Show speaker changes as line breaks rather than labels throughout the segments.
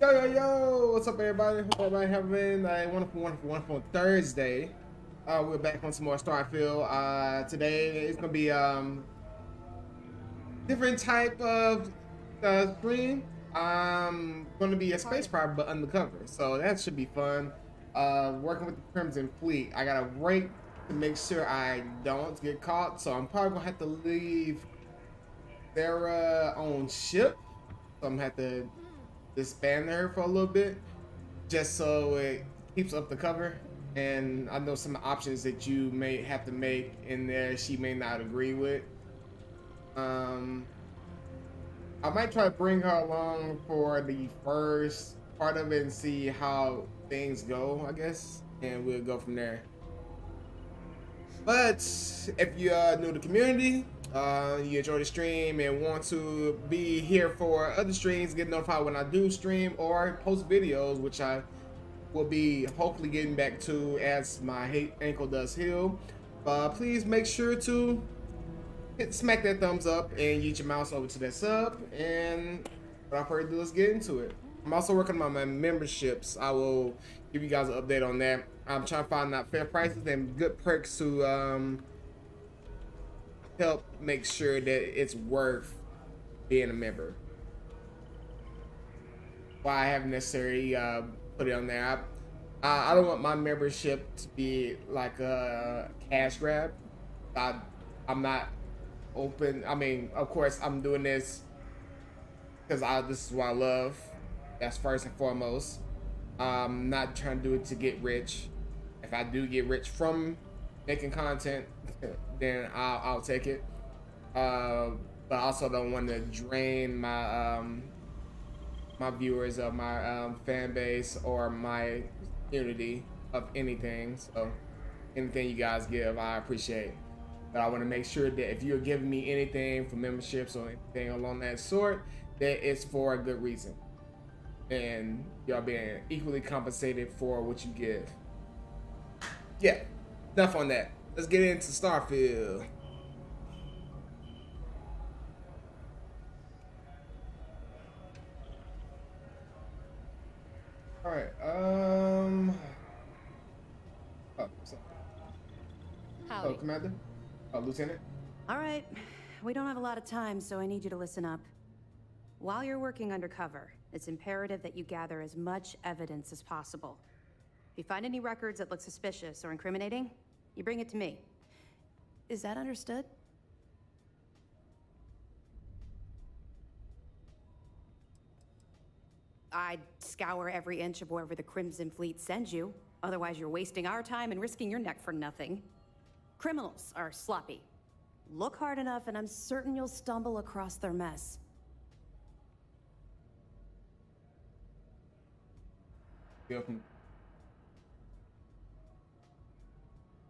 Yo, what's up, everybody? Hope everybody having a wonderful Thursday. We're back on some more Starfield. Today it's gonna be different type of stream. Gonna be a space pirate but undercover, so that should be fun. Working with the Crimson Fleet, I gotta wait to make sure I don't get caught. So I'm probably gonna have to leave Sarah on ship. So I'm gonna have to disband her for a little bit, just so it keeps up the cover. And I know some options that you may have to make in there she may not agree with. Um, I might try to bring her along for the first part of it and see how things go, I guess, and we'll go from there. But if you are new to the community, you enjoy the stream and want to be here for other streams, get notified when I do stream or post videos, which I will be hopefully getting back to as my ankle does heal. Please make sure to smack that thumbs up and use your mouse over to that sub. And without further ado, let's get into it. I'm also working on my memberships. I will give you guys an update on that. I'm trying to find out fair prices and good perks to help make sure that it's worth being a member. Why I haven't necessarily put it on there. I don't want my membership to be like a cash grab. I'm not open. I mean, of course, I'm doing this because this is what I love. That's first and foremost. I'm not trying to do it to get rich. If I do get rich from making content, then I'll take it. But I also don't want to drain my my viewers of my fan base or my community of anything. So anything you guys give, I appreciate. But I want to make sure that if you're giving me anything for memberships or anything along that sort, that it's for a good reason. And y'all being equally compensated for what you give. Yeah, enough on that. Let's get into Starfield. All right. Oh, Commander. Oh, Lieutenant.
All right. We don't have a lot of time, so I need you to listen up. While you're working undercover, it's imperative that you gather as much evidence as possible. If you find any records that look suspicious or incriminating, you bring it to me. Is that understood? I'd scour every inch of wherever the Crimson Fleet sends you. Otherwise, you're wasting our time and risking your neck for nothing. Criminals are sloppy. Look hard enough, and I'm certain you'll stumble across their mess.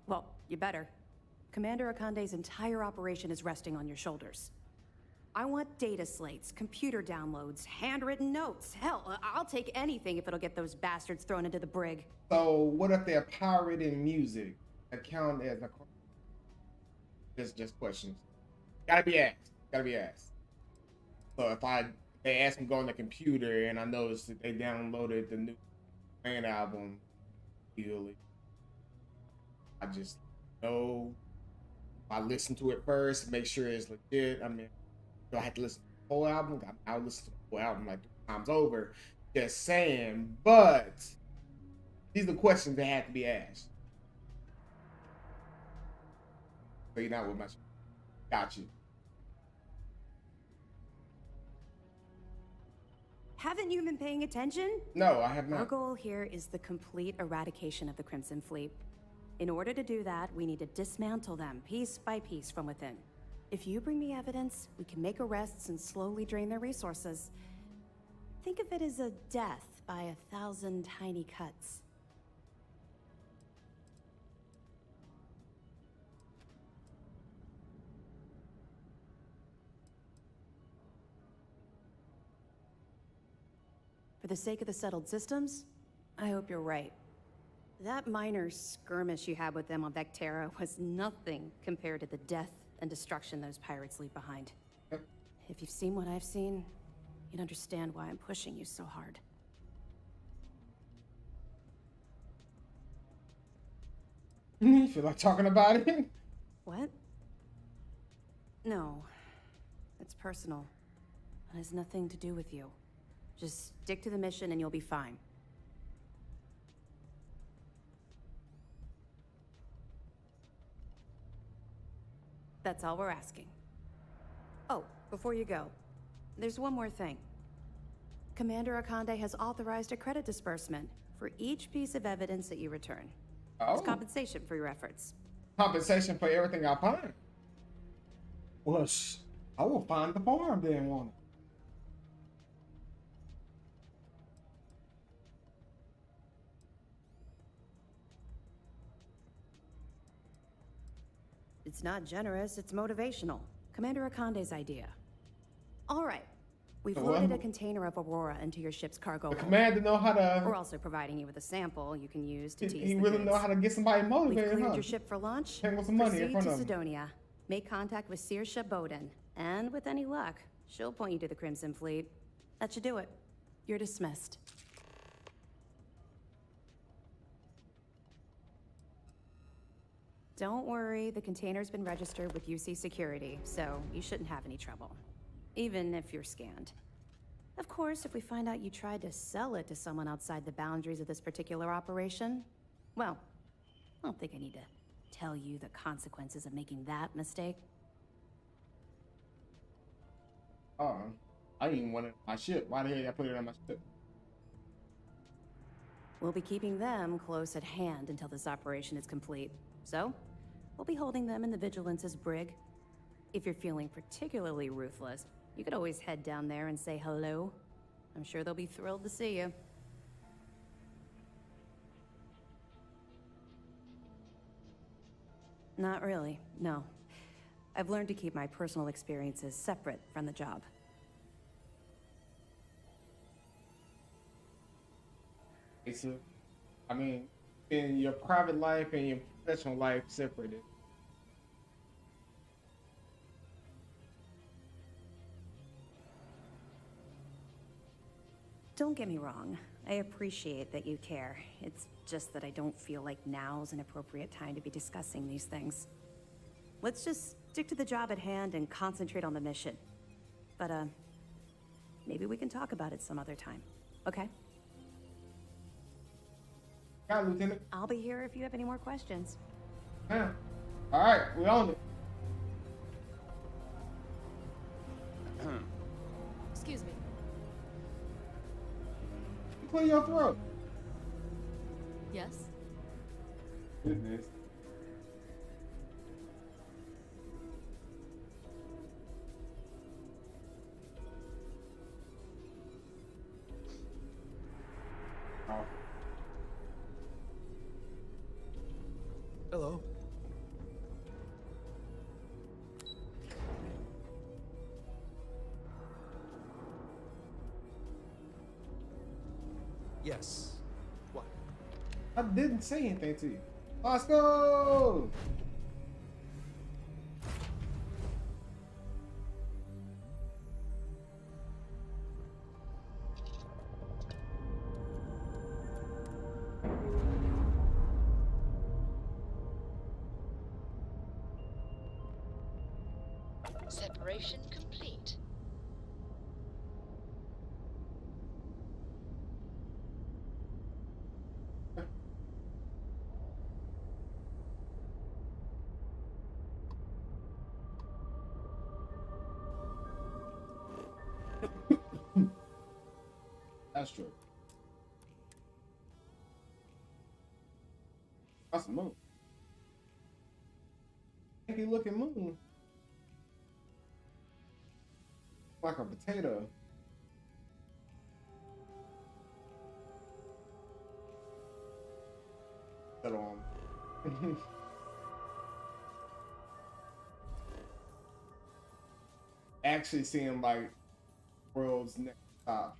Well, you better. Commander Akande's entire operation is resting on your shoulders. I want data slates, computer downloads, handwritten notes. Hell, I'll take anything if it'll get those bastards thrown into the brig.
So what if they're pirating music? Account as a just questions. Gotta be asked. Gotta be asked. So if they ask me to go on the computer and I noticed that they downloaded the new band album, I just know I listen to it first, make sure it's legit. I mean, do I have to listen to the whole album? I'll listen to the whole album like 3 times over. Just saying, but these are the questions that have to be asked. So you're not with my got you.
Haven't you been paying attention?
No, I have not.
Our goal here is the complete eradication of the Crimson Fleet. In order to do that, we need to dismantle them piece by piece from within. If you bring me evidence, we can make arrests and slowly drain their resources. Think of it as a death by 1,000 tiny cuts. For the sake of the settled systems, I hope you're right. That minor skirmish you had with them on Vectera was nothing compared to the death and destruction those pirates leave behind. If you've seen what I've seen, you'd understand why I'm pushing you so hard.
You feel like talking about it?
What? No. It's personal. It has nothing to do with you. Just stick to the mission and you'll be fine. That's all we're asking. Oh, before you go, there's one more thing. Commander Akande has authorized a credit disbursement for each piece of evidence that you return.
Oh.
It's compensation for your efforts.
Compensation for everything I find. Well, I will find the farm then, won't I?
It's not generous, it's motivational. Commander Akande's idea. All right. We've loaded a container of Aurora into your ship's cargo hold.
The commander know how to...
We're also providing you with a sample you can use to tease
He
the
really
goods.
know how to get somebody motivated,
We've cleared
huh?
your ship for launch.
Pay with some money in
Proceed
front
to
of him.
Sidonia. Make contact with Saoirse Bowden. And with any luck, she'll point you to the Crimson Fleet. That should do it. You're dismissed. Don't worry, the container's been registered with UC Security, so you shouldn't have any trouble. Even if you're scanned. Of course, if we find out you tried to sell it to someone outside the boundaries of this particular operation, well, I don't think I need to tell you the consequences of making that mistake.
Oh, I didn't even want it on my ship. Why the hell did I put it on my ship?
We'll be keeping them close at hand until this operation is complete. So, we'll be holding them in the Vigilance's brig. If you're feeling particularly ruthless, you could always head down there and say hello. I'm sure they'll be thrilled to see you. Not really, no. I've learned to keep my personal experiences separate from the job.
It's I mean, in your private life and your professional life separated.
Don't get me wrong. I appreciate that you care. It's just that I don't feel like now's an appropriate time to be discussing these things. Let's just stick to the job at hand and concentrate on the mission. But, maybe we can talk about it some other time, okay?
Got it, Lieutenant.
I'll be here if you have any more questions.
Yeah. All right, we on it.
Excuse me.
You clear your throat.
Yes?
Business. Oh.
Hello. Yes. What?
I didn't say anything to you. Let's go!
Separation complete.
That's true. That's a moon. Funky looking moon. Like a potato. Settle on. Actually seeing like world's next top.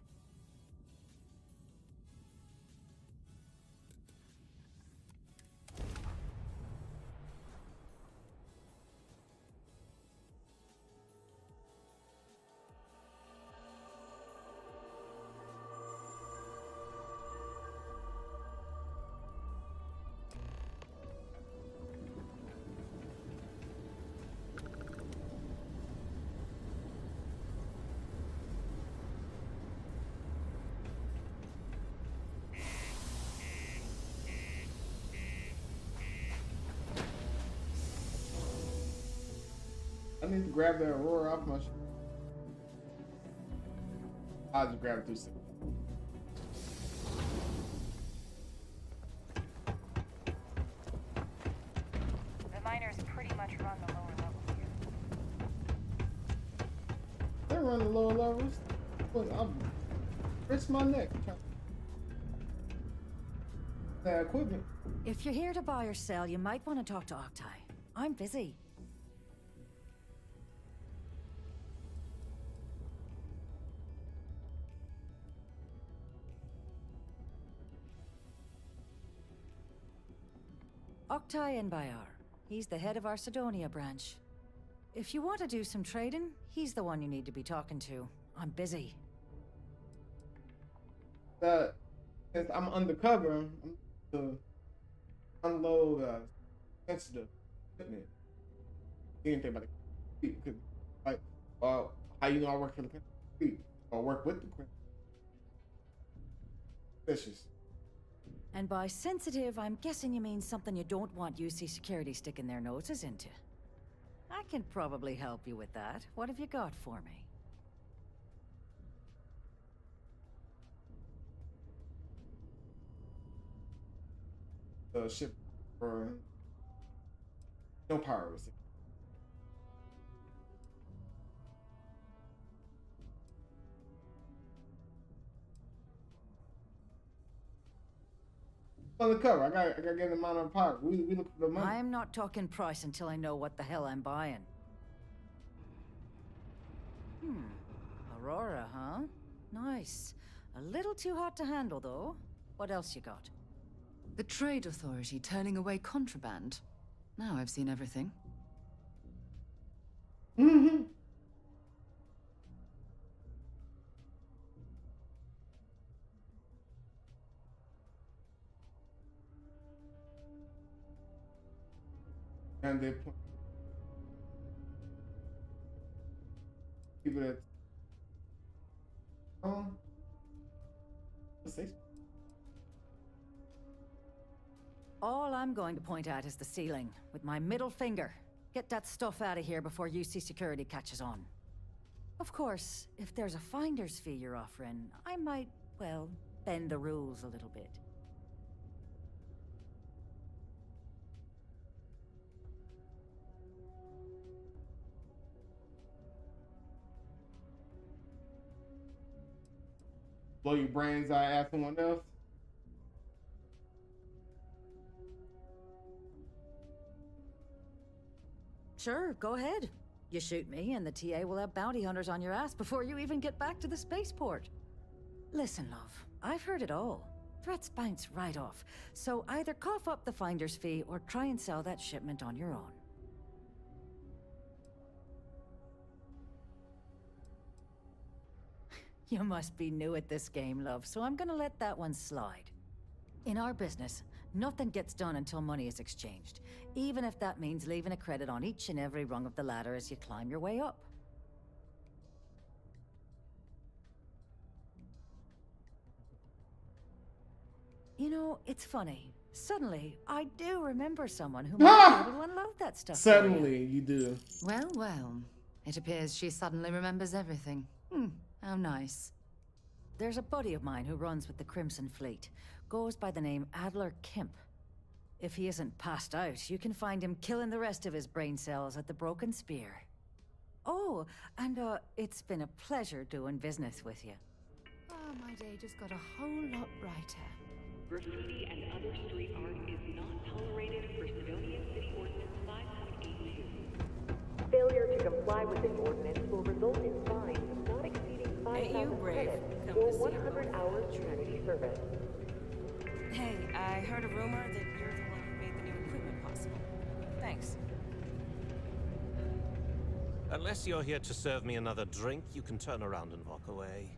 need to grab the Aurora off my I'll just grab it through.
The miners pretty much run the lower levels here.
They run the lower levels. I'm it's my neck. The equipment.
If you're here to buy or sell, you might want to talk to Octai. I'm busy. Octai Enbayar. He's the head of our Sidonia branch. If you want to do some trading, he's the one you need to be talking to. I'm busy.
Since I'm undercover, I'm to unload sensitive equipment. Anything about the Crimson Fleet, like, how you know I work for the Crimson Fleet or work with the Crimson Fleet?
And by sensitive, I'm guessing you mean something you don't want UC security sticking their noses into. I can probably help you with that. What have you got for me?
The ship for no power receipt. Undercover. I got to get them out of pocket. We look for the money.
I'm not talking price until I know what the hell I'm buying. Aurora, huh? Nice. A little too hot to handle, though. What else you got?
The Trade Authority turning away contraband. Now I've seen everything.
Mm-hmm. And they put people that let's say
All I'm going to point at is the ceiling, with my middle finger. Get that stuff out of here before UC security catches on. Of course, if there's a finder's fee you're offering, I might, well, bend the rules a little bit.
blow your brains out, ask someone else.
Sure, go ahead. You shoot me, and the TA will have bounty hunters on your ass before you even get back to the spaceport. Listen, love, I've heard it all. Threats bounce right off, so either cough up the finder's fee or try and sell that shipment on your own. You must be new at this game, love, so I'm gonna let that one slide. In our business, nothing gets done until money is exchanged, even if that means leaving a credit on each and every rung of the ladder as you climb your way up. You know, it's funny. Suddenly, I do remember someone who might be able to unload that stuff.
Suddenly, you do.
Well, well. It appears she suddenly remembers everything. How nice.
There's a buddy of mine who runs with the Crimson Fleet. Goes by the name Adler Kemp. If he isn't passed out, you can find him killing the rest of his brain cells at the Broken Spear. Oh, and it's been a pleasure doing business with you.
Oh, my day just got a whole lot brighter.
Graffiti and other street art is not tolerated for Civilian City Ordinance 5.82. Failure to comply with this ordinance will result in fines not exceeding 5,000 credits or 100 hours community service.
Hey, I heard a rumor that you're the one who made the new equipment possible. Thanks.
Unless you're here to serve me another drink, you can turn around and walk away.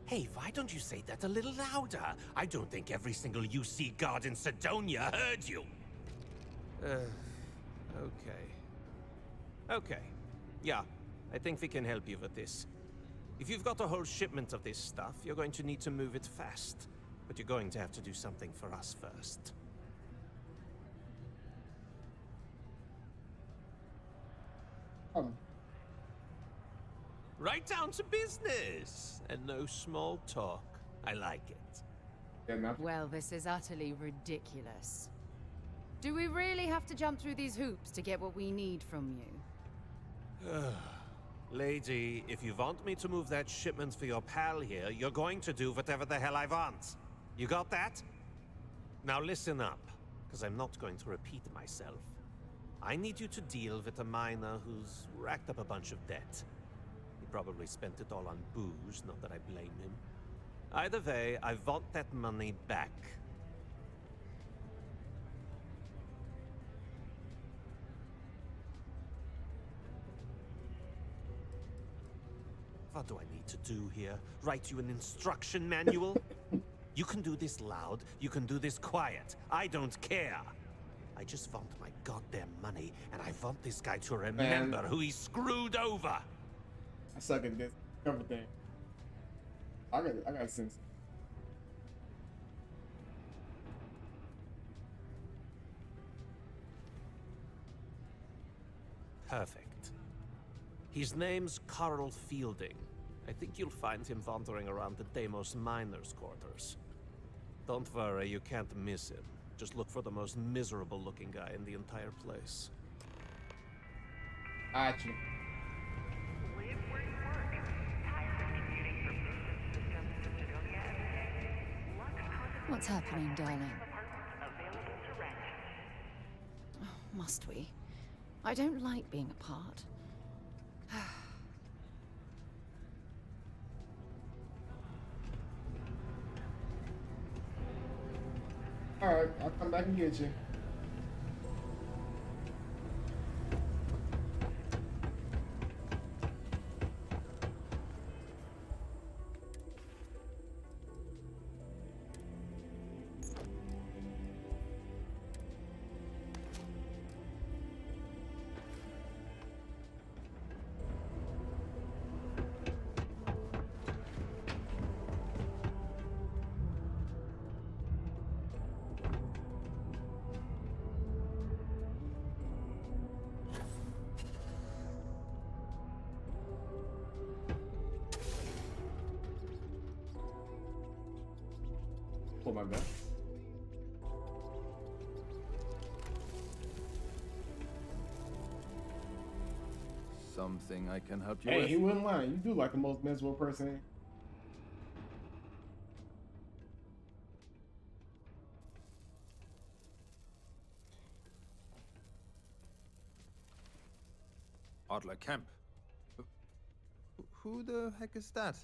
Hey, why don't you say that a little louder? I don't think every single UC guard in Sidonia heard you. Okay. Okay. Yeah, I think we can help you with this. If you've got a whole shipment of this stuff, you're going to need to move it fast. But you're going to have to do something for us first. Right down to business, and no small talk. I like it.
Well, this is utterly ridiculous. Do we really have to jump through these hoops to get what we need from you?
Lady, if you want me to move that shipment for your pal here, you're going to do whatever the hell I want. You got that? Now listen up, because I'm not going to repeat myself. I need you to deal with a miner who's racked up a bunch of debt. He probably spent it all on booze, not that I blame him. Either way, I want that money back. What do I need to do here? Write you an instruction manual? You can do this loud, you can do this quiet. I don't care. I just want my goddamn money, and I want this guy to remember who he screwed over.
I suck at this everything. I got sense.
Perfect. His name's Carl Fielding. I think you'll find him wandering around the Deimos miners' quarters. Don't worry, you can't miss him. Just look for the most miserable-looking guy in the entire place.
Gotcha.
Live where you work. Tired of commuting from distant systems to Sidonia every day? Lux contemplates
What's happening, darling?
apartments available to rent.
Oh, must we? I don't like being apart.
Alright, I'll come back and get you. Pull my gun.
Something I can help you
Hey,
with?
he wouldn't lie. You do like the most miserable person.
Adler Kemp. Who the heck is that?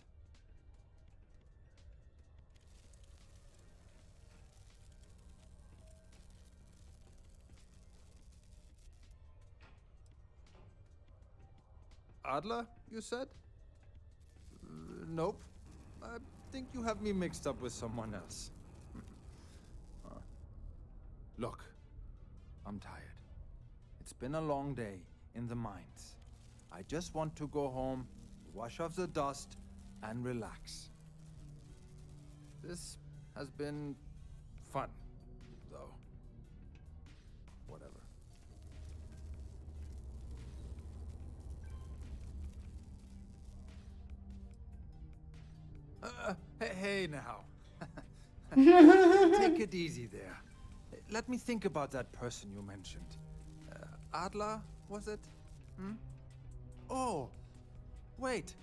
Adler, you said? Nope. I think you have me mixed up with someone else. Look, I'm tired. It's been a long day in the mines. I just want to go home, wash off the dust, and relax. This has been fun, though. Whatever. Hey now. Take it easy there. Let me think about that person you mentioned. Adler, was it? Oh, wait.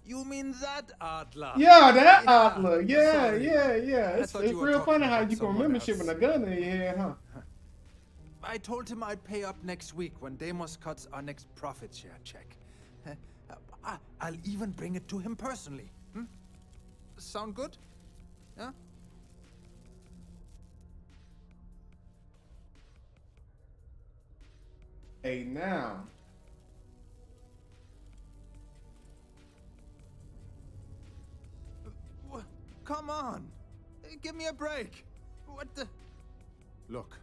You mean that Adler?
Yeah, that
Yeah,
Adler. Yeah,
sorry.
yeah.
I
It's
thought you were
real
talking
funny how
about
you can
someone
remember shit
else.
with a gun in your head, huh?
I told him I'd pay up next week when Deimos cuts our next profit share check. I'll even bring it to him personally. Sound good? Yeah?
Hey, now.
Come on. Give me a break. What the? Look,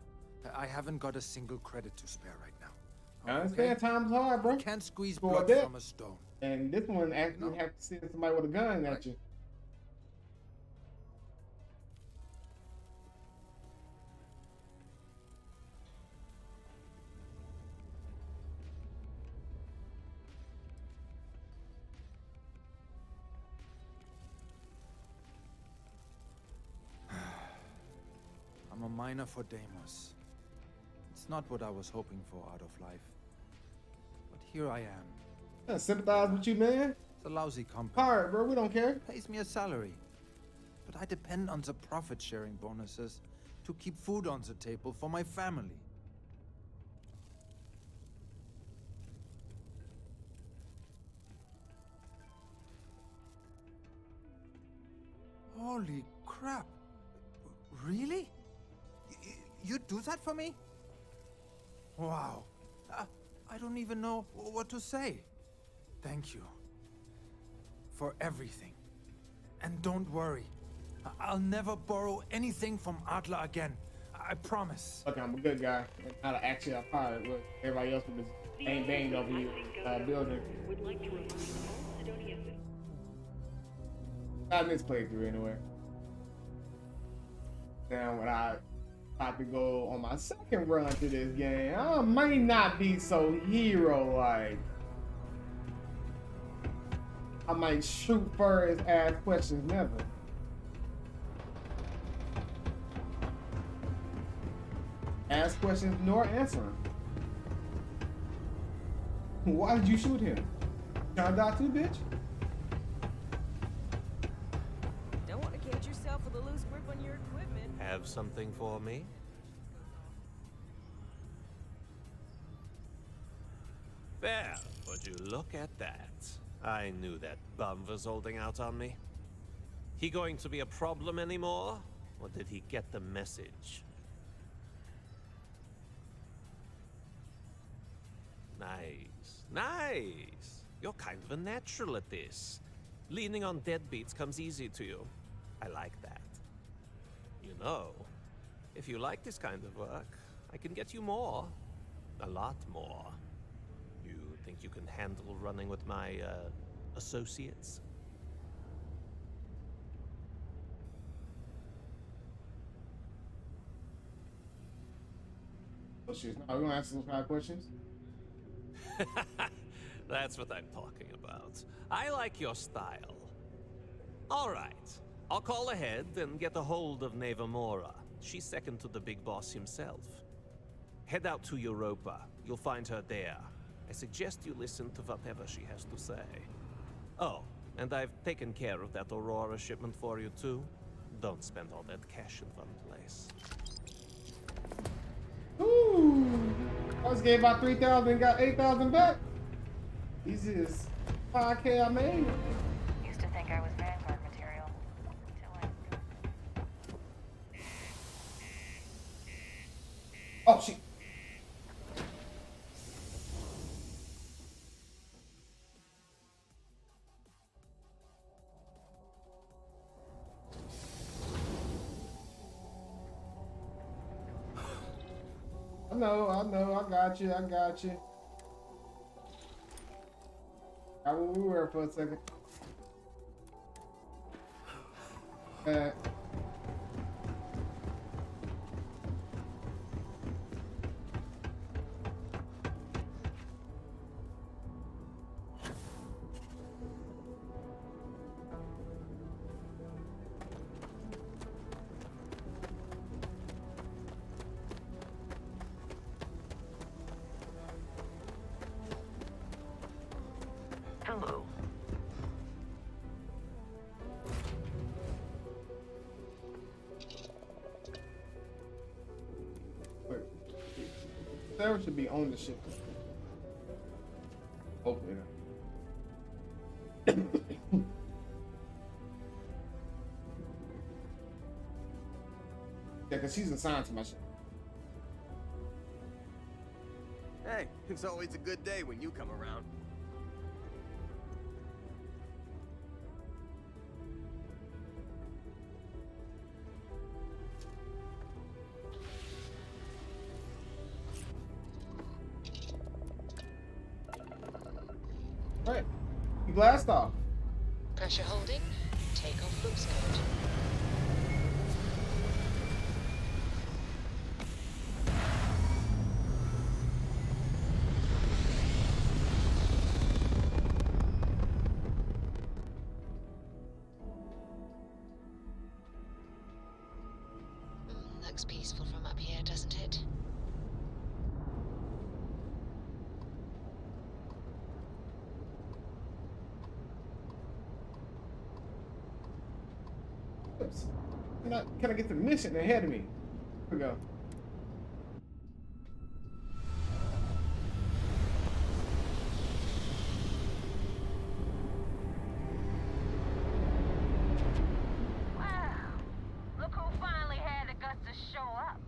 I haven't got a single credit to spare right now.
I understand time's hard, bro.
Can't squeeze
For
blood
that.
from a stone.
And this one actually
know,
have to send somebody with a gun at you.
I'm a miner for Deimos. It's not what I was hoping for out of life. But here I am.
I sympathize with you, man.
It's a lousy company.
Alright, bro, we don't care.
Pays me a salary. But I depend on the profit-sharing bonuses to keep food on the table for my family. Holy crap. Really? You do that for me? Wow. I don't even know what to say. Thank you. For everything. And don't worry. I'll never borrow anything from Adler again. I promise.
Look, I'm a good guy. Not actually a pirate. Look, everybody else was just banged over you building.
Would like to remind all Sidonians.
Not in this playthrough anyway. Now when I about to go on my second run through this game, I might not be so hero-like. I might shoot first, ask questions never. Ask questions nor answer them. Why did you shoot him? Trying to die too, bitch?
Don't want to cage yourself with a loose grip on your equipment.
Have something for me? Well, would you look at that? I knew that bum was holding out on me. He going to be a problem anymore? Or did he get the message? Nice. Nice. You're kind of a natural at this. Leaning on deadbeats comes easy to you. I like that. You know, if you like this kind of work, I can get you more. A lot more. You think you can handle running with my, associates?
Oh shit, are we gonna ask those kind of questions?
That's what I'm talking about. I like your style. All right. I'll call ahead and get a hold of Nevamora. She's second to the big boss himself. Head out to Europa. You'll find her there. I suggest you listen to whatever she has to say. Oh, and I've taken care of that Aurora shipment for you too. Don't spend all that cash in one place.
Ooh! I just gave about 3,000 and got 8,000 back. Easy as 5K I made.
Used to think I was Vanguard material. Until I...
Oh shit. I know, I got you. Got where we were for a second.
Hello.
Wait. Sarah should be on the ship. Hopefully not. Yeah, because she's assigned to my ship.
Hey, it's always a good day when you come around.
Right. blast off.
Pressure holding. Takeoff looks good. Looks peaceful from up here, doesn't it?
Oops. Can I get the mission ahead of me? Here we go.
Wow. Look who finally had the guts to show up.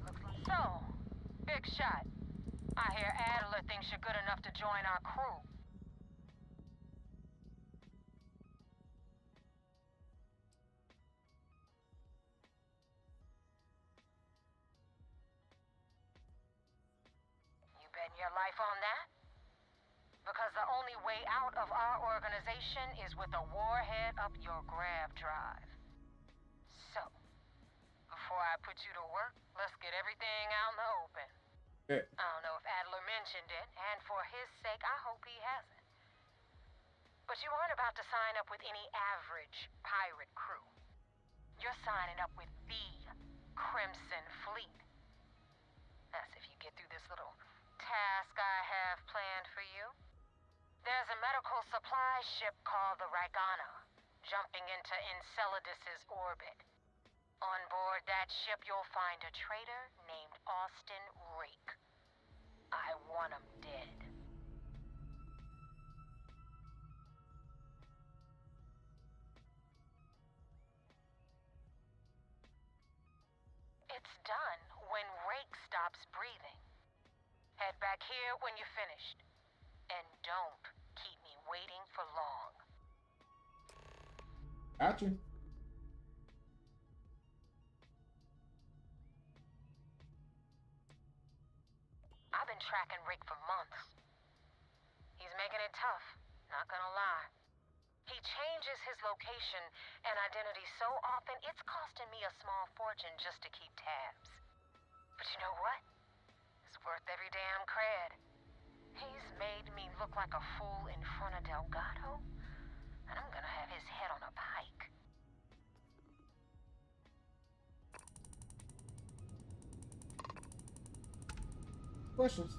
Looks like so. Big shot. I hear Adler thinks you're good enough to join our crew. You betting your life on that? Because the only way out of our organization is with a warhead up your grav drive. So, before I put you to work, let's get everything out in the open.
Yeah.
I don't know if Adler mentioned it, and for his sake, I hope he hasn't. But you aren't about to sign up with any average pirate crew. You're signing up with the Crimson Fleet. That's if you get through this little task I have planned for you. There's a medical supply ship called the Ragana, jumping into Enceladus's orbit. On board that ship, you'll find a traitor named Austin Rake. I want him dead. It's done when Rake stops breathing. Head back here when you're finished. And don't keep me waiting for long.
Gotcha.
I've been tracking Rick for months. He's making it tough, not gonna lie. He changes his location and identity so often, it's costing me a small fortune just to keep tabs. But you know what? It's worth every damn cred. He's made me look like a fool in front of Delgado, and I'm gonna have his head on a pike.
Questions?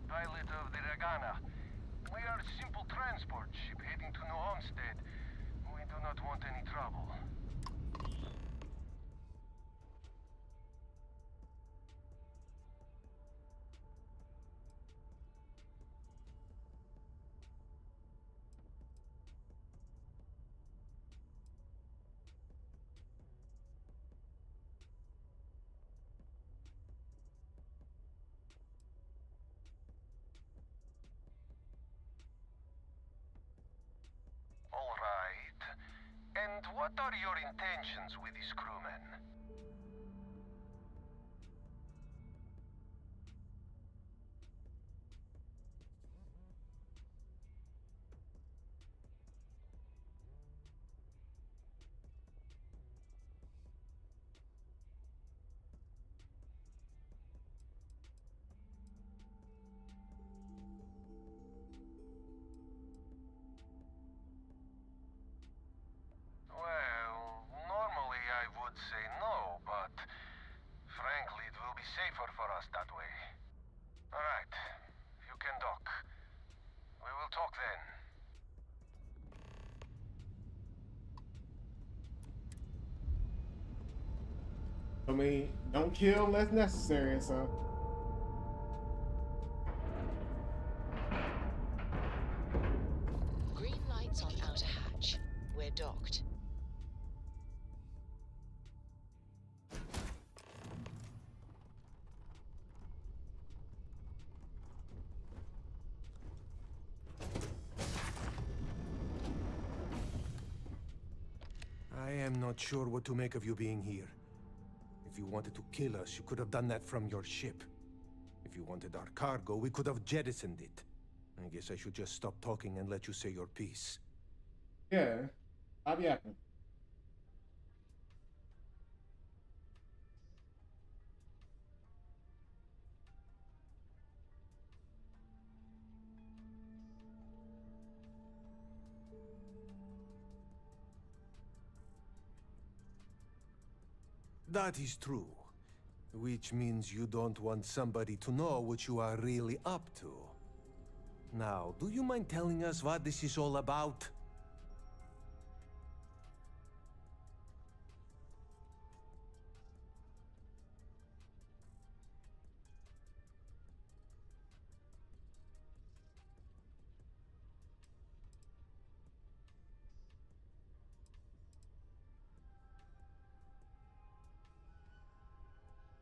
Pilot of the Ragana. We are a simple transport ship heading to New Homestead. We do not want any trouble. All right. And what are your intentions with these crewmen? Well, normally I would say no, but frankly, it will be safer for us that way. All right, you can dock. We will talk then.
I mean, don't kill unless necessary, so.
Green lights on outer hatch. We're docked.
am not sure what to make of you being here. If you wanted to kill us, you could have done that from your ship. If you wanted our cargo, we could have jettisoned it. I guess I should just stop talking and let you say your piece.
Yeah, I'll be happy.
That is true. Which means you don't want somebody to know what you are really up to. Now, do you mind telling us what this is all about?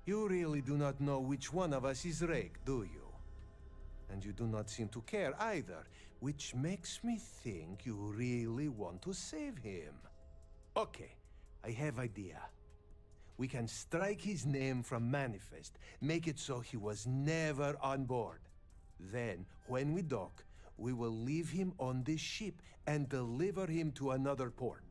You really do not know which one of us is Rake, do you? And you do not seem to care either, which makes me think you really want to save him. Okay, I have idea. We can strike his name from Manifest, make it so he was never on board. Then, when we dock, we will leave him on this ship and deliver him to another port.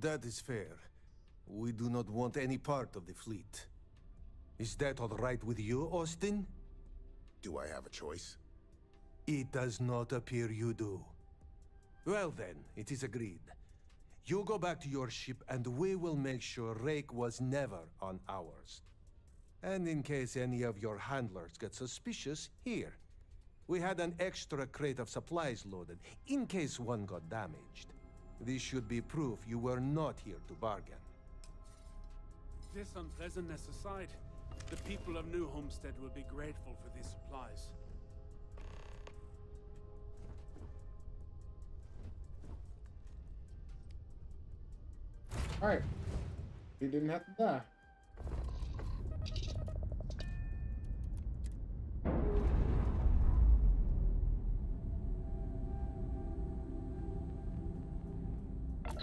That is fair. We do not want any part of the fleet. Is that all right with you, Austin?
Do I have a choice?
It does not appear you do. Well then, it is agreed. You go back to your ship and we will make sure Rake was never on ours. And in case any of your handlers get suspicious, here. We had an extra crate of supplies loaded, in case one got damaged. This should be proof you were not here to bargain.
This unpleasantness aside, the people of New Homestead will be grateful for these supplies.
Alright. He didn't have to die.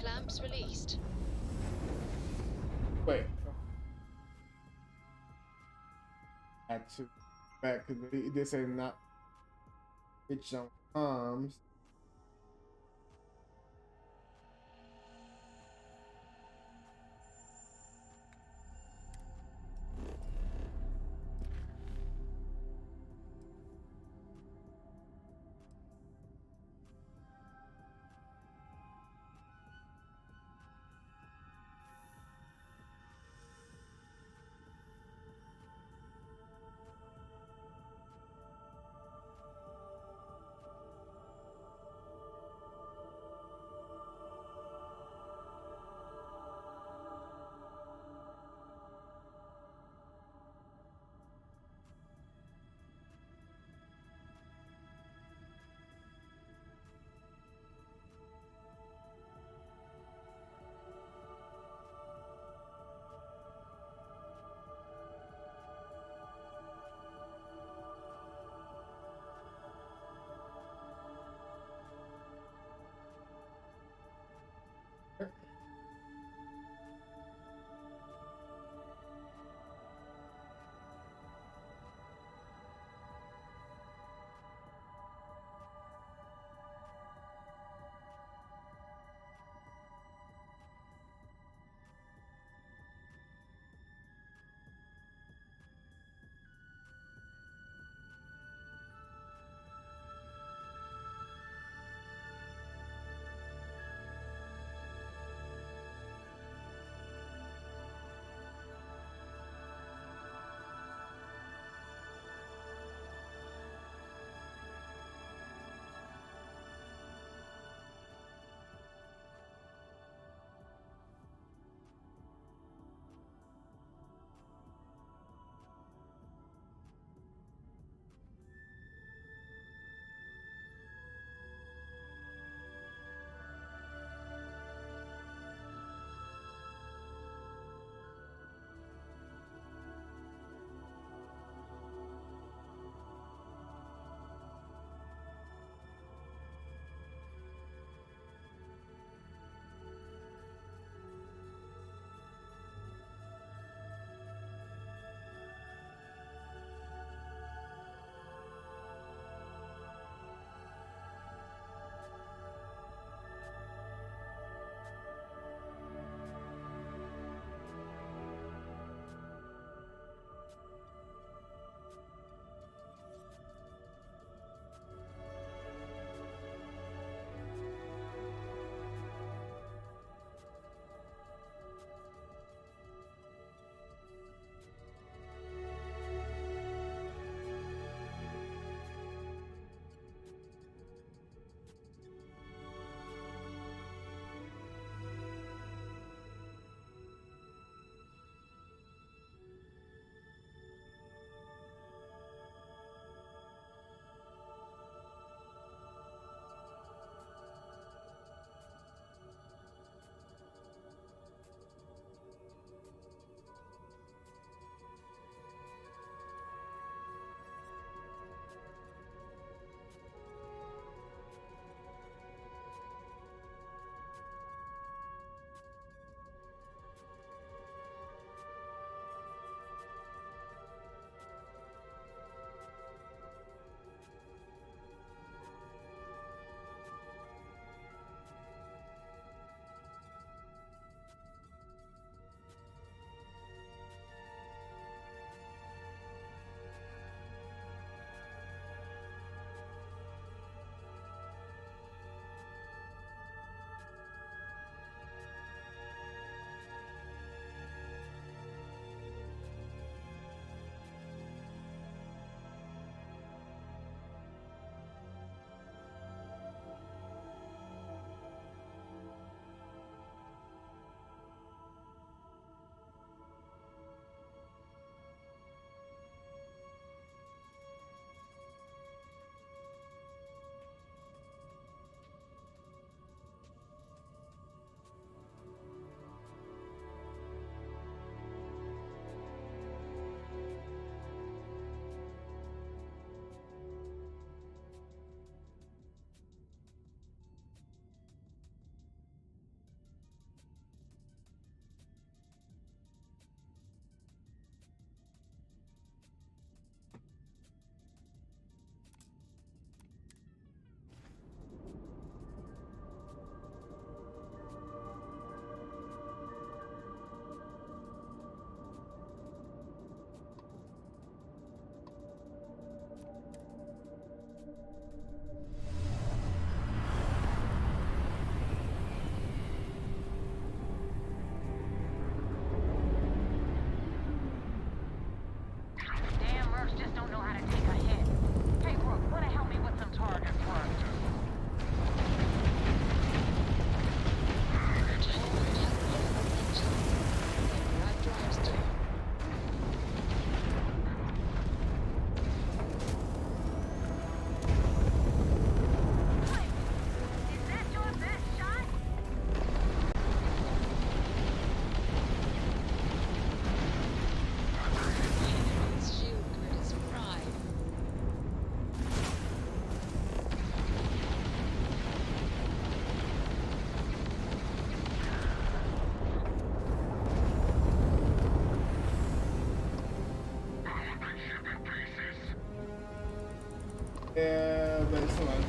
Clamps released.
Wait. Had to back because this ain't not bitch on arms.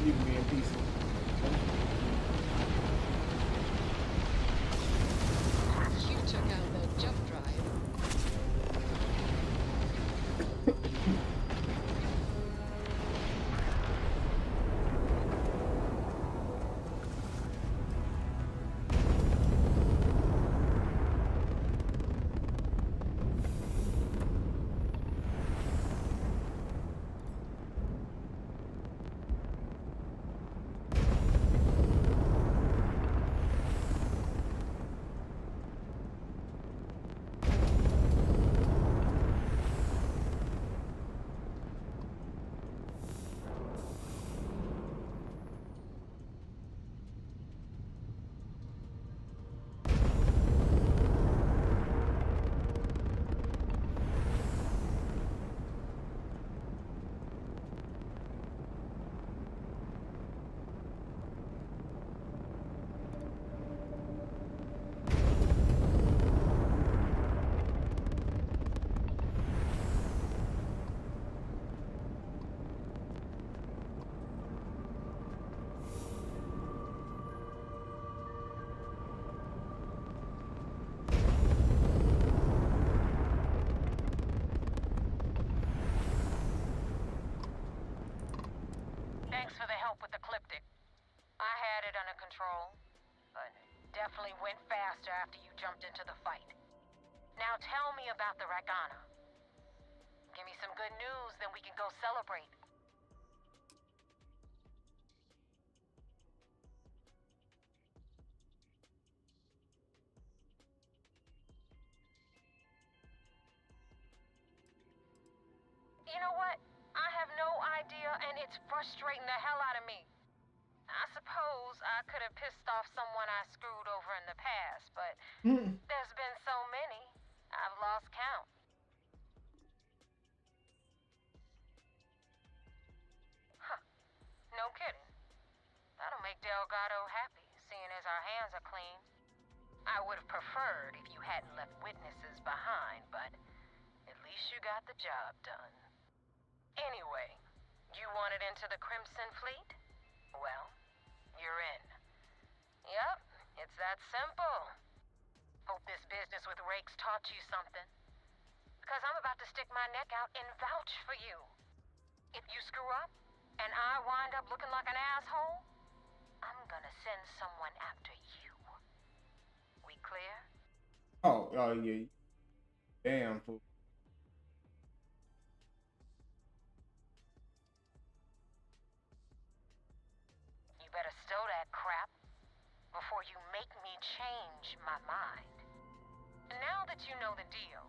leaving me in peace.
You took out the jump drive.
Thanks for the help with the Cliptic. I had it under control, but it definitely went faster after you jumped into the fight. Now tell me about the Ragana. Give me some good news, then we can go celebrate. You know what? I have no idea, and it's frustrating the hell out of me. I suppose I could have pissed off someone I screwed over in the past, but there's been so many, I've lost count. Huh. No kidding. That'll make Delgado happy, seeing as our hands are clean. I would have preferred if you hadn't left witnesses behind, but at least you got the job done. Anyway, you wanted into the Crimson Fleet? Well, you're in. Yep, it's that simple. Hope this business with Rakes taught you something. Because I'm about to stick my neck out and vouch for you. If you screw up, and I wind up looking like an asshole, I'm gonna send someone after you. We clear?
Oh, yeah. Damn, fool.
You better stow that crap before you make me change my mind. And now that you know the deal,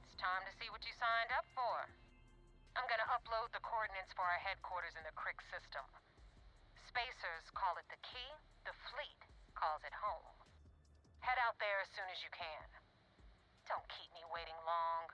it's time to see what you signed up for. I'm gonna upload the coordinates for our headquarters in the Crick system. Spacers call it the key, the fleet calls it home. Head out there as soon as you can. Don't keep me waiting long.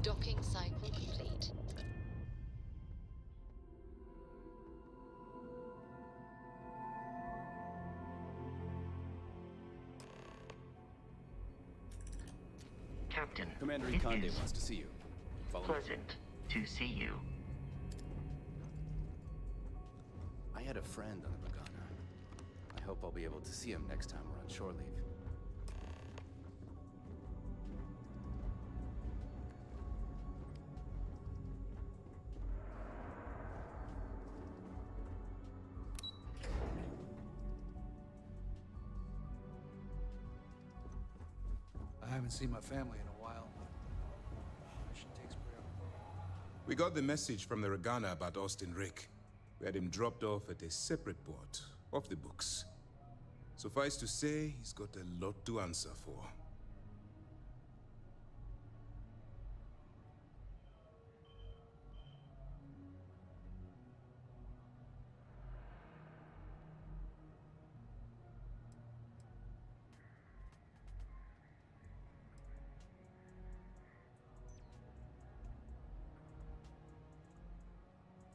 Docking cycle complete.
Captain,
Commander
it
Ikande
is
wants to see you. Follow me.
pleasant to see you.
I had a friend on the Ragana. I hope I'll be able to see him next time we're on shore leave.
I haven't seen my family in a while. Mission takes forever.
We got the message from the Ragana about Austin Rick. We had him dropped off at a separate port, off the books. Suffice to say, he's got a lot to answer for.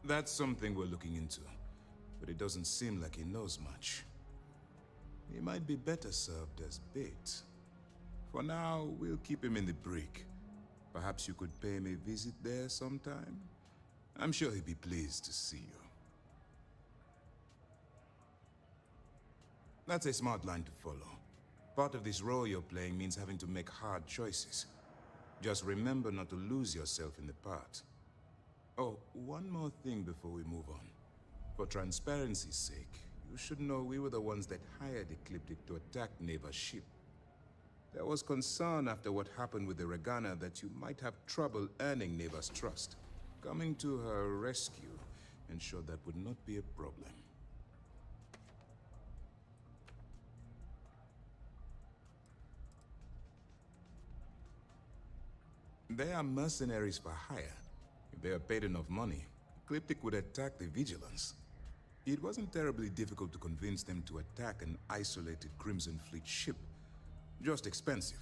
That's something we're looking into, but it doesn't seem like he knows much. He might be better served as bait. For now, we'll keep him in the brig. Perhaps you could pay him a visit there sometime? I'm sure he'd be pleased to see you. That's a smart line to follow. Part of this role you're playing means having to make hard choices. Just remember not to lose yourself in the part. Oh, one more thing before we move on. For transparency's sake, you should know we were the ones that hired Ecliptic to attack Neva's ship. There was concern after what happened with the Regana that you might have trouble earning Neva's trust. Coming to her rescue ensured that would not be a problem. They are mercenaries for hire. If they are paid enough money, Ecliptic would attack the Vigilance. It wasn't terribly difficult to convince them to attack an isolated Crimson Fleet ship. Just expensive.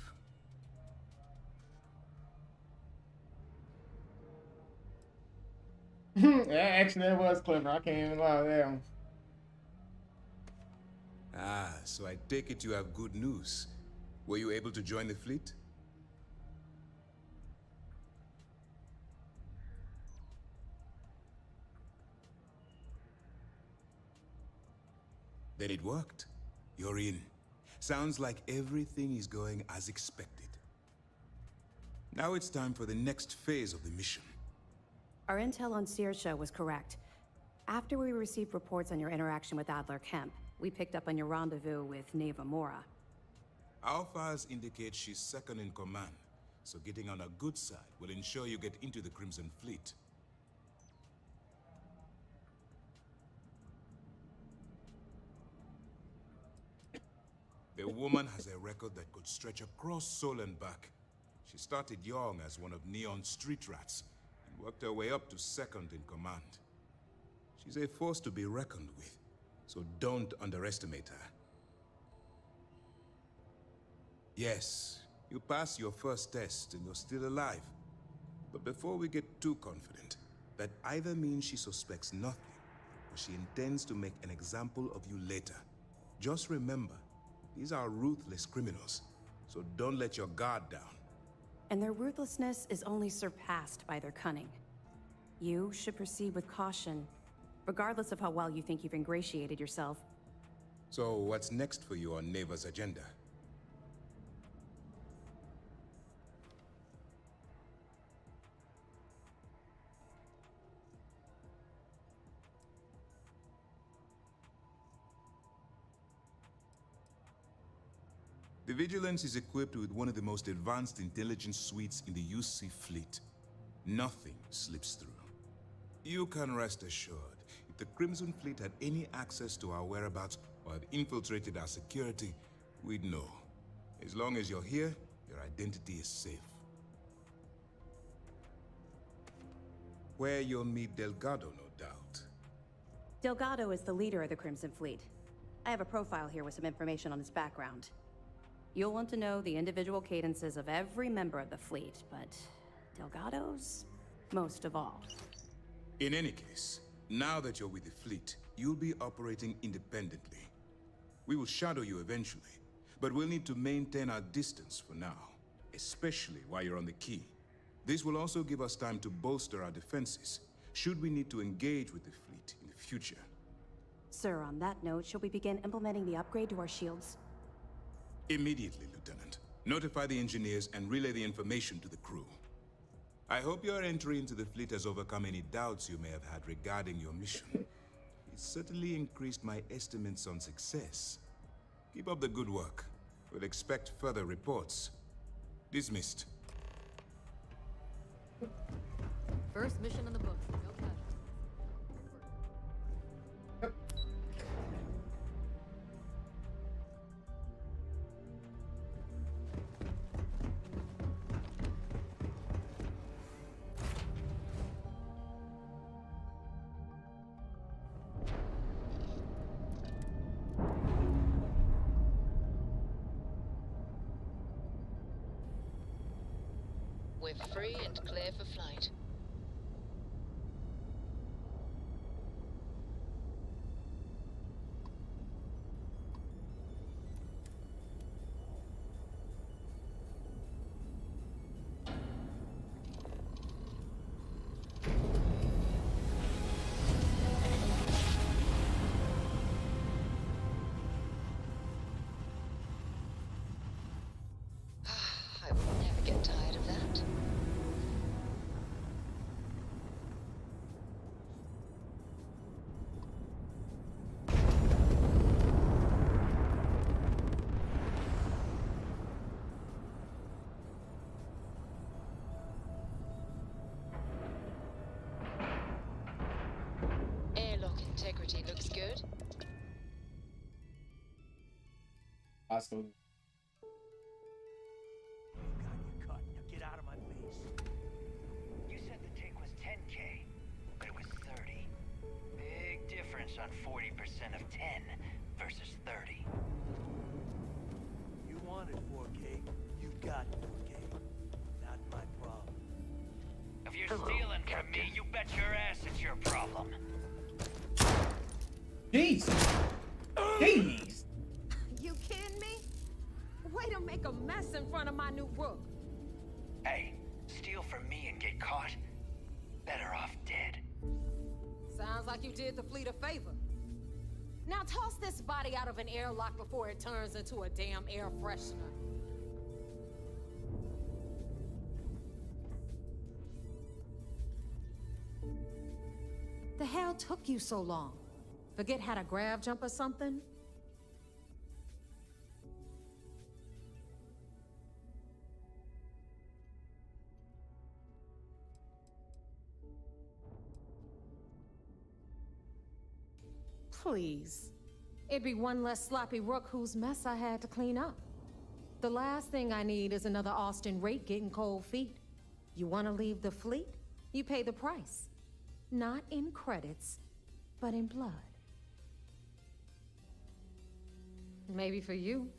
Yeah, actually, that was clever. I can't even lie there.
Ah, so I take it you have good news. Were you able to join the fleet? Then it worked. You're in. Sounds like everything is going as expected. Now it's time for the next phase of the mission.
Our intel on Saoirse was correct. After we received reports on your interaction with Adler Kemp, we picked up on your rendezvous with Neva Mora.
Our files indicate she's second in command, so getting on a good side will ensure you get into the Crimson Fleet. The woman has a record that could stretch across Sol and back. She started young as one of Neon's street rats, and worked her way up to second in command. She's a force to be reckoned with, so don't underestimate her. Yes, you passed your first test and you're still alive. But before we get too confident, that either means she suspects nothing, or she intends to make an example of you later. Just remember, these are ruthless criminals, so don't let your guard down.
And their ruthlessness is only surpassed by their cunning. You should proceed with caution, regardless of how well you think you've ingratiated yourself.
So what's next for you on Neva's agenda? The Vigilance is equipped with one of the most advanced intelligence suites in the UC fleet. Nothing slips through. You can rest assured, if the Crimson Fleet had any access to our whereabouts or had infiltrated our security, we'd know. As long as you're here, your identity is safe. Where you'll meet Delgado, no doubt.
Delgado is the leader of the Crimson Fleet. I have a profile here with some information on his background. You'll want to know the individual cadences of every member of the fleet, but Delgado's most of all.
In any case, now that you're with the fleet, you'll be operating independently. We will shadow you eventually, but we'll need to maintain our distance for now, especially while you're on the key. This will also give us time to bolster our defenses, should we need to engage with the fleet in the future.
Sir, on that note, shall we begin implementing the upgrade to our shields?
Immediately, Lieutenant. Notify the engineers and relay the information to the crew. I hope your entry into the fleet has overcome any doubts you may have had regarding your mission. It certainly increased my estimates on success. Keep up the good work. We'll expect further reports. Dismissed.
First mission in the books. No casualties.
We're free and clear for flight. I will never get tired of that. Airlock integrity looks good.
Awesome.
Get out of my face. You said the take was 10K, but it was 30. Big difference on 40% of 10 versus 30. You wanted 4K, you got 4K. Not my problem. If you're stealing from me, you bet your ass it's your problem.
Jeez. Jeez.
You kidding me? Way to make a mess in front of my new book.
Hey, steal from me and get caught? Better off dead.
Sounds like you did the fleet a favor. Now toss this body out of an airlock before it turns into a damn air freshener. The hell took you so long? Forget how to grav jump or something? Please. It'd be one less sloppy rook whose mess I had to clean up. The last thing I need is another Austin rate getting cold feet. You want to leave the fleet? You pay the price. Not in credits, but in blood. Maybe for you,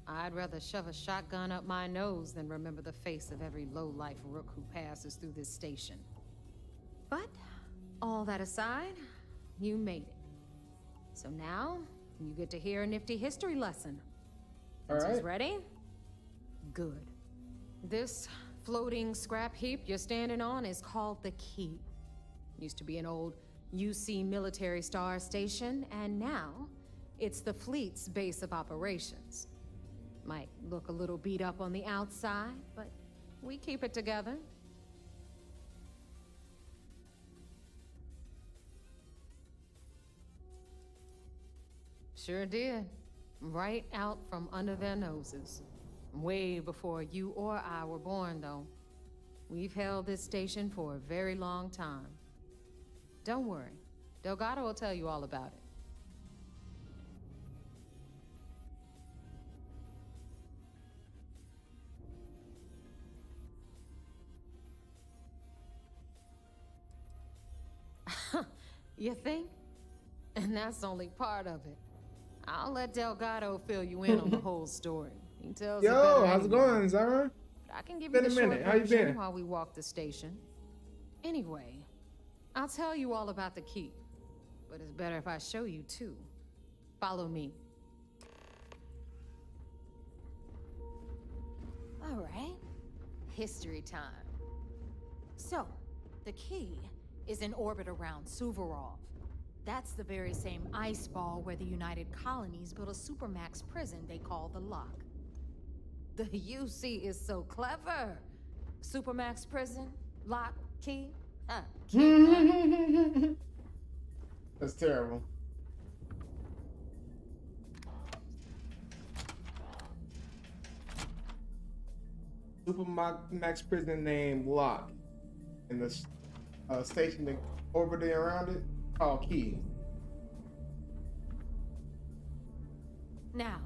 I'd rather shove a shotgun up my nose than remember the face of every low-life rook who passes through this station. But, all that aside, you made it. So now, you get to hear a nifty history lesson.
All right.
Who's ready? Good. This floating scrap heap you're standing on is called the Key. Used to be an old UC military star station, and now it's the fleet's base of operations. Might look a little beat up on the outside, but we keep it together. Sure did. Right out from under their noses. Way before you or I were born, though. We've held this station for a very long time. Don't worry. Delgado will tell you all about it. You think? And that's only part of it. I'll let Delgado fill you in on the whole story. He tells you better
How's it
anyway.
going, Zara?
But I can give
Been
you
a
the
minute.
short
How you
version
been?
while we walk the station. Anyway, I'll tell you all about the keep. But it's better if I show you too. Follow me. All right. History time. So, the Key is in orbit around Suvorov. That's the very same ice ball where the United Colonies built a supermax prison they call the Lock. The UC is so clever. Supermax prison, Lock, Key, Key.
That's terrible. Supermax prison named Lock, and the station that orbiting around it called Key.
Now,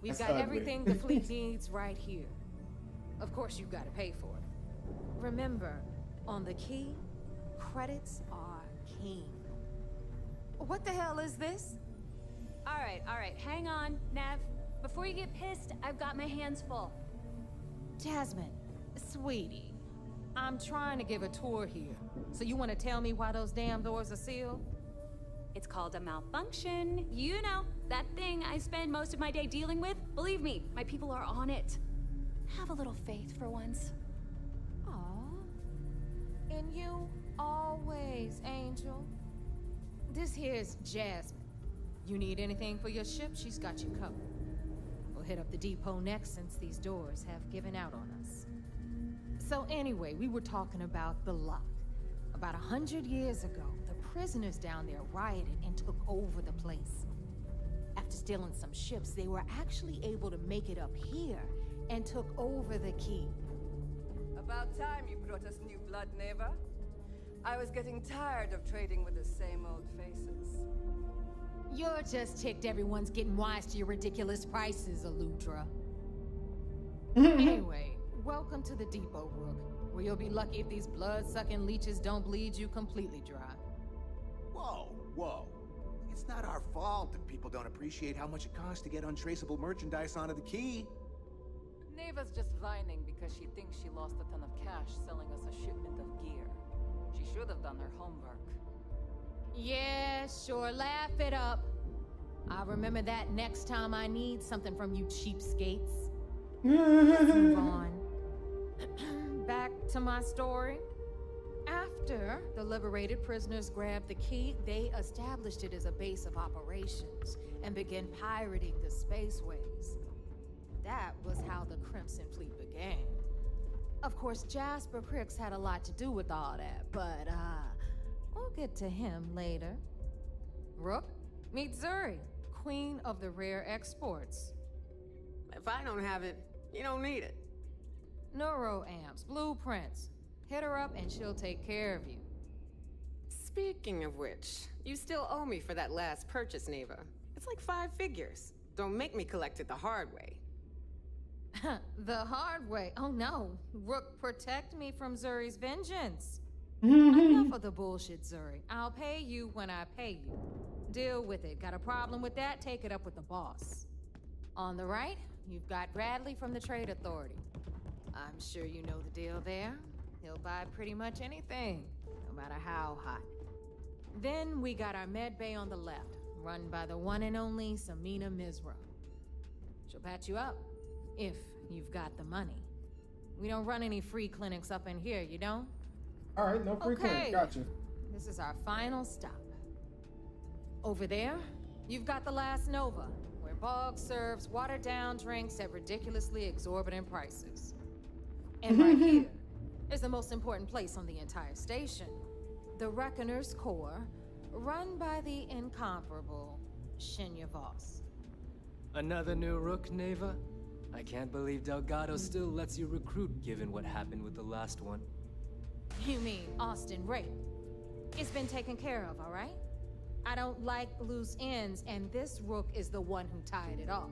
we've
That's
got
ugly.
everything the fleet needs right here. Of course, you've got to pay for it. Remember, on the Key, credits are king. What the hell is this?
All right, hang on, Nev. Before you get pissed, I've got my hands full.
Jasmine, sweetie, I'm trying to give a tour here. So you want to tell me why those damn doors are sealed?
It's called a malfunction. You know, that thing I spend most of my day dealing with. Believe me, my people are on it. Have a little faith for once.
Aw. And you always, Angel. This here's Jasmine. You need anything for your ship, she's got you covered. We'll hit up the depot next since these doors have given out on us. So anyway, we were talking about the lock. About 100 years ago, the prisoners down there rioted and took over the place. After stealing some ships, they were actually able to make it up here and took over the key.
About time you brought us new blood, Neva. I was getting tired of trading with the same old faces.
You're just ticked everyone's getting wise to your ridiculous prices, Aludra. Anyway, welcome to the depot, Rook, where you'll be lucky if these blood-sucking leeches don't bleed you completely dry.
Whoa, whoa. It's not our fault that people don't appreciate how much it costs to get untraceable merchandise onto the key.
Neva's just whining because she thinks she lost a ton of cash selling us a shipment of gear. She should have done her homework.
Yeah, sure, laugh it up. I'll remember that next time I need something from you cheapskates. Let's move on. Back to my story. After the liberated prisoners grabbed the key, they established it as a base of operations and began pirating the spaceways. That was how the Crimson Fleet began. Of course, Jasper Pricks had a lot to do with all that, but, we'll get to him later. Rook, meet Zuri, queen of the rare exports.
If I don't have it, you don't need it.
Neuroamps, blueprints. Hit her up and she'll take care of you.
Speaking of which, you still owe me for that last purchase, Neva. It's like 5 figures. Don't make me collect it the hard way.
The hard way? Oh no. Rook, protect me from Zuri's vengeance. Enough of the bullshit, Zuri. I'll pay you when I pay you. Deal with it. Got a problem with that? Take it up with the boss. On the right, you've got Bradley from the Trade Authority. I'm sure you know the deal there. He'll buy pretty much anything, no matter how hot. Then we got our med bay on the left, run by the one and only Samina Mizra. She'll patch you up, if you've got the money. We don't run any free clinics up in here, you don't?
Alright, no free clinic, gotcha.
This is our final stop. Over there, you've got the Last Nova, where Bog serves watered-down drinks at ridiculously exorbitant prices. And right here is the most important place on the entire station. The Reckoner's Core, run by the incomparable Shinya Voss.
Another new Rook, Neva? I can't believe Delgado still lets you recruit given what happened with the last one.
You mean Austin Rape? It's been taken care of, all right? I don't like loose ends, and this Rook is the one who tied it off.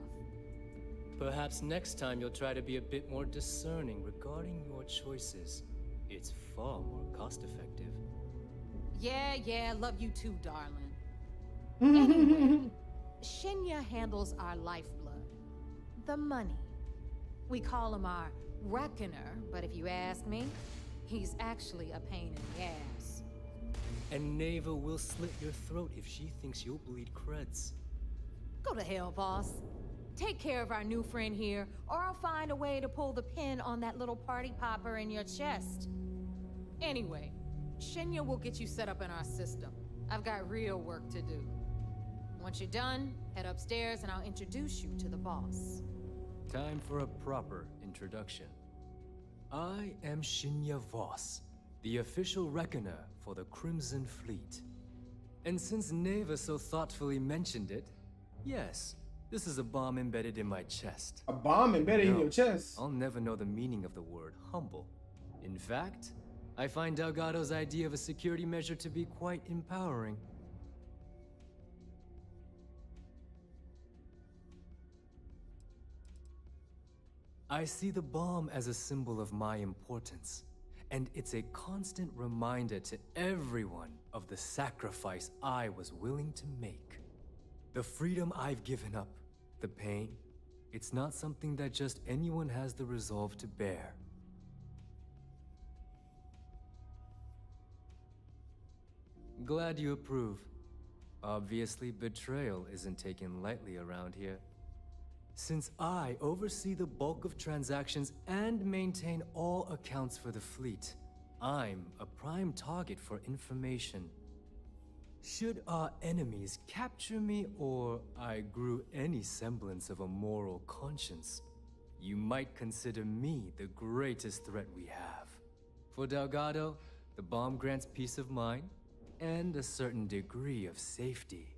Perhaps next time you'll try to be a bit more discerning regarding your choices. It's far more cost-effective.
Yeah, love you too, darling. Anyway, Shinya handles our lifeblood. The money. We call him our Reckoner, but if you ask me, he's actually a pain in the ass.
And Neva will slit your throat if she thinks you'll bleed creds.
Go to hell, boss. Take care of our new friend here, or I'll find a way to pull the pin on that little party popper in your chest. Anyway, Shinya will get you set up in our system. I've got real work to do. Once you're done, head upstairs and I'll introduce you to the boss.
Time for a proper introduction. I am Shinya Voss, the official reckoner for the Crimson Fleet. And since Neva so thoughtfully mentioned it, yes, this is a bomb embedded in my chest.
A bomb embedded in your chest?
I'll never know the meaning of the word humble. In fact, I find Delgado's idea of a security measure to be quite empowering. I see the bomb as a symbol of my importance, and it's a constant reminder to everyone of the sacrifice I was willing to make. The freedom I've given up, the pain, it's not something that just anyone has the resolve to bear. Glad you approve. Obviously, betrayal isn't taken lightly around here. Since I oversee the bulk of transactions and maintain all accounts for the fleet, I'm a prime target for information. Should our enemies capture me or I grew any semblance of a moral conscience, you might consider me the greatest threat we have. For Delgado, the bomb grants peace of mind and a certain degree of safety.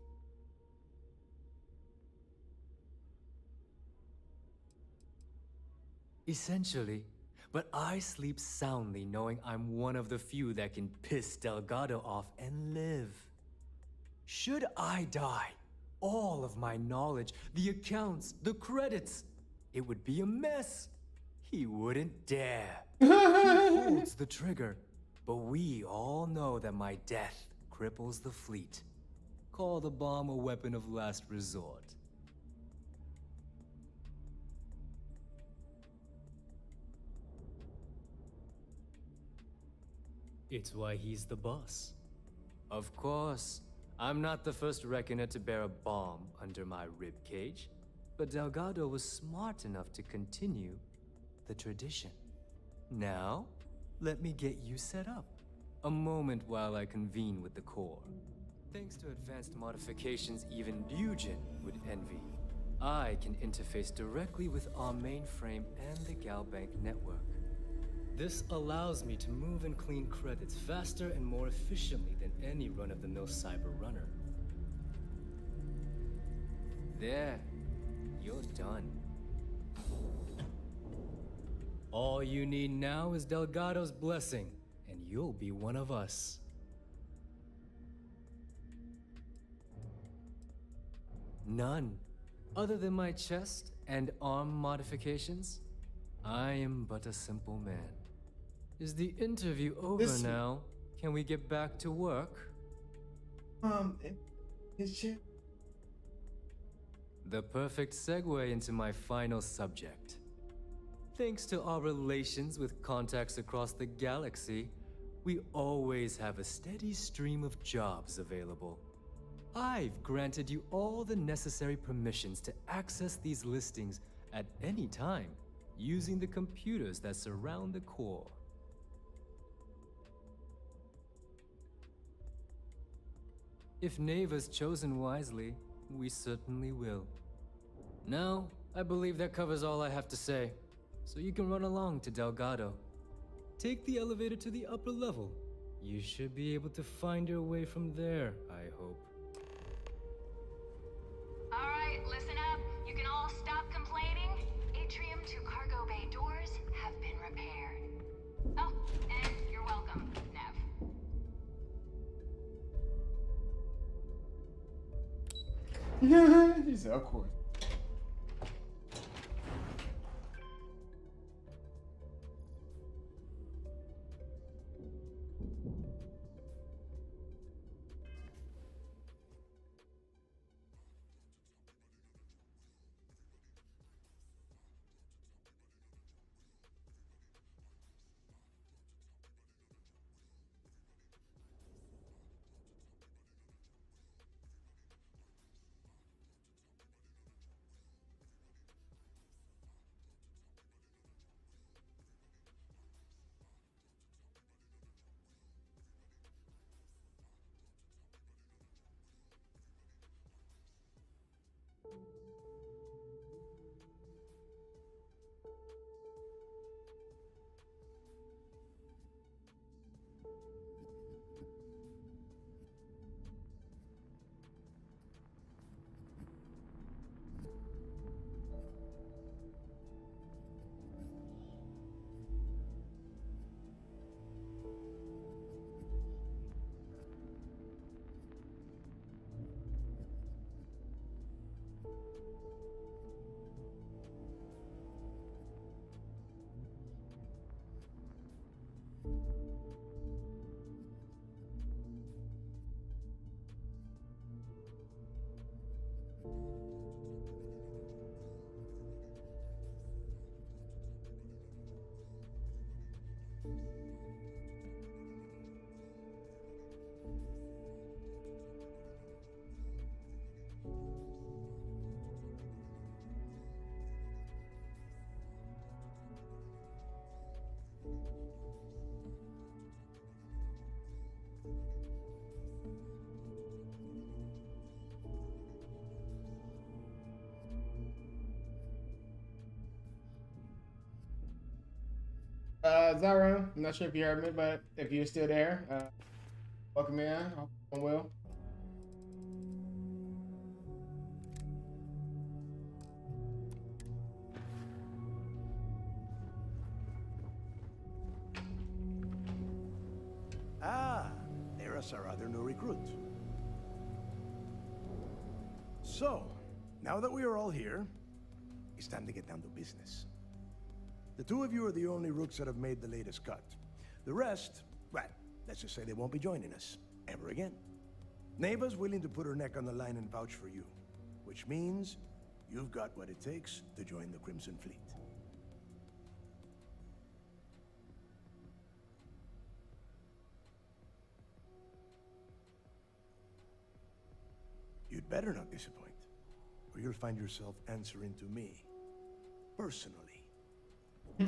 Essentially, but I sleep soundly knowing I'm one of the few that can piss Delgado off and live. Should I die, all of my knowledge, the accounts, the credits, it would be a mess. He wouldn't dare. He holds the trigger, but we all know that my death cripples the fleet. Call the bomb a weapon of last resort. It's why he's the boss. Of course. I'm not the first reckoner to bear a bomb under my ribcage, but Delgado was smart enough to continue the tradition. Now, let me get you set up. A moment while I convene with the core. Thanks to advanced modifications even Bugin would envy, I can interface directly with our mainframe and the Galbank network. This allows me to move and clean credits faster and more efficiently than any run-of-the-mill cyber runner. There, you're done. All you need now is Delgado's blessing, and you'll be one of us. None. Other than my chest and arm modifications, I am but a simple man. Is the interview over now? Can we get back to work? The perfect segue into my final subject. Thanks to our relations with contacts across the galaxy, we always have a steady stream of jobs available. I've granted you all the necessary permissions to access these listings at any time, using the computers that surround the core. If Neva's chosen wisely, we certainly will. Now, I believe that covers all I have to say, so you can run along to Delgado. Take the elevator to the upper level. You should be able to find your way from there, I hope.
Alright, listen up. You can all stop complaining. Atrium to cargo bay doors have been repaired. Oh, and you're welcome, Nev.
He said, of course. Zara, I'm not sure if you heard me, but if you're still there, welcome in. I hope you're doing well.
Ah, there's our other new recruit. So, now that we are all here, it's time to get down to business. The two of you are the only rooks that have made the latest cut. The rest, well, let's just say they won't be joining us ever again. Neva's willing to put her neck on the line and vouch for you, which means you've got what it takes to join the Crimson Fleet. You'd better not disappoint, or you'll find yourself answering to me, personally.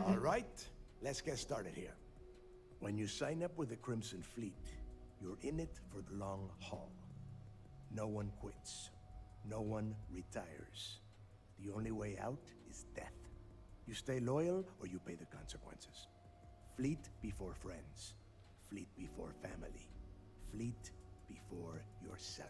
All right, let's get started here. When you sign up with the Crimson Fleet, you're in it for the long haul. No one quits. No one retires. The only way out is death. You stay loyal or you pay the consequences. Fleet before friends. Fleet before family. Fleet before yourself.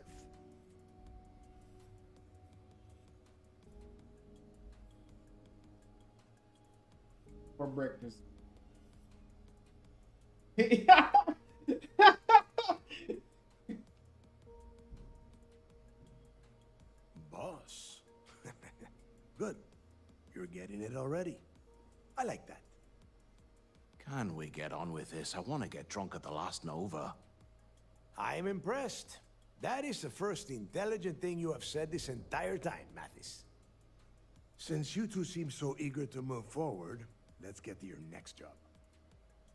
For breakfast.
Boss. Good. You're getting it already. I like that.
Can we get on with this? I want to get drunk at the last Nova.
I'm impressed. That is the first intelligent thing you have said this entire time, Mathis. Since you two seem so eager to move forward, let's get to your next job.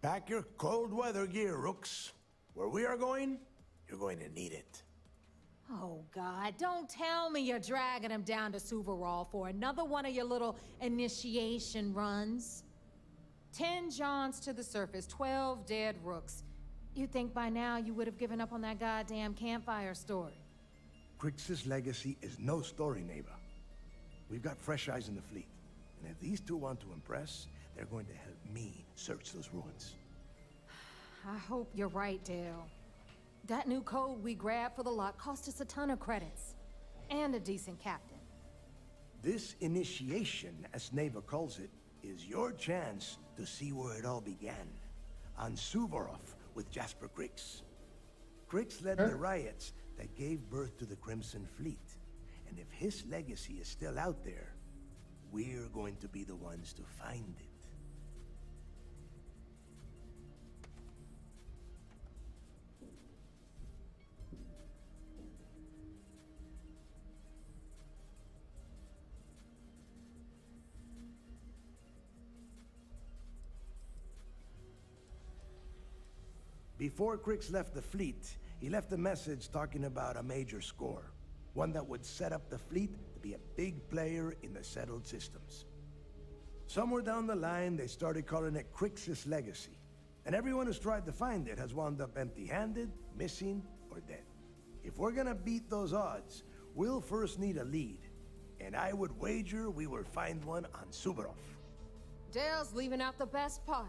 Pack your cold weather gear, rooks. Where we are going, you're going to need it.
Oh, God, don't tell me you're dragging him down to Suvorov for another one of your little initiation runs. 10 Johns to the surface, 12 dead rooks. You'd think by now you would have given up on that goddamn campfire story.
Krix's legacy is no story, Neva. We've got fresh eyes in the fleet. And if these two want to impress, they're going to help me search those ruins.
I hope you're right, Dale. That new code we grabbed for the lot cost us a ton of credits. And a decent captain.
This initiation, as Neva calls it, is your chance to see where it all began. On Suvorov with Jasper Krix. Krix led the riots that gave birth to the Crimson Fleet. And if his legacy is still out there, we're going to be the ones to find it. Before Krix left the fleet, he left a message talking about a major score. One that would set up the fleet to be a big player in the settled systems. Somewhere down the line, they started calling it Krix's legacy. And everyone who's tried to find it has wound up empty-handed, missing, or dead. If we're gonna beat those odds, we'll first need a lead. And I would wager we will find one on Suvorov.
Dale's leaving out the best part.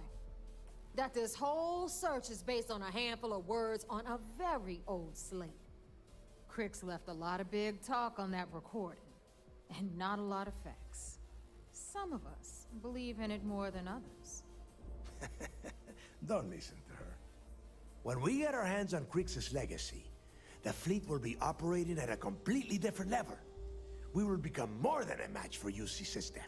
That this whole search is based on a handful of words on a very old slate. Krix left a lot of big talk on that recording, and not a lot of facts. Some of us believe in it more than others.
Don't listen to her. When we get our hands on Krix's legacy, the fleet will be operating at a completely different level. We will become more than a match for UC System.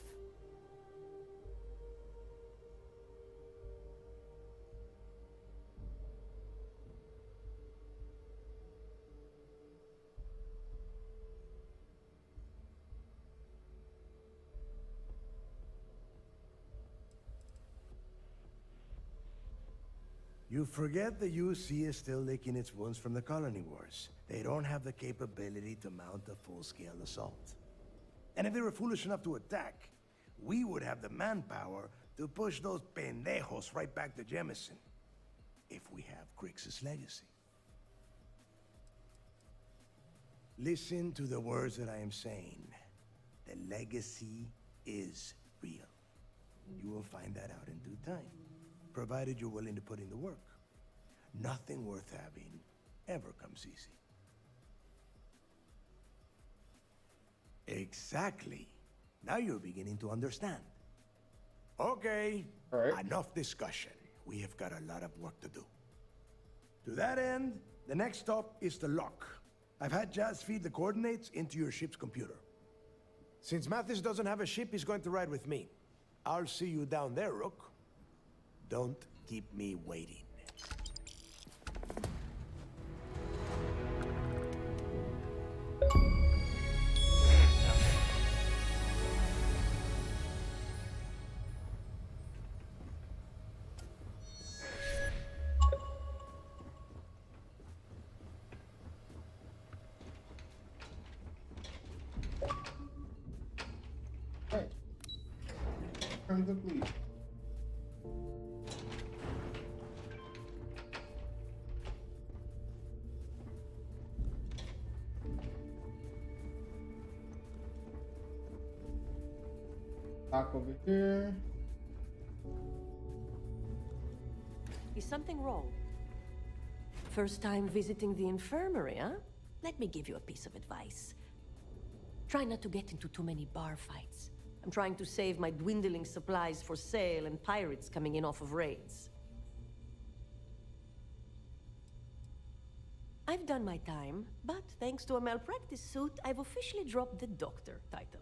You forget the UC is still licking its wounds from the colony wars. They don't have the capability to mount a full-scale assault. And if they were foolish enough to attack, we would have the manpower to push those pendejos right back to Jemison. If we have Krix's legacy. Listen to the words that I am saying. The legacy is real. You will find that out in due time. provided you're willing to put in the work. Nothing worth having ever comes easy. Exactly. Now you're beginning to understand. Okay, enough discussion. We have got a lot of work to do. To that end, the next stop is the lock. I've had Jazz feed the coordinates into your ship's computer. Since Mathis doesn't have a ship, he's going to ride with me. I'll see you down there, Rook. Don't keep me waiting.
Crimson Fleet. Back over here.
Is something wrong? First time visiting the infirmary, huh? Let me give you a piece of advice. Try not to get into too many bar fights. I'm trying to save my dwindling supplies for sale and pirates coming in off of raids. I've done my time, but thanks to a malpractice suit, I've officially dropped the doctor title.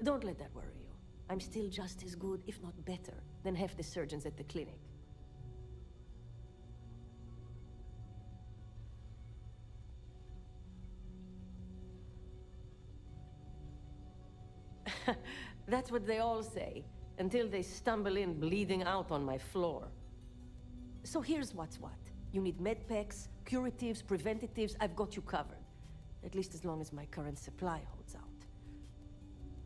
Don't let that worry you. I'm still just as good, if not better, than half the surgeons at the clinic. That's what they all say, until they stumble in bleeding out on my floor. So here's what's what. You need med packs, curatives, preventatives, I've got you covered. At least as long as my current supply holds out.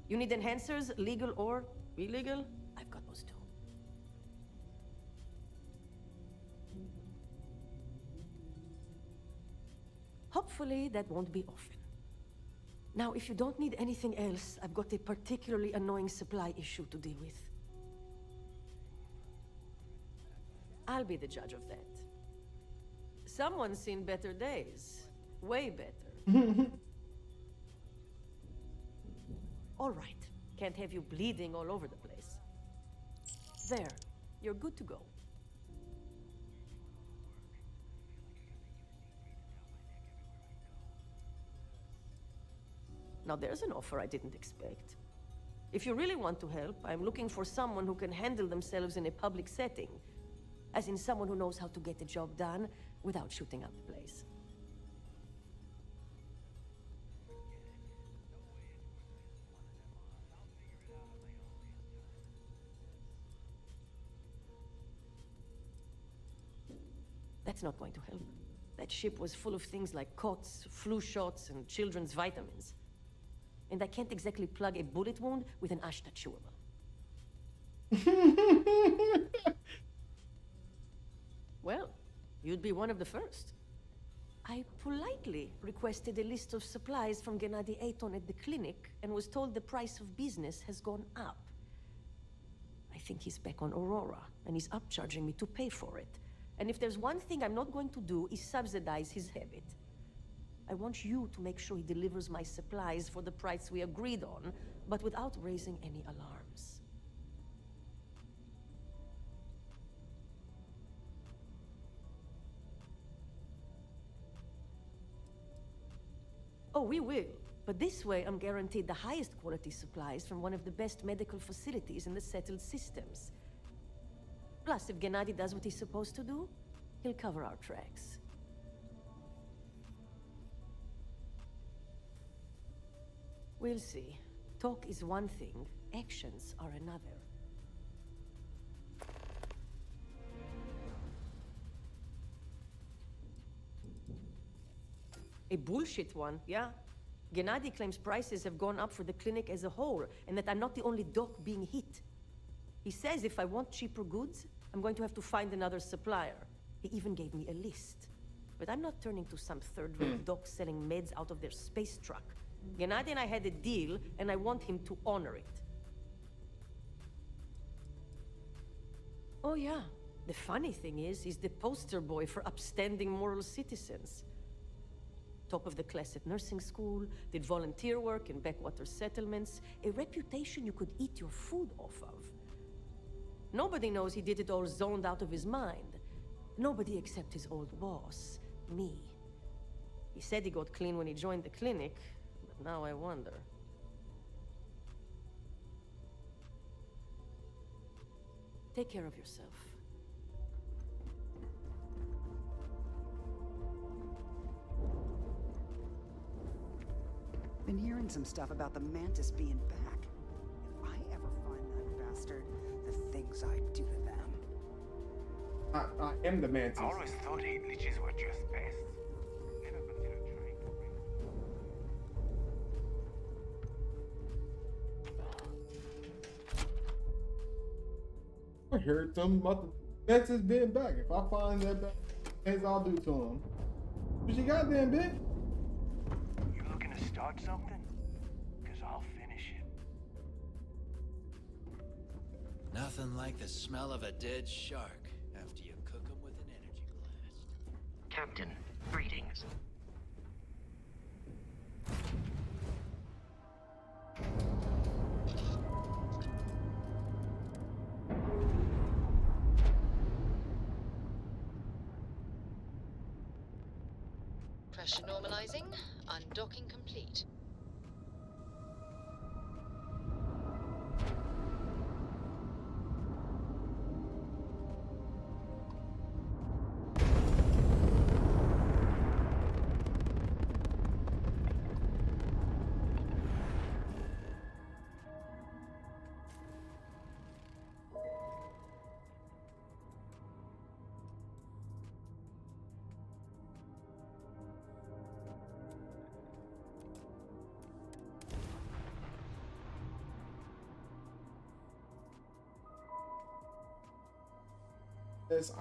You need enhancers, legal or illegal? I've got those too. Hopefully that won't be often. Now, if you don't need anything else, I've got a particularly annoying supply issue to deal with. I'll be the judge of that. Someone's seen better days. Way better. All right. Can't have you bleeding all over the place. There. You're good to go. Now there's an offer I didn't expect. If you really want to help, I'm looking for someone who can handle themselves in a public setting. As in someone who knows how to get the job done without shooting up the place. That's not going to help. That ship was full of things like cots, flu shots, and children's vitamins. And I can't exactly plug a bullet wound with an Ashta chewable. Well, you'd be one of the first. I politely requested a list of supplies from Gennady Aton at the clinic and was told the price of business has gone up. I think he's back on Aurora, and he's upcharging me to pay for it. And if there's one thing I'm not going to do is subsidize his habit. I want you to make sure he delivers my supplies for the price we agreed on, but without raising any alarms. Oh, we will. But this way, I'm guaranteed the highest quality supplies from one of the best medical facilities in the settled systems. Plus, if Gennady does what he's supposed to do, he'll cover our tracks. We'll see. Talk is one thing, actions are another. A bullshit one, yeah? Gennady claims prices have gone up for the clinic as a whole, and that I'm not the only doc being hit. He says if I want cheaper goods, I'm going to have to find another supplier. He even gave me a list. But I'm not turning to some third-rate doc selling meds out of their space truck. Gennady and I had a deal, and I want him to honor it. Oh yeah. The funny thing is, he's the poster boy for upstanding moral citizens. Top of the class at nursing school, did volunteer work in backwater settlements, a reputation you could eat your food off of. Nobody knows he did it all zoned out of his mind. Nobody except his old boss, me. He said he got clean when he joined the clinic, but now I wonder. Take care of yourself.
Been hearing some stuff about the Mantis being back. If I ever find that bastard, the things I'd do to them.
I am the Mantis.
I always thought hate leeches were just pests. Never considered trying to bring.
I heard something about the Mantis being back. If I find that back, things I'll do to him. What you goddamn bitch?
You looking to start something? Cause I'll finish it.
Nothing like the smell of a dead shark after you cook them with an energy blast.
Captain, greetings.
Pressure normalizing. Undocking complete.
Yes,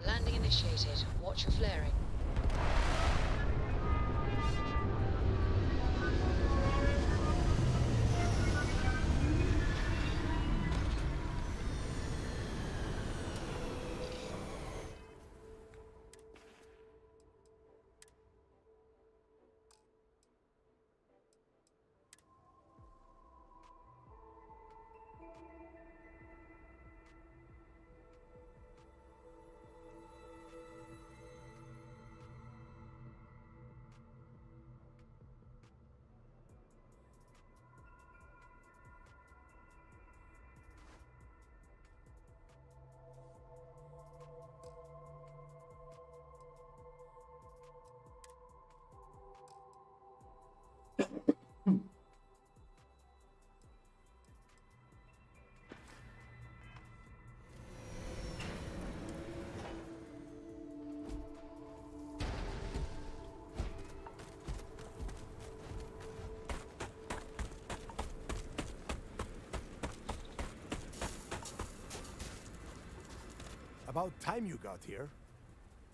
Landing initiated. Watch your flaring.
About time you got here.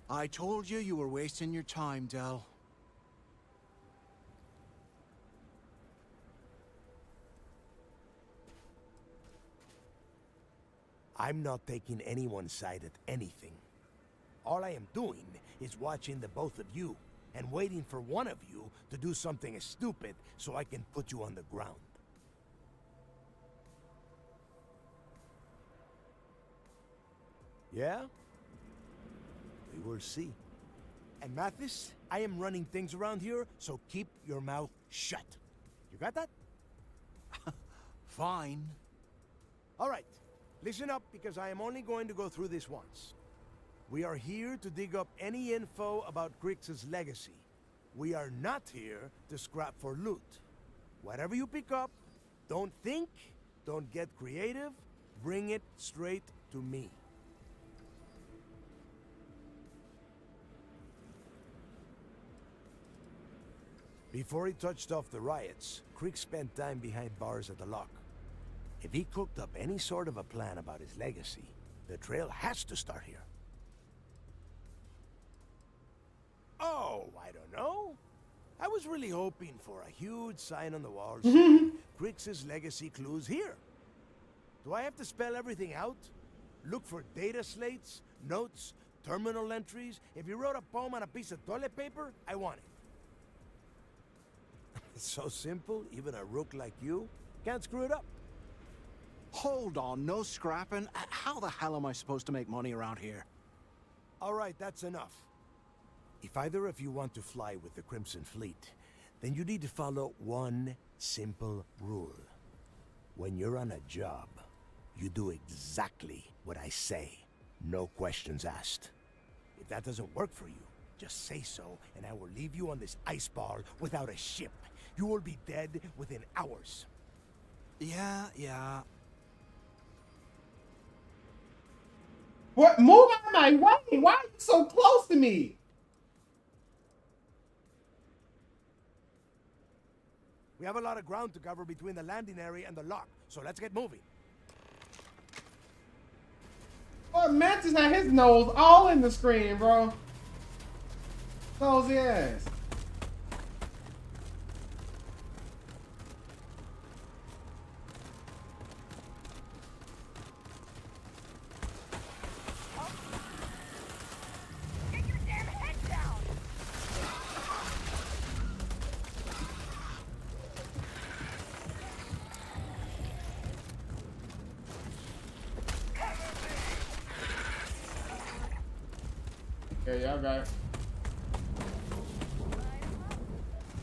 I told you you were wasting your time, Del.
I'm not taking anyone's side at anything. All I am doing is watching the both of you and waiting for one of you to do something stupid so I can put you on the ground. Yeah? We will see. And Mathis, I am running things around here, so keep your mouth shut. You got that?
Fine.
All right. Listen up, because I am only going to go through this once. We are here to dig up any info about Krix's legacy. We are not here to scrap for loot. Whatever you pick up, don't think, don't get creative, bring it straight to me. Before he touched off the riots, Krix spent time behind bars at the lock. If he cooked up any sort of a plan about his legacy, the trail has to start here. Oh, I don't know. I was really hoping for a huge sign on the wall saying Krix's legacy clues here. Do I have to spell everything out? Look for data slates, notes, terminal entries. If you wrote a poem on a piece of toilet paper, I want it. It's so simple, even a rook like you can't screw it up.
Hold on, no scrapping. How the hell am I supposed to make money around here?
All right, that's enough. If either of you want to fly with the Crimson Fleet, then you need to follow one simple rule. When you're on a job, you do exactly what I say. No questions asked. If that doesn't work for you, just say so, and I will leave you on this ice ball without a ship. You will be dead within hours.
Yeah.
What? Move out of my way! Why are you so close to me?
We have a lot of ground to cover between the landing area and the lock, so let's get moving.
Well, Mantis had his nose all in the screen, bro. Nosy ass.
Get your damn head down!
Yeah, y'all got it.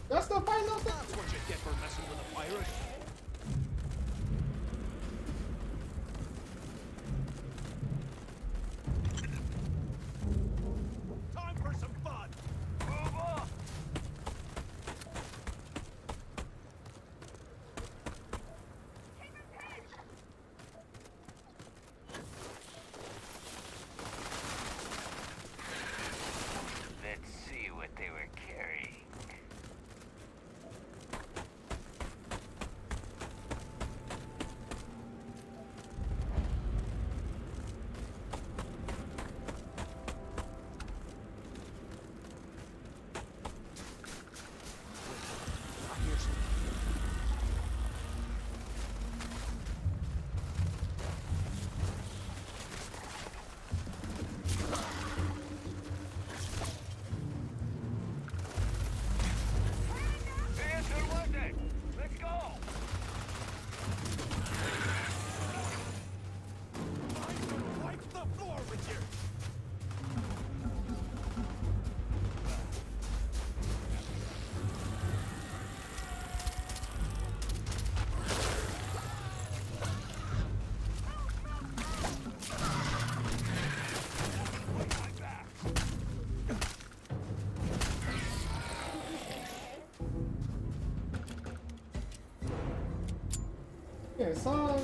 That's the fight, no stuff.
That's what you get for messing with a pirate. Time for some fun. Move on.
Let's see what they were carrying. Let's go!
Wipe the floor with you.
Yeah, son.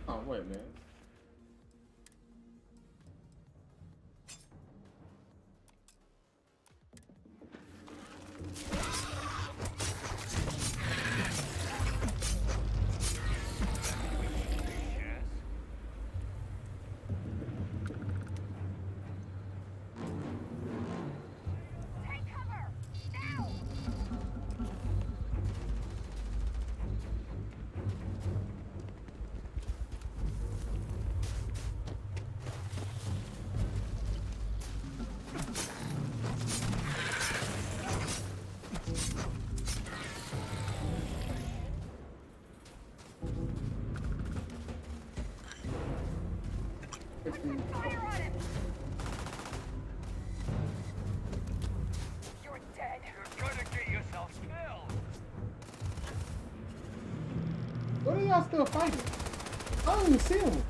Oh, wait, man.
Fire on him! You're dead.
You're gonna get yourself killed.
What are y'all still fighting? I don't even see him.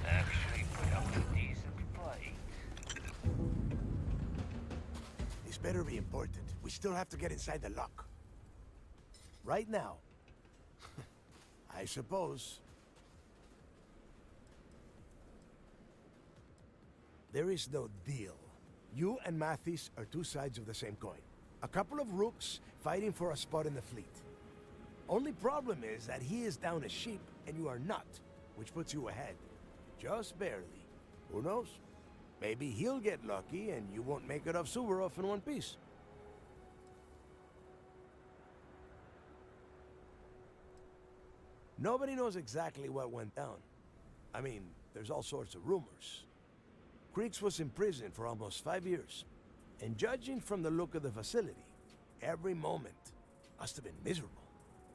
Actually put up a decent fight.
This better be important. We still have to get inside the lock. Right now. I suppose. There is no deal. You and Mathis are two sides of the same coin. A couple of rooks fighting for a spot in the fleet. Only problem is that he is down a sheep and you are not. which puts you ahead. Just barely. Who knows? Maybe he'll get lucky and you won't make it off Suvorov in one piece. Nobody knows exactly what went down. I mean, there's all sorts of rumors. Krboss was in prison for almost 5 years. And judging from the look of the facility, every moment must have been miserable.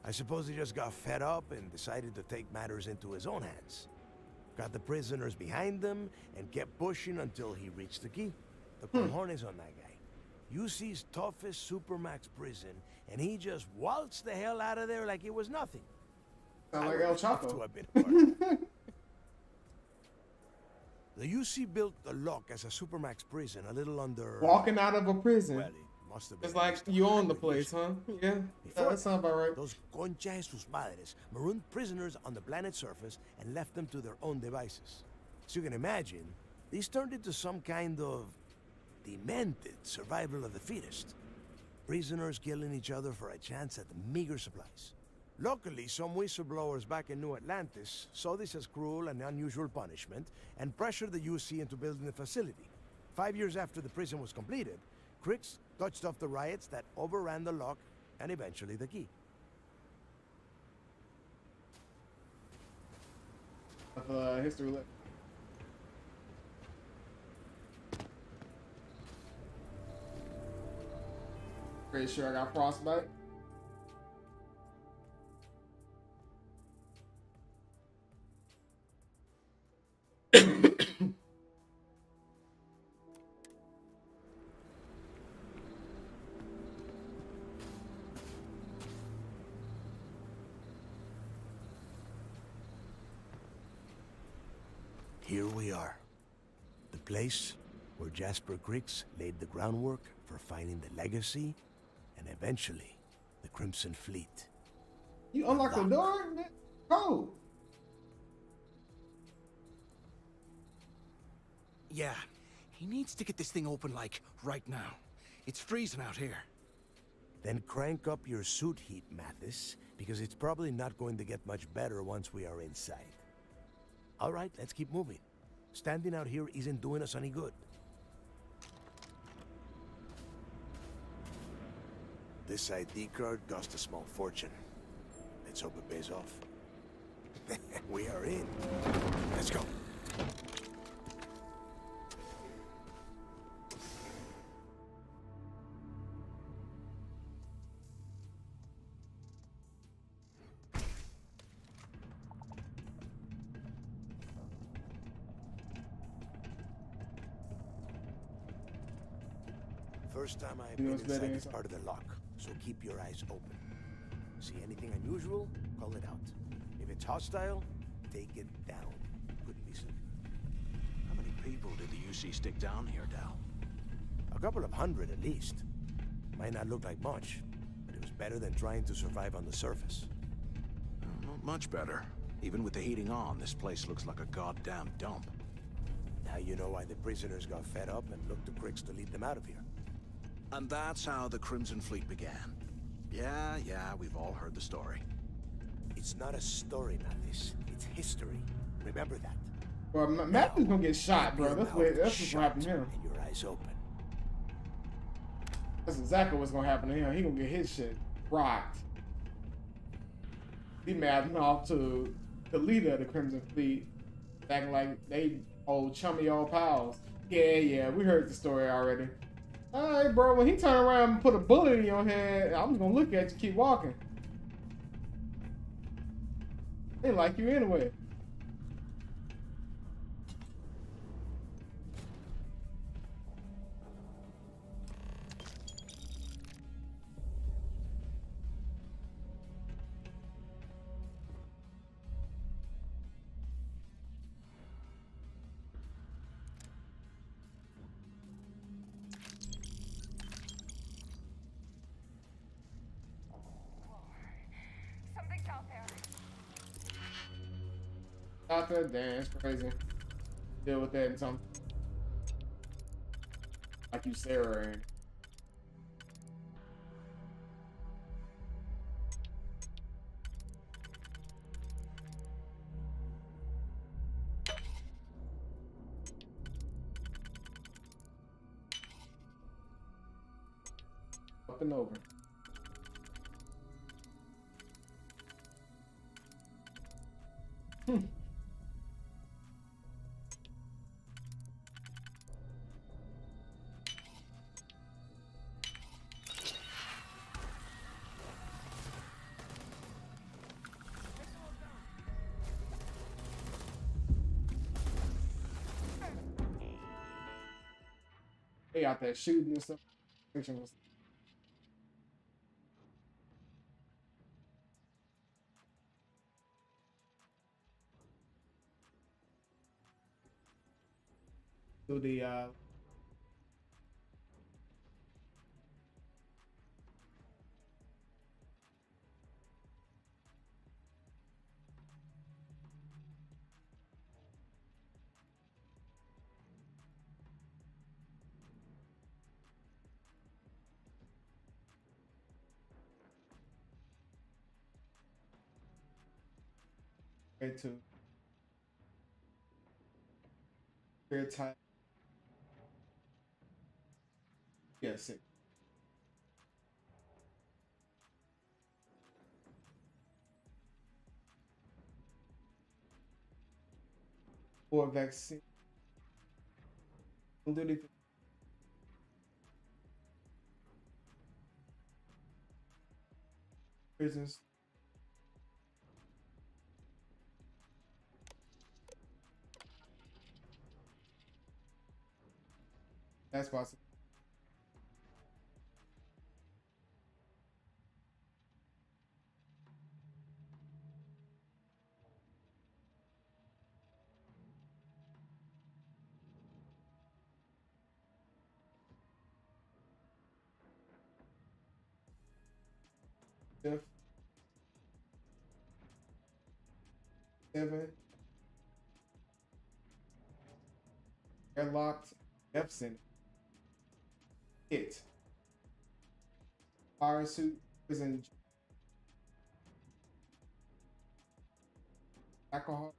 I suppose he just got fed up and decided to take matters into his own hands. Got the prisoners behind him and kept pushing until he reached the key. The cojones on that guy. UC's toughest supermax prison, and he just waltzed the hell out of there like it was nothing.
Sound like El Chapo.
To have been a part of it. The UC built the lock as a supermax prison a little under...
Walking out of a prison.
Well, it must have been
it's like you own the place, huh? Yeah, that sounds about right.
Those concha de sus madres marooned prisoners on the planet's surface and left them to their own devices. So you can imagine, these turned into some kind of demented survival of the fittest. Prisoners killing each other for a chance at the meager supplies. Luckily, some whistleblowers back in New Atlantis saw this as cruel and unusual punishment and pressured the UC into building the facility. 5 years after the prison was completed, Krboss touched off the riots that overran the lock and eventually the key.
History lesson. Pretty sure I got frostbite.
Here we are. The place where Jasper Krboss laid the groundwork for finding the legacy and eventually the Crimson Fleet.
You unlock the door? Oh.
Yeah, he needs to get this thing open, like, right now. It's freezing out here.
Then crank up your suit heat, Mathis, because it's probably not going to get much better once we are inside. All right, let's keep moving. Standing out here isn't doing us any good. This ID card cost a small fortune. Let's hope it pays off. We are in. Let's go. First time I've been inside this part of the lock, so keep your eyes open. See anything unusual, call it out. If it's hostile, take it down. Couldn't be simple.
How many people did the UC stick down here, Dal?
A couple of hundred at least. Might not look like much, but it was better than trying to survive on the surface.
Not much better. Even with the heating on, this place looks like a goddamn dump.
Now you know why the prisoners got fed up and looked to Krboss to lead them out of here.
And that's how the Crimson Fleet began. Yeah, we've all heard the story.
It's not a story, Mathis. It's history. Remember that.
Well, Matthew's gonna get shot, bro. That's what's gonna happen to him.
And your eyes open.
That's exactly what's gonna happen to him. He gonna get his shit rocked. He mad off to the leader of the Crimson Fleet, acting like they old chummy old pals. Yeah, we heard the story already. Alright, bro, when he turn around and put a bullet in your head, I'm just gonna look at you, keep walking. They like you anyway. Out there, damn, it's crazy. Deal with that in some. Like you, Sarah. And and over. They out there shooting and stuff. To the to clear type. Yes. For vaccine. Don't do anything. Prisons. That's possible. Fifth. 7. Airlocked. Epson. Hit. Fire suit. Prison. Alcohol.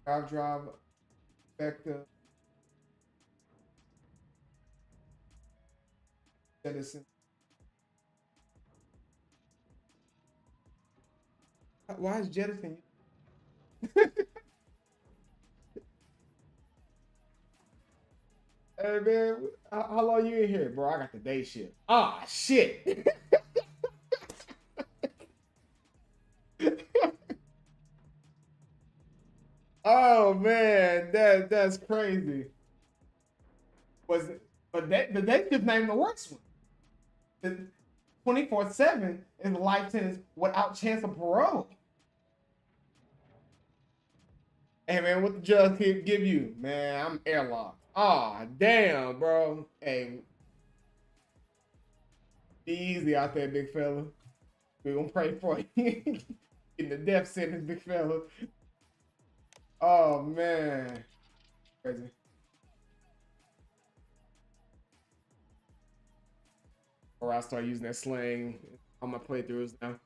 Drive. Effective. Jettison. Why is jettison? Hey man, how long you in here, bro? I got the day shift. Ah, shit. Oh man, that's crazy. Was it? But the day shift not even the worst one. The 24/7 is a life sentence without chance of parole. Hey man, what the judge give you? Man, I'm airlocked. Ah, damn, bro. Hey, be easy out there, big fella. We gonna pray for you. Getting the death sentence, big fella. Oh man, crazy. Or I'll start using that slang on my playthroughs now.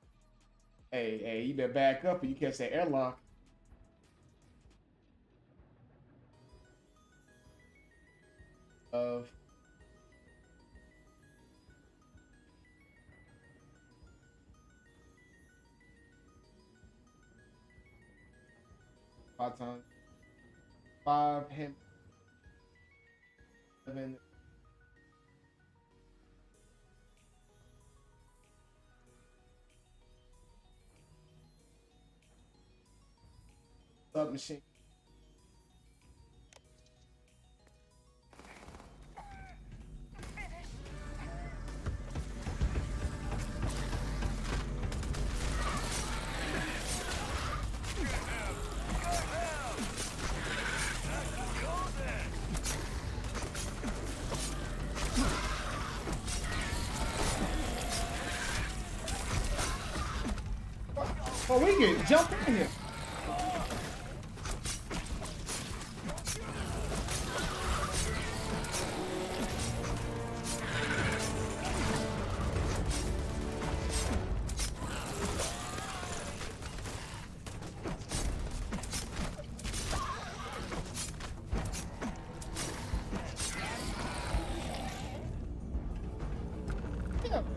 Hey, you better back up or you catch that airlock. Of 5 times. 5 him. 7. Submachine. Oh, we get jumped in here.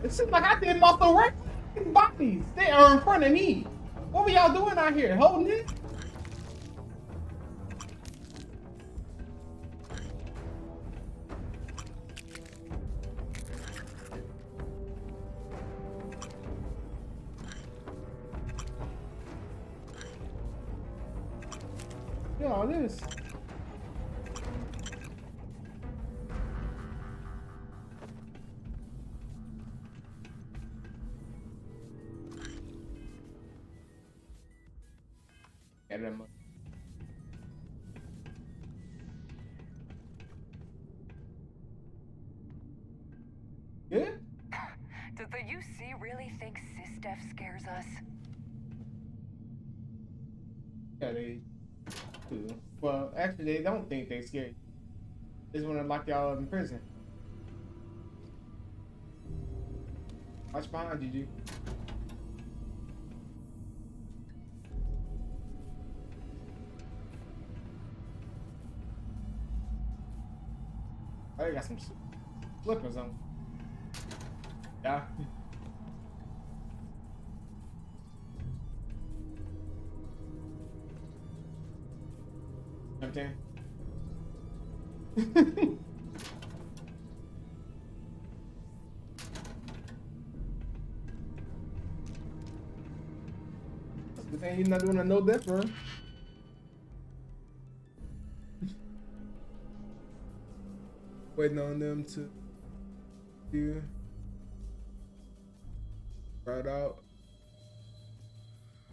It seems like I did most of the work. These bodies, they are in front of me. What were y'all doing out here? Holding it? Look at all this. Good?
Does the UC really think Sistef scares us?
Yeah, they do. Well, actually, they don't think they scared you. They just want to lock y'all up in prison. Watch behind you, G. Oh, they got some slippers on. Yeah. Okay. Good thing you're not doing a no death run. Waiting on them to do right out.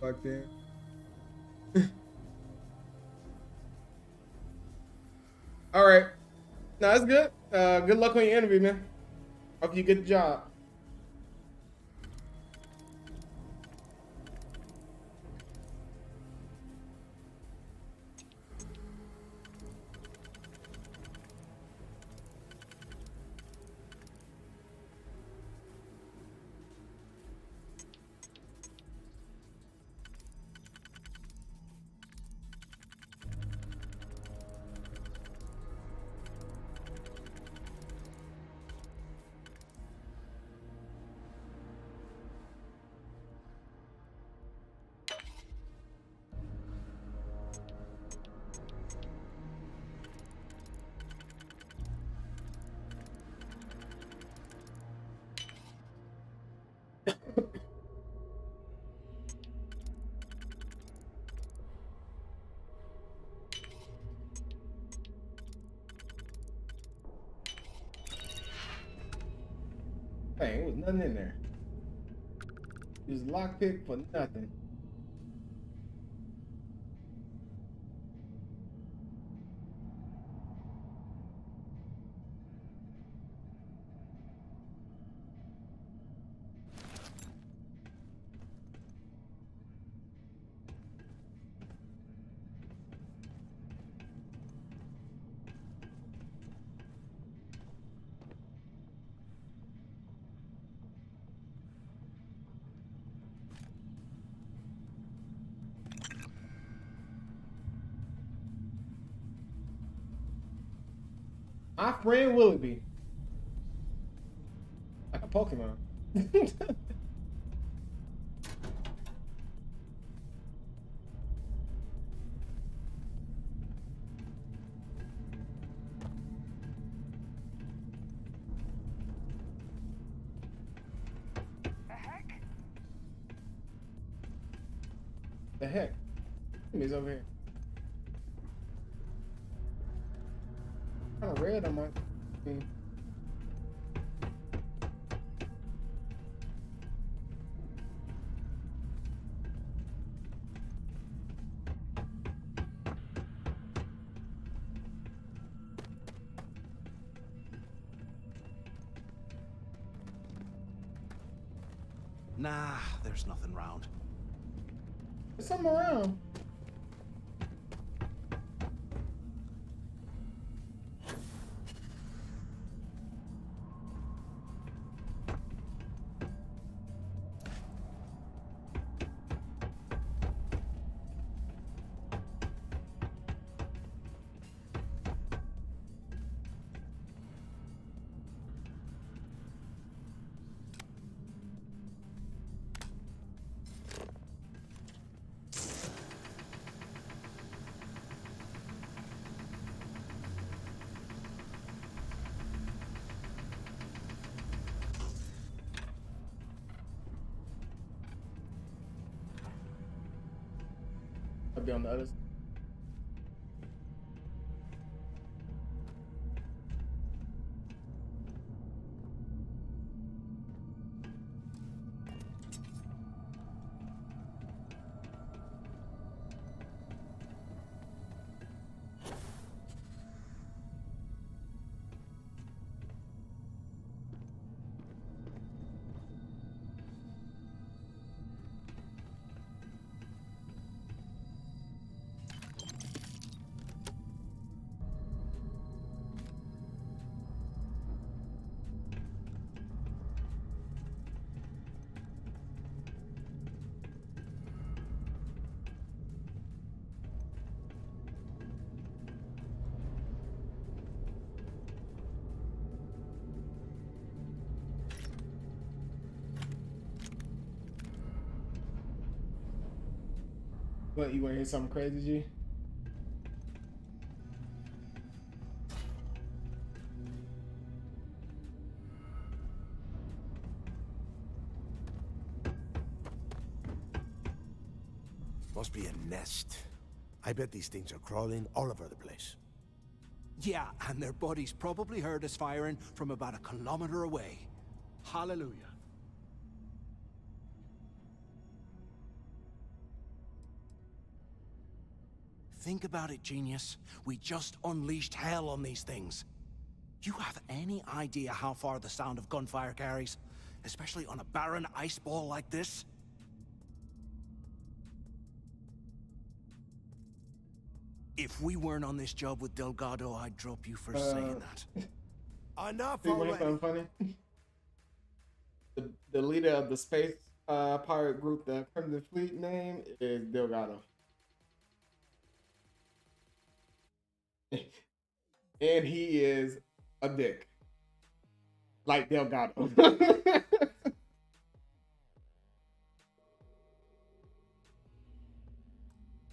Like that. All right. No, that's good. Good luck on your interview, man. Hope you get the job. Dang, it was nothing in there. It was lockpick for nothing. My friend Willoughby. Like a Pokemon. The heck? He's over here. Kind of red on my screen.
Nah, there's nothing round.
There's something around. be on the other side. What, you want to hear something crazy, G?
Must be a nest. I bet these things are crawling all over the place.
Yeah, and their buddies probably heard us firing from about 1 kilometer away. Hallelujah. Think about it, genius. We just unleashed hell on these things. You have any idea how far the sound of gunfire carries? Especially on a barren ice ball like this? If we weren't on this job with Delgado, I'd drop you for saying that.
Enough
See what
already.
funny? The leader of the space pirate group, the Crimson Fleet, name is Delgado. And he is a dick. Like Delgado.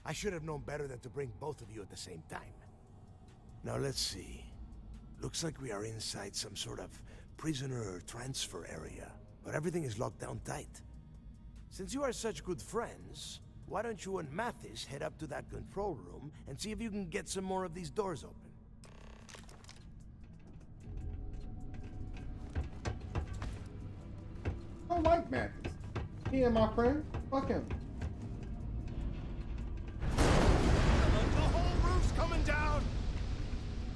I should have known better than to bring both of you at the same time. Now let's see. Looks like we are inside some sort of prisoner transfer area, but everything is locked down tight. Since you are such good friends, why don't you and Mathis head up to that control room and see if you can get some more of these doors open?
I don't like Mathis. He ain't my friend. Fuck him.
The whole roof's coming down!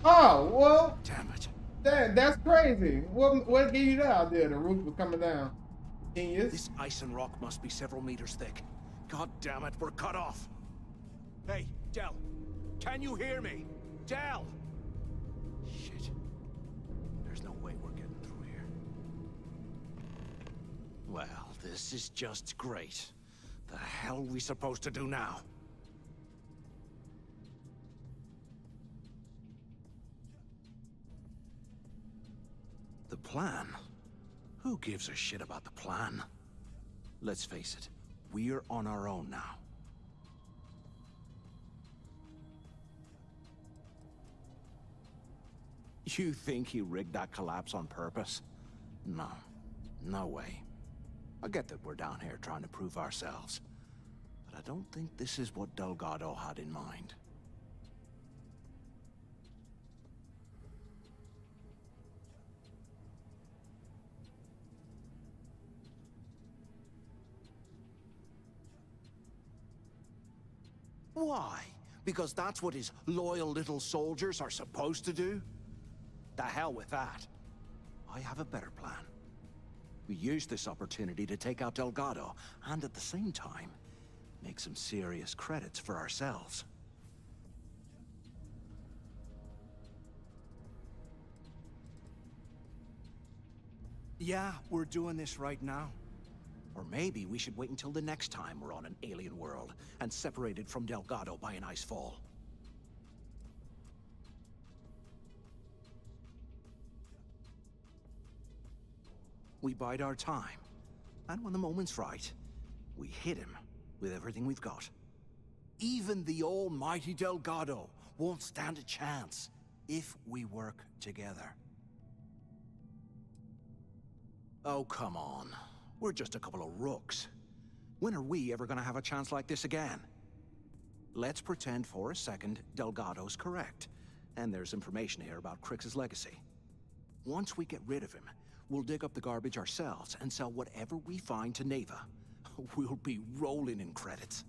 Oh, well.
Damn it.
That's crazy. What gave you that idea? The roof was coming down. Genius.
This ice and rock must be several meters thick. God damn it, we're cut off. Hey, Del. Can you hear me? Del! Shit. There's no way we're getting through here. Well, this is just great. The hell are we supposed to do now? The plan? Who gives a shit about the plan? Let's face it, we're on our own now. You think he rigged that collapse on purpose? No. No way. I get that we're down here trying to prove ourselves, but I don't think this is what Delgado had in mind. Why? Because that's what his loyal little soldiers are supposed to do? The hell with that. I have a better plan. We use this opportunity to take out Delgado, and at the same time, make some serious credits for ourselves. Yeah, we're doing this right now. Or maybe we should wait until the next time we're on an alien world and separated from Delgado by an ice fall. We bide our time, and when the moment's right, we hit him with everything we've got. Even the almighty Delgado won't stand a chance if we work together. Oh, come on. We're just a couple of rooks. When are we ever gonna have a chance like this again? let's pretend for a second Delgado's correct, and there's information here about Crix's legacy. Once we get rid of him, we'll dig up the garbage ourselves and sell whatever we find to Neva. We'll be rolling in credits.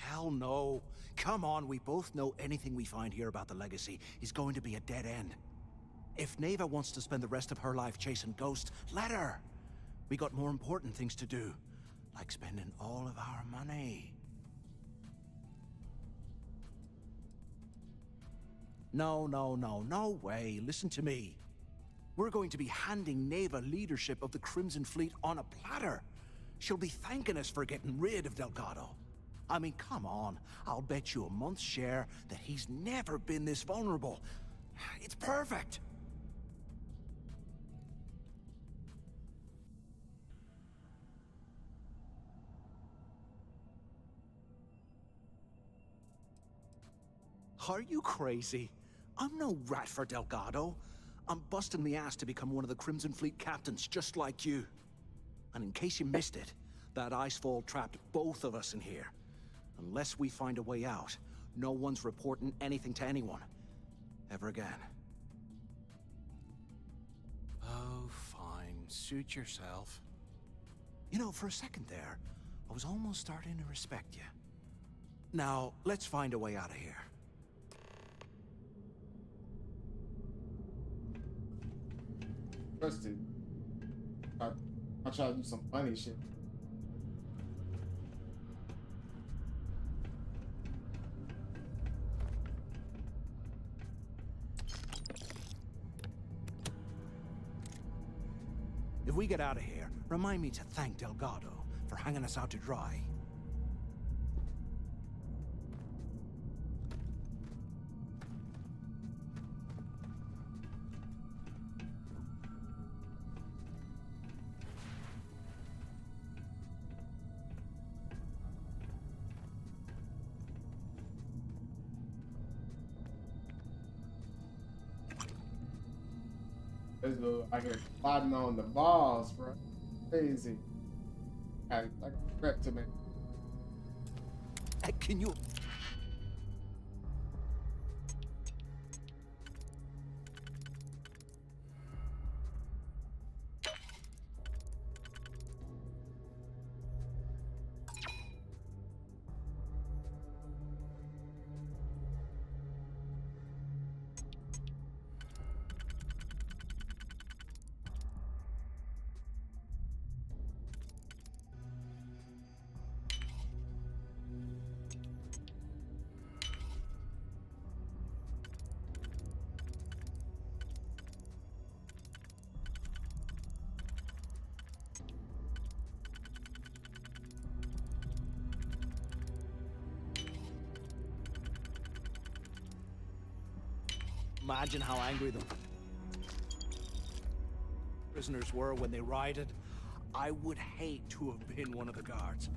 Hell no. Come on, we both know anything we find here about the legacy is going to be a dead end. If Neva wants to spend the rest of her life chasing ghosts, let her. We got more important things to do, like spending all of our money. No way. Listen to me. We're going to be handing Neva leadership of the Crimson Fleet on a platter. She'll be thanking us for getting rid of Delgado. I mean, come on. I'll bet you a month's share that he's never been this vulnerable. It's perfect. Are you crazy? I'm no rat for Delgado. I'm busting the ass to become one of the Crimson Fleet captains, just like you. And in case you missed it, that icefall trapped both of us in here. Unless we find a way out, no one's reporting anything to anyone. Ever again. Oh, fine. Suit yourself. You know, for a second there, I was almost starting to respect you. Now, let's find a way out of here.
Trusted. I'll try to do some funny shit.
If we get out of here, remind me to thank Delgado for hanging us out to dry.
This little I get plotting on the balls, bro. Crazy. I like rep to me.
Hey, can you? Imagine how angry the prisoners were when they rioted. I would hate to have been one of the guards.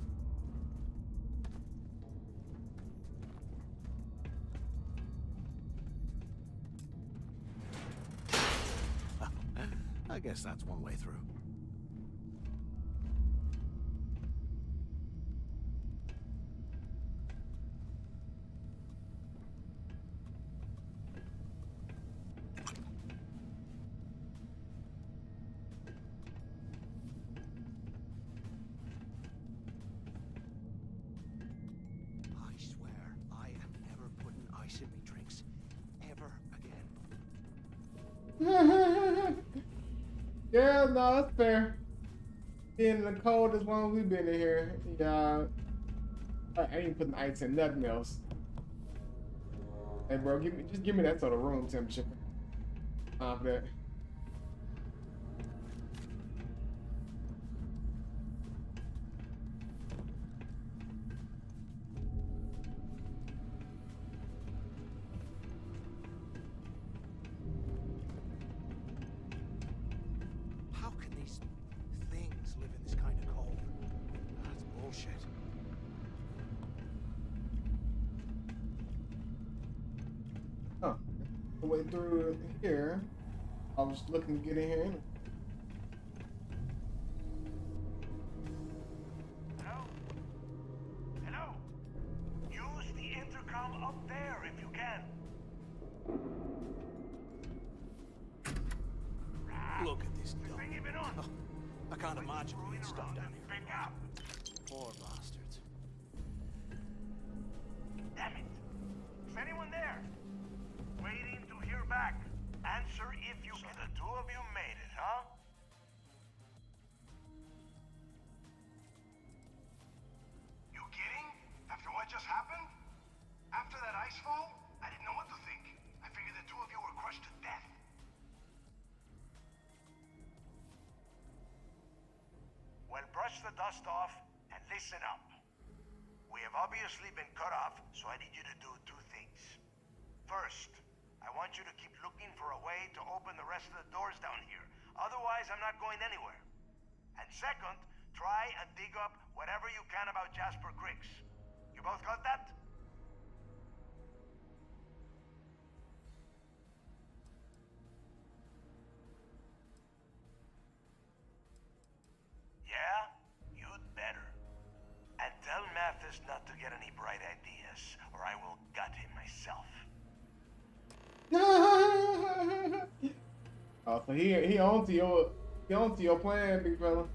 I guess that's one way through.
Yeah, no, that's fair. Being the coldest one we've been in here. Yeah, I ain't putting ice in nothing else. Hey, bro, just give me that sort of room temperature. For that. Way through here. I was looking to get in here.
Hello? Hello? Use the intercom up there if you can.
Look at this dump.
Thing even on.
Oh, I can't imagine being stuck down here.
Pick up.
Poor bastards.
Damn it. Is anyone there? Waiting to hear back. Answer if you can. So the two of you made it, huh? You kidding? After what just happened? After that ice fall? I didn't know what to think. I figured the two of you were crushed to death. Well, brush the dust off and listen up. We have obviously been cut off, so I need you to do two things. First, I want you to keep looking for a way to open the rest of the doors down here. Otherwise, I'm not going anywhere. And second, try and dig up whatever you can about Jasper Griggs. You both got that? Yeah? You'd better. And tell Mathis not to get any bright ideas, or I will gut him myself.
Oh, so he on to your plan, big fella.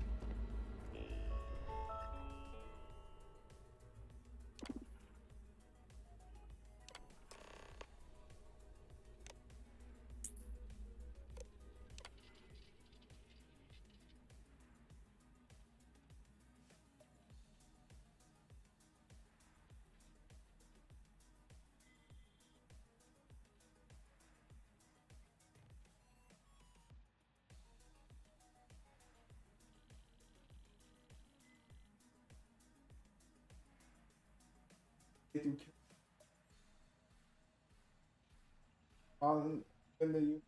On in the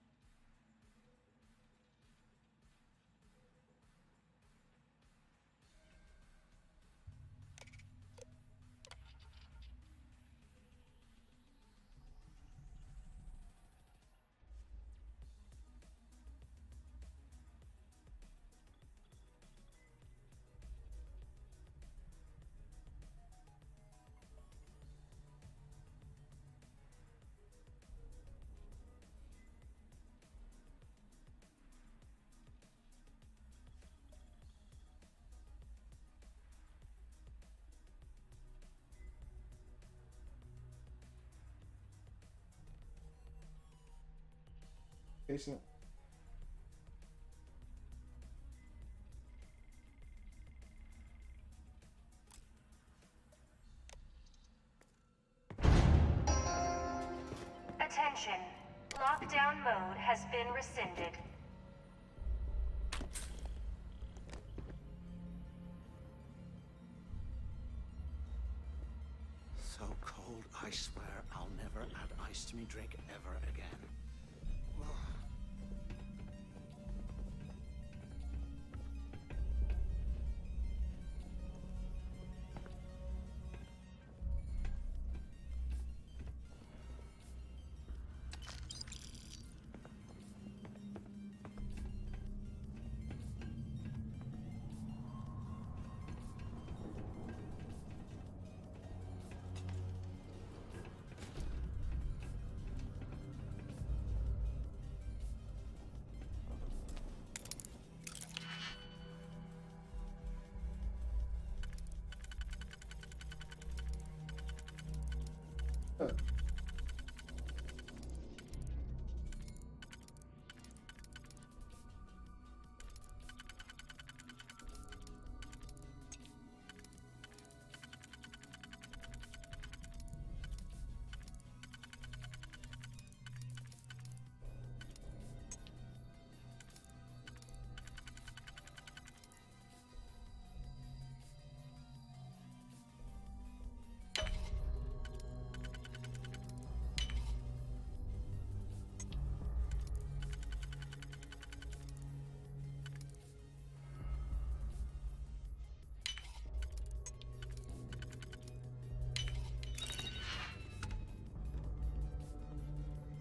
patient.
Attention. Lockdown mode has been rescinded.
So cold, I swear I'll never add ice to me drink ever again.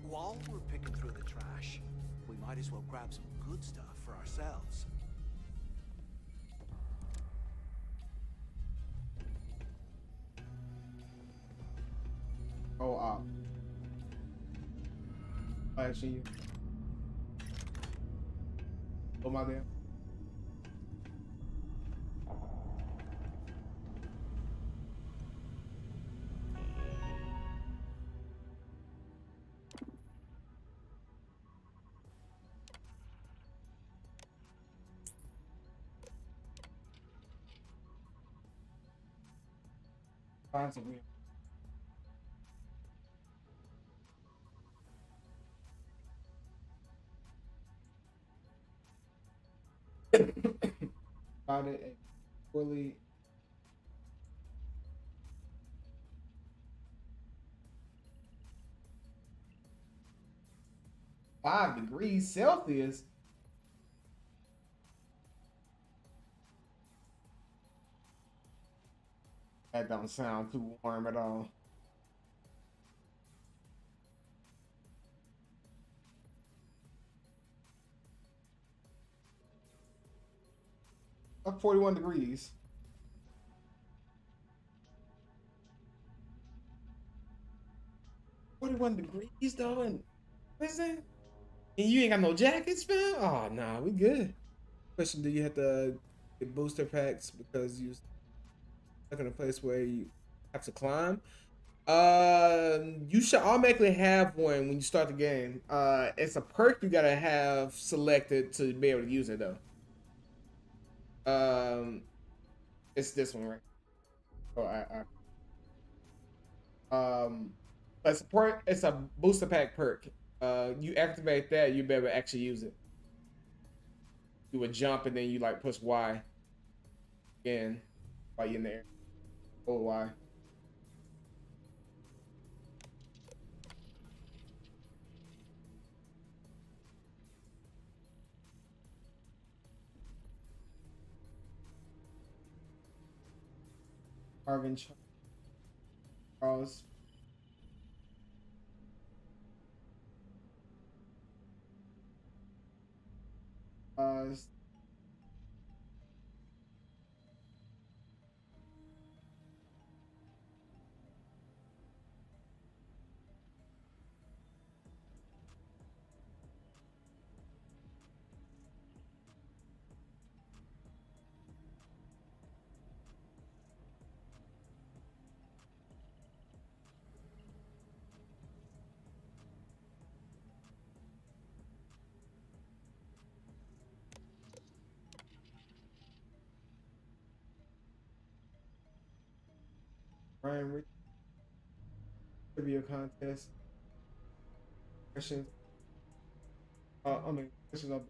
While we're picking through the trash, We might as well grab some good stuff for ourselves.
Oh, actually, oh my damn. Find some weird. Found it a poorly. 5 degrees Celsius. That don't sound too warm at all. Up 41 degrees. $41 though, and what's that? And you ain't got no jackets, man? Oh, nah, we good. Question: do you have to get booster packs because you stuck in a place where you have to climb? You should automatically have one when you start the game. It's a perk you gotta have selected to be able to use it though. It's this one right. Oh, but support. It's a booster pack perk. You activate that, you be able to actually use it. Do a jump and then you like push Y again while you're in there. Hold Y. Marvin Charles. Ryan Rich trivia contest questions. Questions of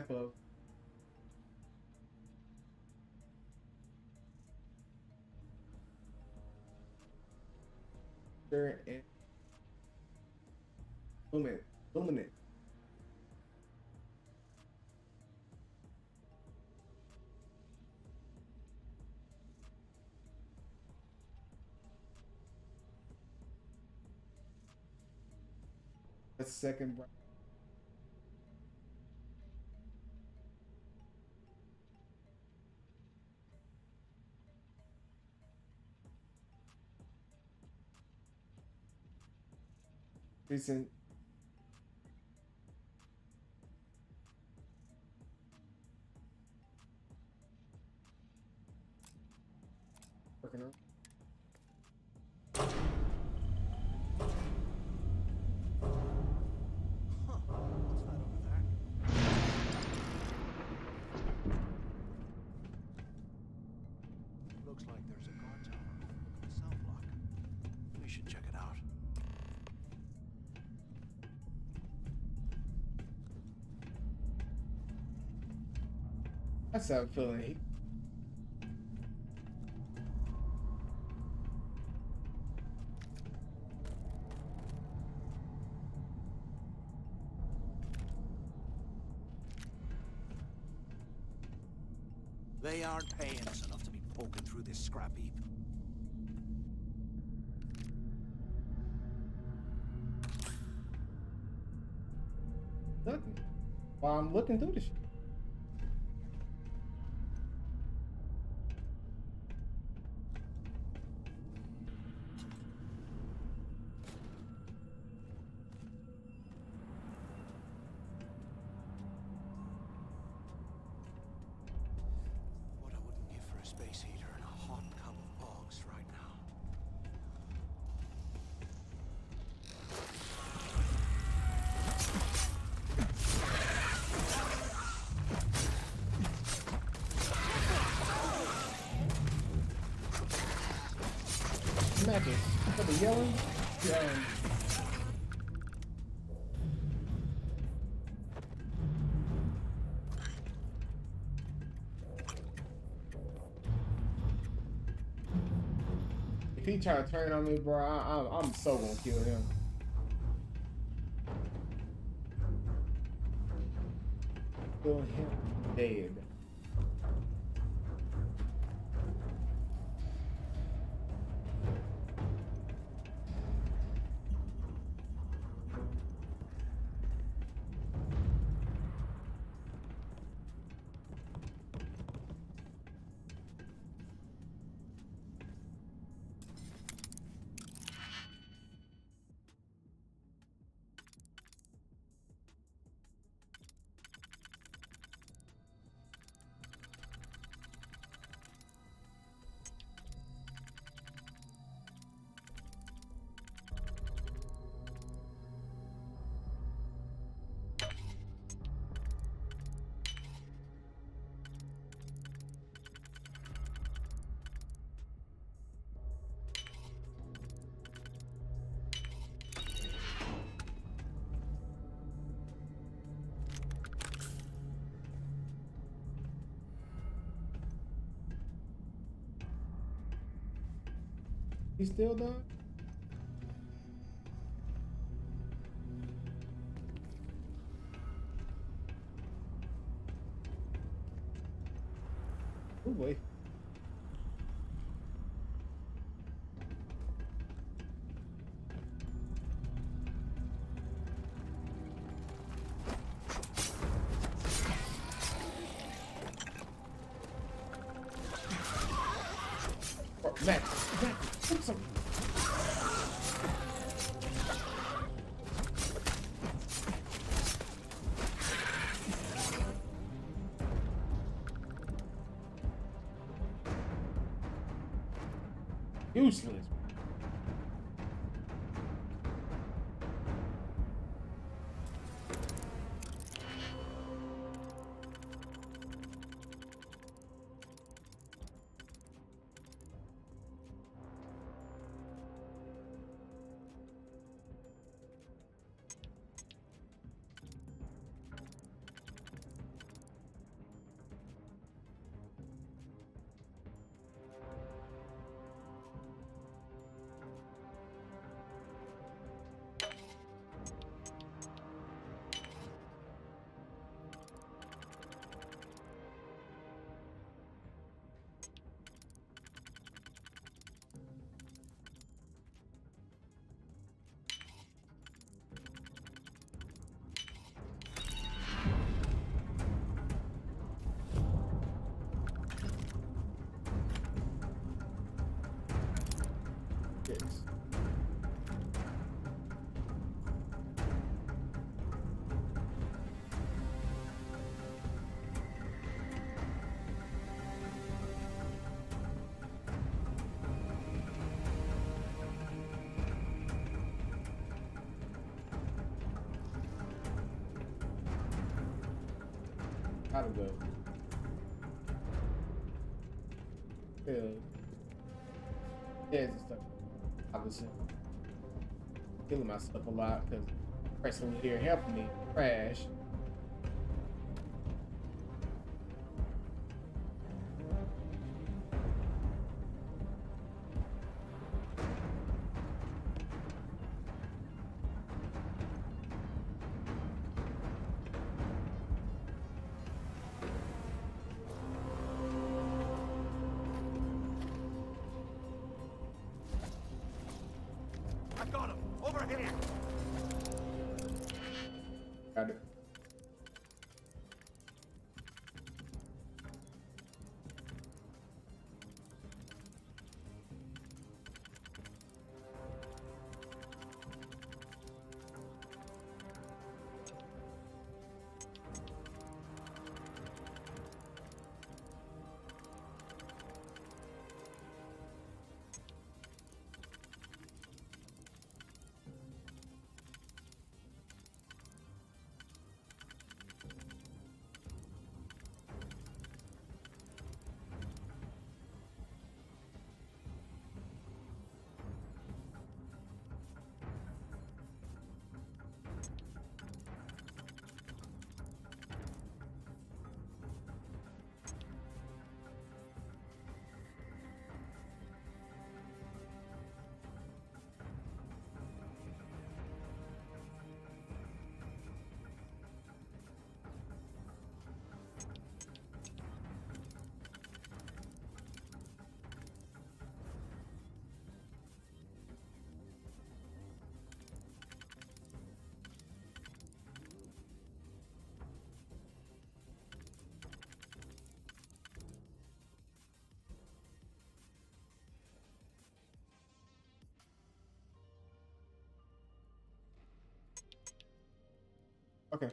club. Sure, and Luminant. That's second. Recent. Working on.
Looks like there's a guard tower overlooking the cell block. We should check it out.
That's how I'm feeling.
They aren't paying us enough to be poking through this scrap heap.
Nothing. While I'm looking through this shit.
What I wouldn't give for a space heater and a hot cup of bogs right now.
Smack it. What the yelling? If he try to turn on me, bro, I'm so gonna kill him. Kill him dead. He still done? Oh boy. Matt, put some. Useless. Yes. Gotta go. Yeah, it's stuff. Obviously, killing myself a lot because the person here helping me crash.
I got him! Over here!
Got it. Okay.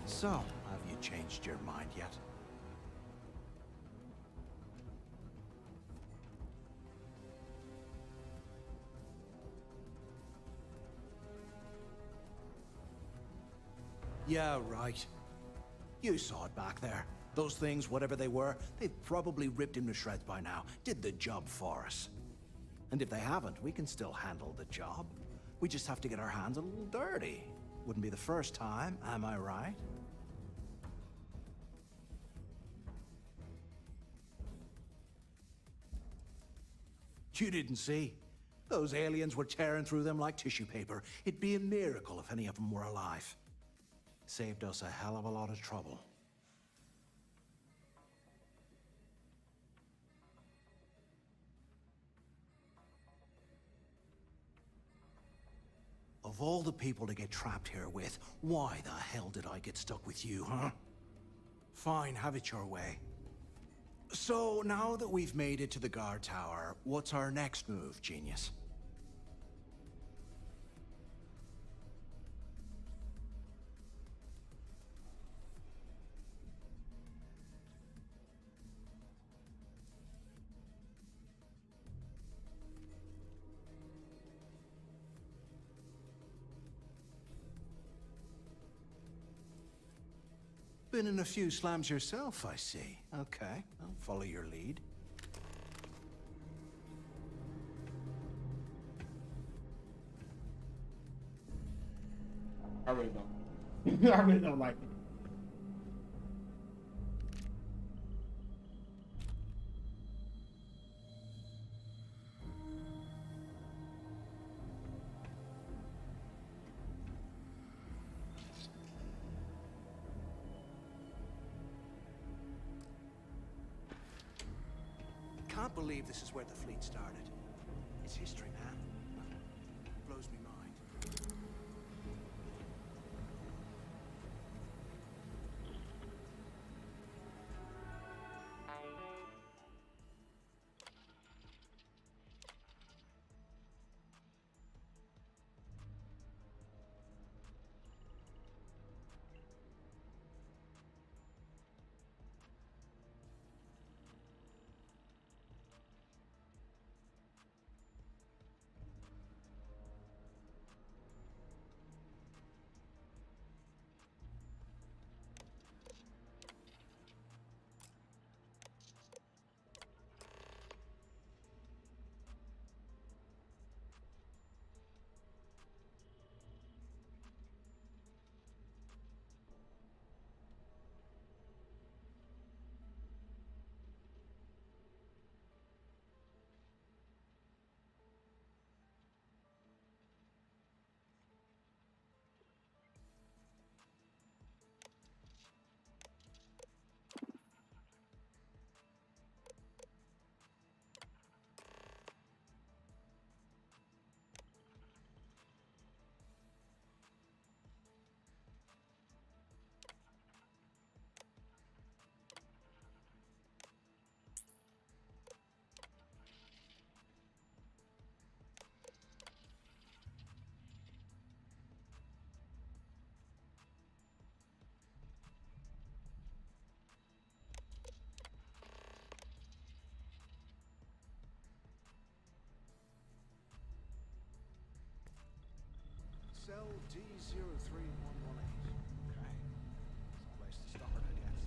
So, have you changed your mind yet? Yeah, right. You saw it back there. Those things, whatever they were, they've probably ripped him to shreds by now. Did the job for us. And if they haven't, we can still handle the job. We just have to get our hands a little dirty. Wouldn't be the first time, am I right? You didn't see. Those aliens were tearing through them like tissue paper. It'd be a miracle if any of them were alive. Saved us a hell of a lot of trouble. Of all the people to get trapped here with, why the hell did I get stuck with you, huh? Fine, have it your way. So, now that we've made it to the guard tower, what's our next move, genius? Been in a few slams yourself, I see. Okay, I'll follow your lead.
I really don't. I really don't like it.
Can't believe this is where the fleet started. It's history, man. Blows me mind. Cell D03118. Okay. It's a place to start, I guess.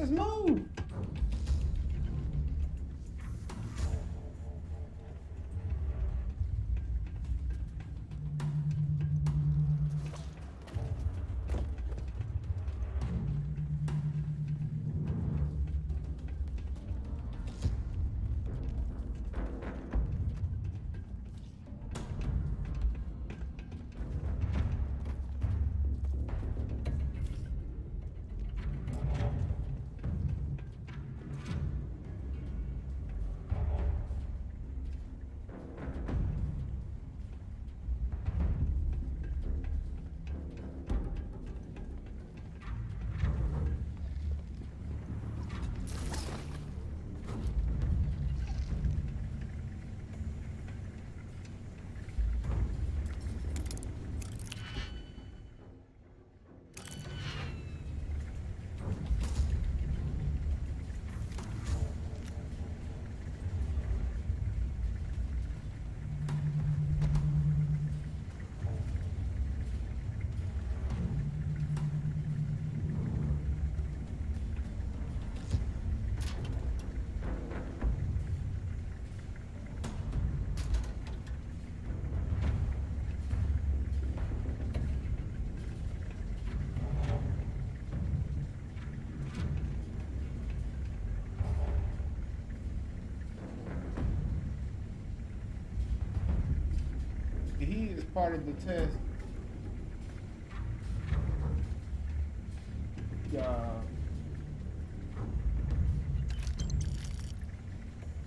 Let's move. He is part of the test.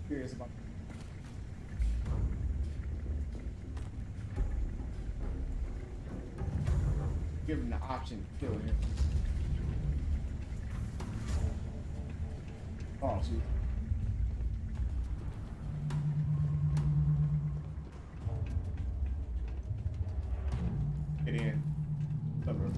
Curious about. Give him the option to kill him. Oh, shoot. Get in. Cover.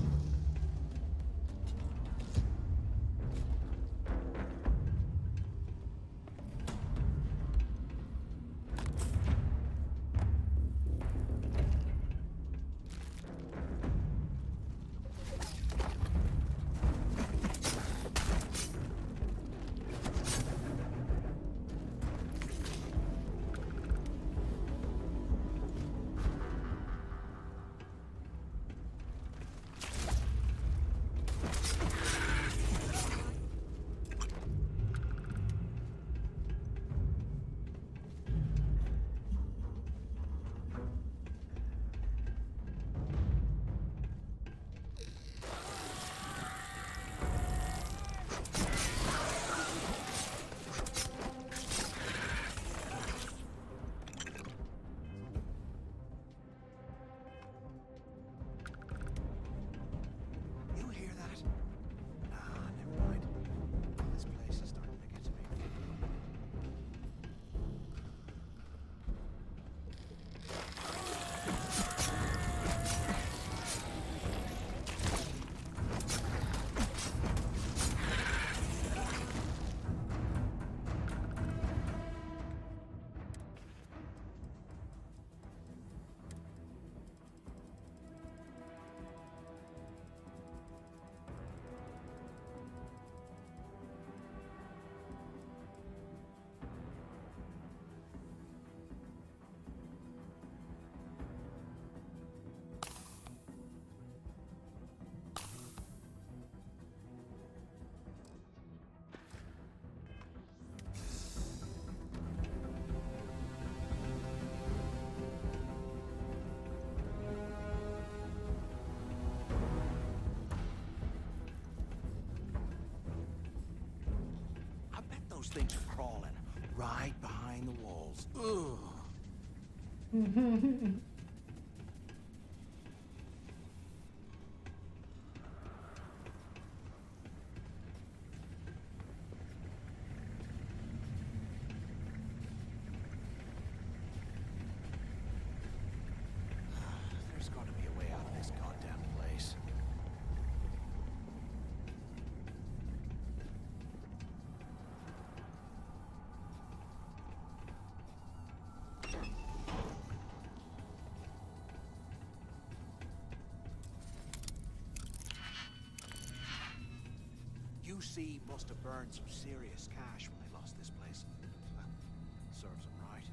Those things are crawling right behind the walls. Ugh. There's got to be a way out of this goddamn place. UC must have burned some serious cash when they lost this place. Serves them right.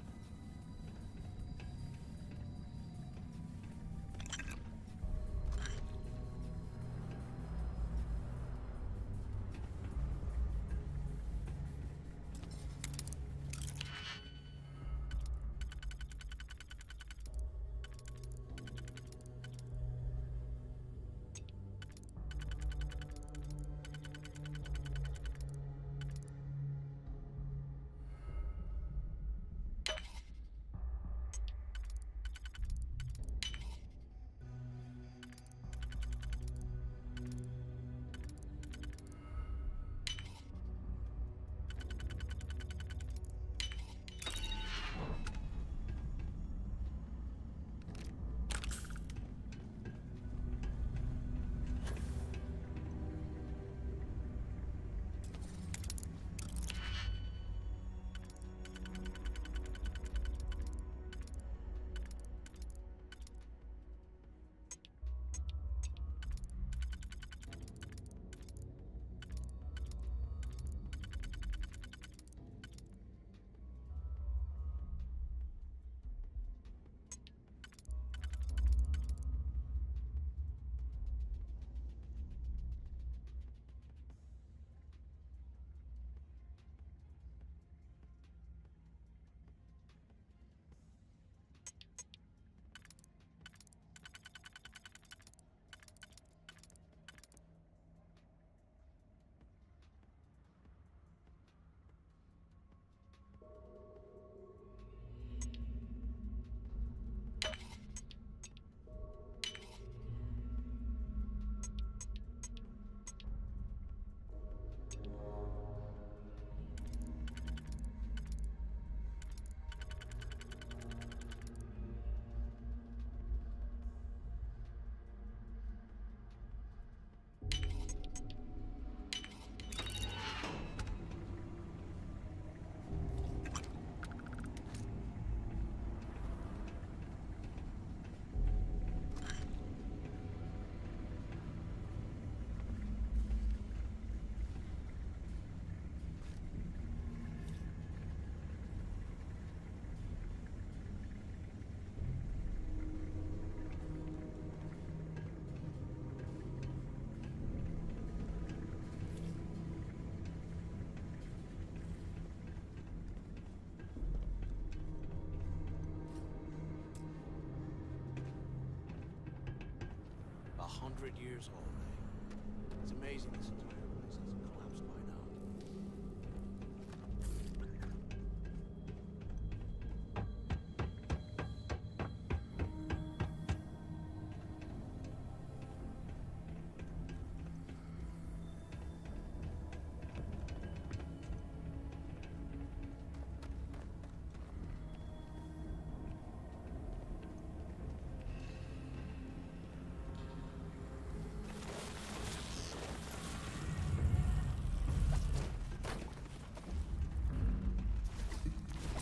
Years old, eh? It's amazing this entire place hasn't collapsed by now.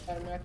Hey, man.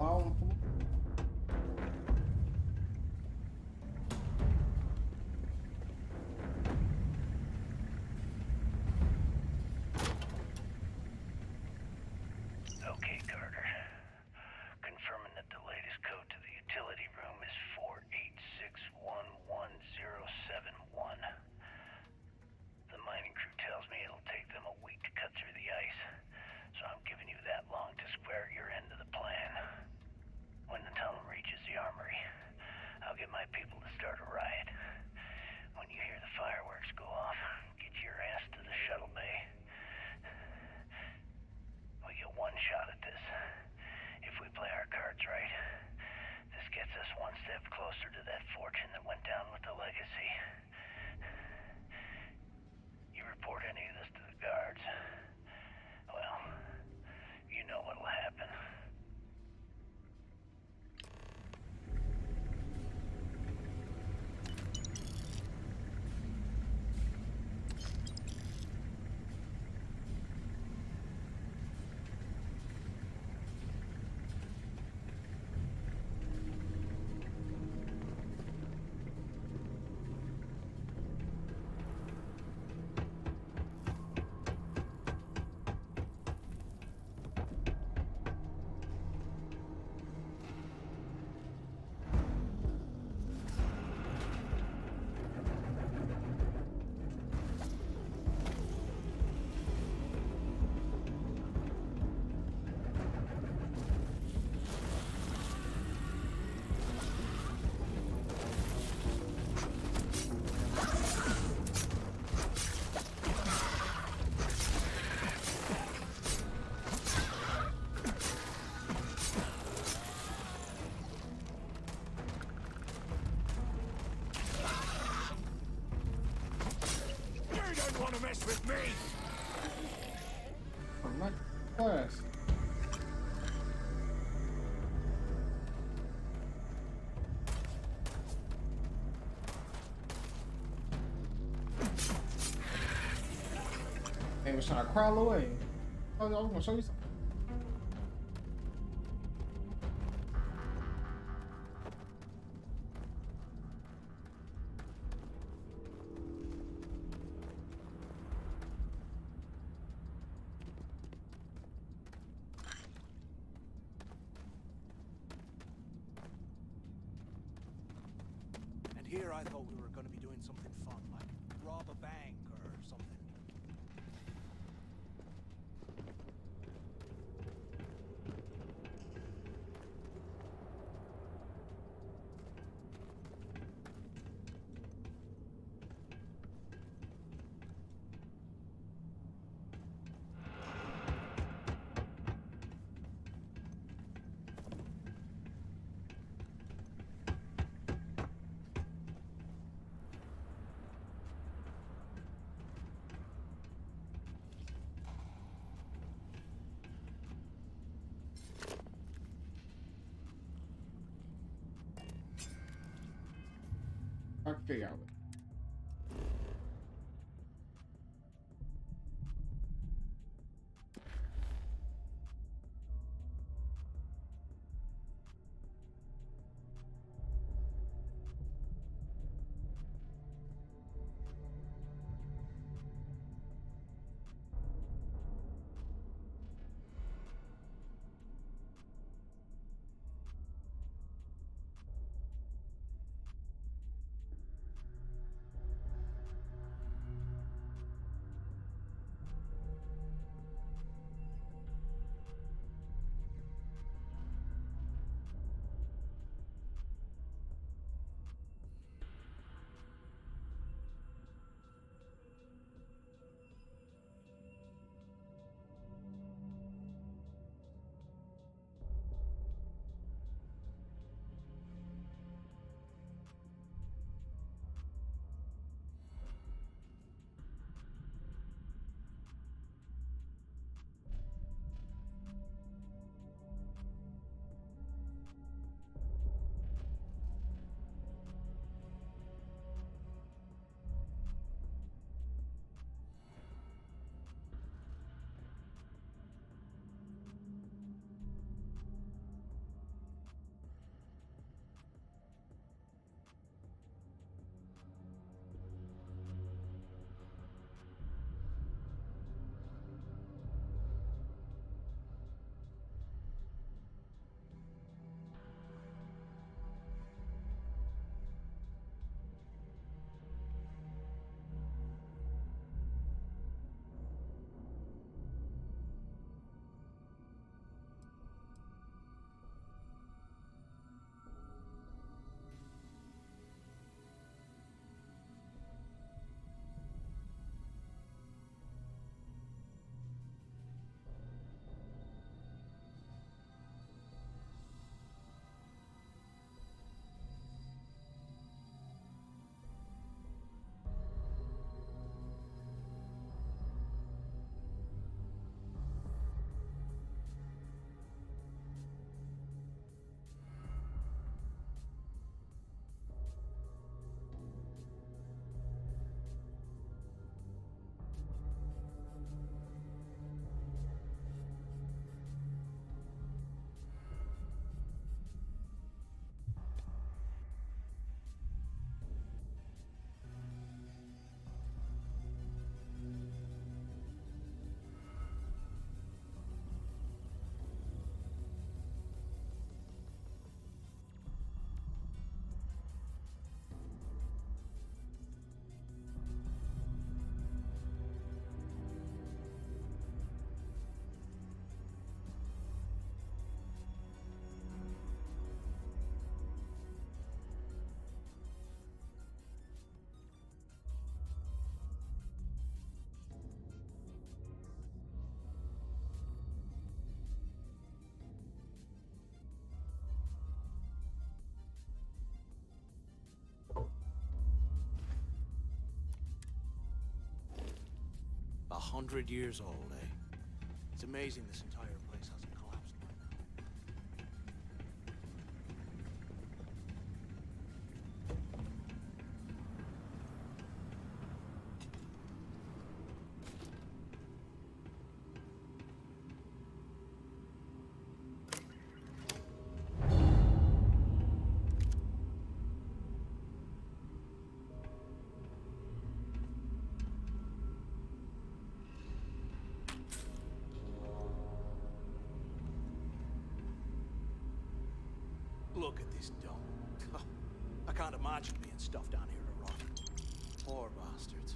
on.
Okay, Carter. Confirming that the latest code to the utility room is 486111071. The mining crew tells me it'll take them a week to cut through the ice, so I'm giving you that long to square your end of the plan. When the tunnel reaches the armory, I'll get my people to start a riot. When you hear the fireworks go off, get your ass to the shuttle bay. We get one shot at this. If we play our cards right, this gets us one step closer to that fortune that went down with the legacy. You report any of this to the guards, well, you know what'll happen.
Mess with me!
I'm not class. They was trying to crawl away. Oh, I was gonna show you something.
Here I thought we were going to be doing something fun, like rob a bank or something.
I can figure out it.
100 years old, eh? It's amazing this entire place hasn't collapsed by now. Look at this dome. I can't imagine being stuffed down here to rot. Poor bastards.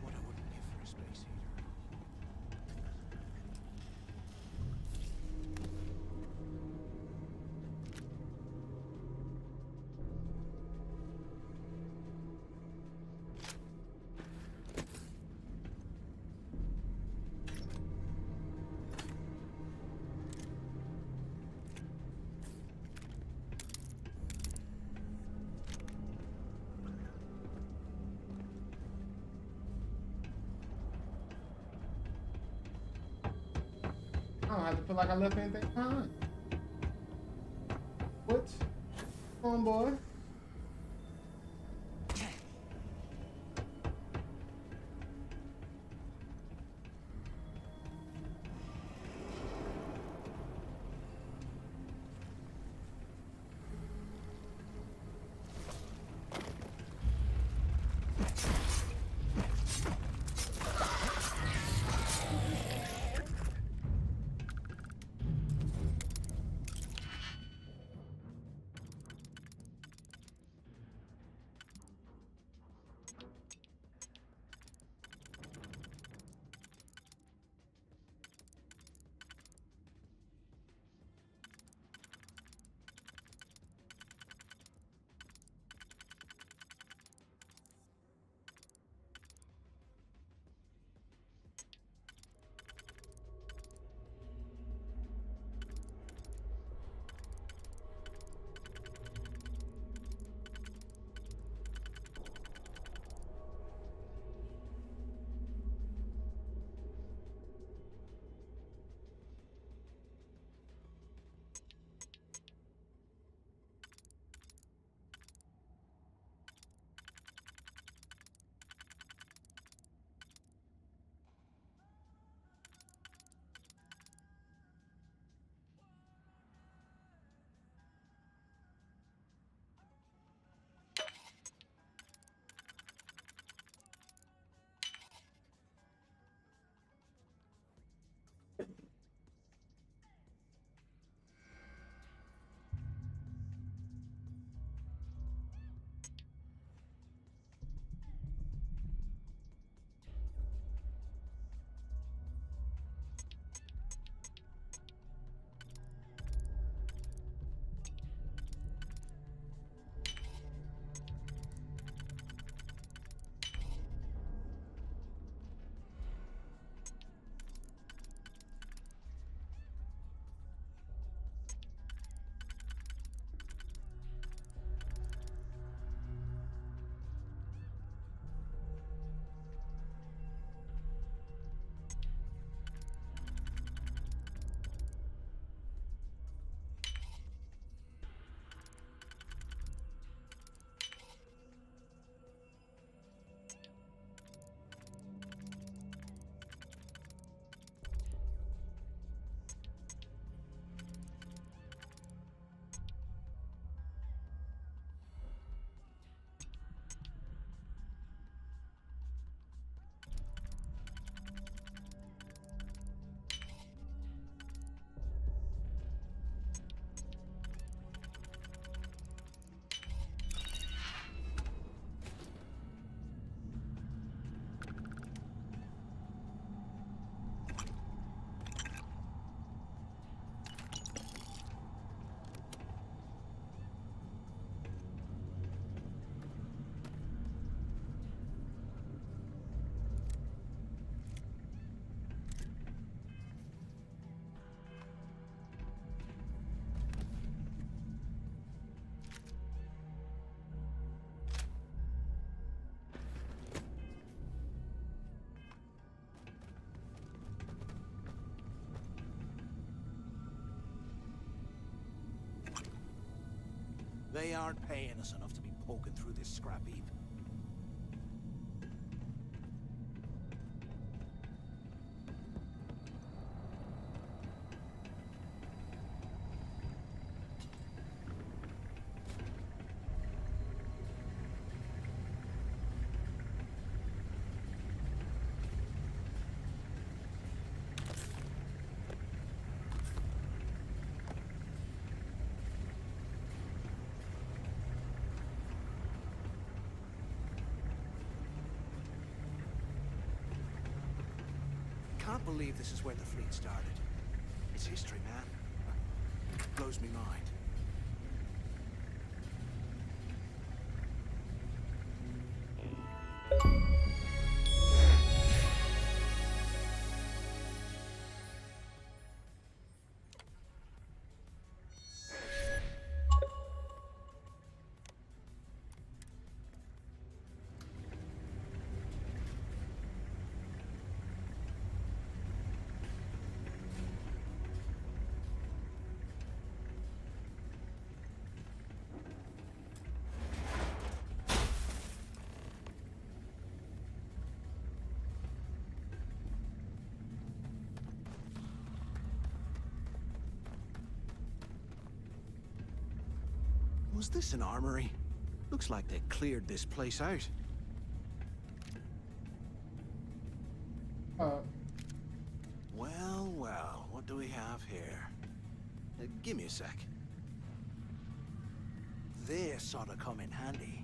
What I wouldn't give for a space heater.
I don't have to feel like I left anything behind. What? Come on, boy.
They aren't paying us enough to be poking through this scrap heap. Can't believe this is where the fleet started. It's history, man. Blows me mind. Was this an armory? Looks like they cleared this place out. Well, well, what do we have here? Give me a sec. This ought to come in handy.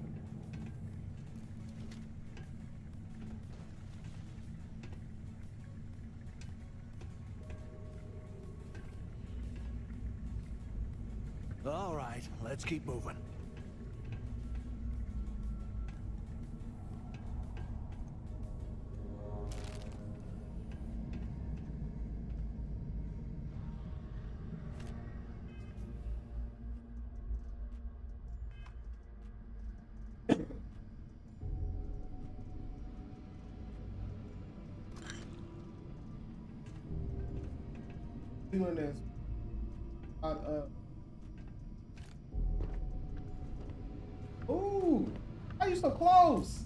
All right, let's keep moving.
Doing this. Ooh, why are you so close?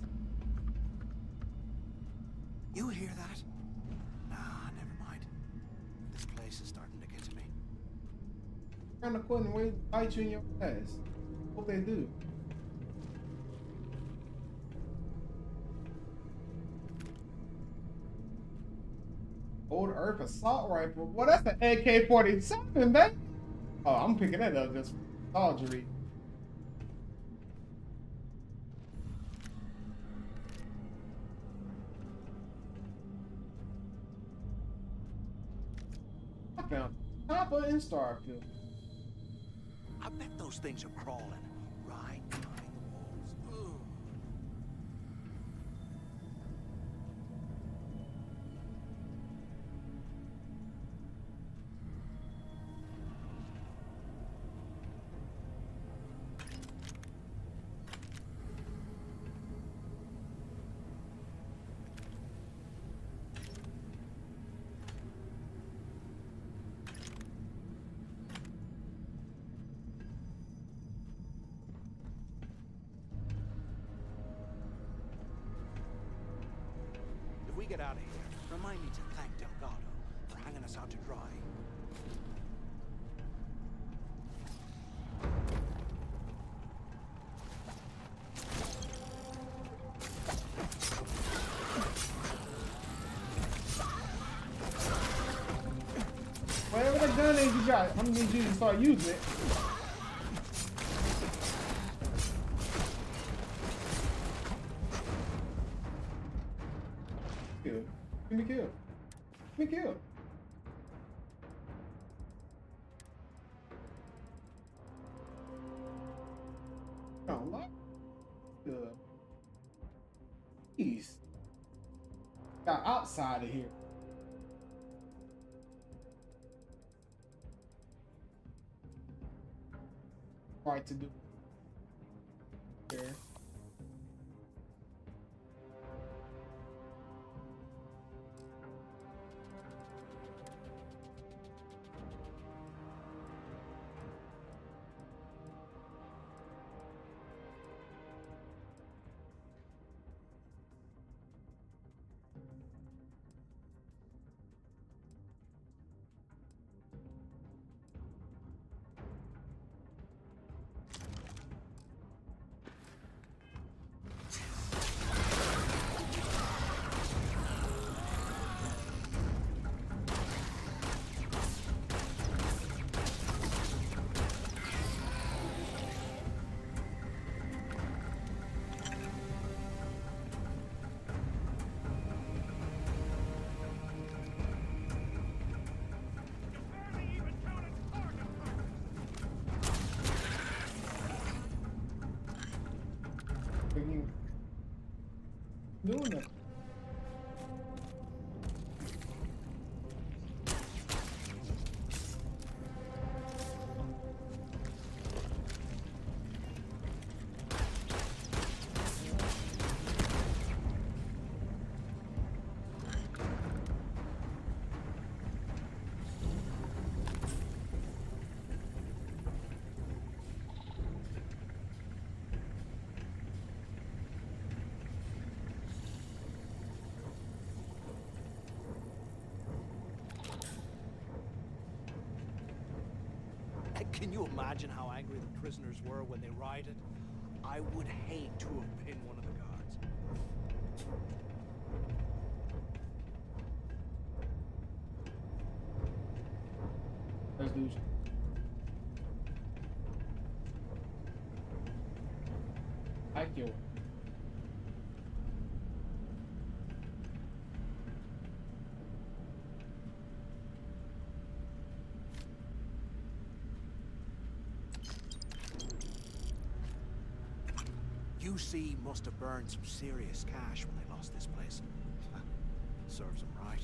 You hear that? Nah, never mind. This place is starting to get to me.
Around the corner and wait, bite you in your ass. Hope they do. Old Earth assault rifle. Well, that's an AK-47, man. Oh, I'm picking that up just for tawdry. I found Papa in Starfield.
I bet those things are crawling right behind the walls. Ugh. If we get out of here, remind me to thank Delgado for hanging us out to dry.
Whatever the gun is you got, I'm gonna need you to start using it. Kill. Give me kill. Give me kill. Oh, what? Jeez. Got outside of here. Right to do here. Freaking doing it.
Can you imagine how angry the prisoners were when they rioted? I would hate to have been one of the guards.
Let's do it. I kill.
UC must have burned some serious cash when they lost this place. Serves them right.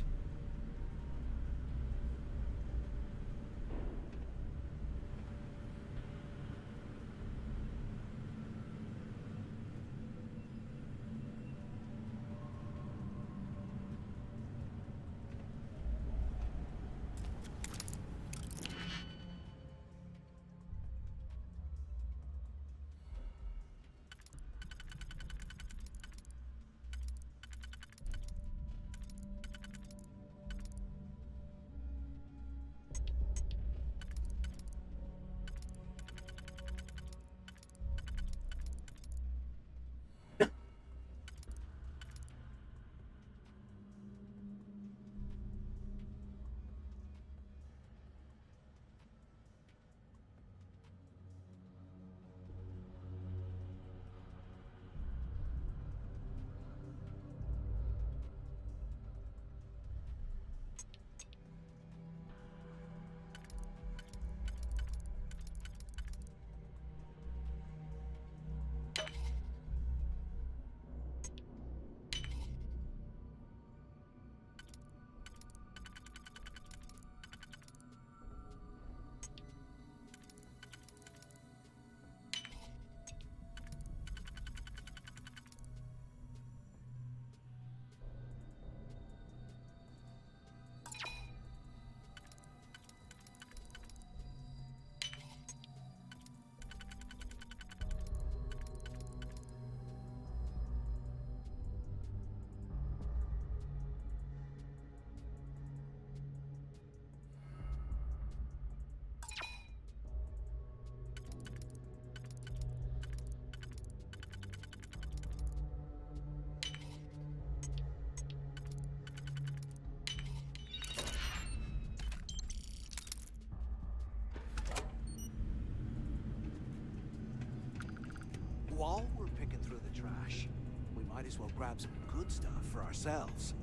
While we're picking through the trash, we might as well grab some good stuff for ourselves.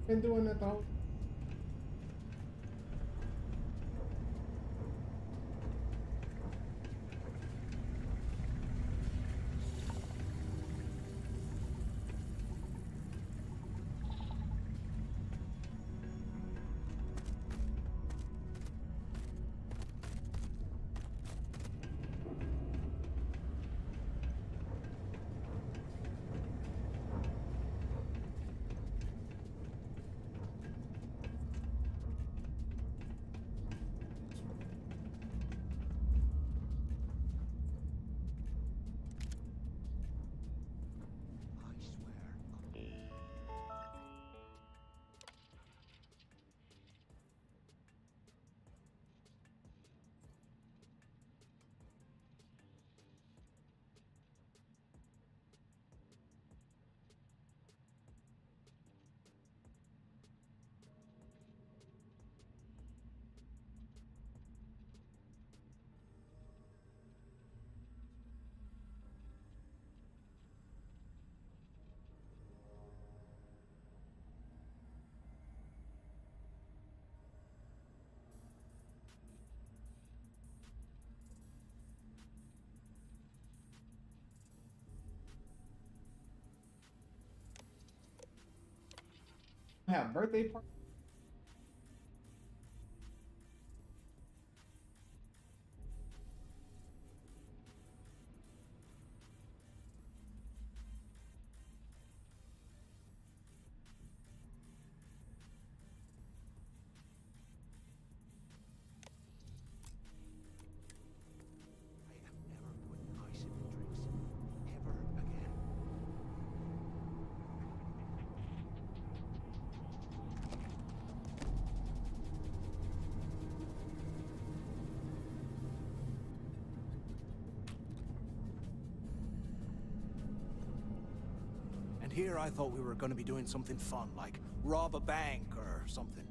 Been doing it all. have a birthday party.
And here I thought we were going to be doing something fun, like rob a bank or something.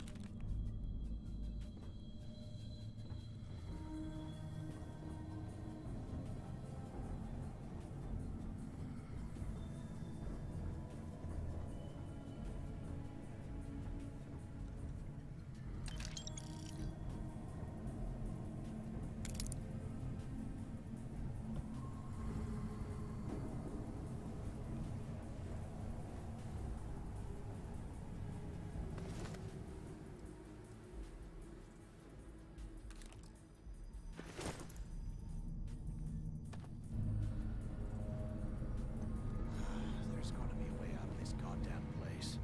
There's got to be a way out of this goddamn place.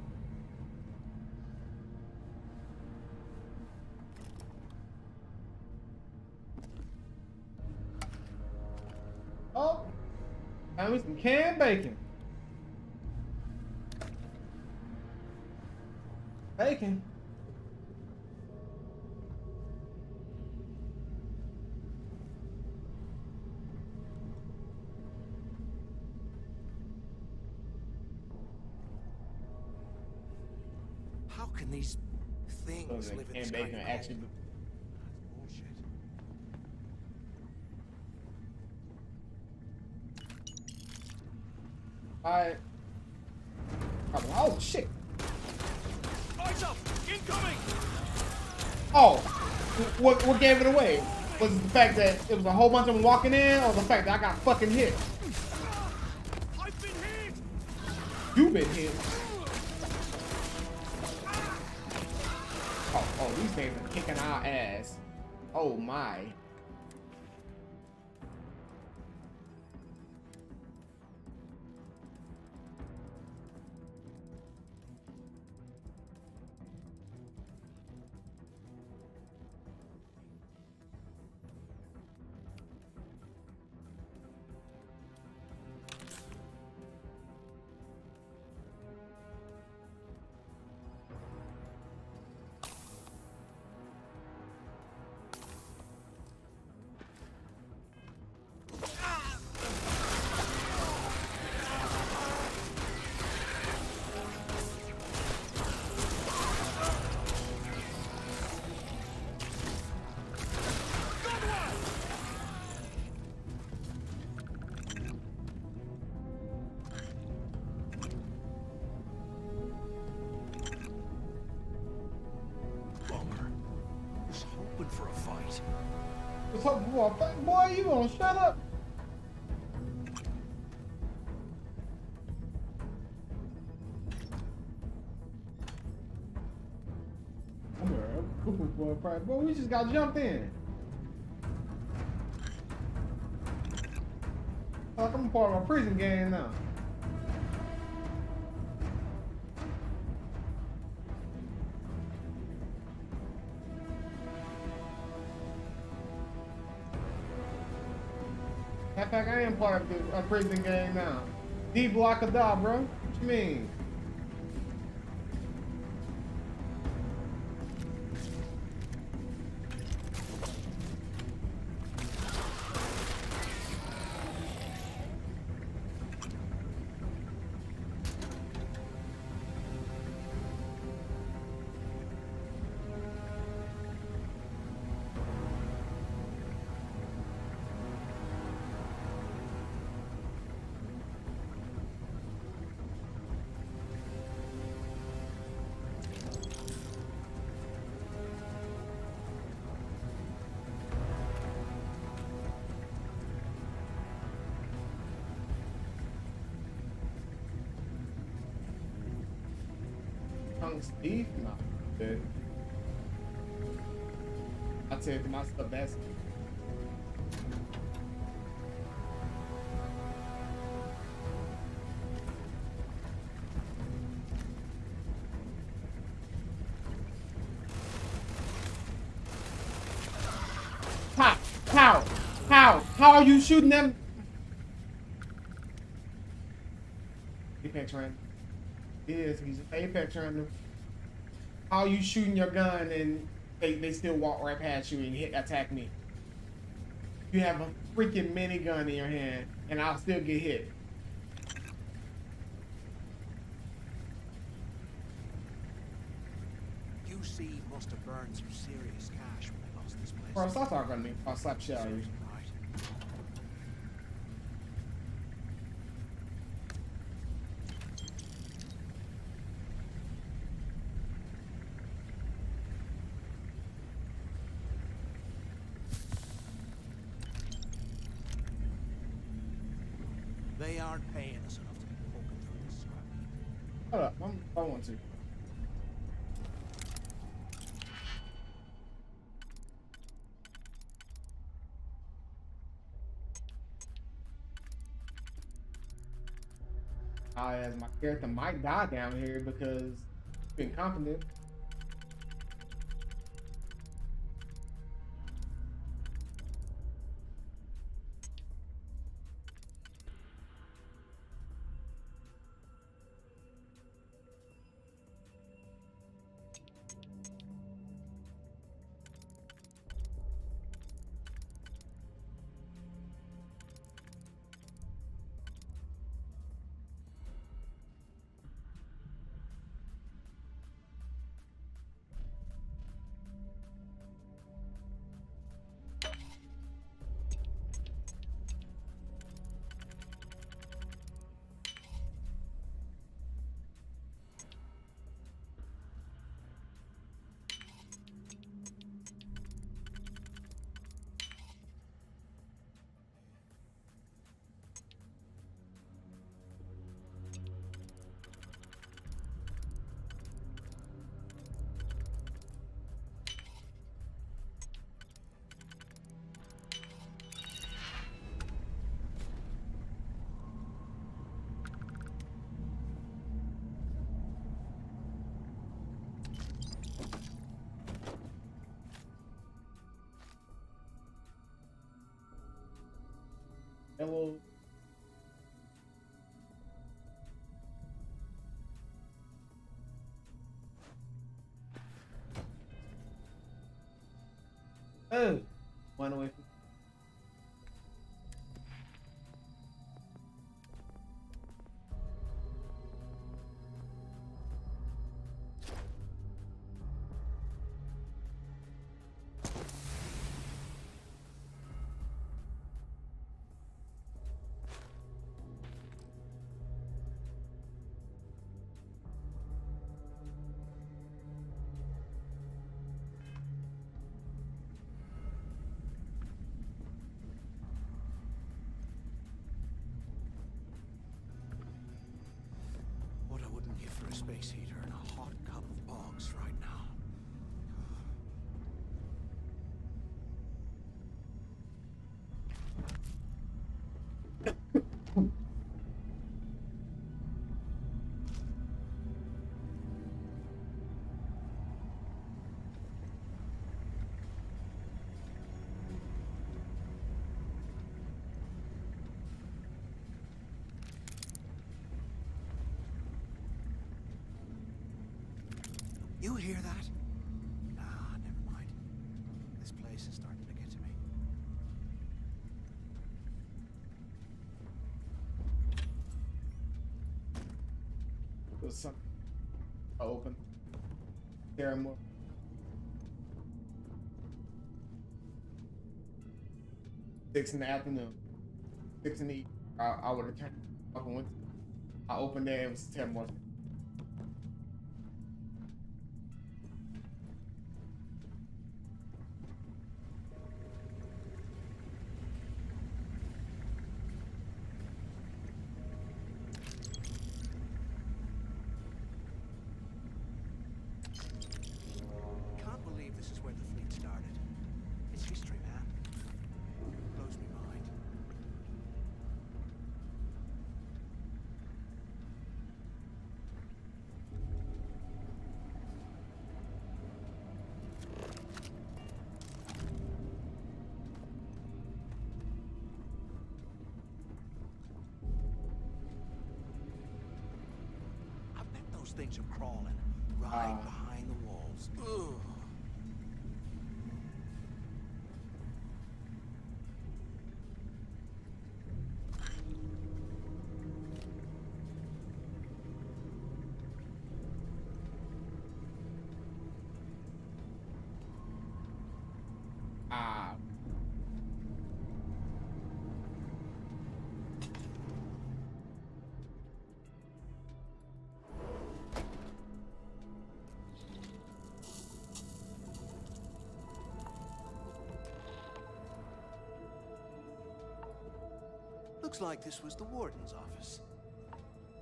Oh, found me some canned bacon. Bacon.
How can these things live in the
Canned
sky?
bacon actually.
Bullshit.
Alright. Oh shit.
Eyes up! Incoming!
Oh, what gave it away? Was it the fact that it was a whole bunch of them walking in, or the fact that I got fucking hit?
I've been hit!
You been hit. Oh, these things are kicking our ass. Oh my.
For a fight.
What's up, boy? Boy, you gonna shut up? Boy, we just got jumped in. Like I'm part of a prison game now. In fact, I am part of a prison game now. D-block a dog, bro. What you mean? long sleeve? No, good. I said to myself, that's how are you shooting them? Apex random. Yes, he's Apex random. How are you shooting your gun and they still walk right past you and attack me? You have a freaking minigun in your hand and I'll still get hit.
UC must have burned some serious cash when they lost this place.
Bro, stop talking to me. I'll slap shit out of you.
They aren't paying us enough to be poking through this scrap.
Hold up, I want to. As my character might die down here because he's been confident. Hello. Oh, one away from.
What I wouldn't give for a space heater and a hot cup of bogs right now. You hear that? Nah, never mind. This place is starting to get to me.
There's something open. There more. Six in the afternoon. 6 in the evening. I would have turned up and went. I opened there. It was 10 more.
those things are crawling right behind the walls. Ugh. Looks like this was the warden's office.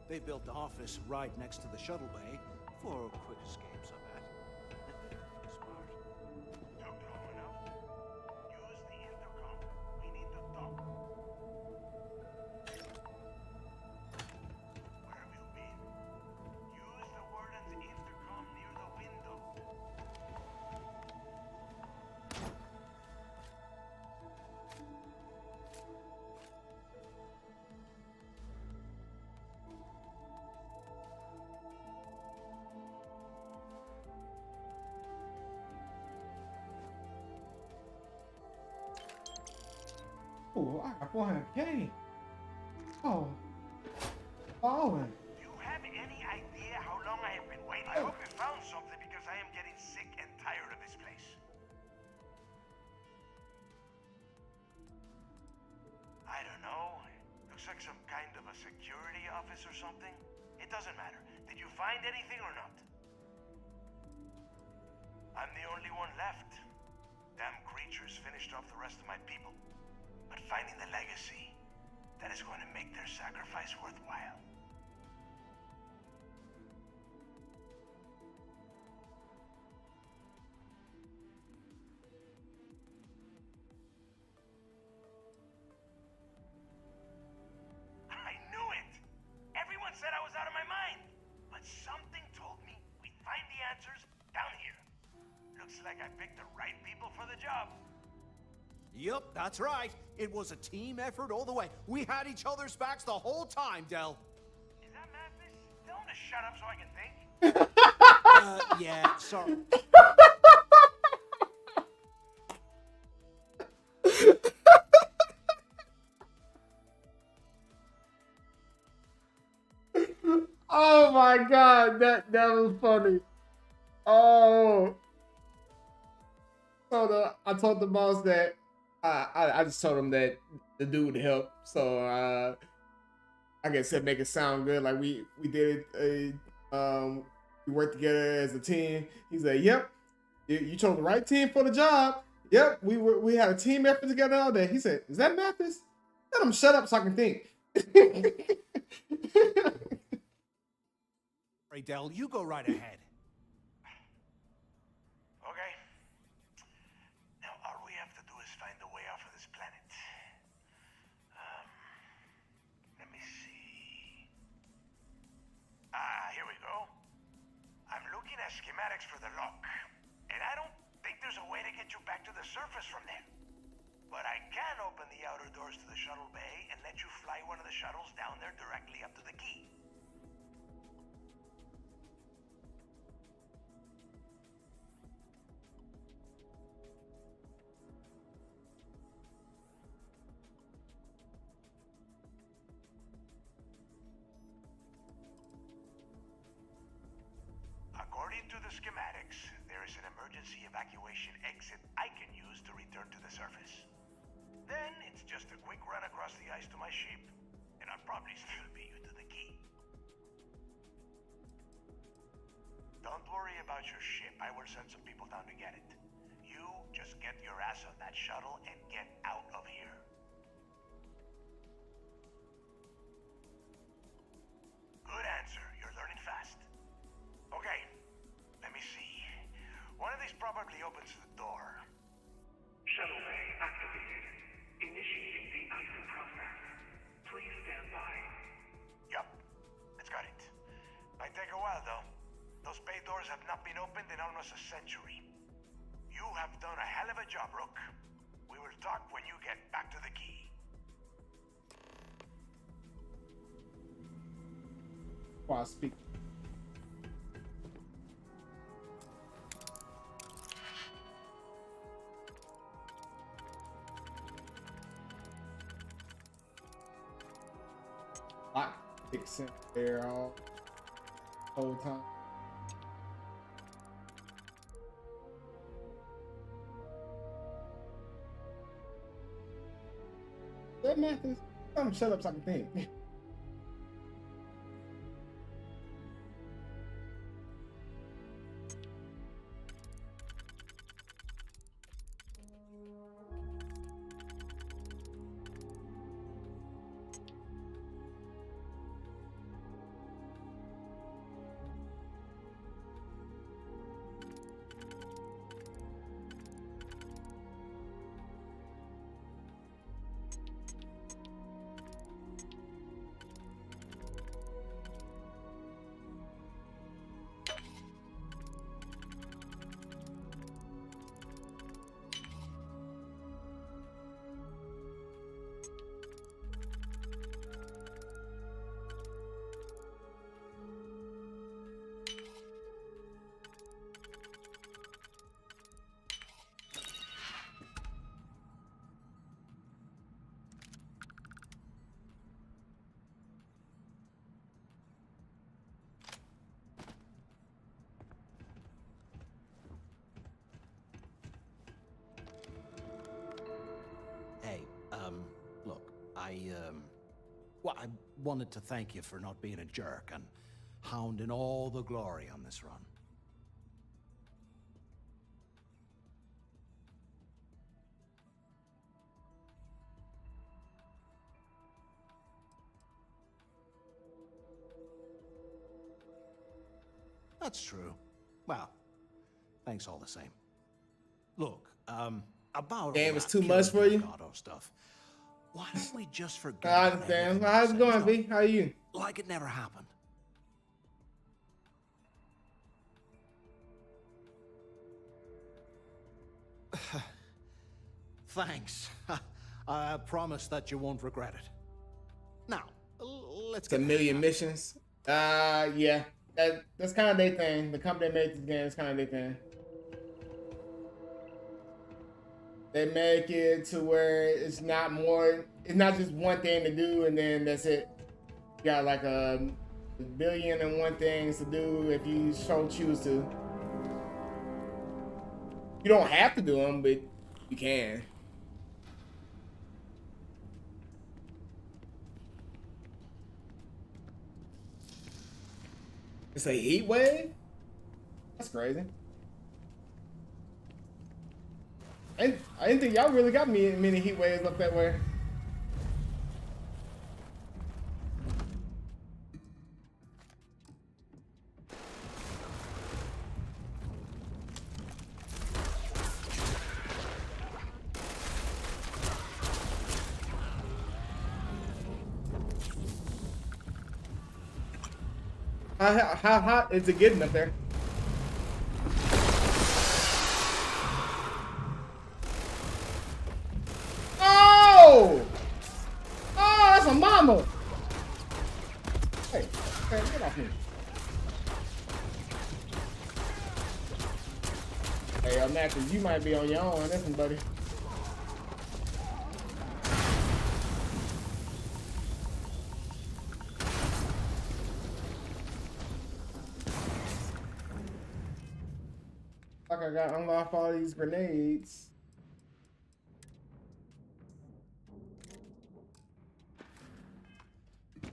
They built the office right next to the shuttle bay for quick escapes, I bet. Smart.
Took long enough? Use the intercom. We need to talk. Where have you been? Use the warden's intercom near the window.
Oh, I got 400K. Oh. Falling.
Do you have any idea how long I have been waiting? I hope you found something because I am getting sick and tired of this place. I don't know. Looks like some kind of a security office or something. It doesn't matter. Did you find anything or not? I'm the only one left. Damn creatures finished off the rest of my people. But finding the legacy, that is going to make their sacrifice worthwhile. I knew it! Everyone said I was out of my mind! But something told me we'd find the answers down here. Looks like I picked the right people for the job.
Yep, that's right. It was a team effort all the way. We had each other's backs the whole time, Del.
Is that madness? Tell him to shut up so I can think.
Yeah, sorry.
Oh my god, that was funny. Oh. So I told the boss that I just told him that the dude would help. So I guess it make it sound good. Like we did it. We worked together as a team. He's like, "Yep, you chose the right team for the job. Yep, we had a team effort together all day." He said, "Is that Mathis? Let him shut up so I can think."
Hey, Del, you go right ahead.
Okay. Now all we have to do is find a way off of this planet. Let me see. Here we go. I'm looking at schematics for the lock, and I don't think there's a way to get you back to the surface from there. But I can open the outer doors to the shuttle bay and let you fly one of the shuttles down there directly up to the key. According to the schematics, there is an emergency evacuation exit I can use to return to the surface. Then it's just a quick run across the ice to my ship, and I'll probably still be you to the key. Don't worry about your ship. I will send some people down to get it. You just get your ass on that shuttle and get out of here. Good answer. You're learning fast. Okay, let me see. One of these probably opens the door.
Shuttle bay activated. Initiating the icing process. Please stand by.
Yup, it's got it. Might take a while though. Those bay doors have not been opened in almost a century. You have done a hell of a job, Rook. We will talk when you get back to the key.
While I speak. lock picks in there all whole time. That math is. Shut up so I can think.
Well, I wanted to thank you for not being a jerk and hounding all the glory on this run. That's true. Well, thanks all the same. Look, about
Damn,
all
it's
that
too much for you?
Delgado stuff. Why don't we just forget
I
about
understand.
everything
How's
we
it
said?
going, B? How are you?
Like it never happened. Thanks. I promise that you won't regret it. Now, let's
It's a million missions. Yeah. That's kind of their thing. The company that made this game is kind of their thing. They make it to where it's not just one thing to do and then that's it. You got like a billion and one things to do if you so choose to. You don't have to do them, but you can. It's a heat wave? That's crazy. I didn't think y'all really got many heat waves up that way. How hot is it getting up there? Oh! Oh, that's a mama! Hey, get off me. Hey, Matthew, you might be on your own on this one, buddy. Like I got unlocked all these grenades.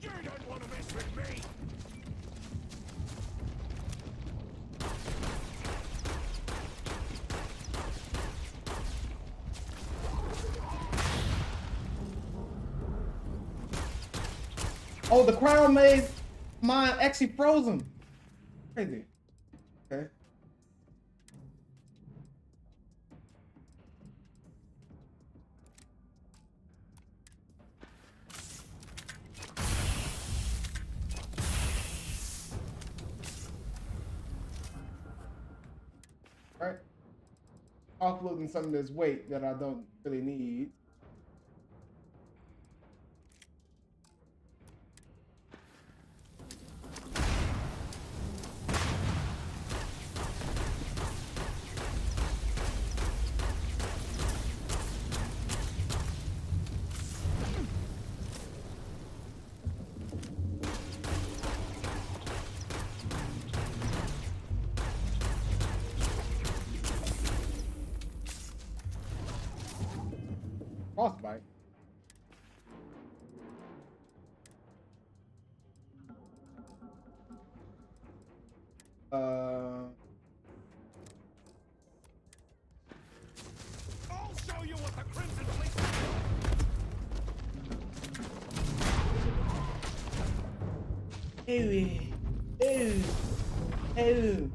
You don't want to mess with me!
Oh, the crowd made mine actually frozen. Crazy. Okay. Alright. Offloading some of this weight that I don't really need. frostbite.
I'll show you what the Crimson Fleet.
Ooh.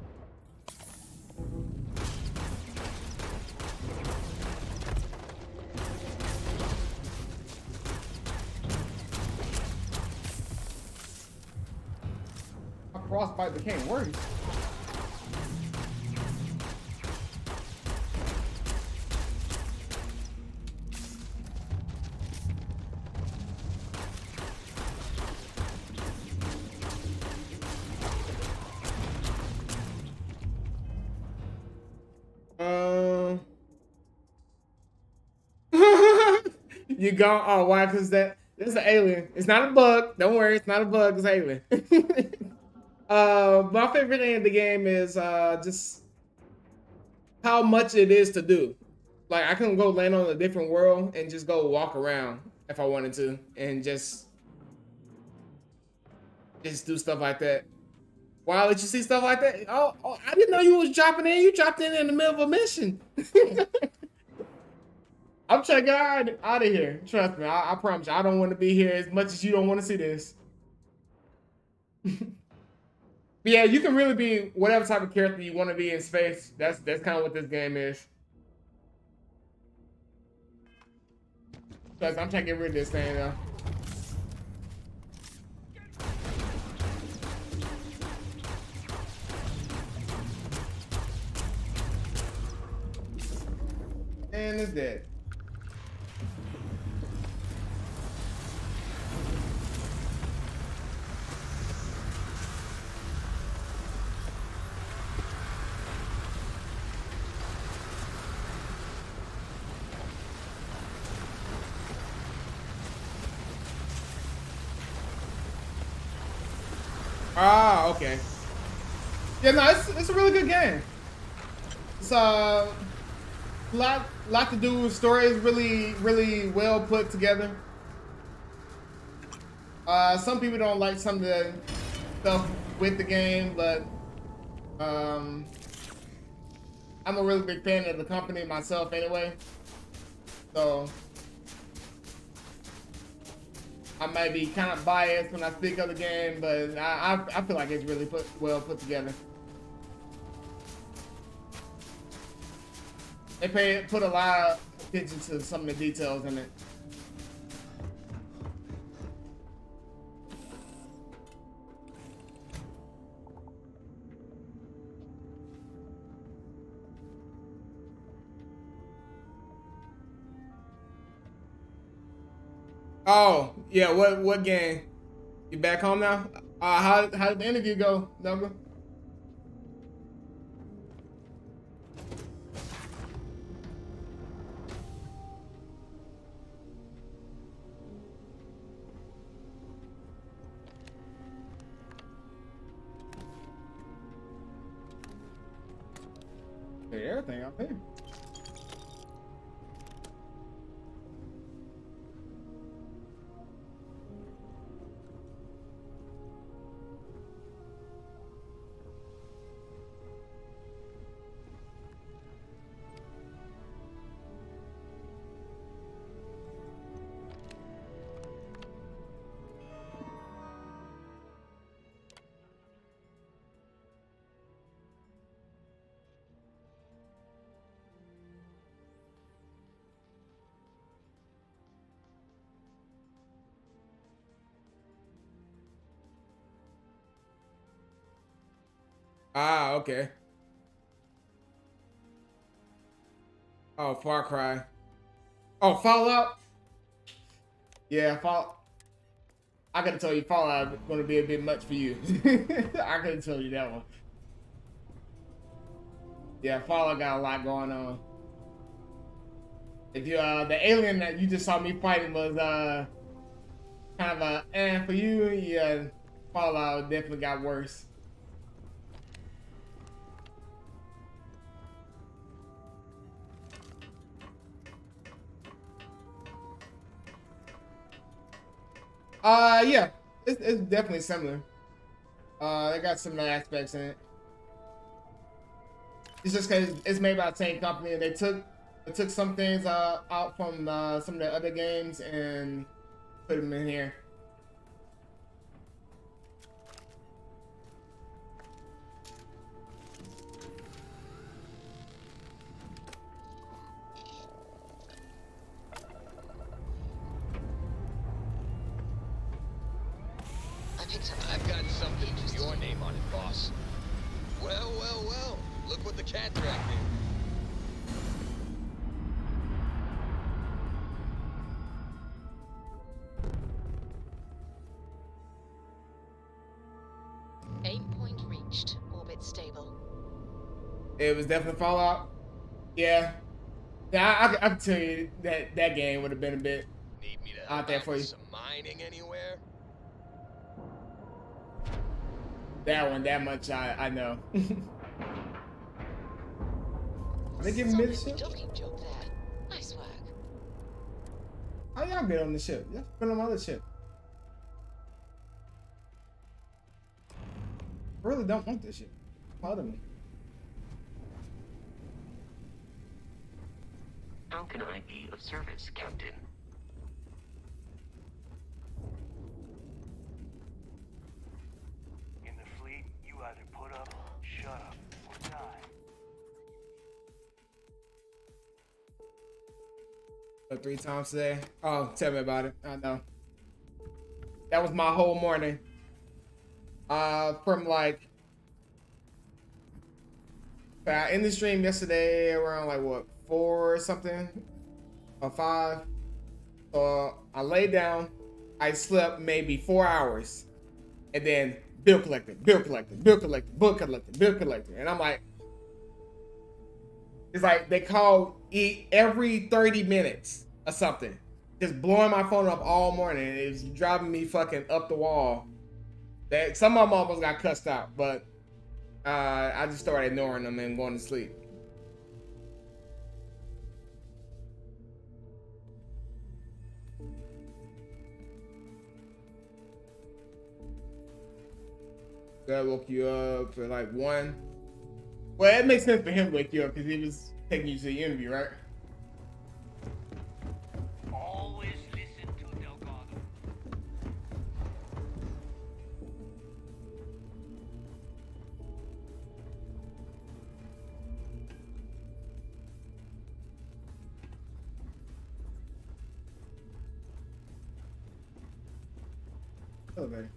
My frostbite became worse. You gone? Oh, why? Because that's an alien. It's not a bug. Don't worry, it's not a bug. It's alien. My favorite thing in the game is just how much it is to do. Like I can go land on a different world and just go walk around if I wanted to, and just do stuff like that. Wow, did you see stuff like that? Oh, I didn't know you was dropping in. You dropped in the middle of a mission. I'm trying to get out of here. Trust me, I promise you. I don't want to be here as much as you don't want to see this. But yeah, you can really be whatever type of character you want to be in space. That's kind of what this game is. Because I'm trying to get rid of this thing though. And it's dead. Ah, okay. Yeah, no, it's a really good game. It's lot to do. Story is really well put together. Some people don't like some of the stuff with the game, but I'm a really big fan of the company myself anyway. So I might be kind of biased when I speak of the game, but I feel like it's really well put together. They put a lot of attention to some of the details in it. Oh, yeah, what game? You back home now? How did the interview go, Number? Everything up here. Ah, okay. Oh, Far Cry. Oh, Fallout. Yeah, I gotta tell you, Fallout is gonna be a bit much for you. I couldn't tell you that one. Yeah, Fallout got a lot going on. If you the alien that you just saw me fighting was kind of for you, yeah, Fallout definitely got worse. Yeah, it's definitely similar. They got similar aspects in it. It's just because it's made by the same company, and they took some things out from some of the other games and put them in here.
I've got something with your name on it, boss. Well, well, well. Look what the cat dragged in.
Aim point reached. Orbit stable.
It was definitely Fallout. Yeah. Yeah, I can tell you that that game would have been a bit out there for you.
Some mining anywhere?
That one, that much I know. Are they giving me the ship?
Docking job there. Nice work.
How y'all been on the ship? Y'all been on my other ship. I really don't want this ship. Bother me.
How can I be of service, Captain?
In the fleet, you either put up, shut up, or die.
But 3 times today. Oh, tell me about it. I know. That was my whole morning. From like in the stream yesterday around like what 4 or something or 5. So I laid down. I slept maybe 4 hours, and then bill collector, bill collector, bill collector, bill collector, bill collector, and I'm like, it's like they call every 30 minutes or something, just blowing my phone up all morning. It was driving me fucking up the wall. That some of them almost got cussed out, but I just started ignoring them and going to sleep. That woke you up at like 1. Well, it makes sense for him to wake you up because he was taking you to the interview, right?
Always listen to Delgado.
Elevator.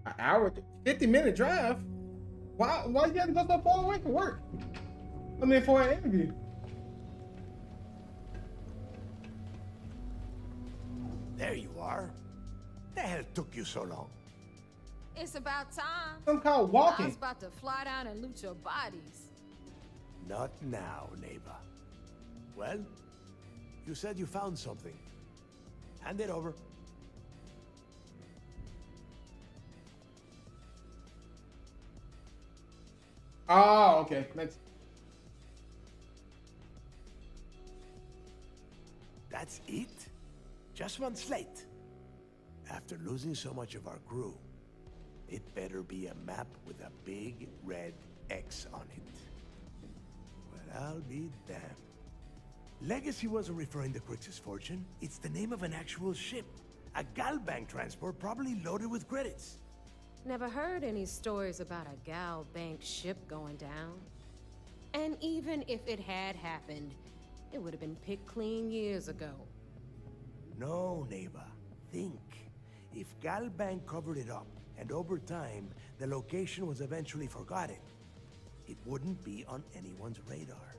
An hour, 50-minute drive. Why you got to go so far away for work? I mean, for an interview.
There you are. The hell took you so long?
It's about time.
Some called
I
walking.
was about to fly down and loot your bodies.
Not now, neighbor. Well, you said you found something. Hand it over.
Oh, okay.
That's it? Just one slate? After losing so much of our crew, it better be a map with a big red X on it. Well, I'll be damned. Legacy wasn't referring to Crix's fortune. It's the name of an actual ship. A Galbank transport probably loaded with credits.
Never heard any stories about a Gal Bank ship going down. And even if it had happened, it would have been picked clean years ago.
No, neighbor. Think. If Galbank covered it up, and over time, the location was eventually forgotten, it wouldn't be on anyone's radar.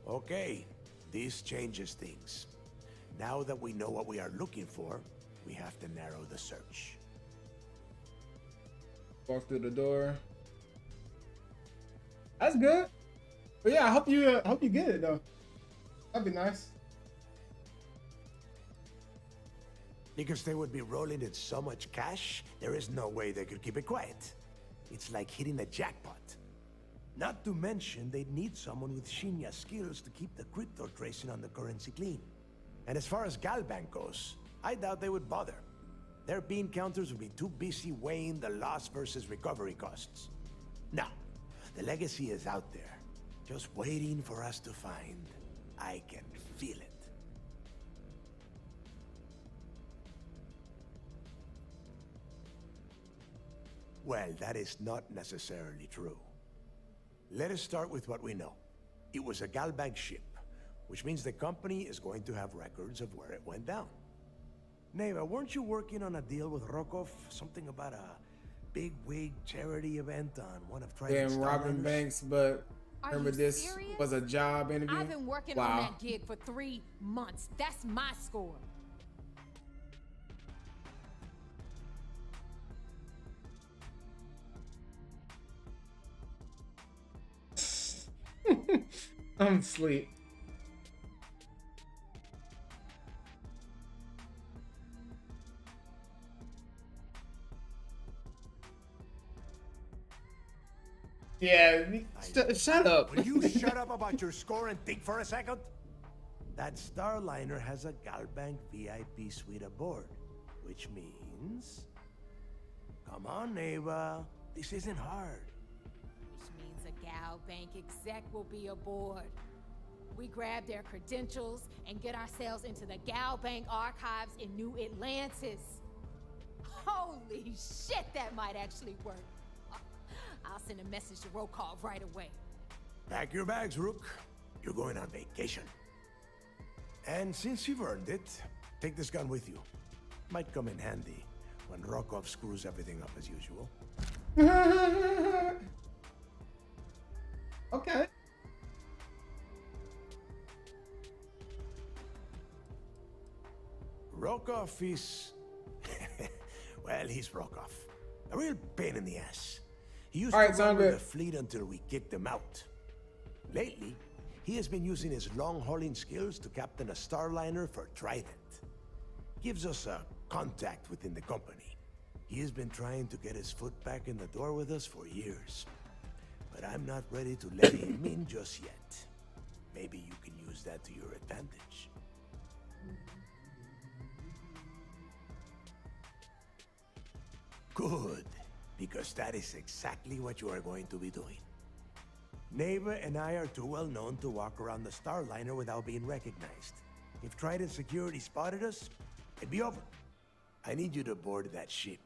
Okay, this changes things. Now that we know what we are looking for, we have to narrow the search.
Walk through the door. That's good. But yeah, I hope you get it though. That'd be nice.
Because they would be rolling in so much cash, there is no way they could keep it quiet. It's like hitting the jackpot. Not to mention, they'd need someone with Shinya's skills to keep the crypto tracing on the currency clean. And as far as Galbank goes, I doubt they would bother. Their bean counters would be too busy weighing the loss versus recovery costs. Now, the legacy is out there, just waiting for us to find. I can feel it. Well, that is not necessarily true. Let us start with what we know. It was a Galbank ship, which means the company is going to have records of where it went down. Neva, weren't you working on a deal with Rokov? Something about a big wig charity event on one of Trident's
robbing banks, but remember this was a job interview?
I've been working on that gig for 3 months. That's my score.
I'm asleep. Yeah, shut up.
Will you shut up about your score and think for a second? That Starliner has a Galbank VIP suite aboard, which means... Come on, Neva. This isn't hard.
Which means a Galbank exec will be aboard. We grab their credentials and get ourselves into the Galbank archives in New Atlantis. Holy shit, that might actually work. I'll send a message to Rokov right away.
Pack your bags, Rook. You're going on vacation. And since you've earned it, take this gun with you. Might come in handy when Rokov screws everything up as usual.
Okay.
Rokov is... well, he's Rokov. A real pain in the ass. He used to run with the fleet until we kicked him out. Lately, he has been using his long-hauling skills to captain a Starliner for Trident. Gives us a contact within the company. He has been trying to get his foot back in the door with us for years. But I'm not ready to let him in just yet. Maybe you can use that to your advantage. Good, because that is exactly what you are going to be doing. Neva and I are too well known to walk around the Starliner without being recognized. If Trident security spotted us, it'd be over. I need you to board that ship,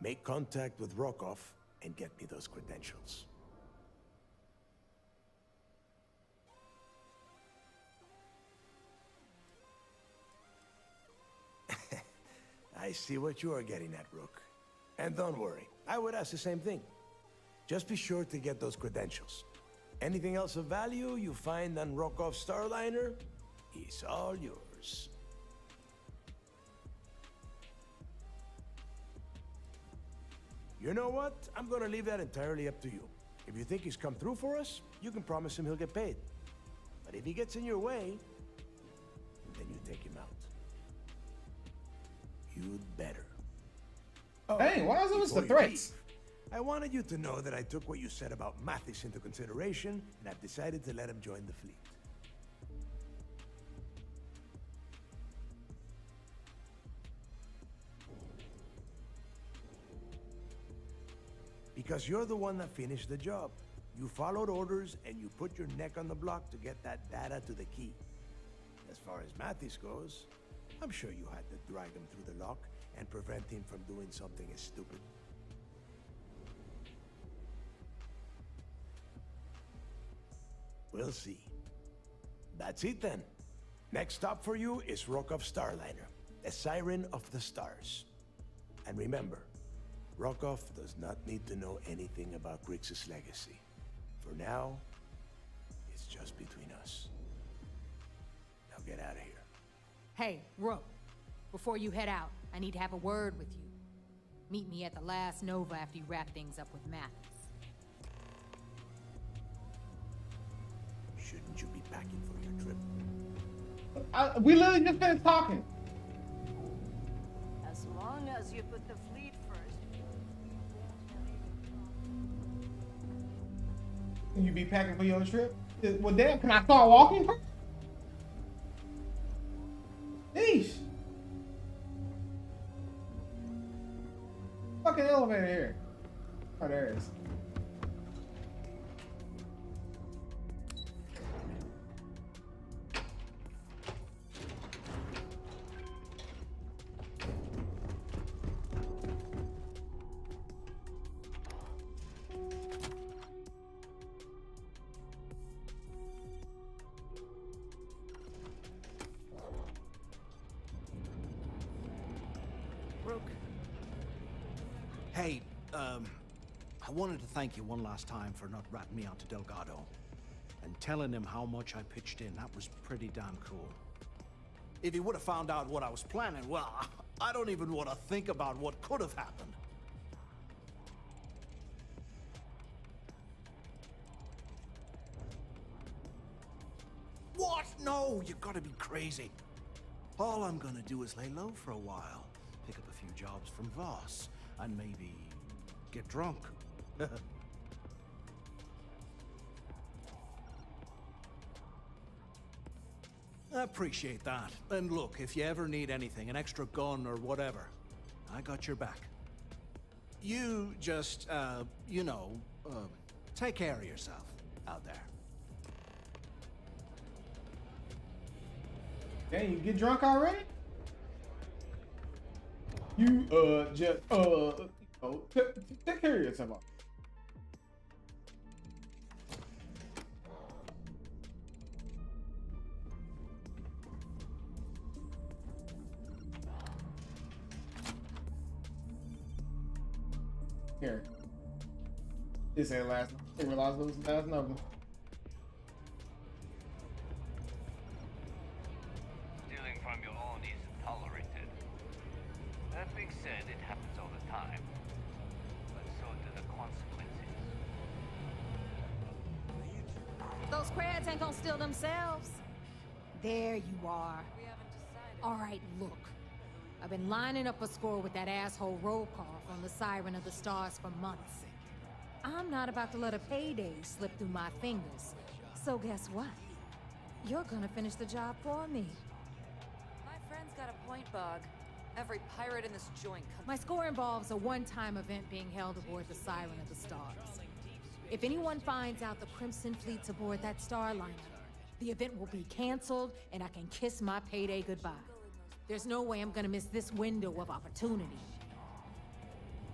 make contact with Rokov, and get me those credentials. I see what you are getting at, Rook. And don't worry, I would ask the same thing. Just be sure to get those credentials. Anything else of value you find on Rokov's Starliner is all yours. You know what? I'm gonna leave that entirely up to you. If you think he's come through for us, you can promise him he'll get paid. But if he gets in your way, then you take him out. You'd better. Oh,
hey, why is it with the threats?
I wanted you to know that I took what you said about Mathis into consideration, and I've decided to let him join the fleet. Because you're the one that finished the job. You followed orders, and you put your neck on the block to get that data to the key. As far as Mathis goes, I'm sure you had to drag him through the lock and prevent him from doing something as stupid. We'll see. That's it then. Next stop for you is Rokov Starliner, the Siren of the Stars. And remember, Rokov does not need to know anything about Grixis' legacy. For now, it's just between us. Now get out of here.
Hey, Rook, before you head out, I need to have a word with you. Meet me at the last Nova after you wrap things up with Mathis.
Shouldn't you be packing for your trip?
We literally just finished talking.
As long as you put the fleet first, we won't have any
You be packing for your trip? Well, damn, can I start walking? Yeesh. Fucking elevator here. Oh, there it is.
Hey, I wanted to thank you one last time for not ratting me out to Delgado. And telling him how much I pitched in. That was pretty damn cool. If he would have found out what I was planning, well, I don't even want to think about what could have happened. What? No, you gotta be crazy. All I'm gonna do is lay low for a while. Pick up a few jobs from Voss. And maybe get drunk. I appreciate that. And look, if you ever need anything, an extra gun or whatever, I got your back. You just, you know, take care of yourself out there.
Dang, you get drunk already? You, just, you know, take care of yourself. Here. This ain't last. Didn't realize it was the last number.
Stealing from your own isn't tolerated. That being said, it happens all the time. But so do the consequences.
Those crabs ain't gonna steal themselves. There you are.
We haven't decided.
All right, look. I've been lining up a score with that asshole roll call from the Siren of the Stars for months. I'm not about to let a payday slip through my fingers. So guess what? You're gonna finish the job for me.
My friend's got a point, Bug. Every pirate in this joint comes.
My score involves a one-time event being held aboard the Siren of the Stars. If anyone finds out the Crimson Fleet's aboard that star liner, the event will be canceled and I can kiss my payday goodbye. There's no way I'm gonna miss this window of opportunity.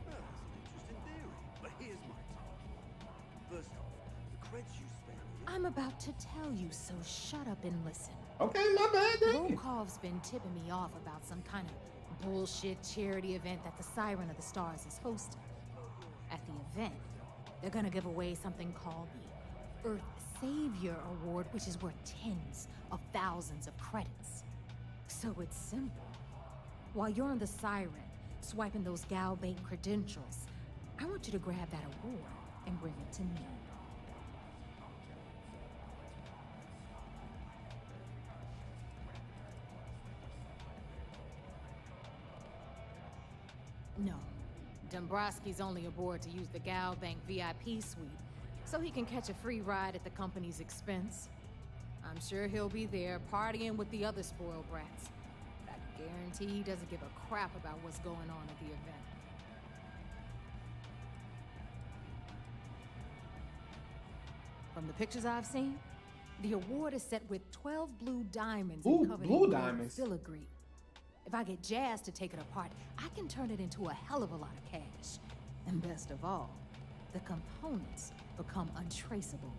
Well, that's an interesting theory, but here's my thought. First off, the creds you spend...
I'm about to tell you, so shut up and listen.
Okay, my bad, thank you.
Volkov's been tipping me off about some kind of bullshit charity event that the Siren of the Stars is hosting. At the event, they're gonna give away something called the Earth Savior Award, which is worth tens of thousands of credits. So it's simple. While you're on the Siren, swiping those Gal Bank credentials, I want you to grab that award and bring it to me. No. Dombrowski's only aboard to use the Gal Bank VIP suite, so he can catch a free ride at the company's expense. I'm sure he'll be there partying with the other spoiled brats. But I guarantee he doesn't give a crap about what's going on at the event. From the pictures I've seen, the award is set with 12 blue diamonds and covered
blue
in
diamonds.
filigree. If I get Jazz to take it apart, I can turn it into a hell of a lot of cash. And best of all, the components become untraceable.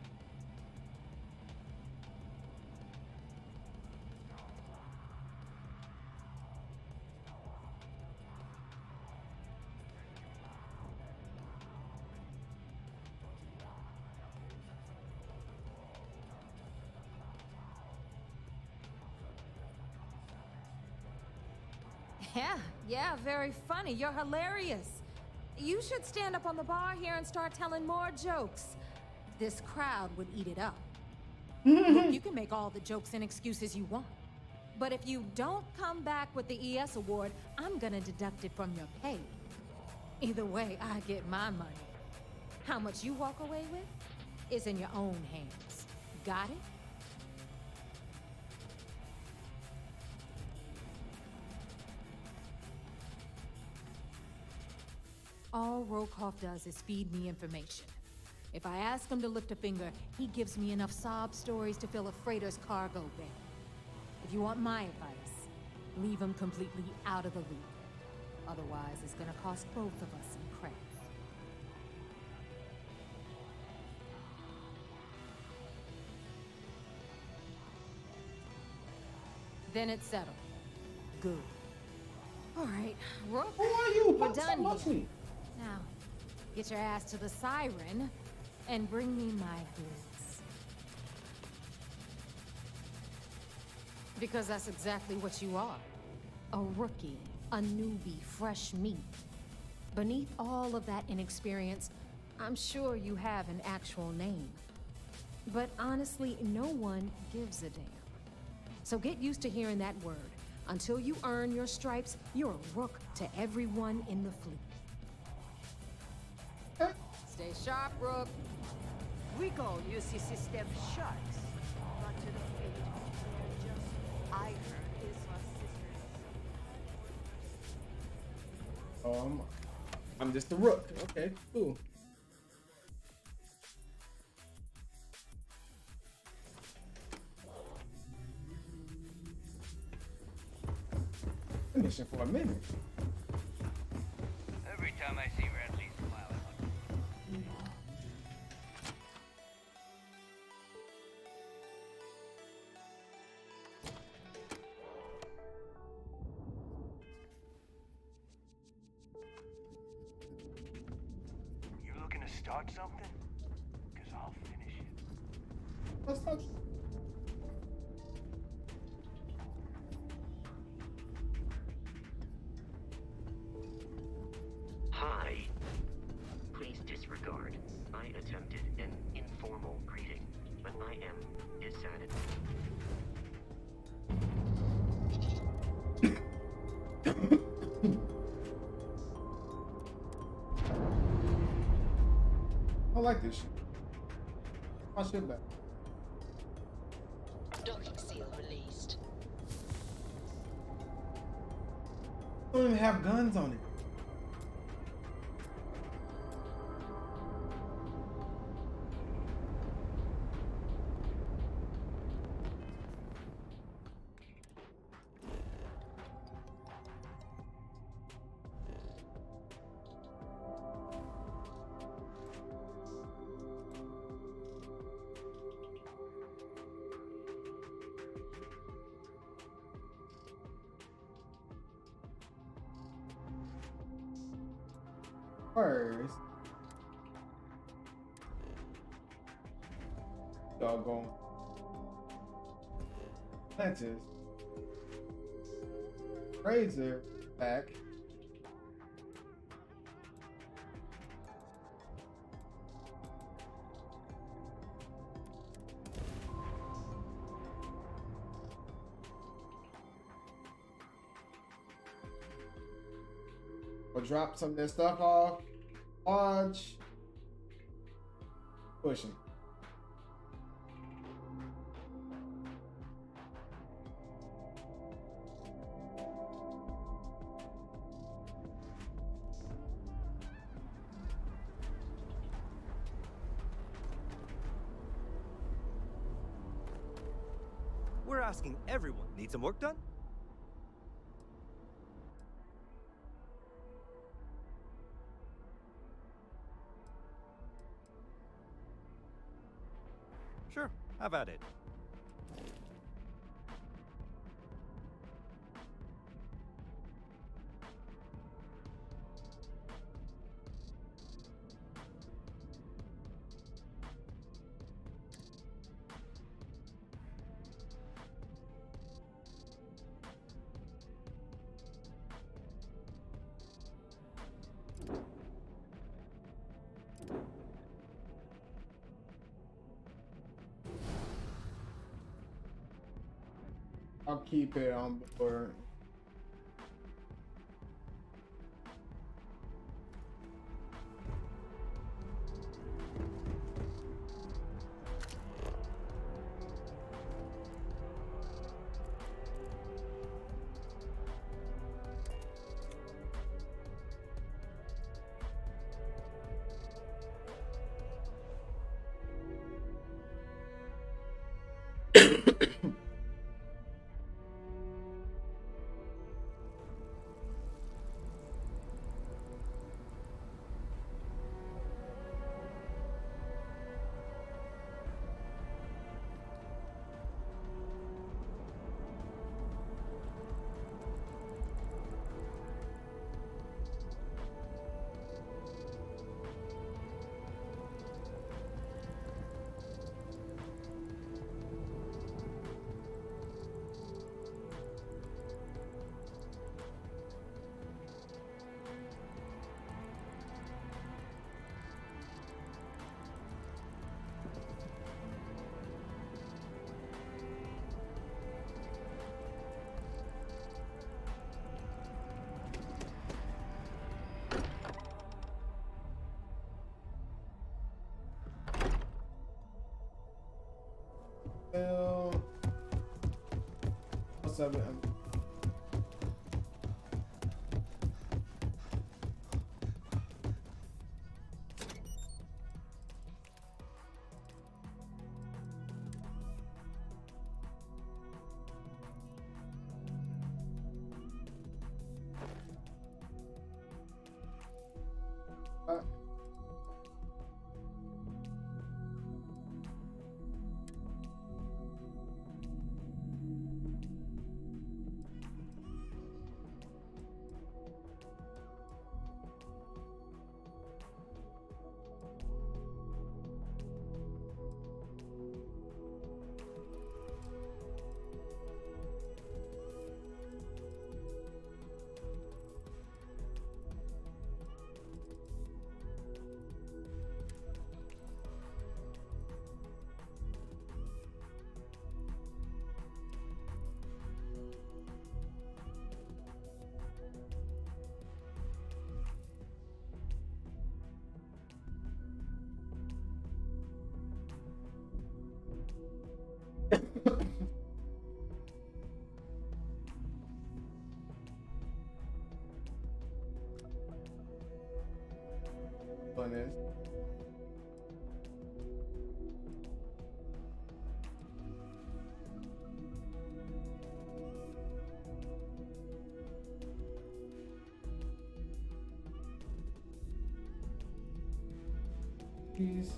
Yeah, very funny. You're hilarious. You should stand up on the bar here and start telling more jokes. This crowd would eat it up. Look, you can make all the jokes and excuses you want. But if you don't come back with the ES award, I'm gonna deduct it from your pay. Either way, I get my money. How much you walk away with?
is in your own hands. Got it? All Rokoff does is feed me information. If I ask him to lift a finger, he gives me enough sob stories to fill a freighter's cargo bay. If you want my advice, leave him completely out of the loop. Otherwise, it's gonna cost both of us some credits. Then it's settled. Good. All right, Rook.
Who are you?
We're done
Watch
here.
me.
Now, get your ass to the siren and bring me my goods. Because that's exactly what you are. A rookie, a newbie, fresh meat. Beneath all of that inexperience, I'm sure you have an actual name. But honestly, no one gives a damn. So get used to hearing that word. Until you earn your stripes, you're a rook to everyone in the fleet. Stay sharp, Rook.
We call UC system sharks. Not to the fate. I heard Isma's sisters.
I'm just a rook. Okay, cool. Mission for a minute.
Every time I see Radley smile, I look.
You looking to start something? Because I'll finish it.
Let's talk.
Hi. Please disregard. I attempted an informal greeting, but I am dissatisfied.
I like this shit. My shit back.
Docking seal released.
Don't even have guns on it. First, doggone Atlantis, Razor back. We'll drop some of this stuff off. Watch. Pushing.
We're asking everyone. Need some work done? Sure, have at it.
I'll keep it on board. What's up, man? Fun is. Peace.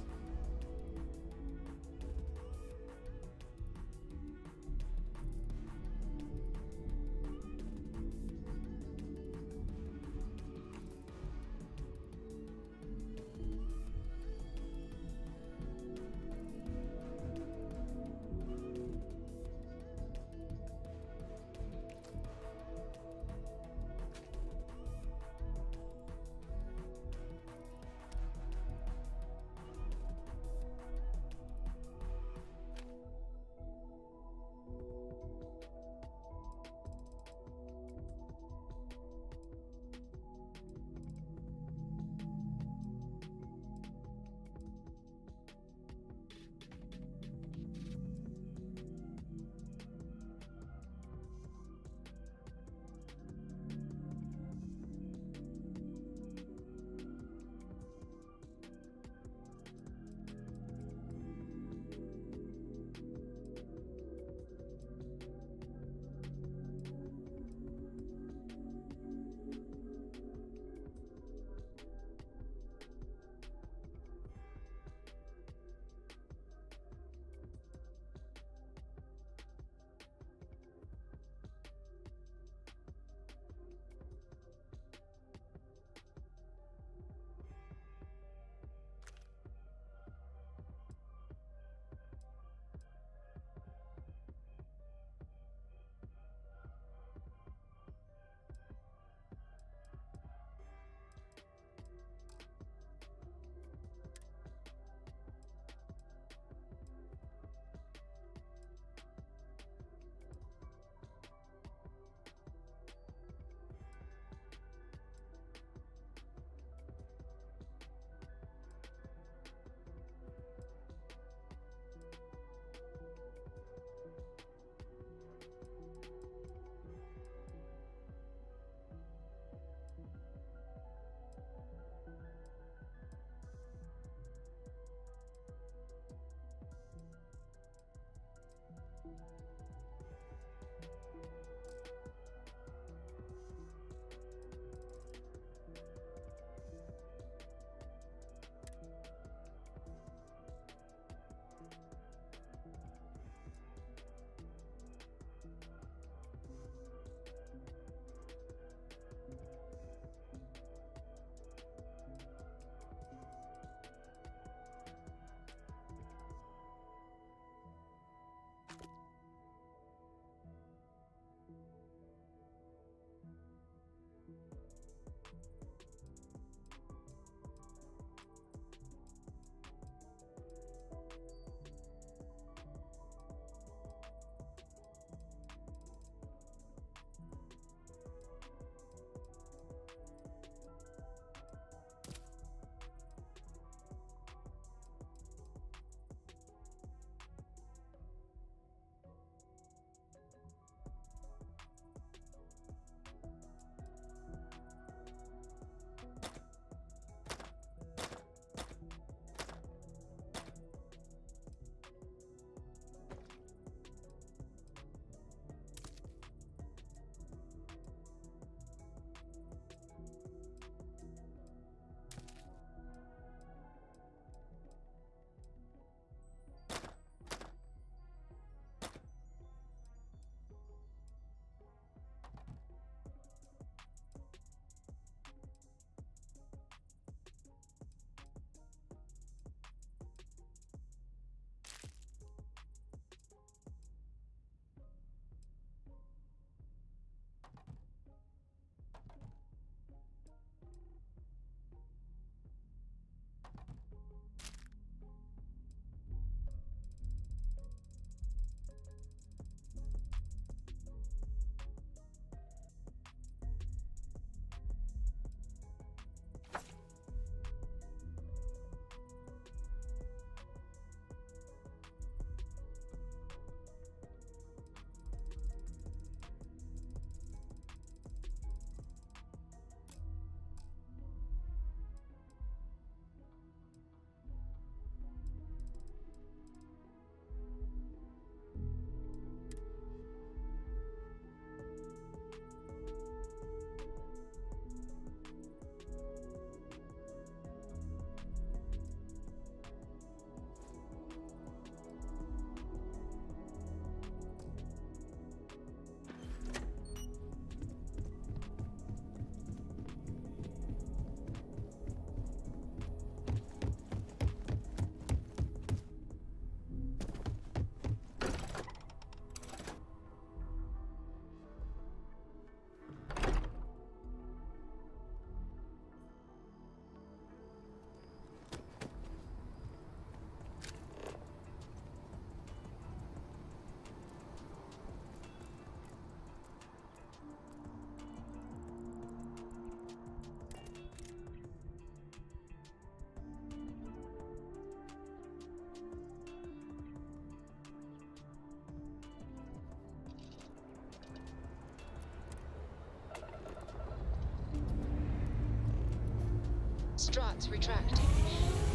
Struts retracting.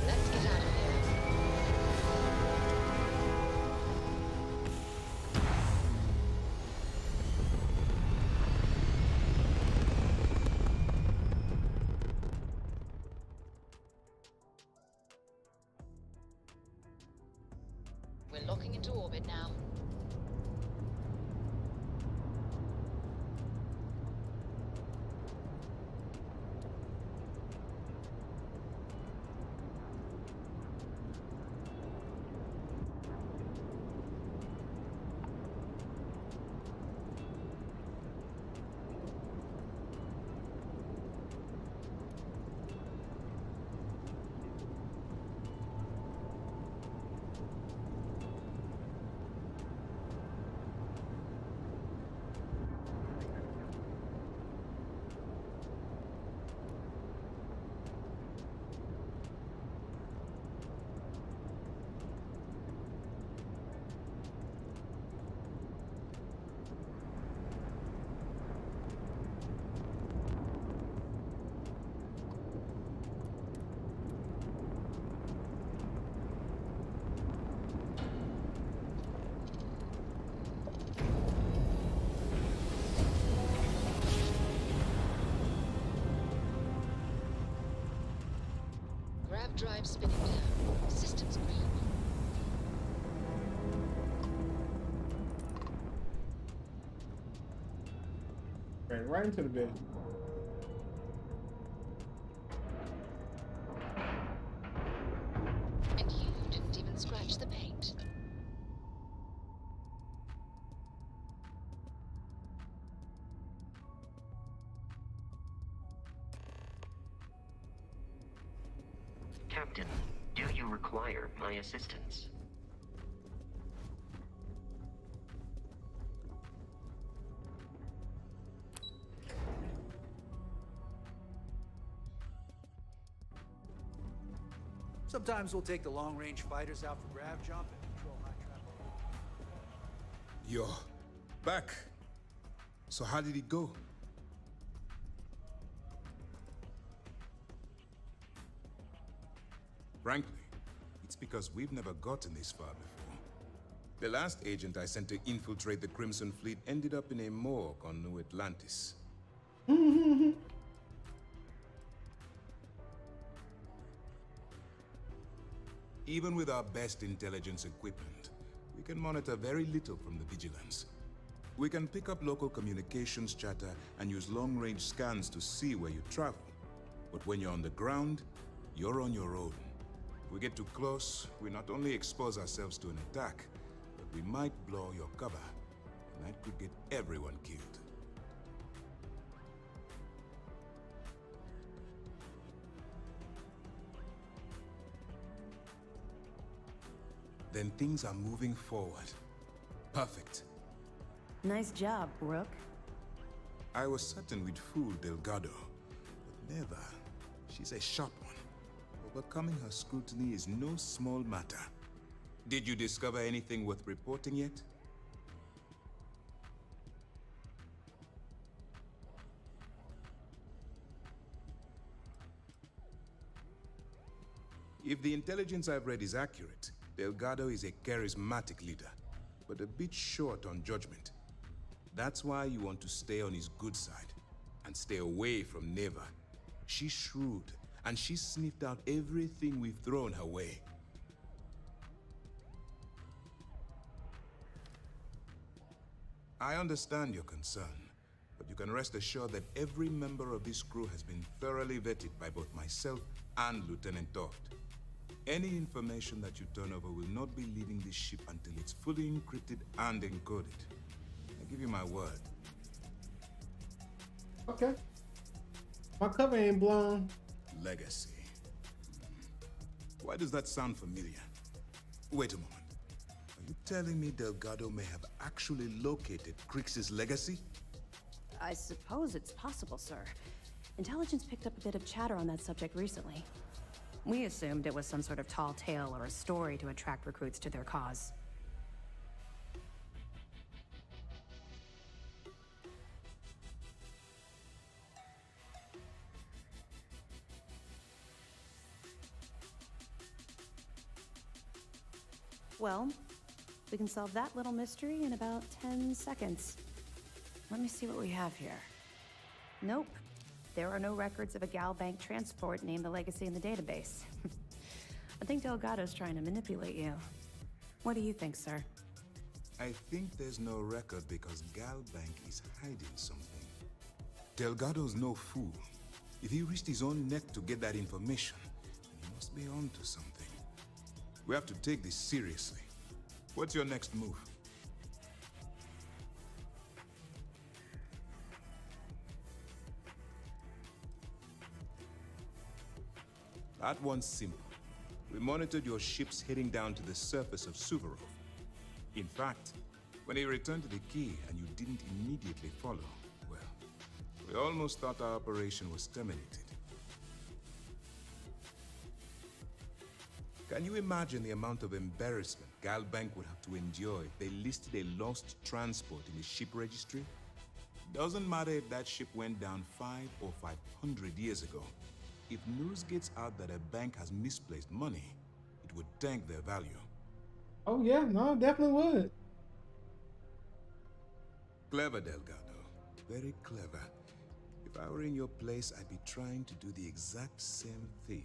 Let's get out of here. We're locking into orbit now. Grav drive spinning down. Systems green.
Right into the bed.
And you didn't even scratch the paint.
Captain, do you require my assistance?
Sometimes we'll take the long-range fighters out for grav jump and control high traffic.
You're back. So how did it go? Frankly, it's because we've never gotten this far before. The last agent I sent to infiltrate the Crimson Fleet ended up in a morgue on New Atlantis. Even with our best intelligence equipment, we can monitor very little from the vigilance. We can pick up local communications chatter and use long-range scans to see where you travel. But when you're on the ground, you're on your own. If we get too close, we not only expose ourselves to an attack, but we might blow your cover. And that could get everyone killed. Then things are moving forward. Perfect.
Nice job, Rook.
I was certain we'd fool Delgado, but never. She's a sharp one. Overcoming her scrutiny is no small matter. Did you discover anything worth reporting yet? If the intelligence I've read is accurate, Delgado is a charismatic leader, but a bit short on judgment. That's why you want to stay on his good side, and stay away from Neva. She's shrewd, and she's sniffed out everything we've thrown her way. I understand your concern, but you can rest assured that every member of this crew has been thoroughly vetted by both myself and Lieutenant Toft. Any information that you turn over will not be leaving this ship until it's fully encrypted and encoded. I give you my word.
Okay. My cover ain't blown.
Legacy. Why does that sound familiar? Wait a moment. Are you telling me Delgado may have actually located Krix's legacy?
I suppose it's possible, sir. Intelligence picked up a bit of chatter on that subject recently. We assumed it was some sort of tall tale or a story to attract recruits to their cause. Well, we can solve that little mystery in about 10 seconds. Let me see what we have here. Nope. There are no records of a Gal Bank transport named the Legacy in the database. I think Delgado's trying to manipulate you. What do you think, sir?
I think there's no record because Gal Bank is hiding something. Delgado's no fool. If he risked his own neck to get that information, then he must be onto something. We have to take this seriously. What's your next move? That one's simple. We monitored your ships heading down to the surface of Suvorov. In fact, when they returned to the key and you didn't immediately follow, well, we almost thought our operation was terminated. Can you imagine the amount of embarrassment Gal Bank would have to endure if they listed a lost transport in the ship registry? Doesn't matter if that ship went down 5 or 500 years ago. If news gets out that a bank has misplaced money, it would tank their value.
Oh yeah, no, it definitely would.
Clever, Delgado. Very clever. If I were in your place, I'd be trying to do the exact same thing.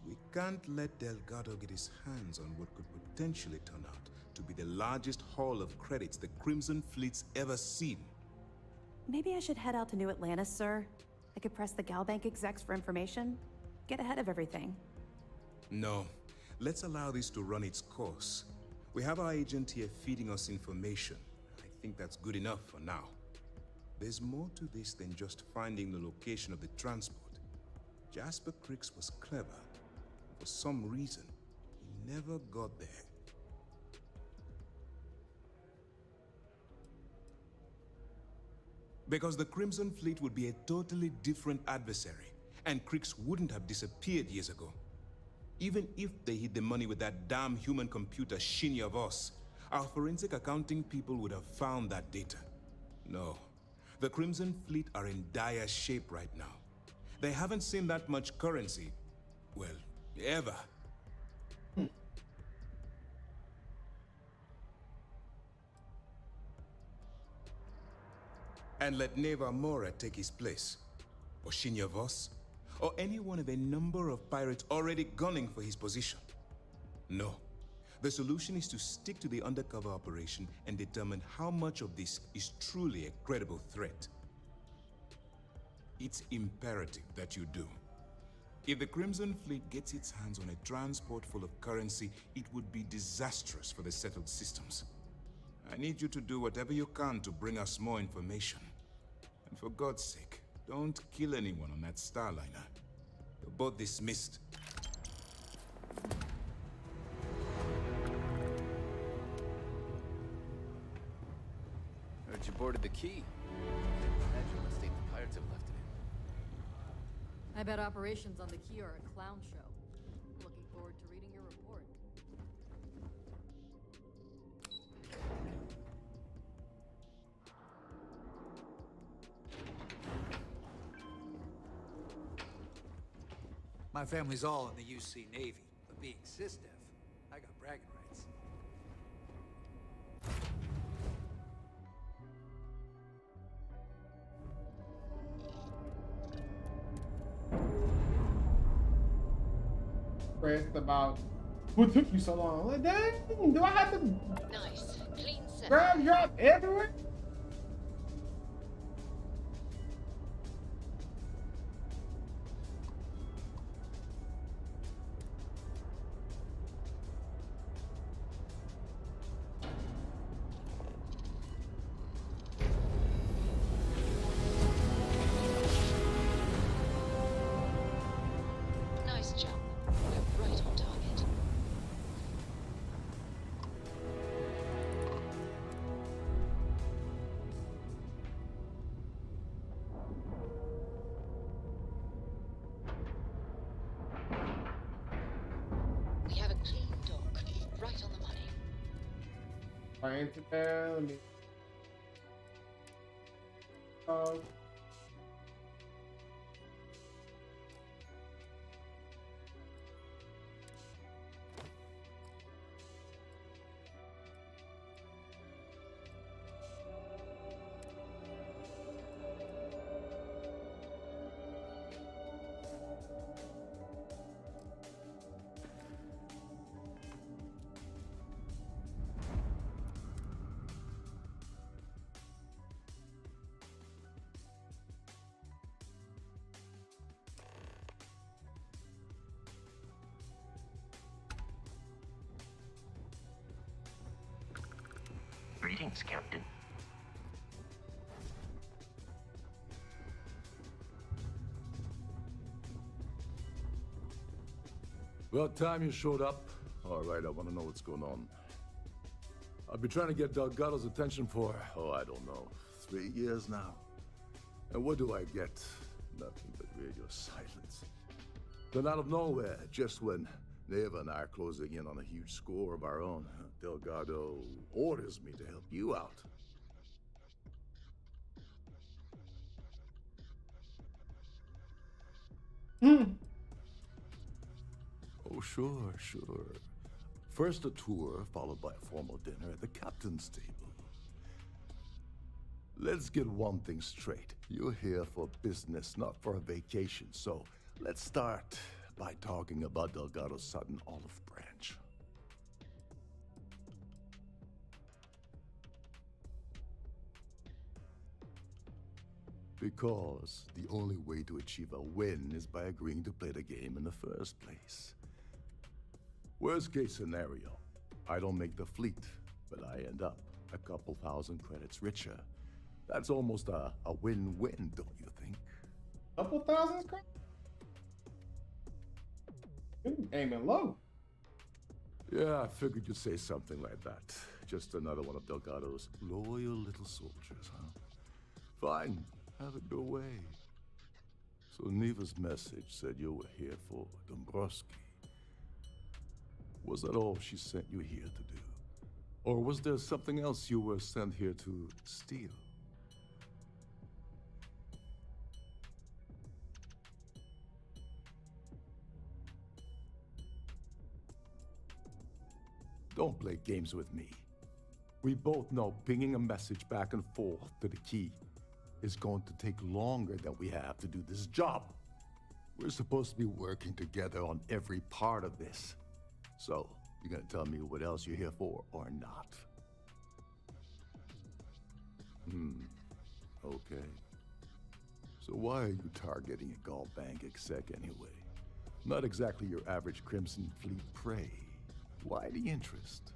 We can't let Delgado get his hands on what could potentially turn out to be the largest haul of credits the Crimson Fleet's ever seen.
Maybe I should head out to New Atlantis, sir. I could press the Gal Bank execs for information. Get ahead of everything.
No. Let's allow this to run its course. We have our agent here feeding us information. I think that's good enough for now. There's more to this than just finding the location of the transport. Jasper Krix was clever. For some reason, he never got there. Because the Crimson Fleet would be a totally different adversary, and Krix wouldn't have disappeared years ago. Even if they hid the money with that damn human computer Shinya Voss, our forensic accounting people would have found that data. No, the Crimson Fleet are in dire shape right now. They haven't seen that much currency, well, ever. And let Neva Mora take his place, or Shinya Voss, or any one of a number of pirates already gunning for his position. No. The solution is to stick to the undercover operation and determine how much of this is truly a credible threat. It's imperative that you do. If the Crimson Fleet gets its hands on a transport full of currency, it would be disastrous for the settled systems. I need you to do whatever you can to bring us more information. And for God's sake, don't kill anyone on that Starliner. You're both dismissed.
Heard you boarded the key. Imagine what state the pirates have left it in.
I bet operations on the key are a clown show. Looking forward to reading your report.
My family's all in the UC Navy, but being SysDef, I got bragging rights.
Pressed about what took you so long. Like, dang, do I have to
Nice. Clean set.
grab drop everywhere?
Nice jump. We're right on target. We have a clean dock. Right on the money.
Right into there. Let me.
Greetings, Captain.
About time you showed up. All right, I want to know what's going on. I've been trying to get Delgado's attention for, I don't know, 3 years now. And what do I get? Nothing but radio silence. Then out of nowhere, just when Neva and I are closing in on a huge score of our own, Delgado orders me to help you out. Oh, sure. First a tour, followed by a formal dinner at the captain's table. Let's get one thing straight. You're here for business, not for a vacation, so let's start by talking about Delgado's sudden olive branch. Because the only way to achieve a win is by agreeing to play the game in the first place. Worst case scenario, I don't make the fleet, but I end up a couple thousand credits richer. That's almost a win-win, don't you think?
Couple thousand credits? You're aiming low.
Yeah, I figured you'd say something like that. Just another one of Delgado's loyal little soldiers, huh? Fine, have it your way. So Neva's message said you were here for Dombrowski. Was that all she sent you here to do? Or was there something else you were sent here to steal? Don't play games with me. We both know pinging a message back and forth to the key is going to take longer than we have to do this job. We're supposed to be working together on every part of this. So, you're gonna tell me what else you're here for, or not? Okay. So why are you targeting a Gall Bank exec anyway? Not exactly your average Crimson Fleet prey. Why the interest?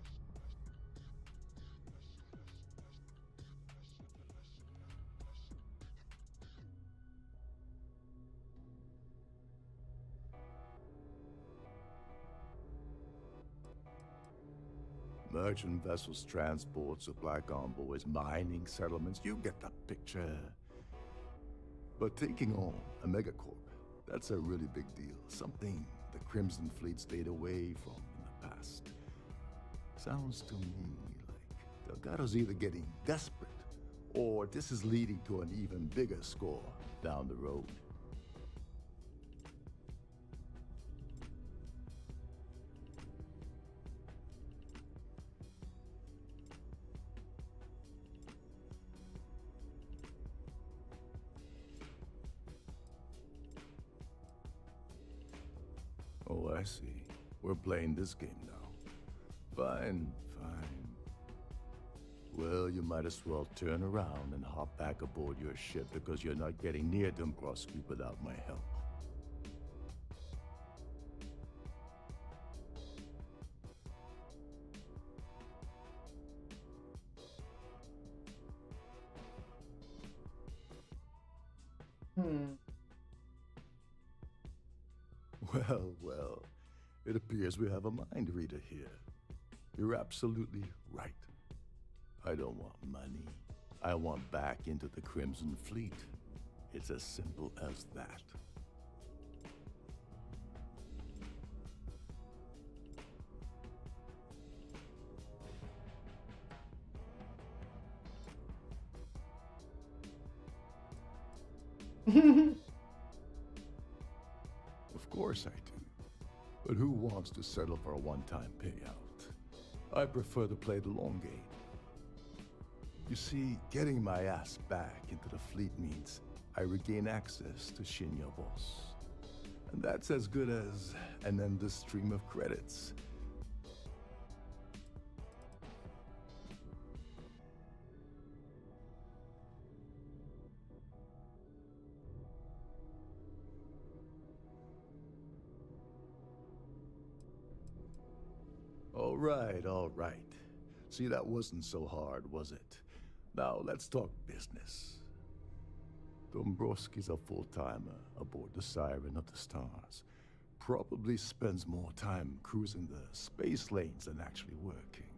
Merchant vessels, transport, supply convoys, mining settlements, you get the picture. But taking on a megacorp, that's a really big deal. Something the Crimson Fleet stayed away from in the past. Sounds to me like Delgado's either getting desperate, or this is leading to an even bigger score down the road. Oh, I see. We're playing this game now. Fine. Well, you might as well turn around and hop back aboard your ship because you're not getting near Dombrowski without my help. Well, it appears we have a mind reader here. You're absolutely right. I don't want money. I want back into the Crimson Fleet. It's as simple as that. Of course I do. But who wants to settle for a one-time payout? I prefer to play the long game. You see, getting my ass back into the fleet means I regain access to Shinya Boss. And that's as good as an endless stream of credits. All right. See, that wasn't so hard, was it? Now, let's talk business. Dombrowski's a full-timer aboard the Siren of the Stars. Probably spends more time cruising the space lanes than actually working.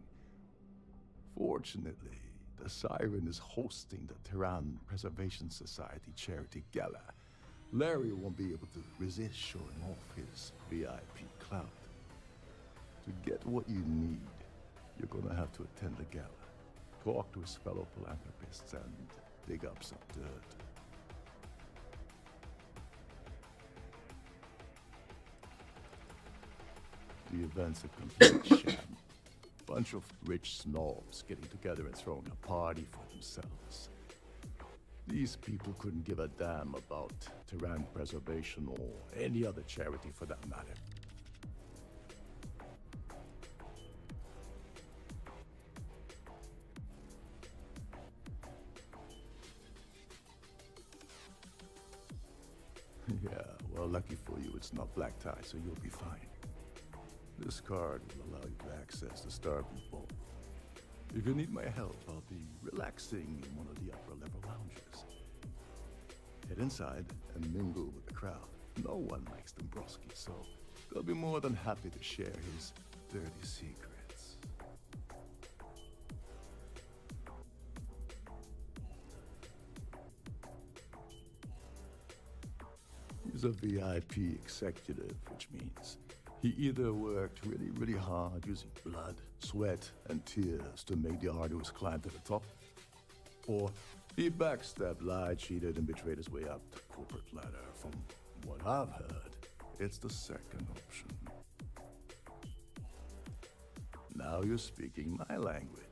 Fortunately, the Siren is hosting the Terran Preservation Society charity gala. Larry won't be able to resist showing off his VIP clout. To get what you need, you're gonna have to attend the gala, talk to his fellow philanthropists, and dig up some dirt. The event's a complete sham. Bunch of rich snobs getting together and throwing a party for themselves. These people couldn't give a damn about Terran preservation or any other charity for that matter. Yeah, well, lucky for you, it's not black tie, so you'll be fine. This card will allow you to access the Starfield vault. If you need my help, I'll be relaxing in one of the upper-level lounges. Head inside and mingle with the crowd. No one likes Dombrowski, so they'll be more than happy to share his dirty secrets. He's a VIP executive, which means he either worked really, really hard using blood, sweat, and tears to make the arduous climb to the top, or he backstabbed, lied, cheated, and betrayed his way up the corporate ladder. From what I've heard, it's the second option. Now you're speaking my language.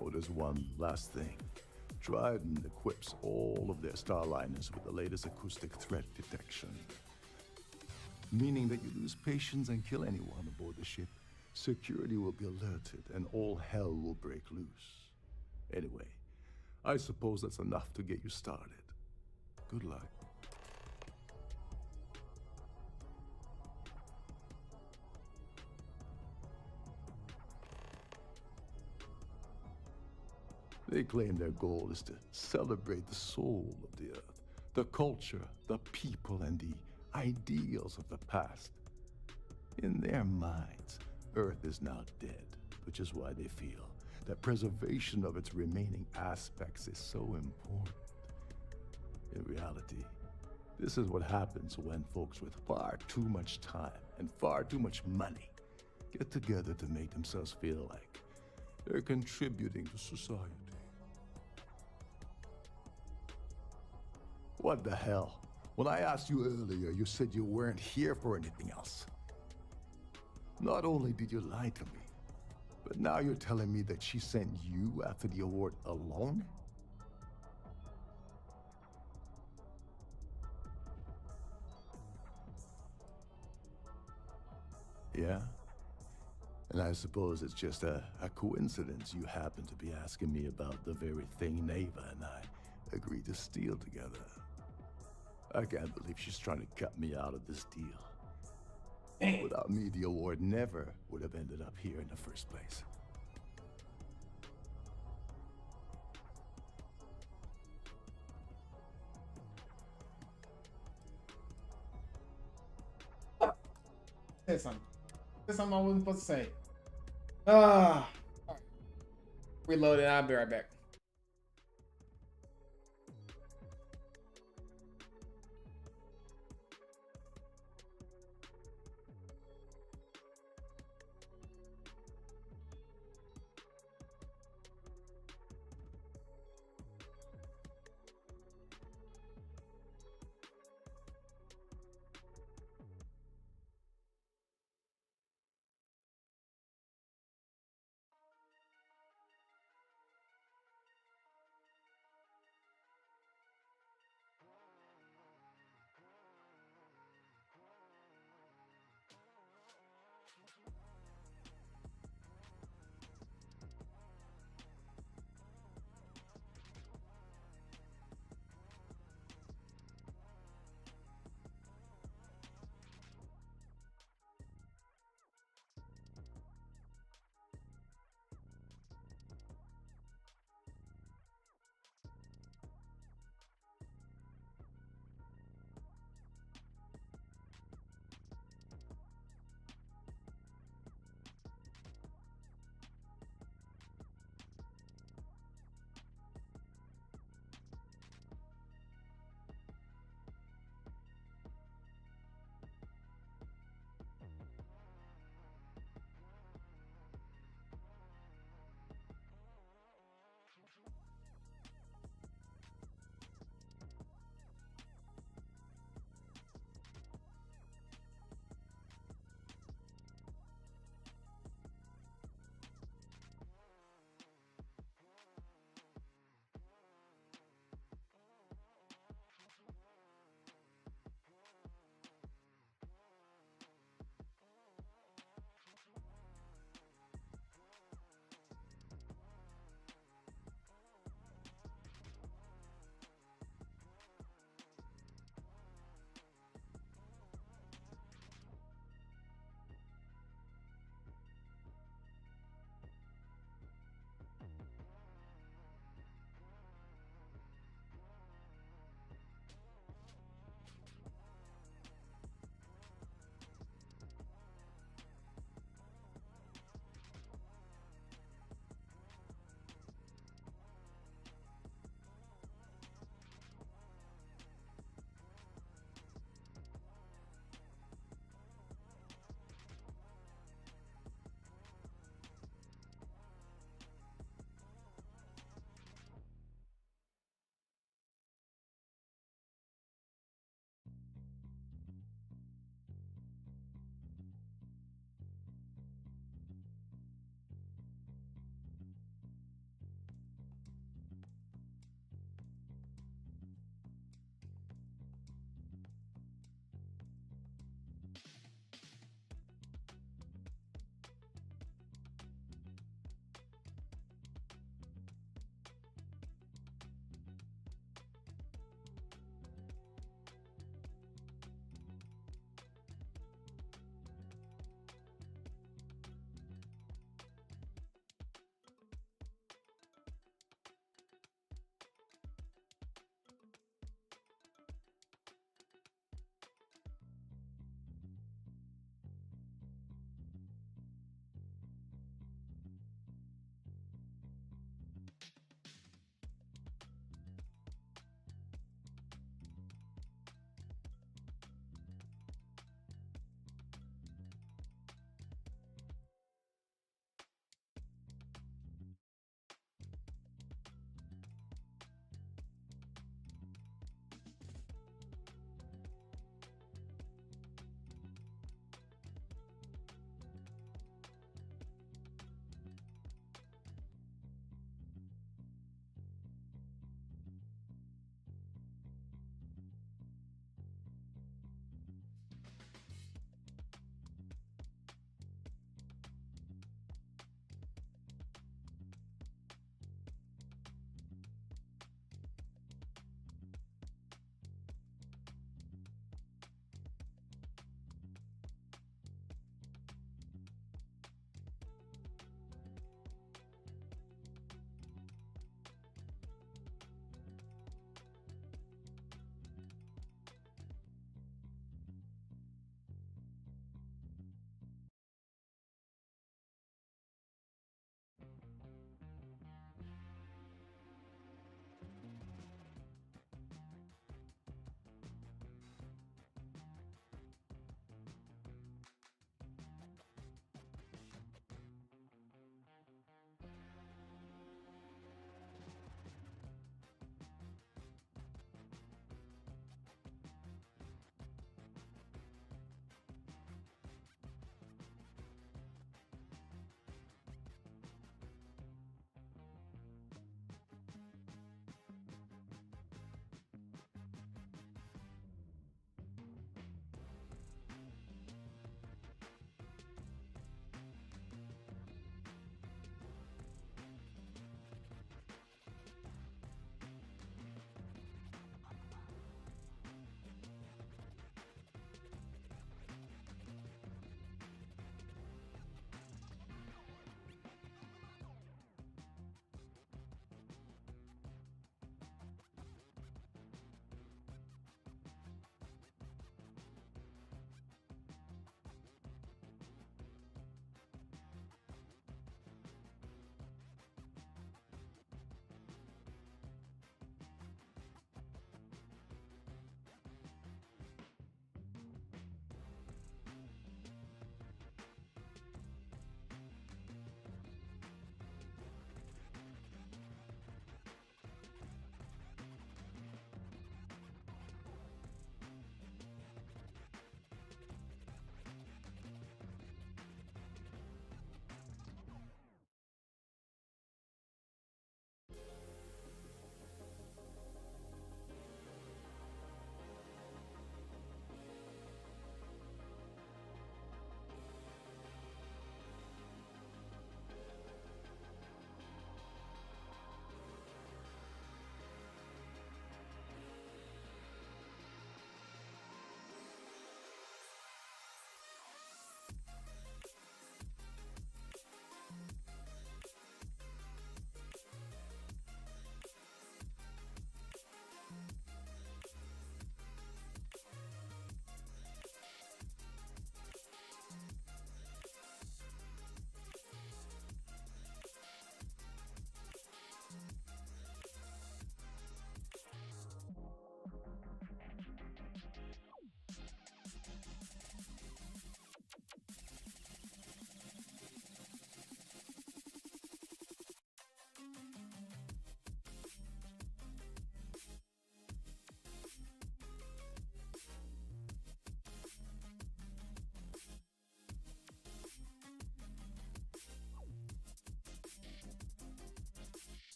Oh, there's one last thing. Trident equips all of their starliners with the latest acoustic threat detection. Meaning that you lose patience and kill anyone aboard the ship, security will be alerted and all hell will break loose. Anyway, I suppose that's enough to get you started. Good luck. They claim their goal is to celebrate the soul of the Earth, the culture, the people, and the ideals of the past. In their minds, Earth is now dead, which is why they feel that preservation of its remaining aspects is so important. In reality, this is what happens when folks with far too much time and far too much money get together to make themselves feel like they're contributing to society. What the hell? When I asked you earlier, you said you weren't here for anything else. Not only did you lie to me, but now you're telling me that she sent you after the award alone? Yeah? And I suppose it's just a coincidence you happen to be asking me about the very thing Neva and I agreed to steal together. I can't believe she's trying to cut me out of this deal. Without me, the award never would have ended up here in the first place.
Say something. Say something I wasn't supposed to say. Ah. Reload it. I'll be right back.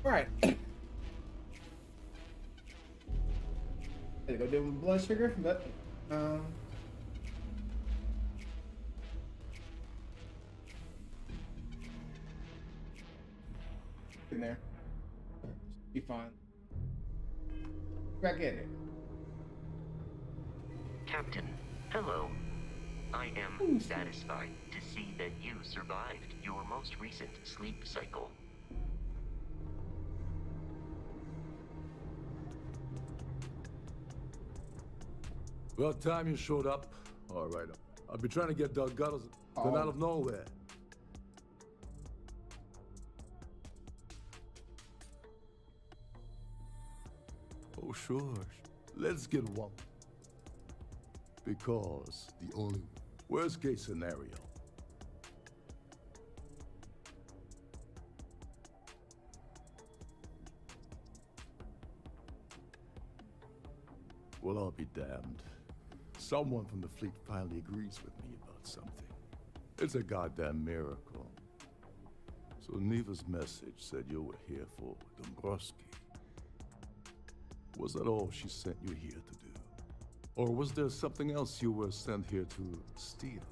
Right. Gotta go do with blood sugar, but in there. Be fine. Back in it.
Captain, hello. I am satisfied to see that you survived your most recent sleep cycle.
About time you showed up. All right. I've been trying to get Delgado's, then out of nowhere.
Oh, sure. Let's get one. Because the only worst case scenario. Well, I'll be damned. Someone from the fleet finally agrees with me about something. It's a goddamn miracle. So Neva's message said you were here for Dombrowski. Was that all she sent you here to do? Or was there something else you were sent here to steal?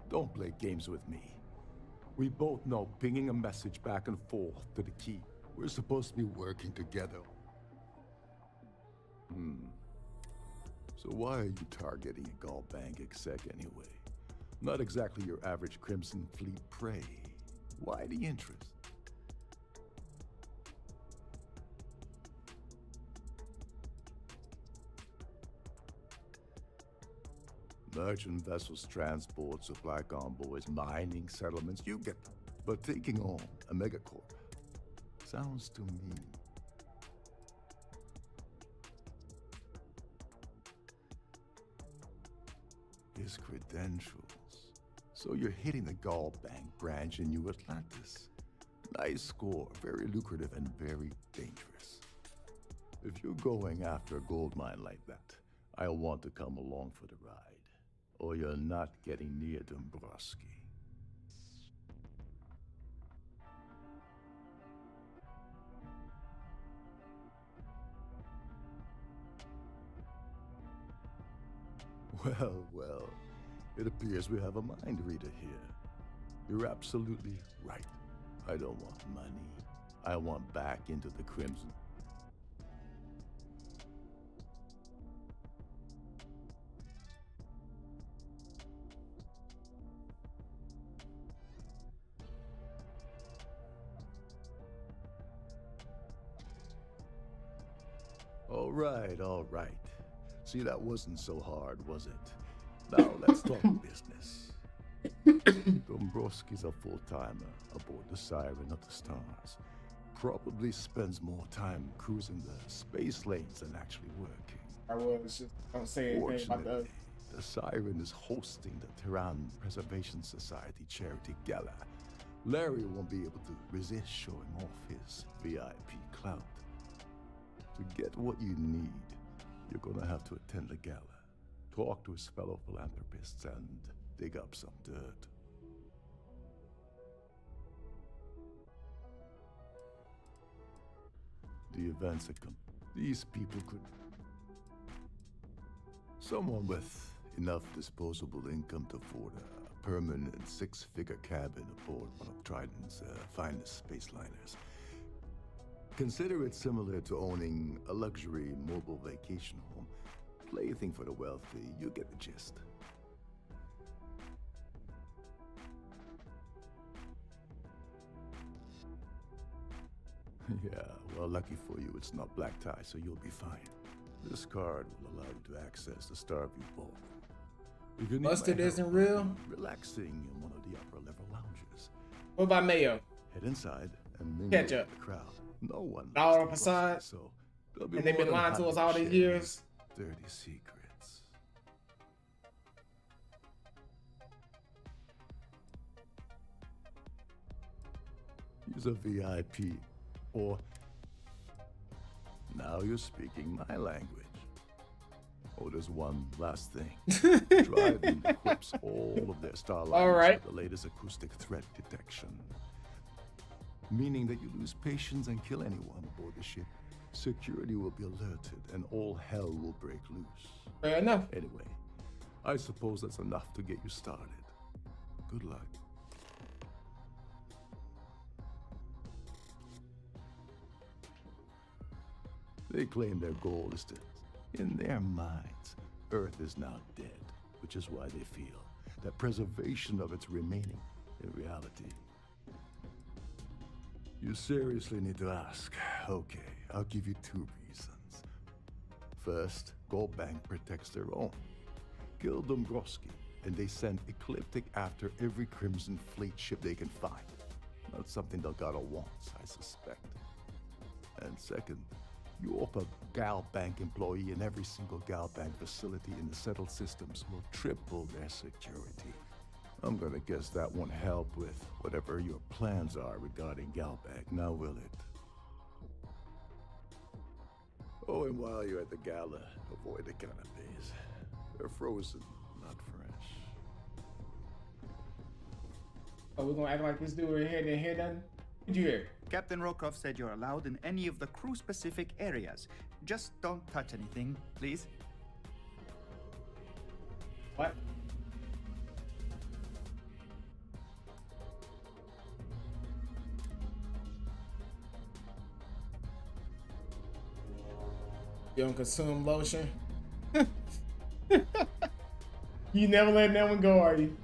Don't play games with me. We both know pinging a message back and forth to the key. We're supposed to be working together. So why are you targeting a Gallbank exec anyway? Not exactly your average Crimson Fleet prey. Why the interest? Merchant vessels, transport, supply convoys, mining settlements, you get them. But taking on a megacorp sounds to me his credentials. So you're hitting the Gallbank branch in New Atlantis. Nice score, very lucrative and very dangerous. If you're going after a gold mine like that, I'll want to come along for the ride. Or you're not getting near Dombrowski. Well, it appears we have a mind reader here. You're absolutely right. I don't want money. I want back into the Crimson. All right. See, that wasn't so hard, was it? Now, let's talk business. Dombrowski's a full-timer aboard the Siren of the Stars. Probably spends more time cruising the space lanes than actually working.
I don't say anything about that.
The Siren is hosting the Tehran Preservation Society charity gala. Larry won't be able to resist showing off his VIP clout. To get what you need, you're gonna have to attend the gala, talk to his fellow philanthropists, and dig up some dirt. The events that come, these people could... Someone with enough disposable income to afford a permanent six-figure cabin aboard one of Trident's finest space liners. Consider it similar to owning a luxury mobile vacation home. Plaything for the wealthy, you get the gist. Yeah, well, lucky for you, it's not black tie, so you'll be fine. This card will allow you to access the Starfield Ballroom. If you need
Busted
my help,
isn't real?
relaxing in one of the upper-level lounges.
What about Mayo?
Head inside and mingle
Catch
with
up.
the crowd. No one
All
likes
up
to
aside,
gossip, so they'll be
and they've
more
been
than
lying to
happy
us all these
share
years.
dirty secrets. He's a VIP, or now you're speaking my language. Oh, there's one last thing. Dryden equips all of their starliners
right.
with the latest acoustic threat detection. Meaning that you lose patience and kill anyone aboard the ship, security will be alerted and all hell will break loose.
Fair enough.
Anyway, I suppose that's enough to get you started. Good luck. They claim their goal is to, in their minds, Earth is now dead, which is why they feel that preservation of its remaining in reality. You seriously need to ask. Okay, I'll give you 2 reasons. First, Goldbank protects their own. Kill Dombrowski, and they send Ecliptic after every Crimson Fleet ship they can find. Not something Delgado wants, I suspect. And second, you offer Galbank employee in every single Galbank facility in the settled systems will triple their security. I'm gonna guess that won't help with whatever your plans are regarding Galbank, now will it? Oh, and while you're at the gala, avoid the canapes. They're frozen, not fresh.
Oh, we're gonna act like this dude right here didn't hear nothing? What'd you hear?
Captain Rokov said you're allowed in any of the crew-specific areas. Just don't touch anything, please.
What? You don't consume lotion? You never let that one go, are you?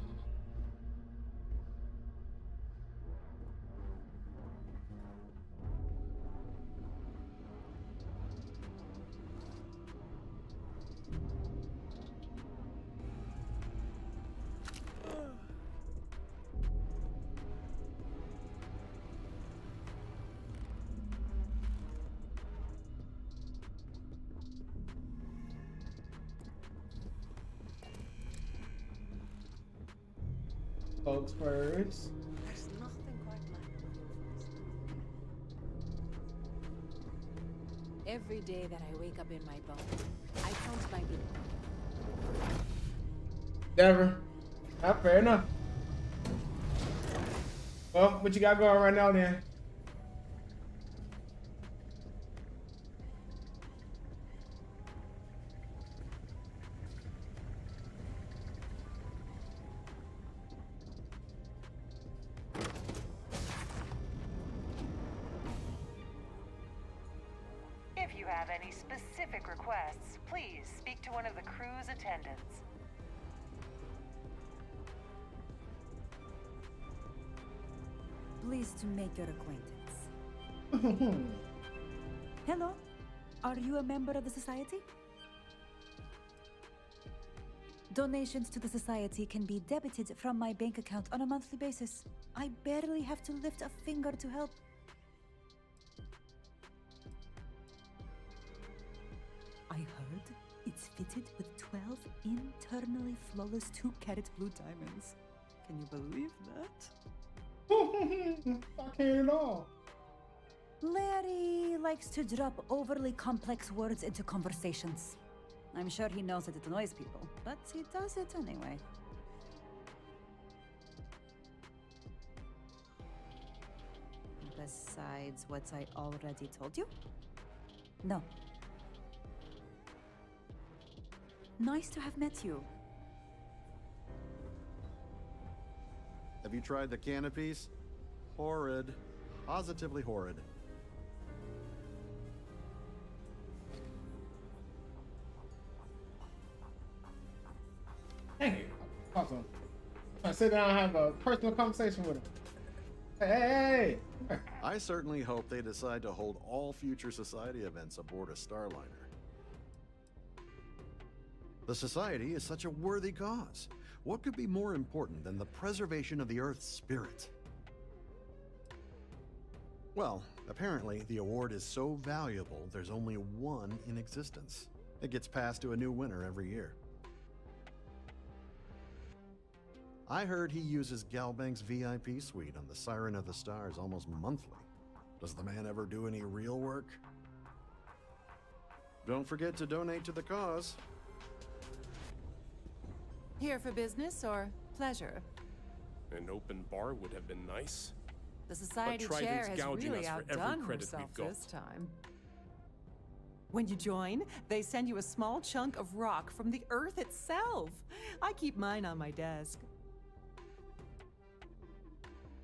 Folks first.
There's nothing quite like
Every day that I wake up in my bones, I count my blue.
Never. Not fair enough. Well, what you got going right now then?
If you have any specific requests, please speak to one of the crew's attendants.
Pleased to make your acquaintance. Hello, are you a member of the Society? Donations to the Society can be debited from my bank account on a monthly basis. I barely have to lift a finger to help. I heard it's fitted with 12 internally flawless 2-carat blue diamonds. Can you believe that?
I can't at all.
Larry likes to drop overly complex words into conversations. I'm sure he knows that it annoys people, but he does it anyway. Besides what I already told you? No. Nice to have met you.
Have you tried the canopies? Horrid. Positively horrid.
Dang it. Awesome. I sit down and have a personal conversation with him. Hey!
I certainly hope they decide to hold all future Society events aboard a Starliner. The Society is such a worthy cause. What could be more important than the preservation of the Earth's spirit? Well, apparently the award is so valuable, there's only one in existence. It gets passed to a new winner every year. I heard he uses Galbank's VIP suite on the Siren of the Stars almost monthly. Does the man ever do any real work? Don't forget to donate to the cause.
Here for business or pleasure?
An open bar would have been nice.
The society
But
chair
Trident's
has
gouging
really
us for every
outdone
credit
herself
we've got.
this time. When you join, they send you a small chunk of rock from the Earth itself. I keep mine on my desk.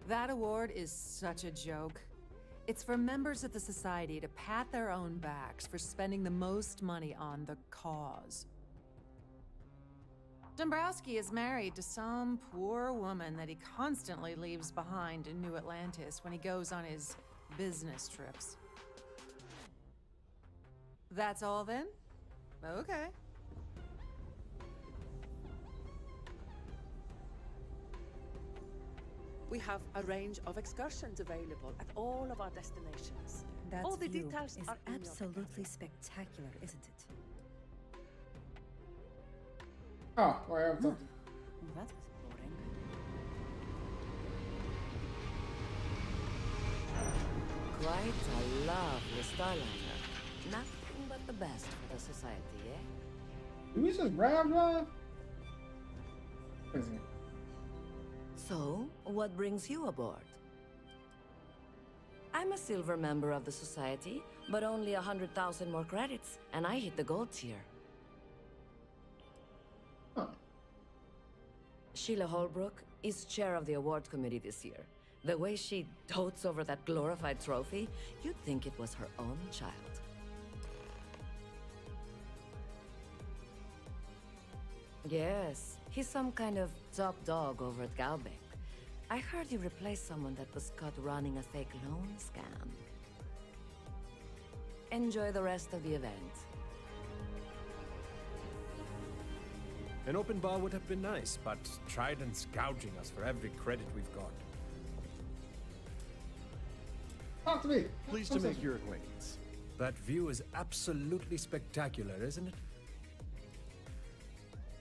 That award is such a joke. It's for members of the society to pat their own backs for spending the most money on the cause. Dombrowski is married to some poor woman that he constantly leaves behind in New Atlantis when he goes on his business trips. That's all then? Okay.
We have a range of excursions available at all of our destinations.
That
all the
view
details
is
are in your
absolutely spectacular, isn't it?
Oh, well, I have something.
That was boring.
Quite a lovely Starliner. Nothing but the best for the society, eh?
Do we just grab one?
So, what brings you aboard? I'm a silver member of the society, but only 100,000 more credits, and I hit the gold tier.
Huh.
Sheila Holbrook is chair of the award committee this year. The way she dotes over that glorified trophy, you'd think it was her own child. Yes, he's some kind of top dog over at Galbank. I heard you replaced someone that was caught running a fake loan scam. Enjoy the rest of the event.
An open bar would have been nice, but Trident's gouging us for every credit we've got.
Talk to me.
Pleased to make your acquaintance.
That view is absolutely spectacular, isn't it?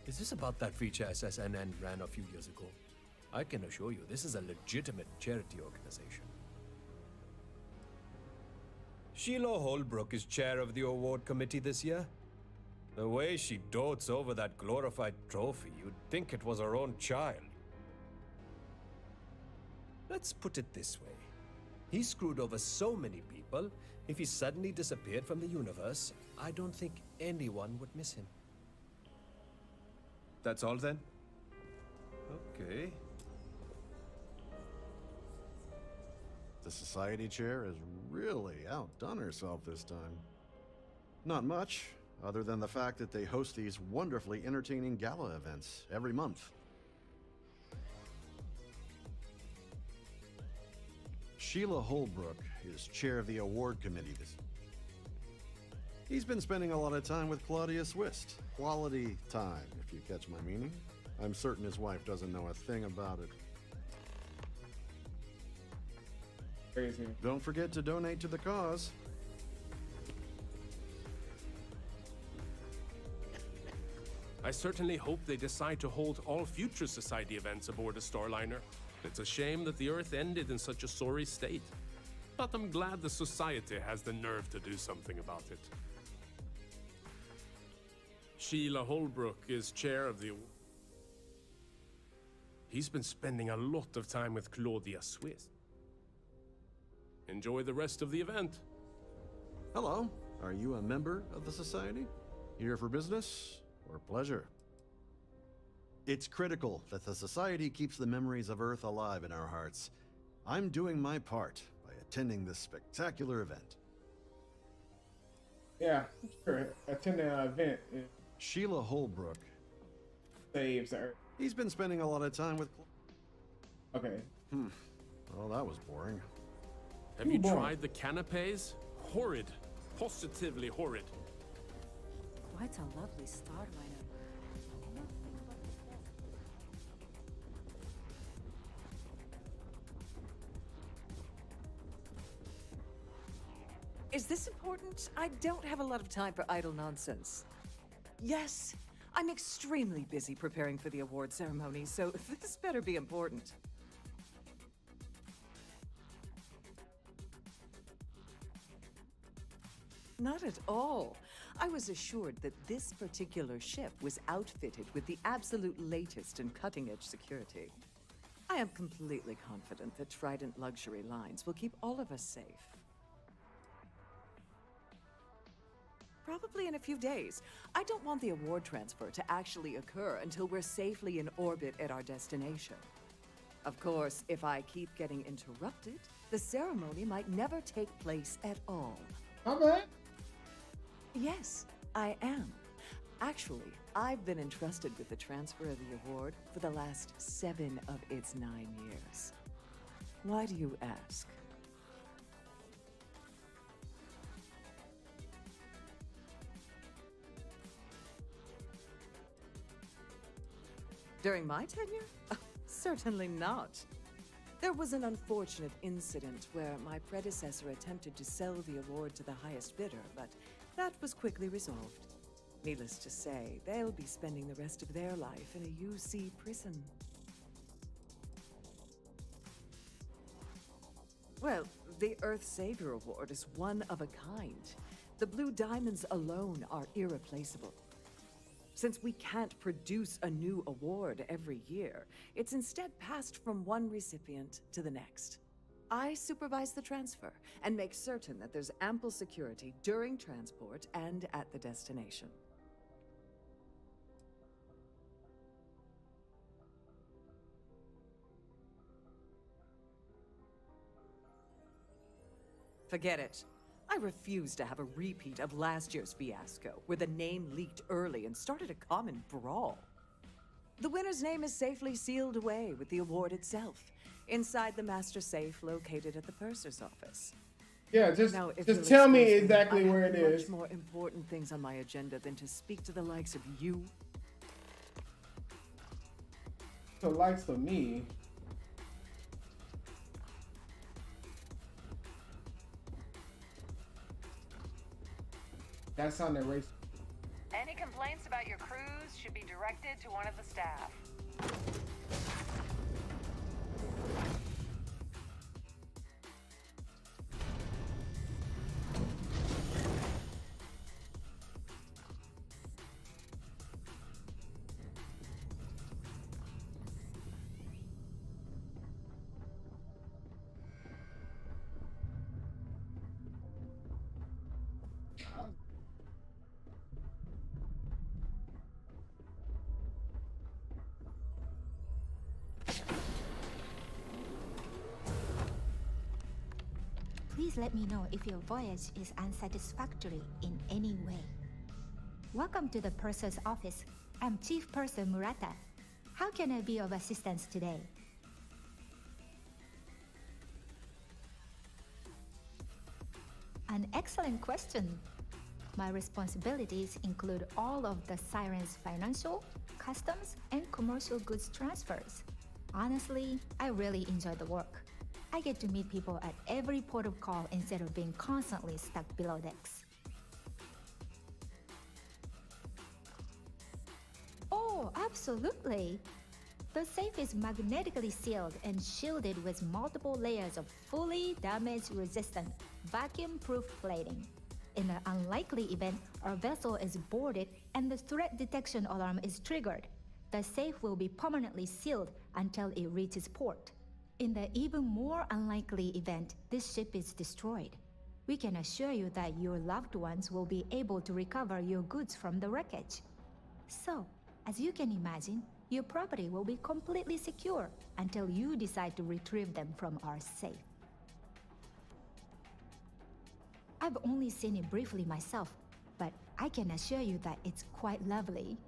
Is this about that feature SSNN ran a few years ago? I can assure you, this is a legitimate charity organization. Sheila Holbrook is chair of the award committee this year. The way she dotes over that glorified trophy, you'd think it was her own child. Let's put it this way. He screwed over so many people, if he suddenly disappeared from the universe, I don't think anyone would miss him. That's all then? Okay.
The society chair has really outdone herself this time. Not much, other than the fact that they host these wonderfully entertaining gala events every month. Sheila Holbrook is chair of the award committee this. He's been spending a lot of time with Claudia Swist. Quality time, if you catch my meaning. I'm certain his wife doesn't know a thing about it.
Crazy.
Don't forget to donate to the cause.
I certainly hope they decide to hold all future society events aboard a Starliner. It's a shame that the Earth ended in such a sorry state. But I'm glad the society has the nerve to do something about it. Sheila Holbrook is chair of the... He's been spending a lot of time with Claudia Swist. Enjoy the rest of the event.
Hello. Are you a member of the society? Here for business or pleasure? It's critical that the society keeps the memories of Earth alive in our hearts. I'm doing my part by attending this spectacular event.
Yeah, sure. Attending an event
Sheila Holbrook
saves Earth.
He's been spending a lot of time with...
Okay.
Well, that was boring.
Have you tried the canapes? Horrid. Positively horrid.
Quite a lovely Starliner.
Is this important? I don't have a lot of time for idle nonsense. Yes, I'm extremely busy preparing for the award ceremony, so this better be important. Not at all. I was assured that this particular ship was outfitted with the absolute latest in cutting-edge security. I am completely confident that Trident Luxury Lines will keep all of us safe. Probably in a few days. I don't want the award transfer to actually occur until we're safely in orbit at our destination. Of course, if I keep getting interrupted, the ceremony might never take place at all.
Okay.
Yes, I am. Actually, I've been entrusted with the transfer of the award for the last 7 of its 9 years. Why do you ask? During my tenure? Certainly not. There was an unfortunate incident where my predecessor attempted to sell the award to the highest bidder, but that was quickly resolved. Needless to say, they'll be spending the rest of their life in a UC prison. Well, the Earth Savior Award is one of a kind. The blue diamonds alone are irreplaceable. Since we can't produce a new award every year, it's instead passed from one recipient to the next. I supervise the transfer and make certain that there's ample security during transport and at the destination. Forget it. I refuse to have a repeat of last year's fiasco, where the name leaked early and started a common brawl. The winner's name is safely sealed away with the award itself, inside the master safe located at the purser's office.
Yeah, just
tell
me exactly where it is.
Much more important things on my agenda than to speak to the likes of you.
The likes of me. That sounded racist.
Any complaints about your cruise should be directed to one of the staff.
Please let me know if your voyage is unsatisfactory in any way. Welcome to the Purser's office. I'm Chief Purser Murata. How can I be of assistance today? An excellent question. My responsibilities include all of the Siren's financial, customs, and commercial goods transfers. Honestly, I really enjoy the work. I get to meet people at every port of call instead of being constantly stuck below decks. Oh, absolutely! The safe is magnetically sealed and shielded with multiple layers of fully damage-resistant, vacuum-proof plating. In the unlikely event our vessel is boarded and the threat detection alarm is triggered, the safe will be permanently sealed until it reaches port. In the even more unlikely event this ship is destroyed, we can assure you that your loved ones will be able to recover your goods from the wreckage. So, as you can imagine, your property will be completely secure until you decide to retrieve them from our safe. I've only seen it briefly myself, but I can assure you that it's quite lovely.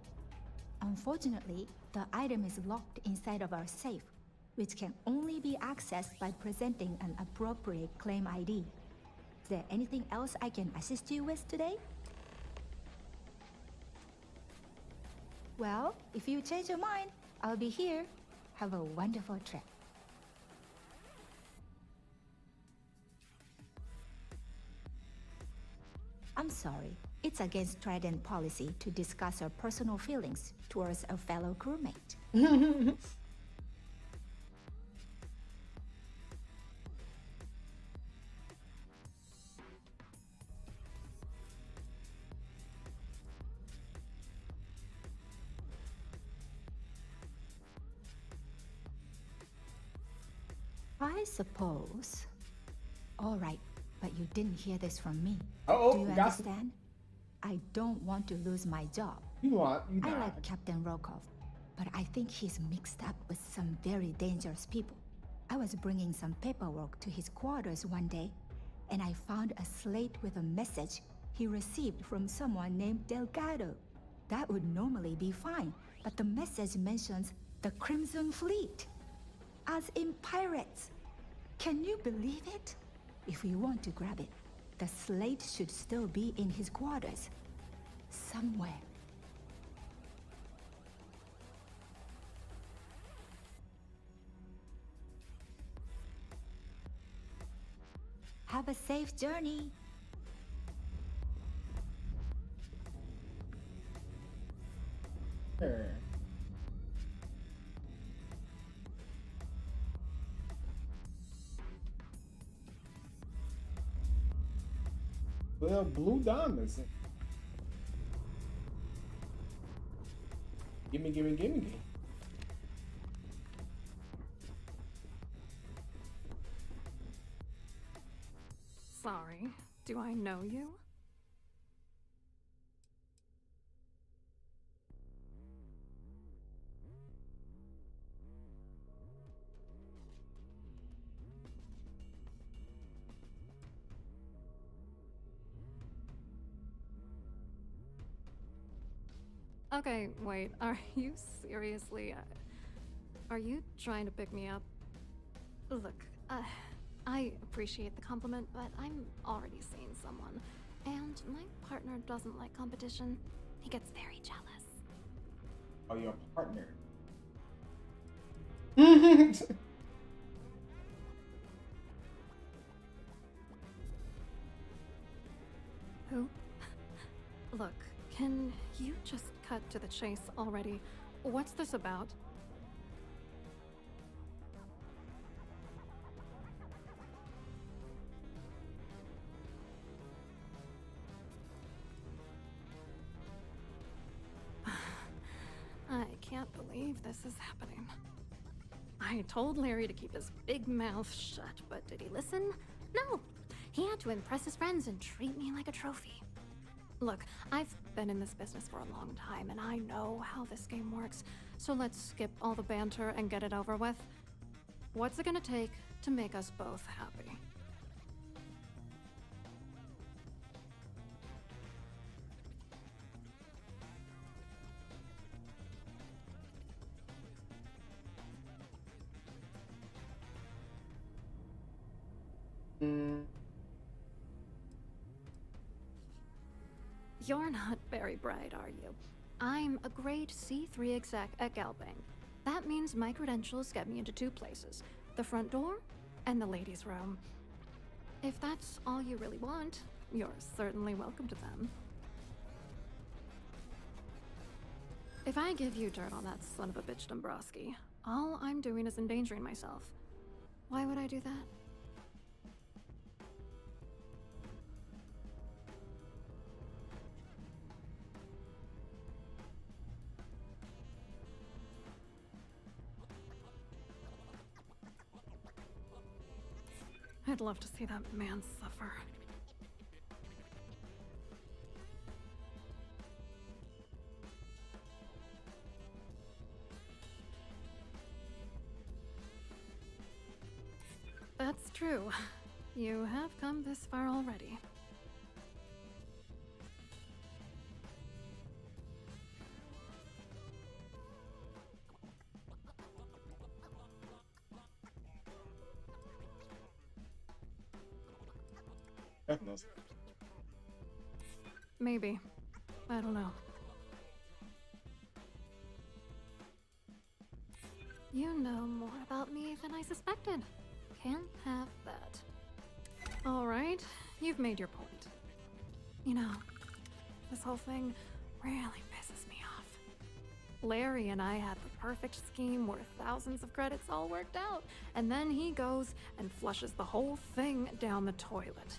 Unfortunately, the item is locked inside of our safe, which can only be accessed by presenting an appropriate claim ID. Is there anything else I can assist you with today? Well, if you change your mind, I'll be here. Have a wonderful trip. I'm sorry. It's against Trident policy to discuss our personal feelings towards a fellow crewmate. I suppose. All right, but you didn't hear this from me.
Uh-oh,
Do you
got
understand? I don't want to lose my job.
You
I
not.
like Captain Rokov, but I think he's mixed up with some very dangerous people. I was bringing some paperwork to his quarters one day, and I found a slate with a message he received from someone named Delgado. That would normally be fine, but the message mentions the Crimson Fleet, as in pirates. Can you believe it? If we want to grab it, the slate should still be in his quarters. Somewhere. Have a safe journey.
Sure. Well, blue diamonds. Gimme, gimme, gimme, gimme.
Sorry, do I know you? Okay, wait, are you seriously... are you trying to pick me up? Look, I appreciate the compliment, but I'm already seeing someone. And my partner doesn't like competition. He gets very jealous.
Oh, your partner.
Who? Look, can you just cut to the chase already? What's this about? I can't believe this is happening. I told Larry to keep his big mouth shut, but did he listen? No! He had to impress his friends and treat me like a trophy. Look, I've been in this business for a long time, and I know how this game works, so let's skip all the banter and get it over with. What's it gonna take to make us both happy? You're not very bright, are you? I'm a grade C3 exec at Galbang. That means my credentials get me into two places, the front door and the ladies' room. If that's all you really want, you're certainly welcome to them. If I give you dirt on that son of a bitch Dombrowski, all I'm doing is endangering myself. Why would I do that? I'd love to see that man suffer. That's true. You have come this far already. Maybe. I don't know. You know more about me than I suspected. Can't have that. Alright, you've made your point. You know, this whole thing really pisses me off. Larry and I had the perfect scheme worth thousands of credits all worked out, and then he goes and flushes the whole thing down the toilet.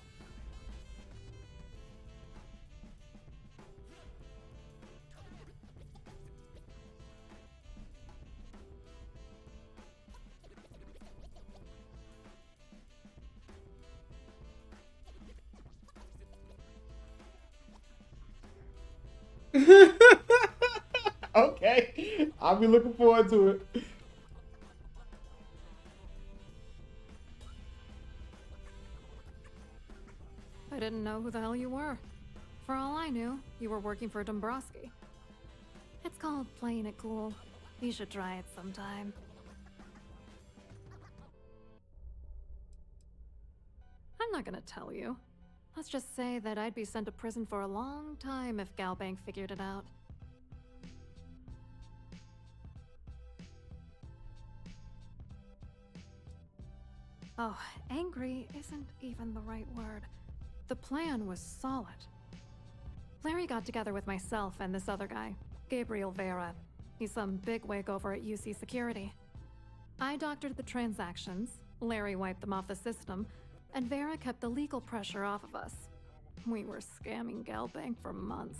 Okay, I'll be looking forward to it.
I didn't know who the hell you were. For all I knew, you were working for Dombrowski. It's called playing it cool. You should try it sometime. I'm not gonna tell you. Let's just say that I'd be sent to prison for a long time if Galbank figured it out. Oh, angry isn't even the right word. The plan was solid. Larry got together with myself and this other guy, Gabriel Vera. He's some bigwig over at UC Security. I doctored the transactions, Larry wiped them off the system, and Vera kept the legal pressure off of us. We were scamming Galbank for months.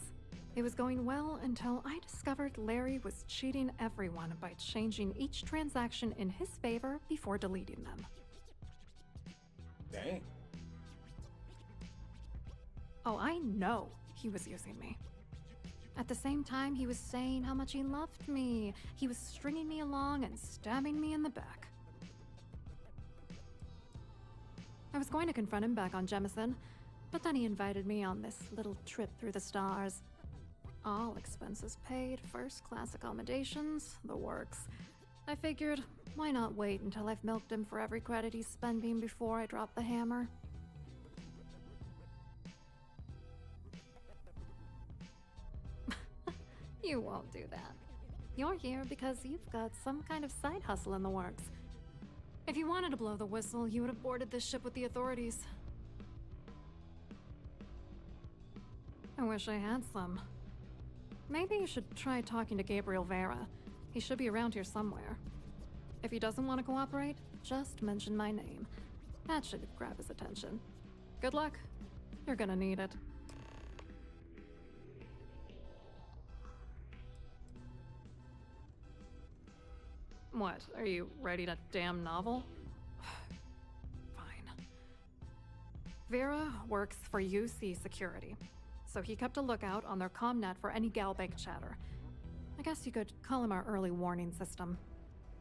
It was going well until I discovered Larry was cheating everyone by changing each transaction in his favor before deleting them.
Dang.
Oh, I know he was using me. At the same time, he was saying how much he loved me. He was stringing me along and stabbing me in the back. I was going to confront him back on Jemison, but then he invited me on this little trip through the stars. All expenses paid, first-class accommodations, the works. I figured, why not wait until I've milked him for every credit he's spending before I drop the hammer? You won't do that. You're here because you've got some kind of side hustle in the works. If you wanted to blow the whistle, you would have boarded this ship with the authorities. I wish I had some. Maybe you should try talking to Gabriel Vera. He should be around here somewhere. If he doesn't want to cooperate, just mention my name. That should grab his attention. Good luck. You're gonna need it. What, are you writing a damn novel? Fine. Vera works for UC Security, so he kept a lookout on their comnet for any Galbank chatter. I guess you could call him our early warning system.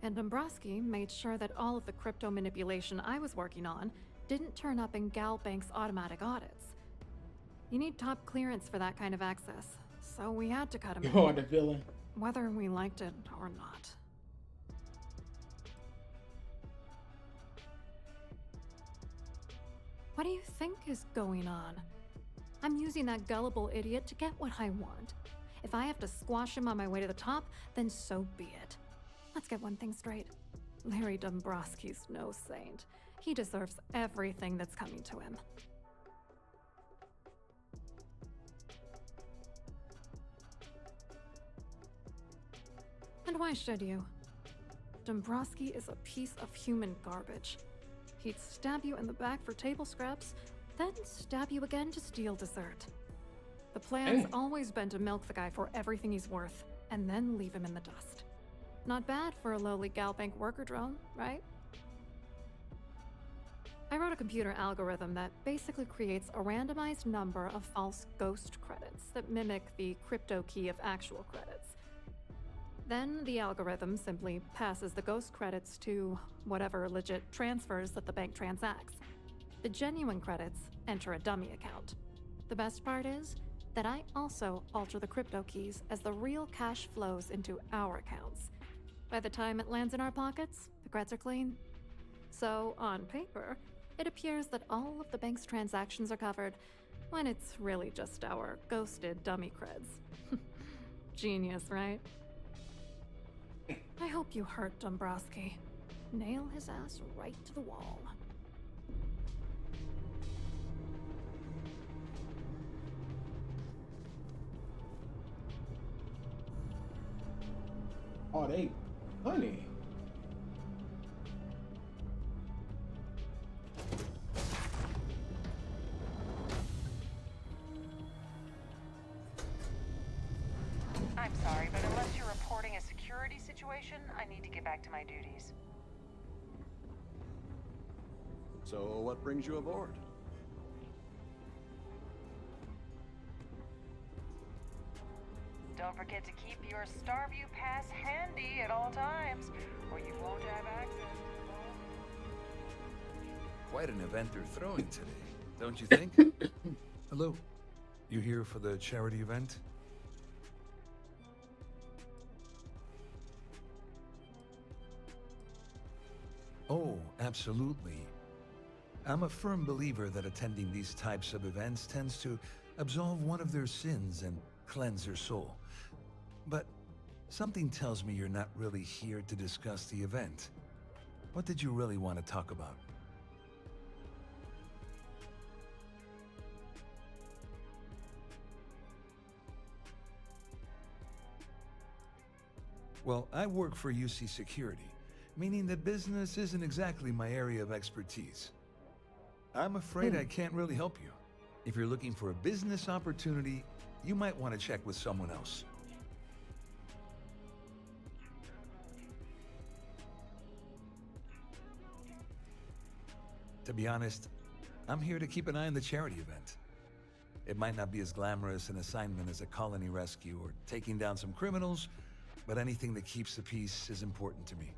And Dombrowski made sure that all of the crypto manipulation I was working on didn't turn up in Galbank's automatic audits. You need top clearance for that kind of access, so we had to cut him
You're
in,
the villain.
whether we liked it or not. What do you think is going on? I'm using that gullible idiot to get what I want. If I have to squash him on my way to the top, then so be it. Let's get one thing straight. Larry Dombrowski's no saint. He deserves everything that's coming to him. And why should you? Dombrowski is a piece of human garbage. He'd stab you in the back for table scraps, then stab you again to steal dessert. The plan's always been to milk the guy for everything he's worth, and then leave him in the dust. Not bad for a lowly Galbank worker drone, right? I wrote a computer algorithm that basically creates a randomized number of false ghost credits that mimic the crypto key of actual credits. Then the algorithm simply passes the ghost credits to whatever legit transfers that the bank transacts. The genuine credits enter a dummy account. The best part is that I also alter the crypto keys as the real cash flows into our accounts. By the time it lands in our pockets, the creds are clean. So, on paper, it appears that all of the bank's transactions are covered, when it's really just our ghosted dummy creds. Genius, right? I hope you hurt Dombrowski. Nail his ass right to the wall.
Oh, they honey.
I'm sorry, but unless you're reporting a security situation, I need to get back to my duties.
So, what brings you aboard?
don't forget to keep your Starview Pass handy at all times, or you won't have access to the vault.
Quite an event they're throwing today, don't you think?
Hello. You here for the charity event? Oh, absolutely. I'm a firm believer that attending these types of events tends to absolve one of their sins and cleanse their soul. But something tells me you're not really here to discuss the event. What did you really want to talk about? Well, I work for UC Security, meaning that business isn't exactly my area of expertise. I'm afraid I can't really help you. If you're looking for a business opportunity, you might want to check with someone else. To be honest, I'm here to keep an eye on the charity event. It might not be as glamorous an assignment as a colony rescue or taking down some criminals, but anything that keeps the peace is important to me.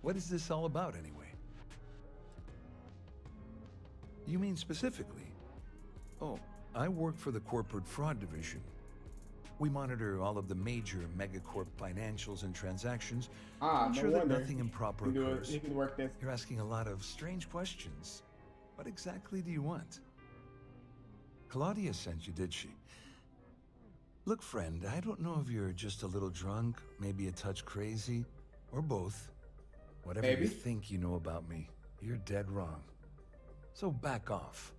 What is this all about, anyway? You mean specifically? Oh, I work for the Corporate Fraud Division. We monitor all of the major megacorp financials and transactions to ensure that nothing improper occurs.
You can work this.
You're asking a lot of strange questions. What exactly do you want? Claudia sent you, did she? Look, friend, I don't know if you're just a little drunk, maybe a touch crazy, or both. Whatever
Maybe.
you think you know about me, you're dead wrong. So back off.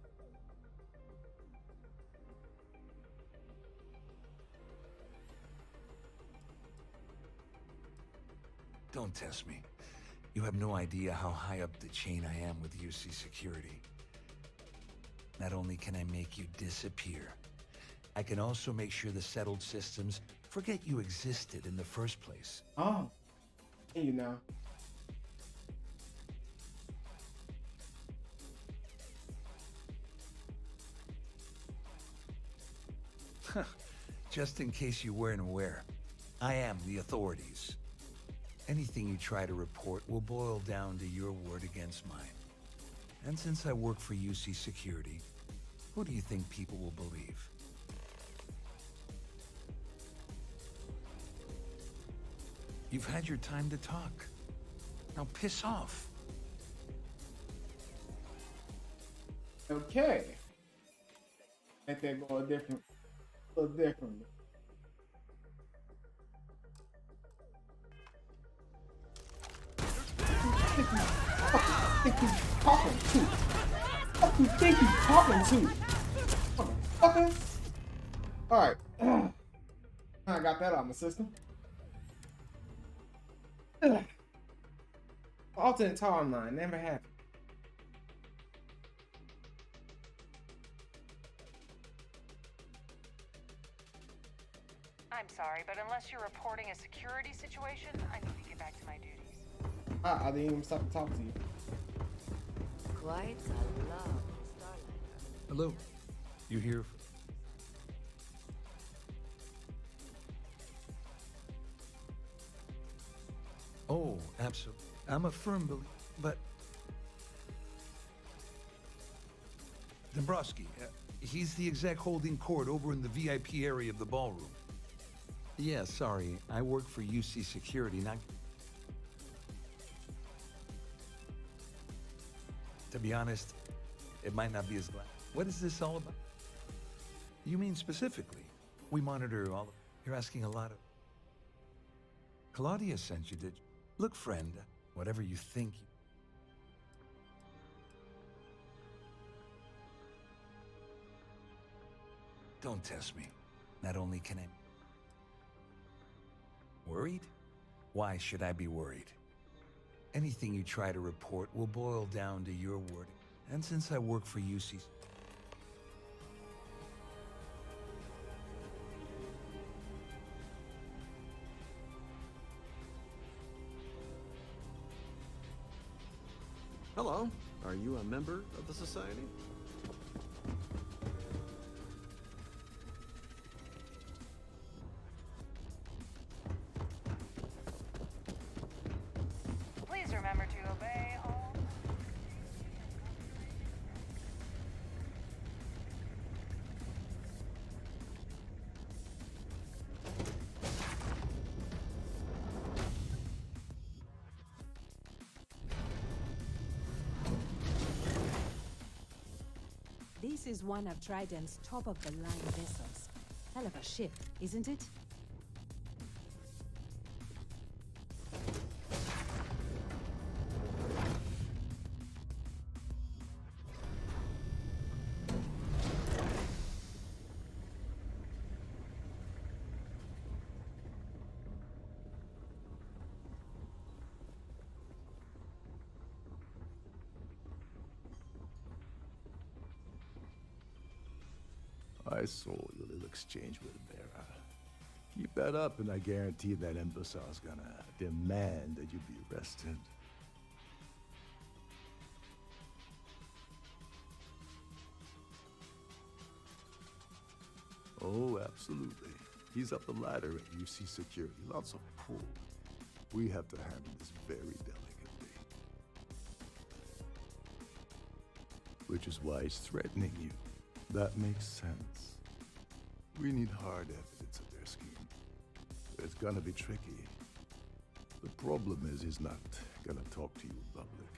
Don't test me. You have no idea how high up the chain I am with UC Security. Not only can I make you disappear, I can also make sure the settled systems forget you existed in the first place.
Oh, you know.
Just in case you weren't aware, I am the authorities. Anything you try to report will boil down to your word against mine. And since I work for UC Security, who do you think people will believe? You've had your time to talk. Now piss off.
Okay. Make that go a little different. Talking to? What do you think he's talking to? Motherfucker. Alright. I got that on the system. Alternate timeline, never happened.
I'm sorry, but unless you're reporting a security situation, I need to get back to my duties.
I didn't even stop to talk to you.
Quite a lovely starlight.
Hello. You here? Oh, absolutely. I'm a firm believer, but... Dombrowski, he's the exec holding court over in the VIP area of the ballroom. Yeah, sorry. I work for UC Security, not... To be honest, it might not be as glad. What is this all about? You mean specifically? We monitor all of... You're asking a lot of... Claudia sent you, did you? Look, friend, whatever you think... Don't test me. Not only can I... Worried? Why should I be worried? Anything you try to report will boil down to your word. And since I work for UC...
Hello. Are you a member of the Society?
is one of Trident's top-of-the-line vessels. Hell of a ship, isn't it?
I saw your little exchange with Vera. Keep that up, and I guarantee that imbecile's gonna demand that you be arrested. Oh, absolutely. He's up the ladder at UC Security. Lots of pull. We have to handle this very delicately. Which is why he's threatening you. That makes sense. We need hard evidence of their scheme. It's gonna be tricky. The problem is he's not gonna talk to you in public.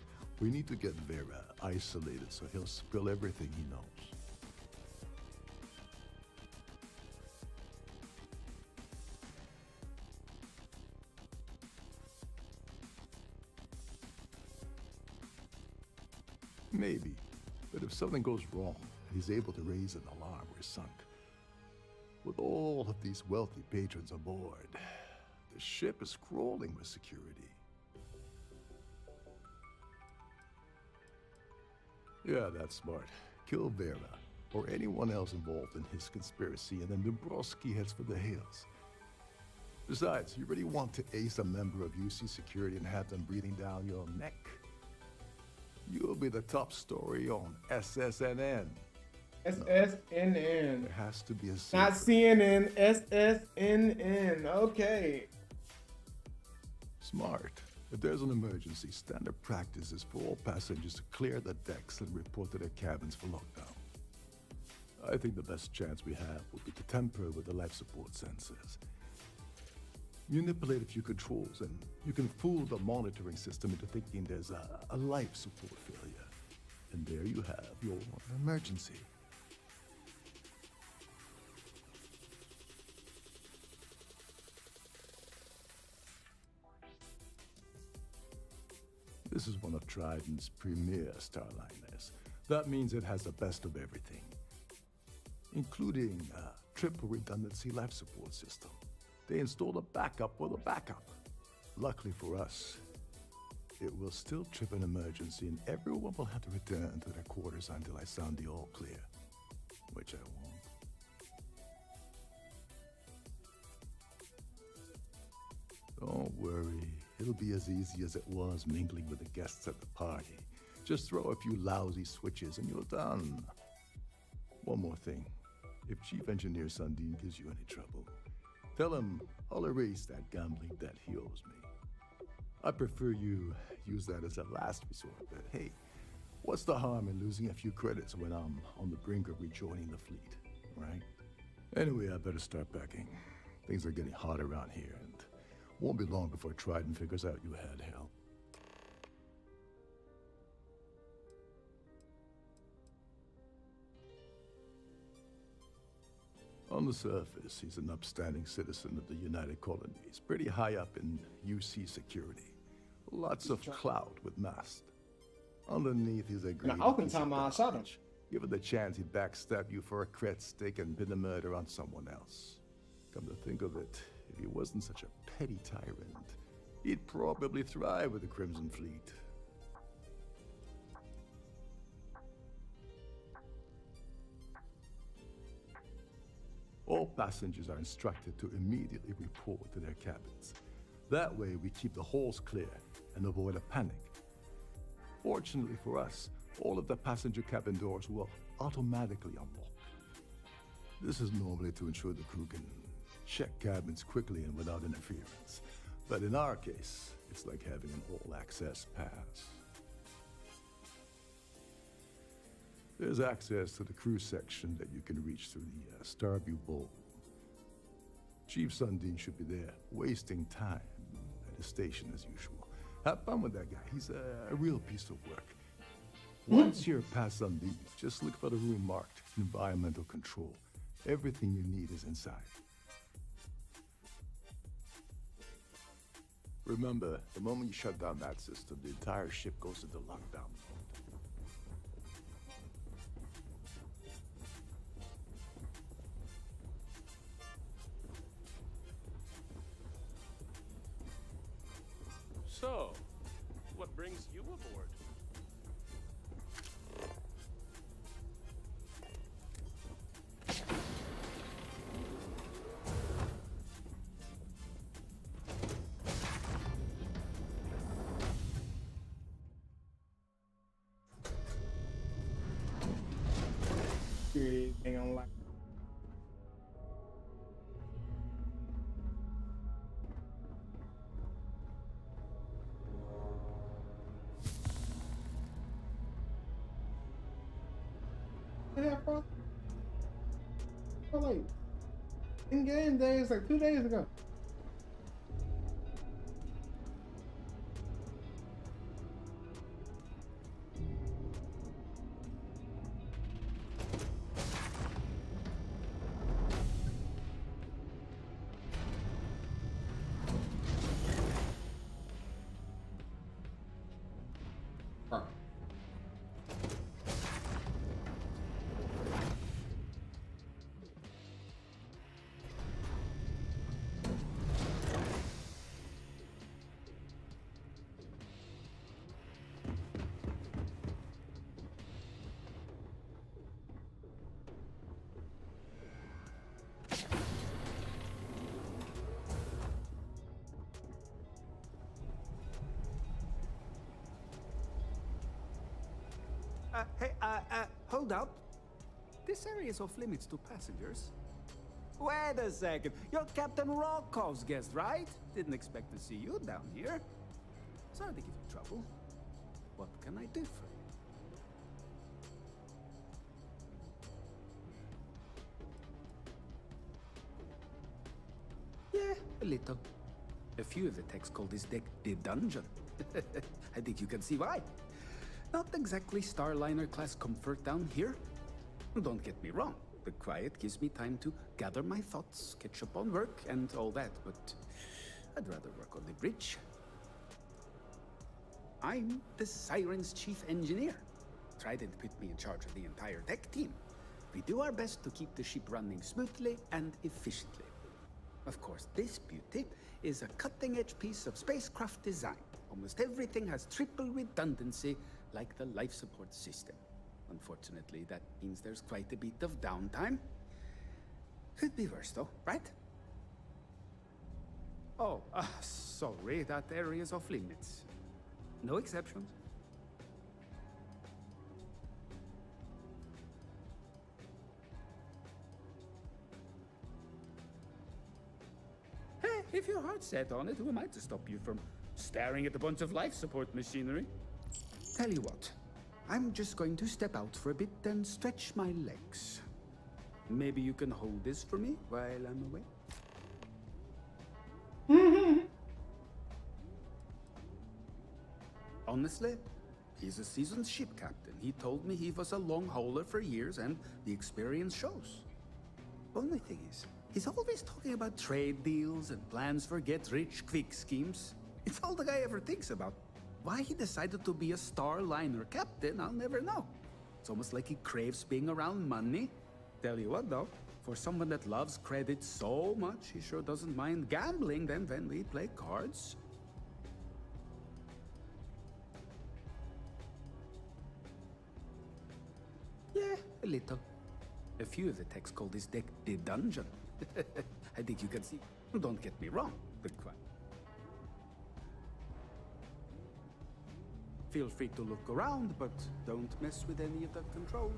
We need to get Vera isolated so he'll spill everything he knows. Maybe, but if something goes wrong, he's able to raise an alarm, we're sunk. With all of these wealthy patrons aboard, the ship is crawling with security. Yeah, that's smart. Kill Vera, or anyone else involved in his conspiracy, and then Dubrovsky heads for the hills. Besides, you really want to ace a member of UC Security and have them breathing down your neck? You'll be the top story on SSNN.
SSNN.
There has to be a secret.
Not CNN, SSNN. Okay.
Smart. If there's an emergency, standard practice is for all passengers to clear the decks and report to their cabins for lockdown. I think the best chance we have would be to tamper with the life support sensors. Manipulate a few controls, and you can fool the monitoring system into thinking there's a life support failure. And there you have your emergency. This is one of Trident's premier starliners. That means it has the best of everything, including a triple redundancy life support system. They installed a backup for the backup. Luckily for us, it will still trip an emergency and everyone will have to return to their quarters until I sound the all clear, which I won't. Don't worry, it'll be as easy as it was mingling with the guests at the party. Just throw a few lousy switches and you're done. One more thing, if Chief Engineer Sundin gives you any trouble, tell him I'll erase that gambling debt he owes me. I prefer you use that as a last resort, but hey, what's the harm in losing a few credits when I'm on the brink of rejoining the fleet, right? Anyway, I better start packing. Things are getting hot around here, and won't be long before Trident figures out you had help. On the surface, he's an upstanding citizen of the United Colonies, pretty high up in UC Security. Lots of clout with mast. Underneath, he's a great piece of garbage. Given the chance, he'd backstab you for a cret stick and pin the murder on someone else. Come to think of it, if he wasn't such a petty tyrant, he'd probably thrive with the Crimson Fleet. All passengers are instructed to immediately report to their cabins. That way, we keep the halls clear and avoid a panic. Fortunately for us, all of the passenger cabin doors will automatically unlock. This is normally to ensure the crew can check cabins quickly and without interference. But in our case, it's like having an all-access pass. There's access to the crew section that you can reach through the Starview Bowl. Chief Sundin should be there, wasting time at his station as usual. Have fun with that guy. He's a real piece of work. Once you're past some these, just look for the room marked environmental control. Everything you need is inside. Remember, the moment you shut down that system, the entire ship goes into lockdown mode.
So, what brings you aboard?
Security thing on like. Yeah, bro. Oh, like in-game days, like 2 days ago.
Hold up. This area is off limits to passengers. Wait a second. You're Captain Rocco's guest, right? Didn't expect to see you down here. Sorry to give you trouble. What can I do for you? Yeah, a little. A few of the techs call this deck the dungeon. I think you can see why. Not exactly Starliner-class comfort down here. Don't get me wrong, the quiet gives me time to gather my thoughts, catch up on work, and all that, but I'd rather work on the bridge. I'm the Siren's chief engineer. Trident put me in charge of the entire tech team. We do our best to keep the ship running smoothly and efficiently. Of course, this beauty is a cutting-edge piece of spacecraft design. Almost everything has triple redundancy, like the life support system. Unfortunately, that means there's quite a bit of downtime. Could be worse though, right? Oh, sorry, that area's off limits. No exceptions. Hey, if your heart's set on it, who am I to stop you from staring at a bunch of life support machinery? Tell you what, I'm just going to step out for a bit and stretch my legs. Maybe you can hold this for me while I'm away? Honestly, he's a seasoned ship captain. He told me he was a long hauler for years and the experience shows. Only thing is, he's always talking about trade deals and plans for get-rich-quick schemes. It's all the guy ever thinks about. Why he decided to be a Starliner captain, I'll never know. It's almost like he craves being around money. Tell you what though, for someone that loves credit so much, he sure doesn't mind gambling then when we play cards. Yeah, a little. A few of the techs call this deck the dungeon. I think you can see. Don't get me wrong, the quiet. Feel free to look around, but don't mess with any of the controls.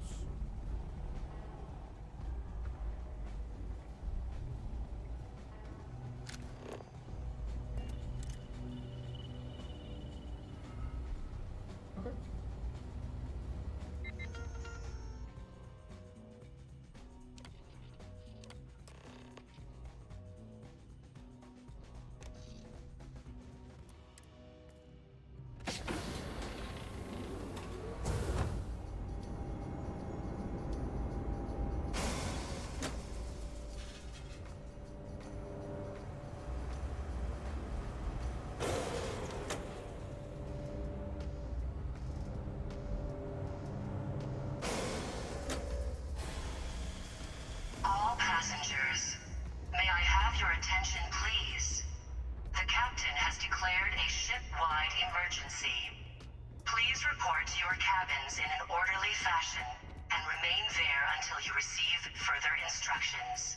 cabins in an orderly fashion and remain there until you receive further instructions.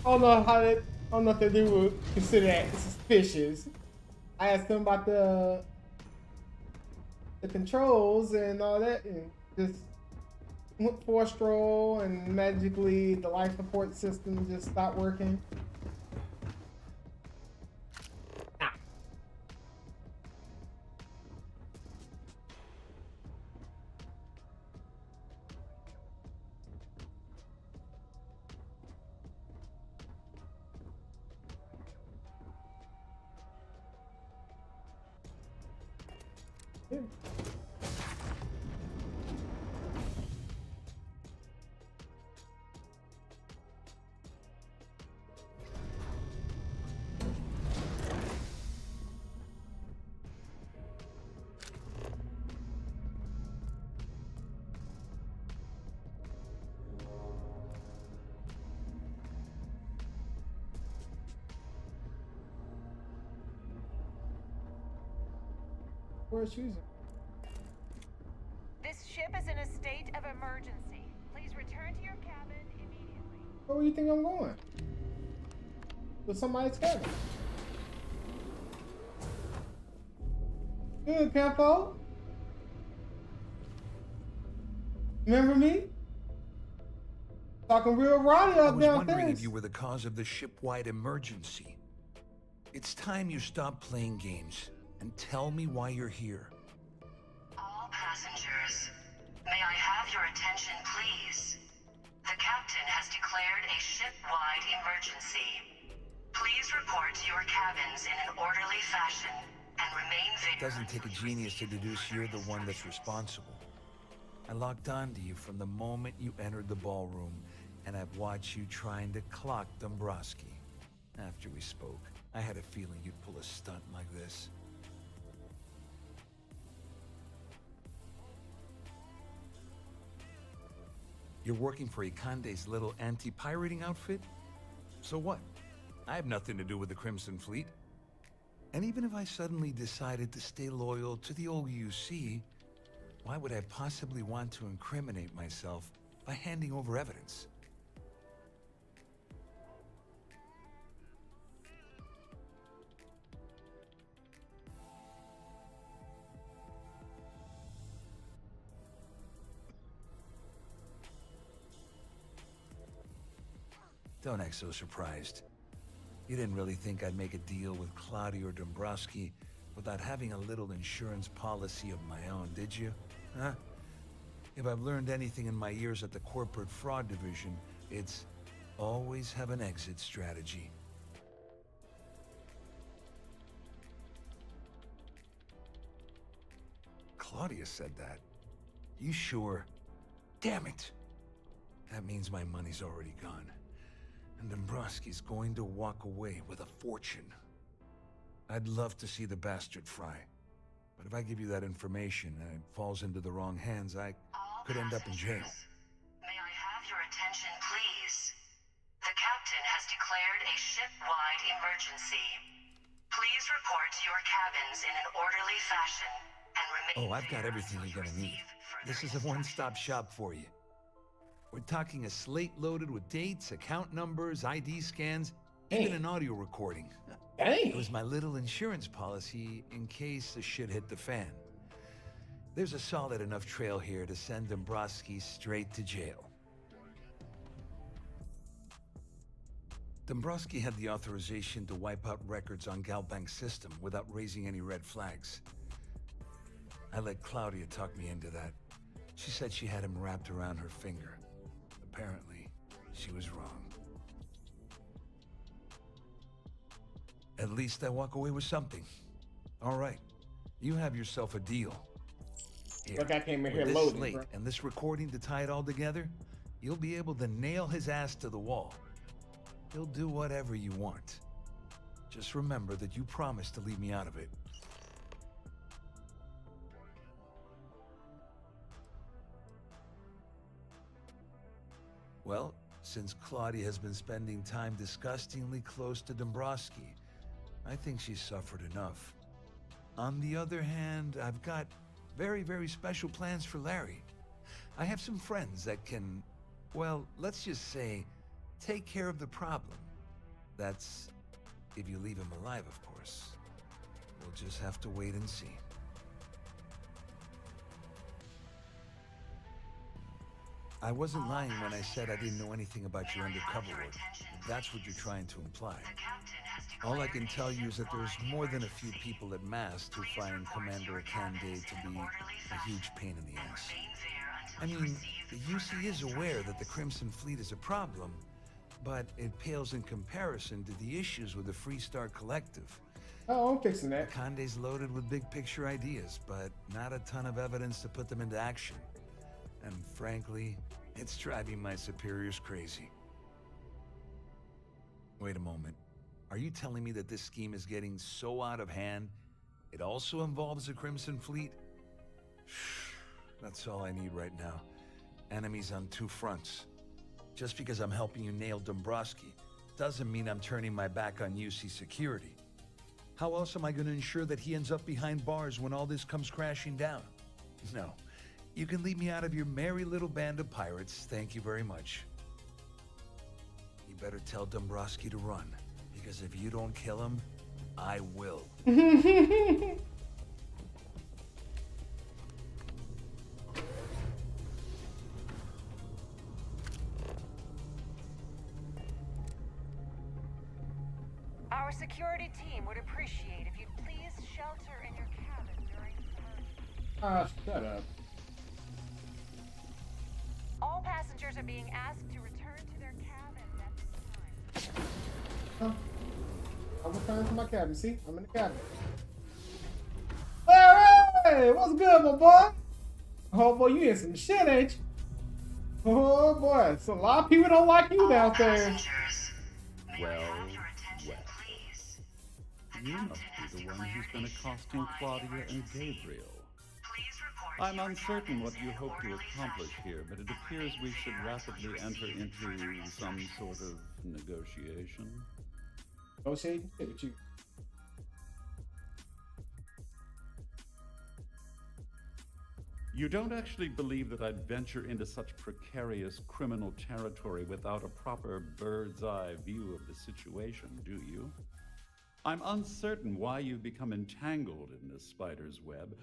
I don't know how that. I don't know if they would consider that suspicious. I asked them about the controls and all that, and just went for a stroll, and magically the life support system just stopped working. Where's Susan?
This ship is in a state of emergency. Please return to your cabin immediately.
Where do you think I'm going? With somebody's cabin. Good, Campo. Remember me? Talking real rowdy
I
up
was wondering
downstairs.
if you were the cause of the ship-wide emergency. It's time you stop playing games and tell me why you're here.
All passengers, may I have your attention, please? The captain has declared a ship-wide emergency. Please report to your cabins in an orderly fashion and remain there.
It doesn't take a genius to deduce you're the one that's responsible. I locked onto you from the moment you entered the ballroom, and I've watched you trying to clock Dombrowski. After we spoke, I had a feeling you'd pull a stunt like this. You're working for Ikande's little anti-pirating outfit? So what? I have nothing to do with the Crimson Fleet. And even if I suddenly decided to stay loyal to the old UC, why would I possibly want to incriminate myself by handing over evidence? Don't act so surprised. You didn't really think I'd make a deal with Claudia or Dombrowski without having a little insurance policy of my own, did you? Huh? If I've learned anything in my years at the corporate fraud division, it's always have an exit strategy. Claudia said that. You sure? Damn it! That means my money's already gone. And Dombrowski's going to walk away with a fortune. I'd love to see the bastard fry. But if I give you that information and it falls into the wrong hands, I could end up in jail.
May I have your attention, please? The captain has declared a ship-wide emergency. Please report to your cabins in an orderly fashion and remain.
Oh, I've got everything you're gonna need. This is a one-stop shop for you. We're talking a slate loaded with dates, account numbers, ID scans, even an audio recording. It was my little insurance policy in case the shit hit the fan. There's a solid enough trail here to send Dombrowski straight to jail. Dombrowski had the authorization to wipe out records on Galbank's system without raising any red flags. I let Claudia talk me into that. She said she had him wrapped around her finger. Apparently, she was wrong. At least I walk away with something. All right, you have yourself a deal. Here,
Look, I came in
with
here
this
loaded,
slate
bro.
and this recording to tie it all together, you'll be able to nail his ass to the wall. He'll do whatever you want. Just remember that you promised to leave me out of it. Well, since Claudia has been spending time disgustingly close to Dombrowski, I think she's suffered enough. On the other hand, I've got very, very special plans for Larry. I have some friends that can, well, let's just say, take care of the problem. That's if you leave him alive, of course. We'll just have to wait and see. I wasn't lying when I said I didn't know anything about your undercover work. That's what you're trying to imply. All I can tell you is that there's more than a few people at Mast who find Commander Candide to be a huge pain in the ass. I mean, the UC is aware that the Crimson Fleet is a problem, but it pales in comparison to the issues with the Freestar Collective.
Oh, I'm fixing that.
Conde's loaded with big picture ideas, but not a ton of evidence to put them into action. And frankly, it's driving my superiors crazy. Wait a moment. Are you telling me that this scheme is getting so out of hand, it also involves the Crimson Fleet? That's all I need right now. Enemies on two fronts. Just because I'm helping you nail Dombrowski doesn't mean I'm turning my back on UC security. How else am I going to ensure that he ends up behind bars when all this comes crashing down? No. You can leave me out of your merry little band of pirates, thank you very much. You better tell Dombrowski to run, because if you don't kill him, I will.
Our security team would appreciate if you'd please shelter in your cabin during the purge.
Shut up.
All passengers are being asked to return to their cabins at this time.
I'm returning to my cabin. See, I'm in the cabin. Hey, what's good, my boy? Oh boy, you in some shit, ain't you? Oh boy, so a lot of people don't like you down there.
Well, you must be the one who's been accosting Claudia and Gabriel. I'm uncertain what you hope to accomplish here, but it appears we should rapidly enter into some sort of negotiation.
Negotiating? Hey, with you.
You don't actually believe that I'd venture into such precarious criminal territory without a proper bird's-eye view of the situation, do you? I'm uncertain why you've become entangled in this spider's web,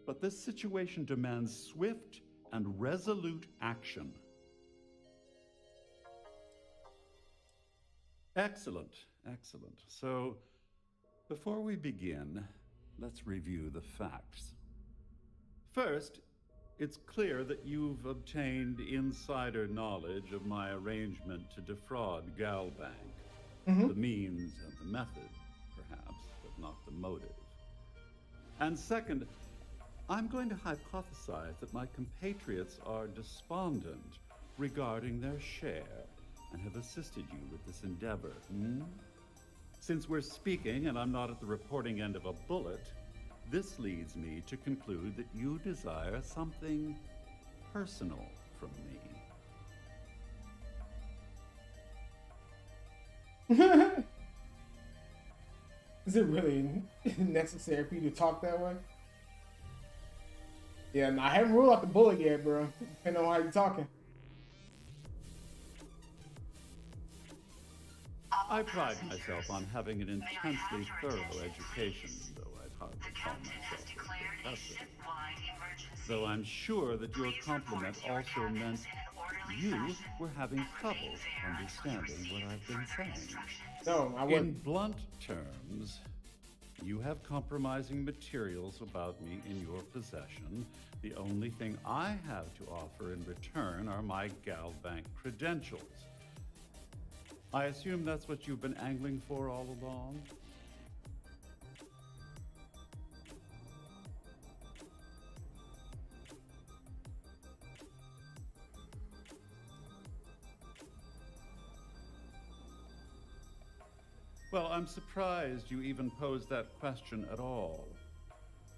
but this situation demands swift and resolute action. Excellent, excellent. So, before we begin, let's review the facts. First, it's clear that you've obtained insider knowledge of my arrangement to defraud Galbank. The means and the method, perhaps, but not the motive. And second, I'm going to hypothesize that my compatriots are despondent regarding their share and have assisted you with this endeavor. Since we're speaking and I'm not at the reporting end of a bullet, this leads me to conclude that you desire something personal from me.
Is it really necessary for you to talk that way? Yeah, I haven't ruled out the bullet yet, bro. Depending on how you're talking.
I pride myself on having an intensely thorough education, though I'd hardly call myself a professor. Though I'm sure that your compliment also meant you were having trouble understanding what I've been saying.
No, I wouldn't.
In blunt terms, you have compromising materials about me in your possession. The only thing I have to offer in return are my Galbank credentials. I assume that's what you've been angling for all along? Well, I'm surprised you even posed that question at all.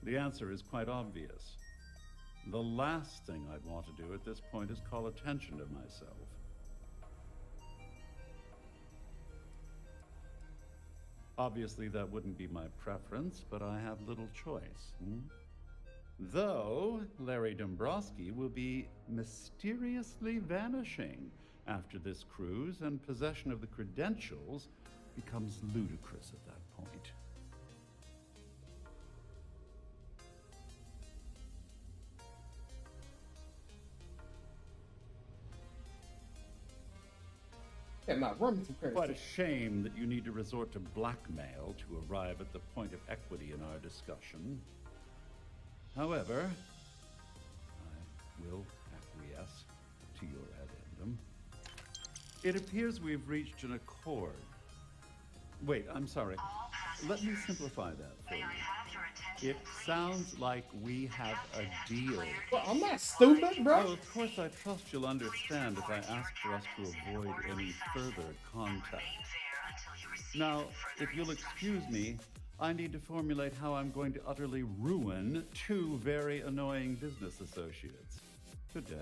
The answer is quite obvious. The last thing I'd want to do at this point is call attention to myself.
Obviously, that wouldn't be my preference, but I have little choice. Though Larry Dombrowski will be mysteriously vanishing after this cruise, and possession of the credentials becomes ludicrous at that point.
Yeah, not running some crazy.
Quite a shame that you need to resort to blackmail to arrive at the point of equity in our discussion. However, I will acquiesce to your addendum. It appears we've reached an accord. Wait, I'm sorry. Let me simplify that for you. It sounds like we have a deal.
Well, I'm not stupid, bro.
Oh, of course, I trust you'll understand if I ask for us to avoid any further contact. Now, if you'll excuse me, I need to formulate how I'm going to utterly ruin two very annoying business associates. Good day.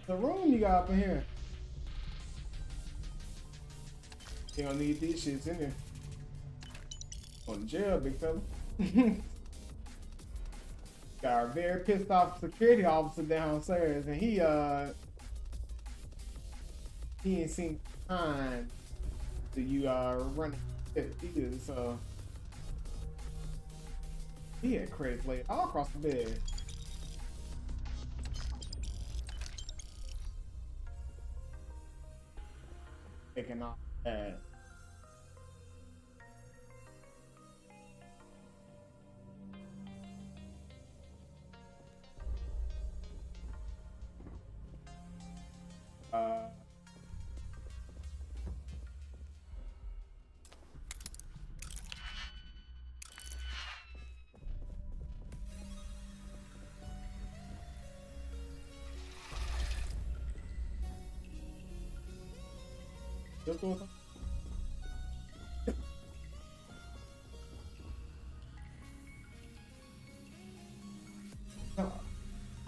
The room you got up in here. You don't need these shits in here. On the jail, big fella. Got a very pissed off security officer downstairs, and he ain't seen time to you running either, so he had credits laid all across the bed. Taking off that. This one?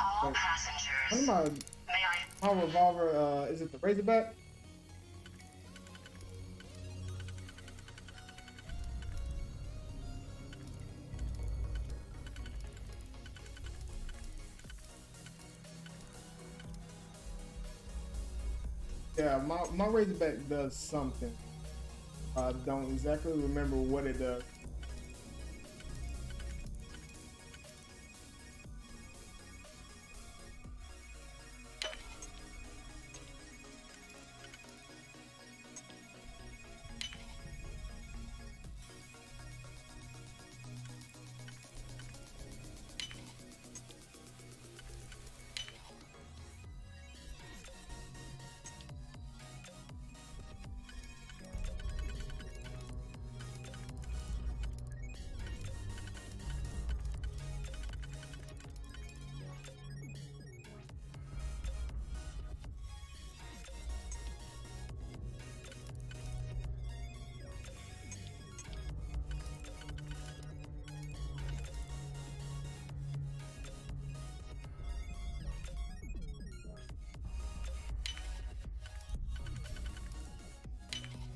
All passengers.
My revolver, is it the Razorback? Yeah, my Razorback does something. I don't exactly remember what it does.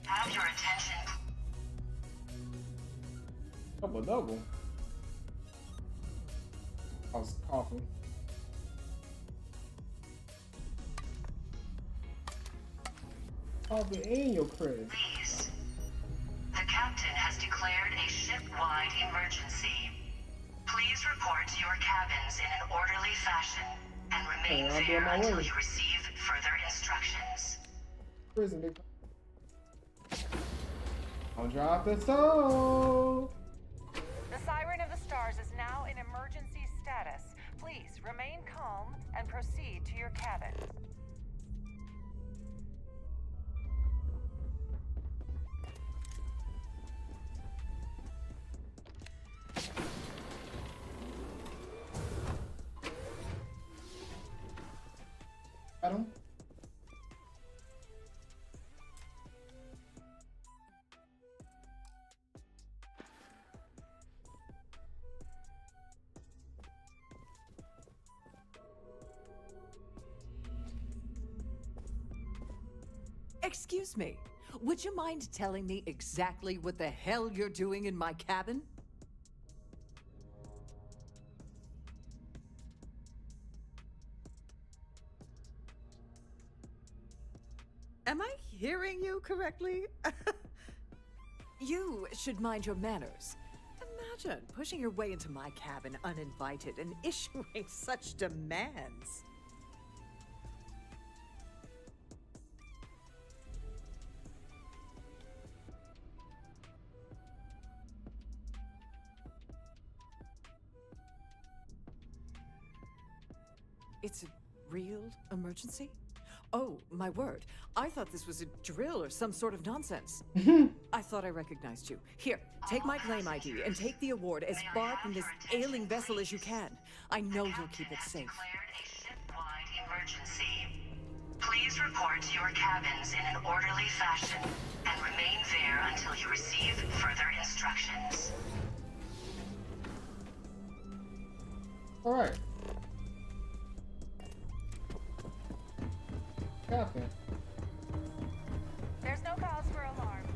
Have your attention.
Double. I was coughing. Coughing in your crib.
Please. The captain has declared a ship-wide emergency. Please report to your cabins in an orderly fashion and remain there until you receive further instructions.
Prison, big. Don't drop the soul.
The Siren of the Stars is now in emergency status. Please remain calm and proceed to your cabin.
Adam?
Excuse me, would you mind telling me exactly what the hell you're doing in my cabin? Am I hearing you correctly? You should mind your manners. Imagine pushing your way into my cabin uninvited and issuing such demands. It's a real emergency? Oh, my word. I thought this was a drill or some sort of nonsense. I thought I recognized you. Here, take my claim ID and take the award as far from this ailing vessel as you can. I know you'll keep it safe.
Emergency. Please report to your cabins in an orderly fashion and remain there until you receive further instructions.
All right. Captain.
There's no cause for alarm.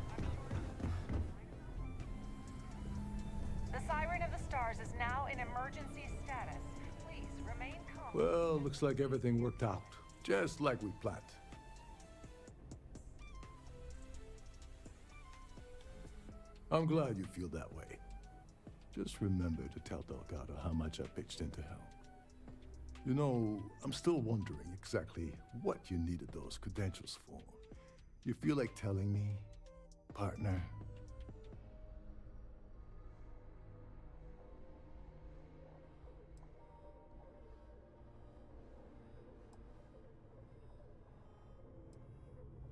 The Siren of the Stars is now in emergency status. Please remain calm.
Well, looks like everything worked out, just like we planned. I'm glad you feel that way. Just remember to tell Delgado how much I pitched into hell. You know, I'm still wondering exactly what you needed those credentials for. You feel like telling me, partner?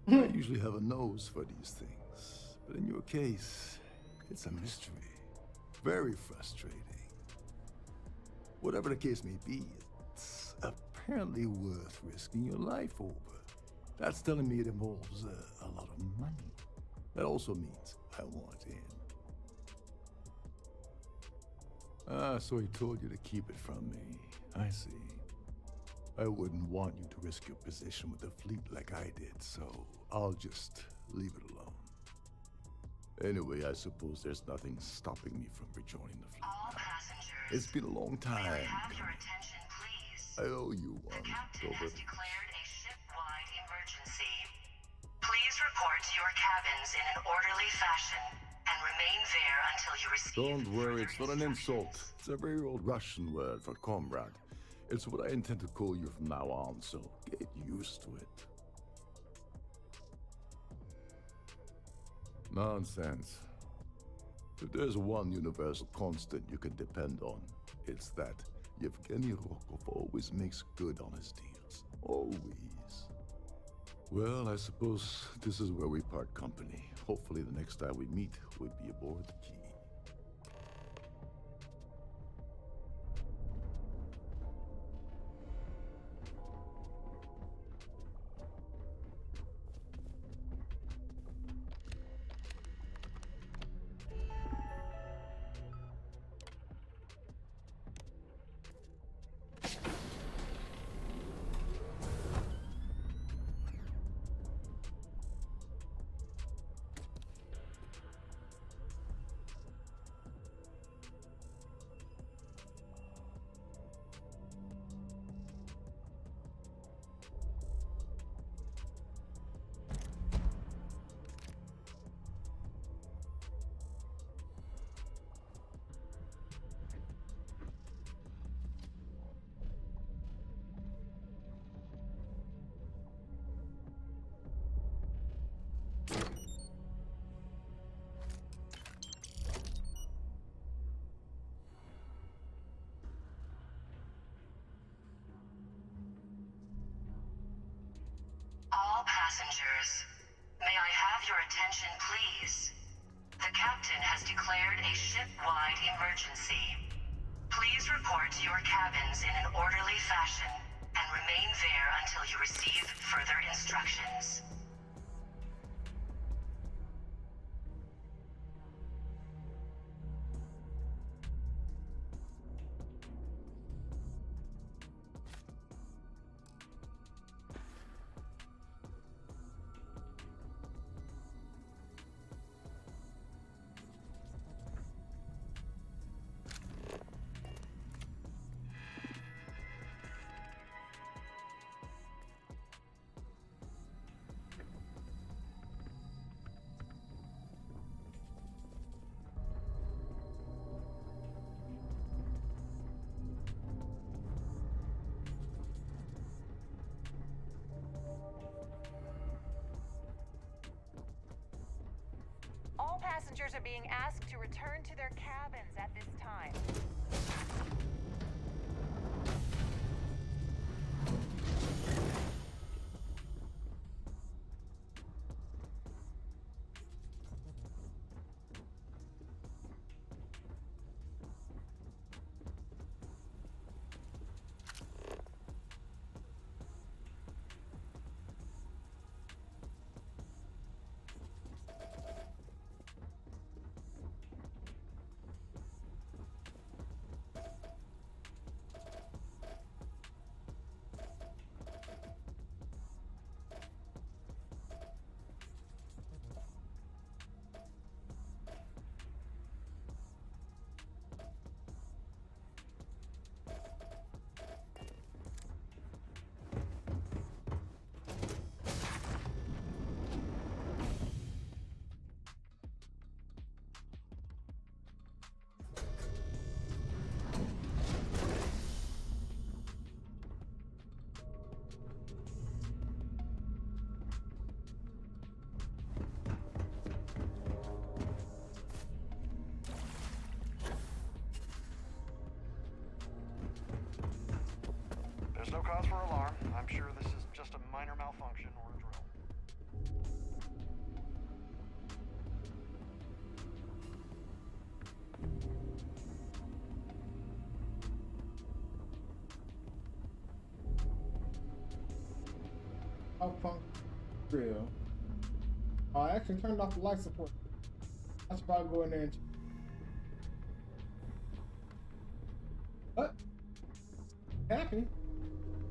I usually have a nose for these things, but in your case, it's a mystery. Very frustrating. Whatever the case may be, it's apparently worth risking your life over. That's telling me it involves a lot of money. That also means I want in. Ah, so he told you to keep it from me. I see. I wouldn't want you to risk your position with the fleet like I did, so I'll just leave it alone. Anyway, I suppose there's nothing stopping me from rejoining the fleet.
All passengers.
It's been a long time.
May I have your attention, please?
I owe you one.
The captain
Over.
has declared a ship-wide emergency. Please report to your cabins in an orderly fashion and remain there until you receive.
Don't worry, it's not an insult. It's a very old Russian word for comrade. It's what I intend to call you from now on, so get used to it. Nonsense. If there's one universal constant you can depend on, it's that Yevgeny Rokov always makes good on his deals. Always. Well, I suppose this is where we part company. Hopefully the next time we meet, we'll be aboard the Key.
All passengers, may I have your attention, please? The captain has declared a ship-wide emergency. Please report to your cabins in an orderly fashion and remain there until you receive further instructions.
Passengers are being asked to return to their cabins at this time.
There's no cause for alarm. I'm sure this is just a minor malfunction or a drill.
Outpunk drill. Oh, I actually turned off the light support. I should probably go in there and what? Happy.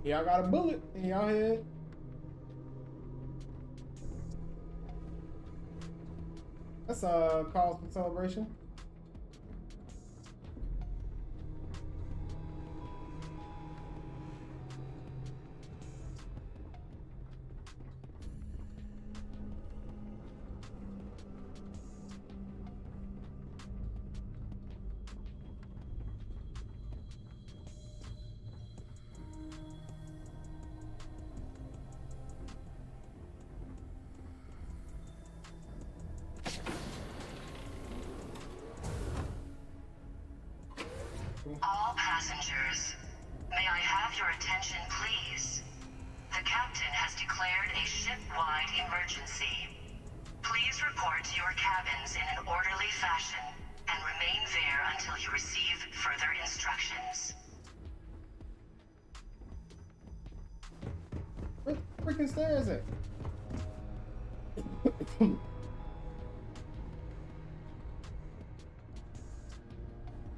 Y'all got a bullet in y'all head. That's a cause for celebration.
All passengers, may I have your attention, please? The captain has declared a ship-wide emergency. Please report to your cabins in an orderly fashion and remain there until you receive further instructions.
Where the freaking stairs at?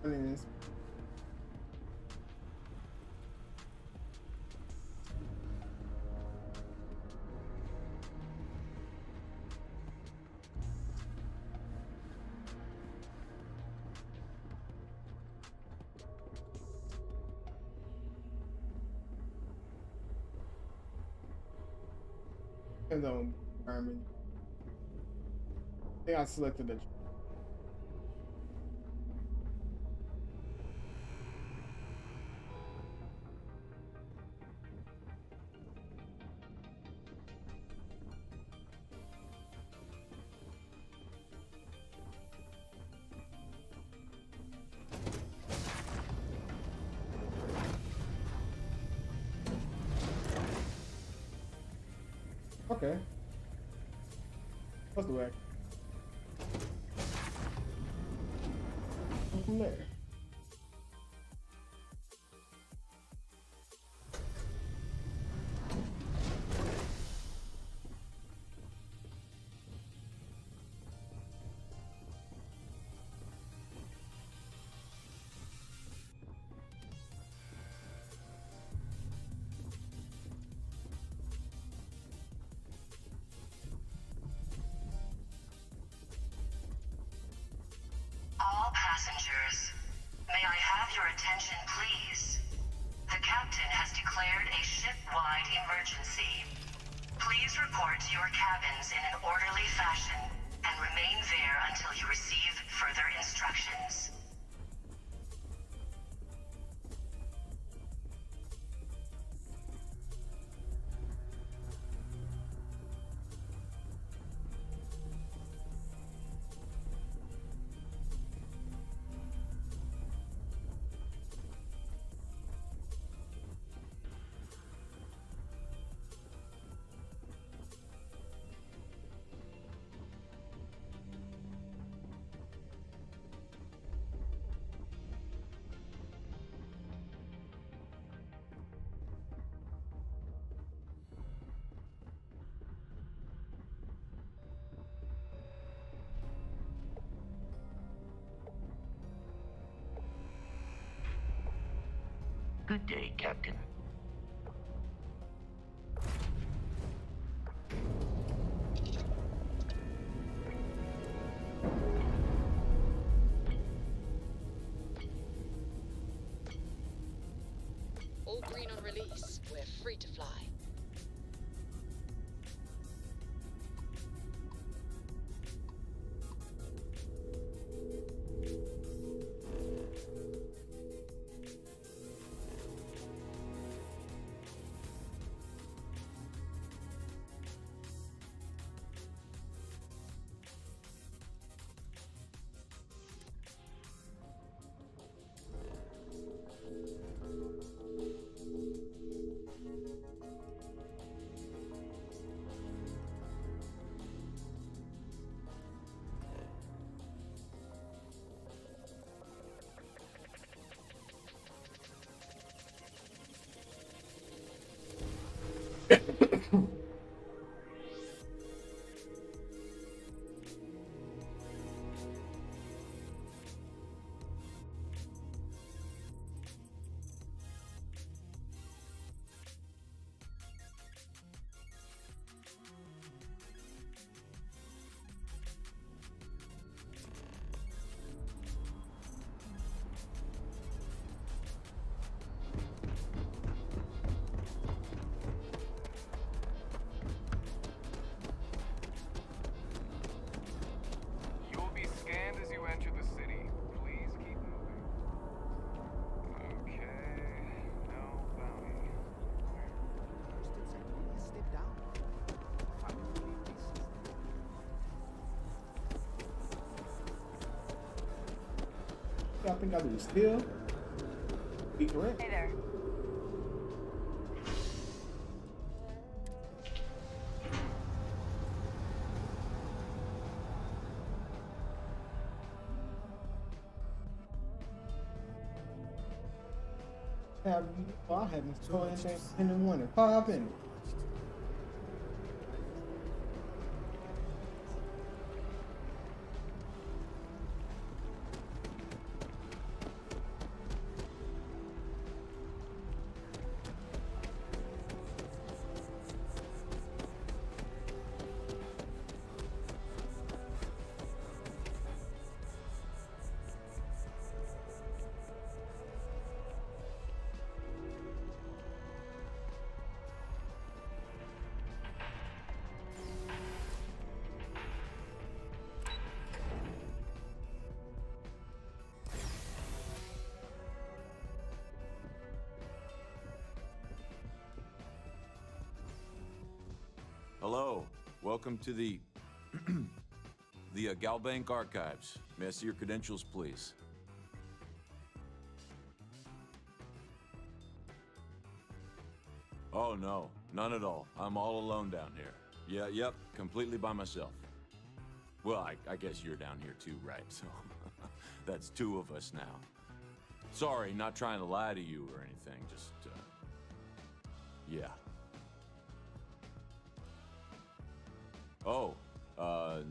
I mean, it's depends on environment. I think I selected the okay. What's the way? Go from there.
All passengers, may I have your attention, please? The captain has declared a ship-wide emergency. Please report to your cabins in an orderly fashion and remain there until you receive further instructions.
Good day, Captain.
All green on release. We're free to fly.
I think I do still be correct.
Hey there.
I haven't saw anything in the morning. Popping.
Hello, welcome to the Galbank Archives. May I see your credentials, please? Oh no, none at all. I'm all alone down here. Yep, completely by myself. Well, I guess you're down here too, right? So that's two of us now. Sorry, not trying to lie to you or anything, just, yeah. Oh,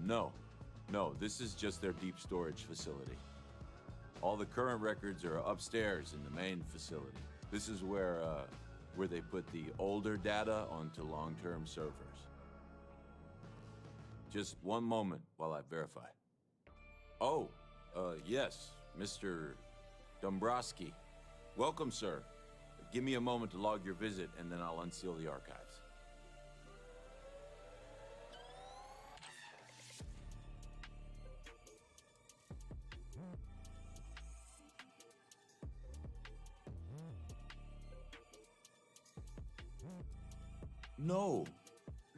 no, this is just their deep storage facility. All the current records are upstairs in the main facility. This is where they put the older data onto long-term servers. Just one moment while I verify. Oh, yes, Mr. Dombrowski. Welcome, sir. Give me a moment to log your visit, and then I'll unseal the archives.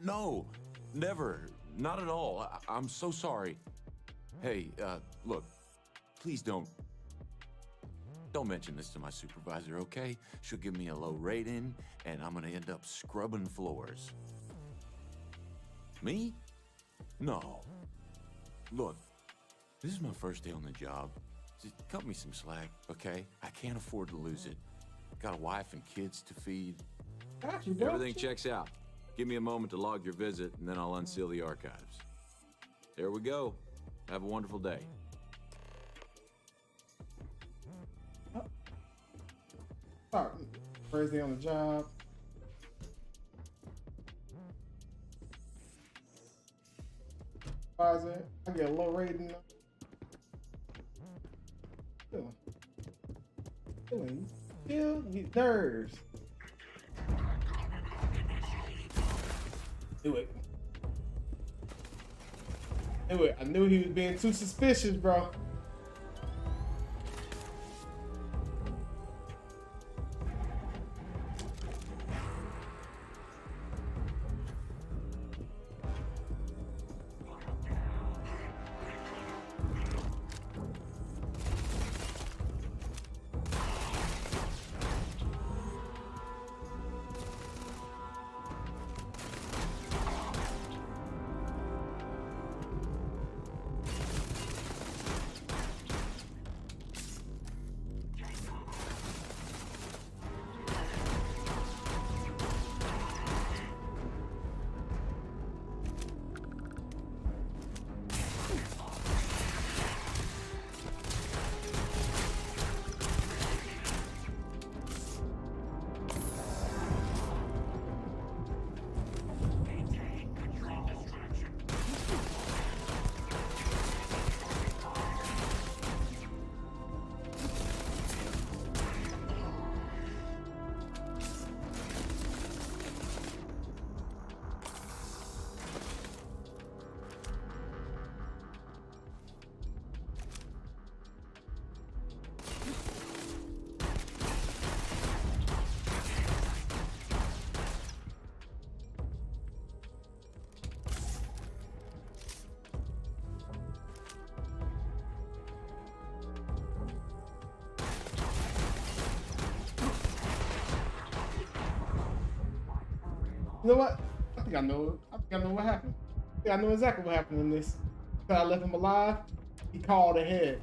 No, never, not at all. I'm so sorry. Hey, look, please don't mention this to my supervisor, okay? She'll give me a low rating, and I'm gonna end up scrubbing floors. Me? No. Look, this is my first day on the job. Just cut me some slack, okay? I can't afford to lose it. Got a wife and kids to feed. Everything checks out. Give me a moment to log your visit, and then I'll unseal the archives. There we go. Have a wonderful day.
Start first day on the job. Supervisor, I get a low rating. Kill these nerves. Do it. Do it. I knew he was being too suspicious, bro. You know what? I think I know. I think I know what happened. I think I know exactly what happened in this. Because I left him alive. He called ahead.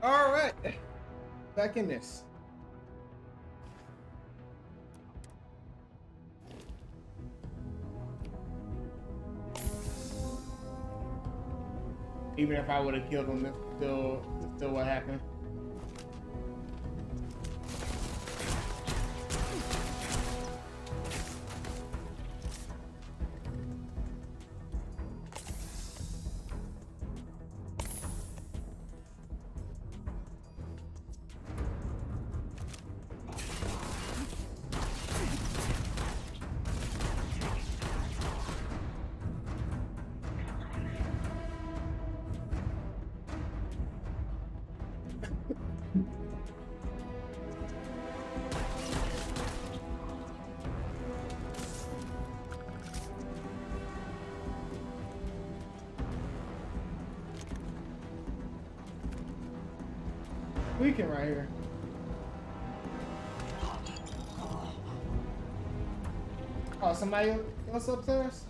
All right, back in this. Even if I would have killed him, that's still what happened. Tweaking right here. Oh, somebody else upstairs?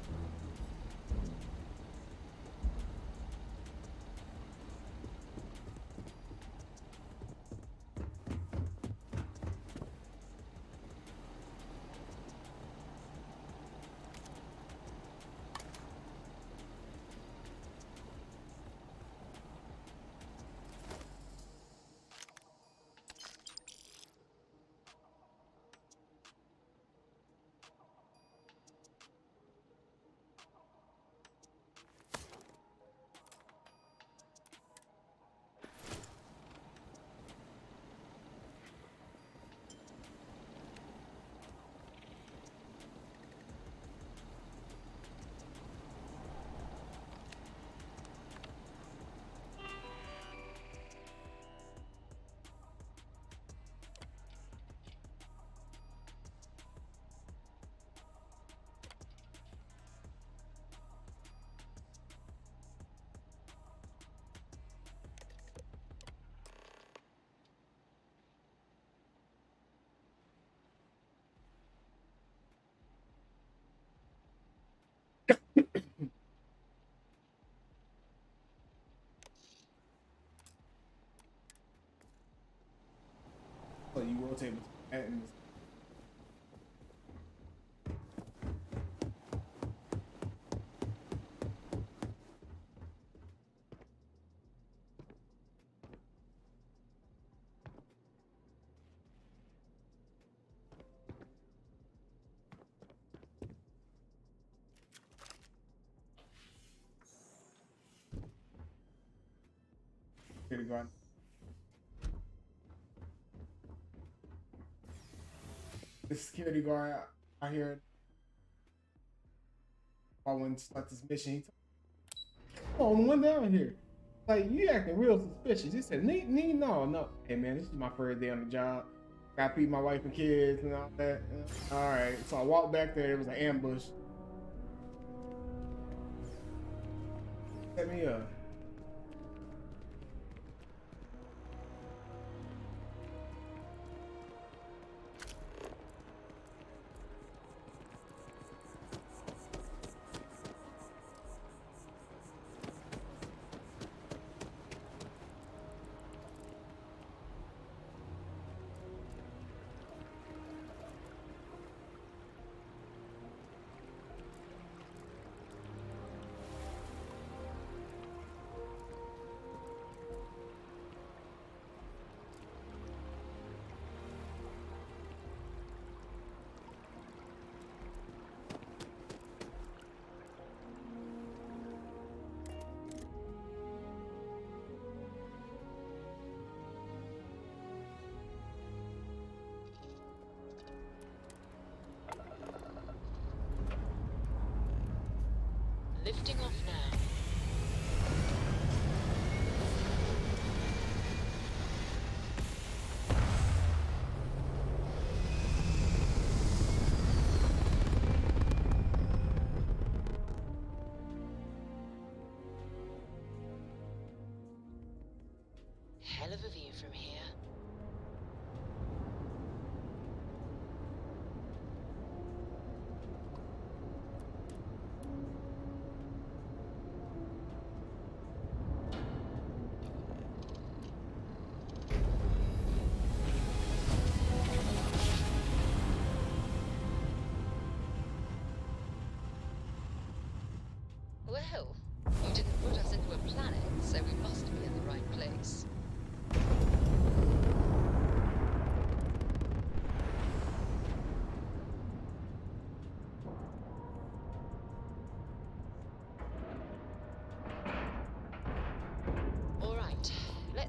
So you will take it. Security guard. The security guard out here. I went to start this mission. He told me, one down here. Like, you acting real suspicious. He said, no. Hey man, this is my first day on the job. Gotta feed my wife and kids and all that. All right. So I walked back there. It was an ambush. Set me up.
Lifting off now. Hell of a view from here.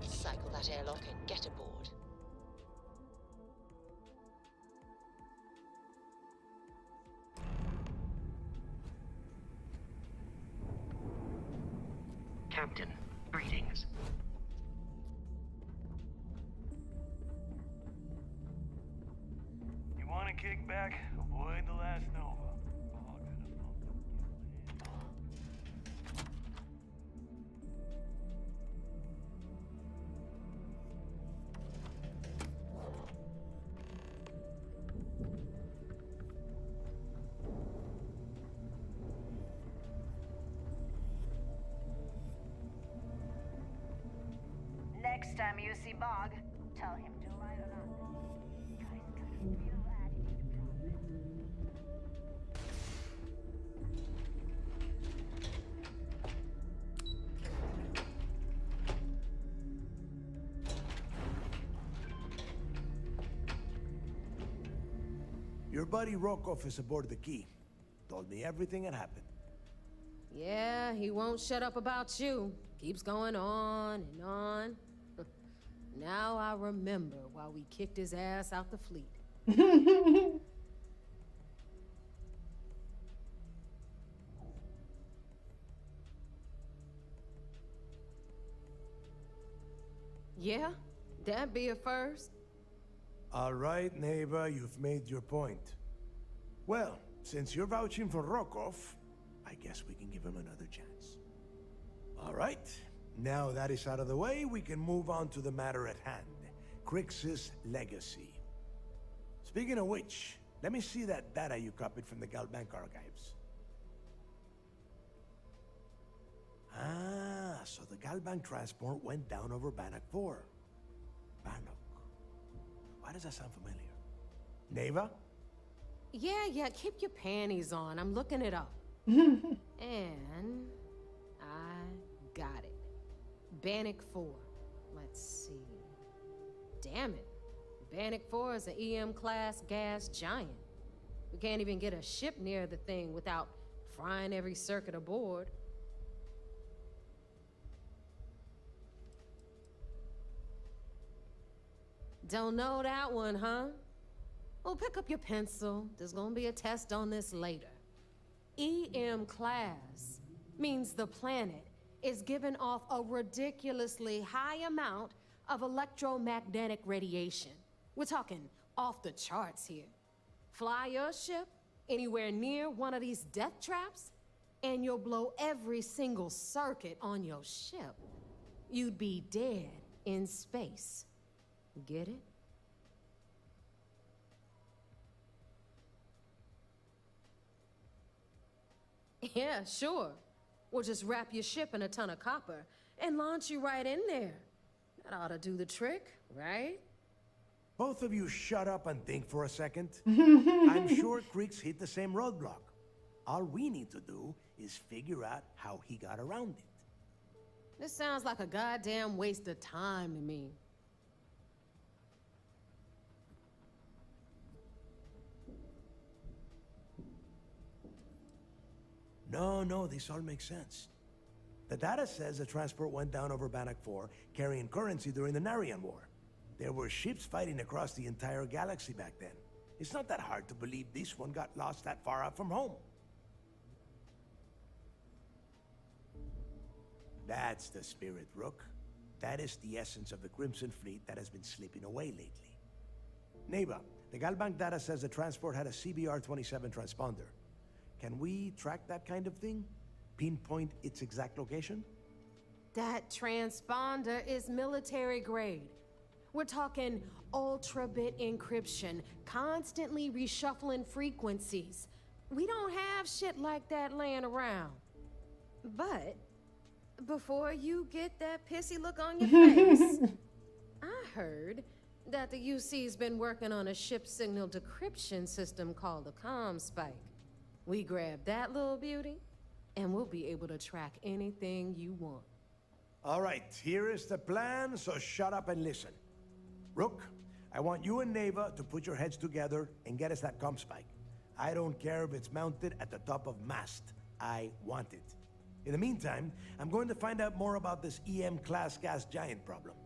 Cycle that airlock and get aboard.
Captain, greetings.
You want to kick back? Avoid the last Nova.
Next time you see Bog, tell him to light it up. Guys, gonna feel that
Your buddy Rokov is aboard the Key. Told me everything that happened.
Yeah, he won't shut up about you. Keeps going on and on. Now I remember why we kicked his ass out the fleet. Yeah, that'd be a first.
All right, neighbor, you've made your point. Well, since you're vouching for Rokov, I guess we can give him another chance. All right, now that is out of the way, we can move on to the matter at hand. Krix's legacy. Speaking of which, let me see that data you copied from the Galbank archives. Ah, so the Galbank transport went down over Bannock 4. Bannock. Why does that sound familiar? Neva?
Yeah, keep your panties on. I'm looking it up. And I got it. Bannock 4. Let's see. Damn it. Bannock 4 is an EM-class gas giant. We can't even get a ship near the thing without frying every circuit aboard. Don't know that one, huh? Well, pick up your pencil. There's gonna be a test on this later. EM class means the planet is giving off a ridiculously high amount of electromagnetic radiation. We're talking off the charts here. Fly your ship anywhere near one of these death traps, and you'll blow every single circuit on your ship. You'd be dead in space. Get it? Yeah, sure. We'll just wrap your ship in a ton of copper and launch you right in there. That ought to do the trick, right?
Both of you shut up and think for a second. I'm sure Krix hit the same roadblock. All we need to do is figure out how he got around it.
This sounds like a goddamn waste of time to me.
No, this all makes sense. The data says the transport went down over Bannock 4, carrying currency during the Narian War. There were ships fighting across the entire galaxy back then. It's not that hard to believe this one got lost that far out from home. That's the spirit, Rook. That is the essence of the Crimson Fleet that has been slipping away lately. Neva, the Galbank data says the transport had a CBR-27 transponder. Can we track that kind of thing? Pinpoint its exact location?
That transponder is military grade. We're talking ultra-bit encryption, constantly reshuffling frequencies. We don't have shit like that laying around. But before you get that pissy look on your face, I heard that the UC's been working on a ship signal decryption system called the ComSpike. We grab that little beauty, and we'll be able to track anything you want.
All right, here is the plan, so shut up and listen. Rook, I want you and Neva to put your heads together and get us that ComSpike. I don't care if it's mounted at the top of mast. I want it. In the meantime, I'm going to find out more about this EM-class gas giant problem.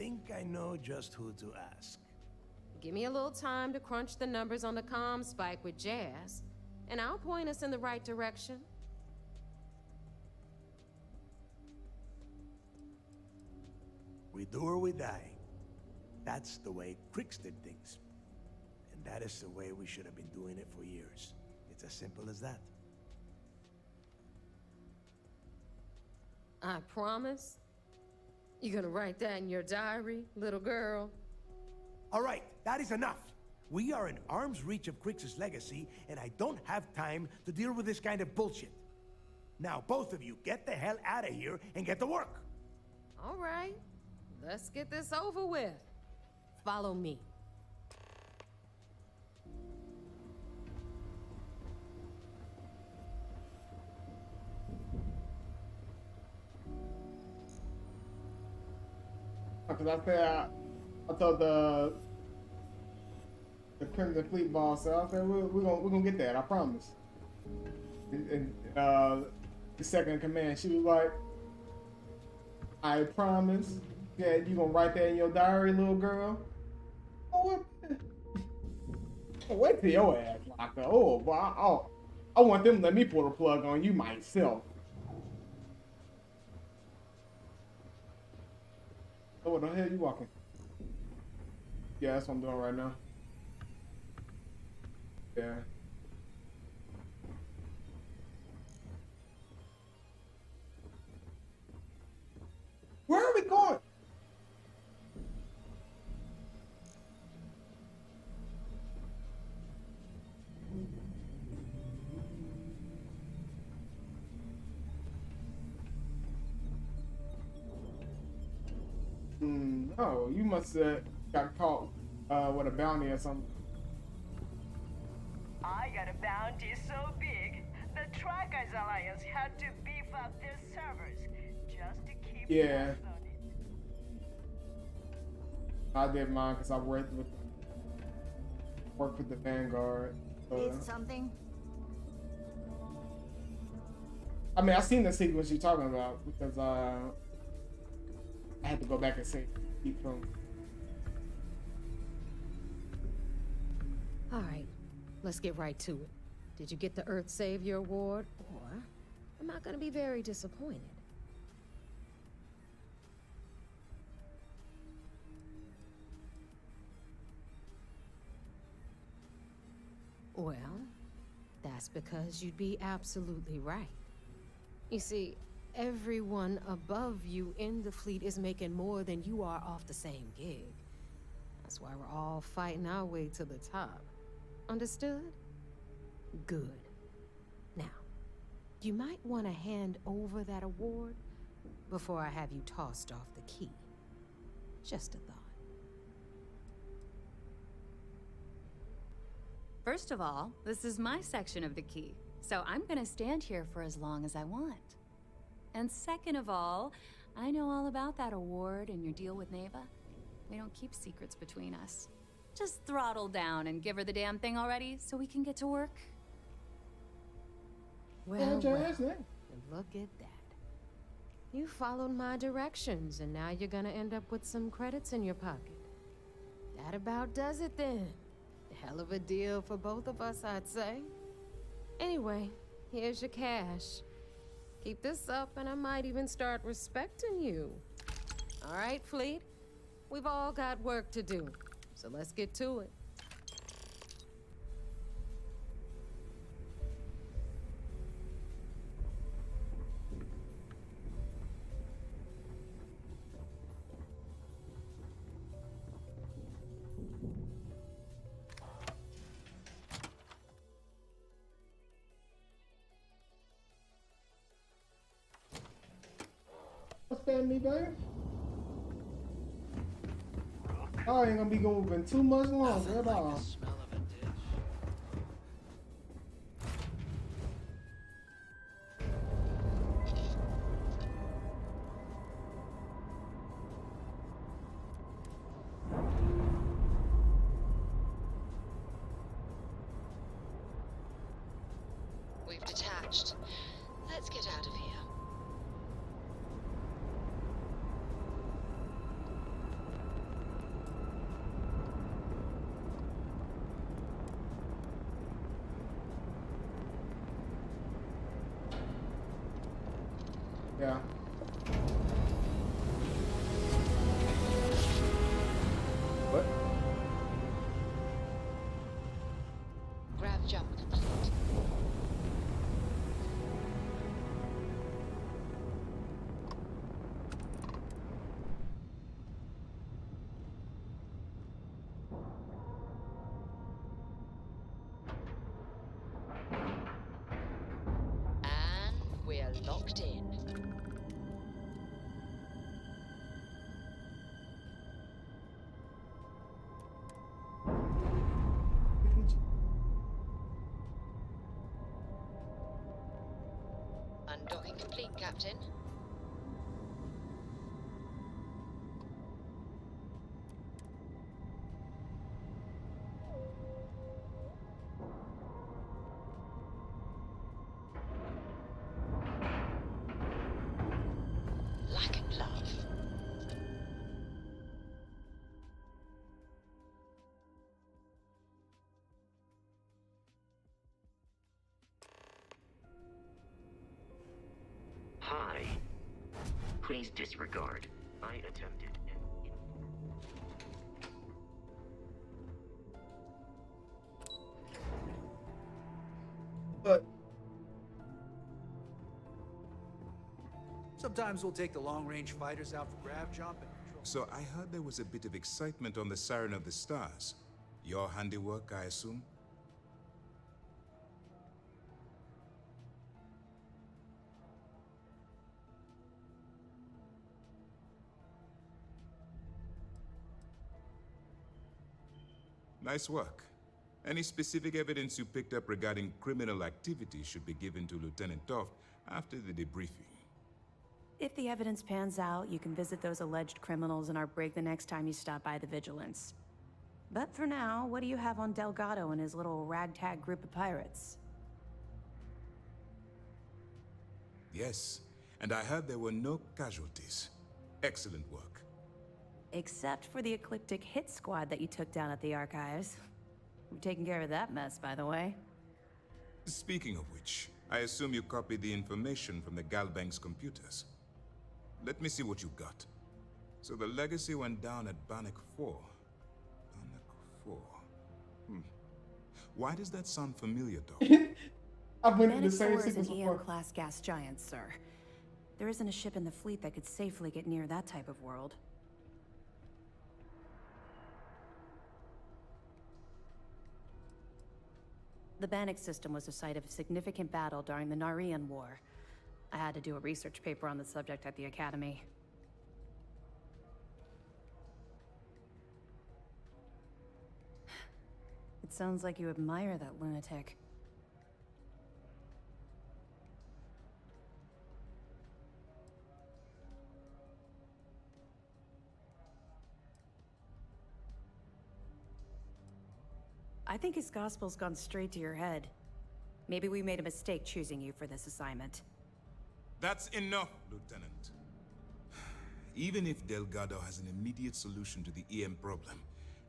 think I know just who to ask.
Give me a little time to crunch the numbers on the comm spike with Jazz, and I'll point us in the right direction.
We do or we die. That's the way Crix did things. And that is the way we should have been doing it for years. It's as simple as that.
I promise. You gonna write that in your diary, little girl?
All right, that is enough. We are in arm's reach of Crix's legacy, and I don't have time to deal with this kind of bullshit. Now, both of you, get the hell out of here and get to work.
All right, let's get this over with. Follow me.
Because I told the Crimson Fleet boss, I said we're gonna get that, I promise. And the second in command, she was like, I promise. Yeah, you gonna write that in your diary, little girl? Oh, what? Wait till your ass locked up. Oh, boy, I want them to let me pull the plug on you myself. Oh, what the hell you walking? Yeah, that's what I'm doing right now. Yeah. Where are we going? Oh, you must have got caught with a bounty or something.
I got a bounty so big, the Trackers Alliance had to beef up their servers just to keep
Yeah.
tabs on it.
I did mine because I worked with the Vanguard.
It's something.
I mean, I seen the sequence you're talking about because I had to go back and see keep from.
All right, let's get right to it. Did you get the Earth Savior Award, or am I gonna be very disappointed? Well, that's because you'd be absolutely right. You see, everyone above you in the fleet is making more than you are off the same gig. That's why we're all fighting our way to the top. Understood? Good. Now, you might want to hand over that award before I have you tossed off the key. Just a thought.
First of all, this is my section of the key, so I'm gonna stand here for as long as I want. And second of all, I know all about that award and your deal with Neva. We don't keep secrets between us. Just throttle down and give her the damn thing already so we can get to work.
Well, look at that. You followed my directions, and now you're gonna end up with some credits in your pocket. That about does it then. Hell of a deal for both of us, I'd say. Anyway, here's your cash. Keep this up, and I might even start respecting you. All right, Fleet? We've all got work to do, so let's get to it.
Stand me, baby. I ain't gonna be moving too much longer at all.
We've detached. Let's get out of here.
Yeah. What?
Grav jump complete. And we're locked in. Undocking complete, Captain. Like a glove.
Hi. Please disregard. I attempted
But
Sometimes we'll take the long-range fighters out for grav jump and control.
So I heard there was a bit of excitement on the Siren of the Stars. Your handiwork, I assume? Nice work. Any specific evidence you picked up regarding criminal activity should be given to Lieutenant Toft after the debriefing.
If the evidence pans out, you can visit those alleged criminals in our brig the next time you stop by the Vigilance. But for now, what do you have on Delgado and his little ragtag group of pirates?
Yes, and I heard there were no casualties. Excellent work.
Except for the eclectic hit squad that you took down at the archives. We've taken care of that mess, by the way.
Speaking of which, I assume you copied the information from the Galbank's computers. Let me see what you got. So the legacy went down at Bannock 4. Bannock 4. Why does that sound familiar, Doc?
I've been in the
Bannock
same
4 is an
sequence before.
EM-class gas giant, sir. There isn't a ship in the fleet that could safely get near that type of world. The Bannock system was the site of a significant battle during the Narian War. I had to do a research paper on the subject at the Academy. It sounds like you admire that lunatic. I think his gospel's gone straight to your head. Maybe we made a mistake choosing you for this assignment.
That's enough, Lieutenant. Even if Delgado has an immediate solution to the EM problem,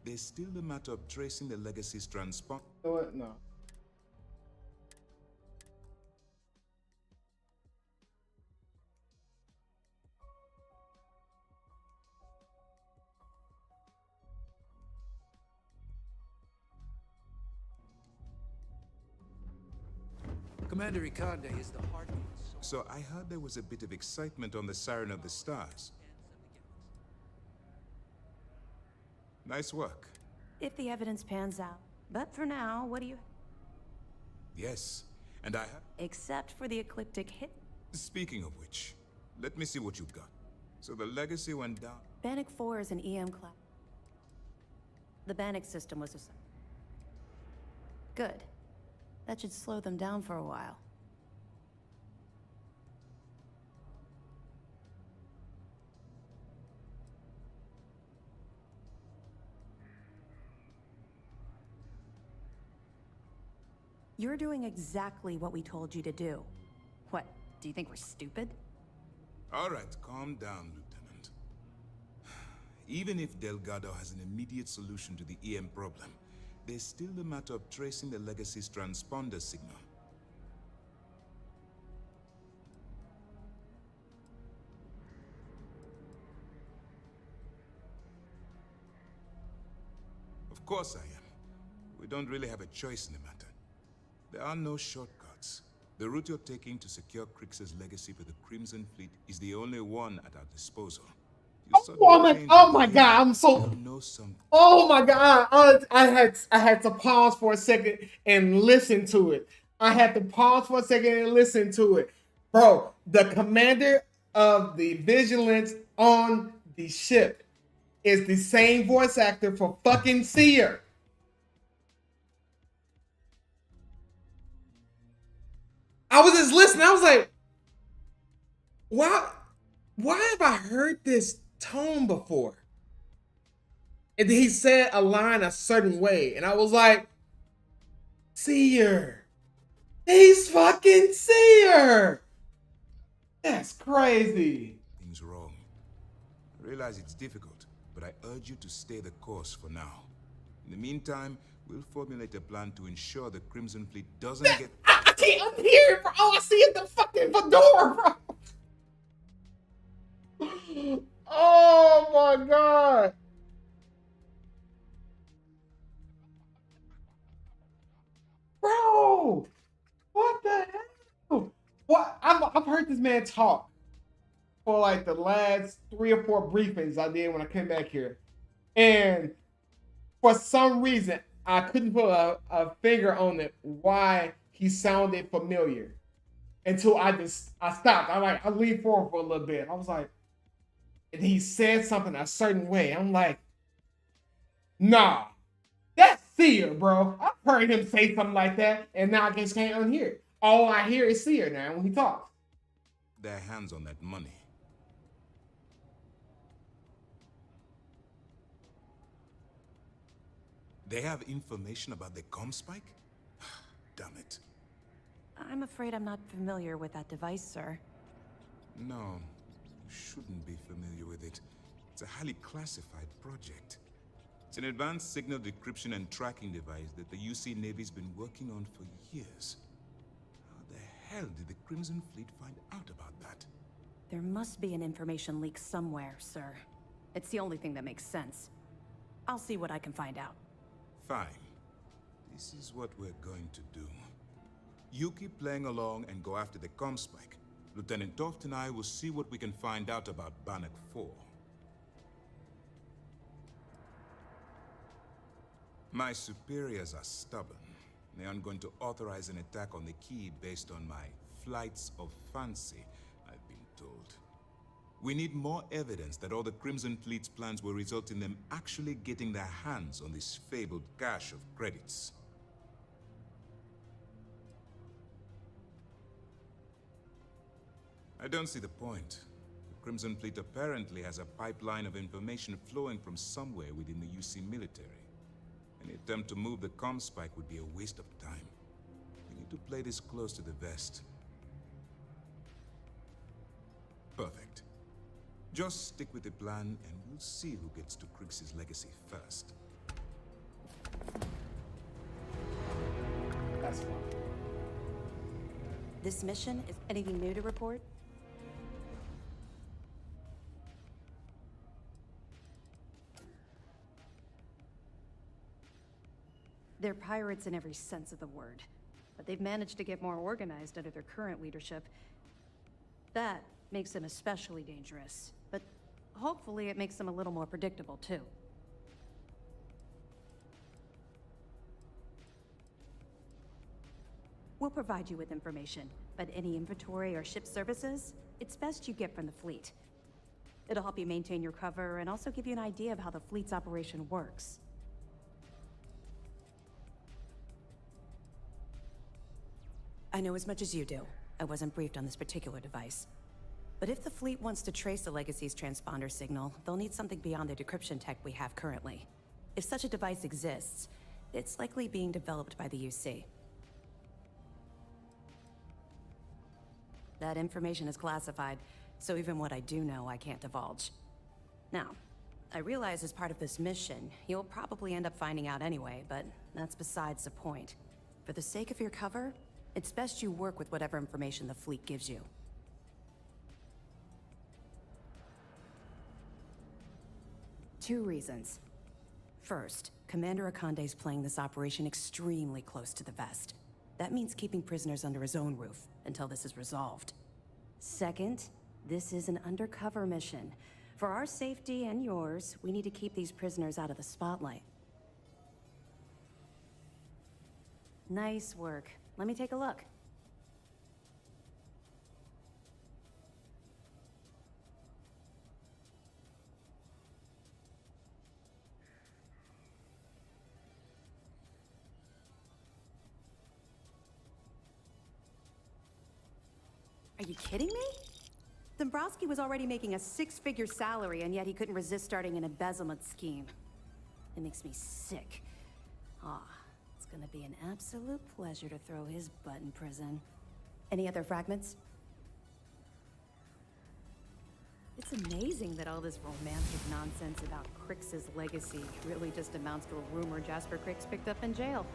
there's still the matter of tracing the legacy's transponder.
You know what? No.
Commander Ikande is the heartbeat.
So I heard there was a bit of excitement on the Siren of the Stars. Nice work.
If the evidence pans out. But for now, what do you...
Yes, and I
Except for the eclectic hit...
Speaking of which, let me see what you got. So the legacy went down.
Bannock 4 is an EM class. The Bannock system was a... Good. That should slow them down for a while. You're doing exactly what we told you to do. What, do you think we're stupid?
All right, calm down, Lieutenant. Even if Delgado has an immediate solution to the EM problem, there's still the matter of tracing the legacy's transponder signal. Of course I am. We don't really have a choice in the matter. There are no shortcuts. The route you're taking to secure Krix's legacy for the Crimson Fleet is the only one at our disposal.
Oh my god, I'm so. Oh my god, I had to pause for a second and listen to it. I had to pause for a second and listen to it, bro. The commander of the vigilance on the ship is the same voice actor for fucking Seer. I was just listening. I was like, why have I heard this tone before? And he said a line a certain way, and I was like, Seer. He's fucking Seer. That's crazy.
Things wrong. I realize it's difficult, but I urge you to stay the course for now. In the meantime, we'll formulate a plan to ensure the Crimson Fleet doesn't get...
I can't unhear it, bro. All I see is the fucking fedora, bro. Oh my god. Bro, what the hell? What? I've heard this man talk for like the last 3 or 4 briefings I did when I came back here. And for some reason, I couldn't put a finger on it why he sounded familiar until I stopped. I leaned forward for a little bit. I was like, and he said something a certain way. I'm like, nah, that's Seer, bro. I've heard him say something like that, and now I just can't unhear it. All I hear is Seer now when he talks.
Their hands on that money. They have information about the comm spike? Damn it.
I'm afraid I'm not familiar with that device, sir.
No, you shouldn't be familiar with it. It's a highly classified project. It's an advanced signal decryption and tracking device that the UC Navy's been working on for years. How the hell did the Crimson Fleet find out about that?
There must be an information leak somewhere, sir. It's the only thing that makes sense. I'll see what I can find out.
Fine. This is what we're going to do. You keep playing along and go after the comm spike. Lieutenant Toft and I will see what we can find out about Bannock 4. My superiors are stubborn. They aren't going to authorize an attack on the key based on my flights of fancy, I've been told. We need more evidence that all the Crimson Fleet's plans will result in them actually getting their hands on this fabled cache of credits. I don't see the point. The Crimson Fleet apparently has a pipeline of information flowing from somewhere within the UC military. Any attempt to move the comm spike would be a waste of time. We need to play this close to the vest. Perfect. Just stick with the plan and we'll see who gets to Krix's legacy first.
That's fine.
This mission, is anything new to report? They're pirates in every sense of the word, but they've managed to get more organized under their current leadership. That makes them especially dangerous, but hopefully it makes them a little more predictable too. We'll provide you with information, but any inventory or ship services, it's best you get from the fleet. It'll help you maintain your cover and also give you an idea of how the fleet's operation works. I know as much as you do. I wasn't briefed on this particular device. But if the fleet wants to trace the Legacy's transponder signal, they'll need something beyond the decryption tech we have currently. If such a device exists, it's likely being developed by the UC. That information is classified, so even what I do know, I can't divulge. Now, I realize as part of this mission, you'll probably end up finding out anyway, but that's besides the point. For the sake of your cover, it's best you work with whatever information the fleet gives you. Two reasons. First, Commander Akande's playing this operation extremely close to the vest. That means keeping prisoners under his own roof until this is resolved. Second, this is an undercover mission. For our safety and yours, we need to keep these prisoners out of the spotlight. Nice work. Let me take a look. Are you kidding me? Dombrowski was already making a six-figure salary, and yet he couldn't resist starting an embezzlement scheme. It makes me sick. It's gonna be an absolute pleasure to throw his butt in prison. Any other fragments? It's amazing that all this romantic nonsense about Crix's legacy really just amounts to a rumor Jasper Crix picked up in jail.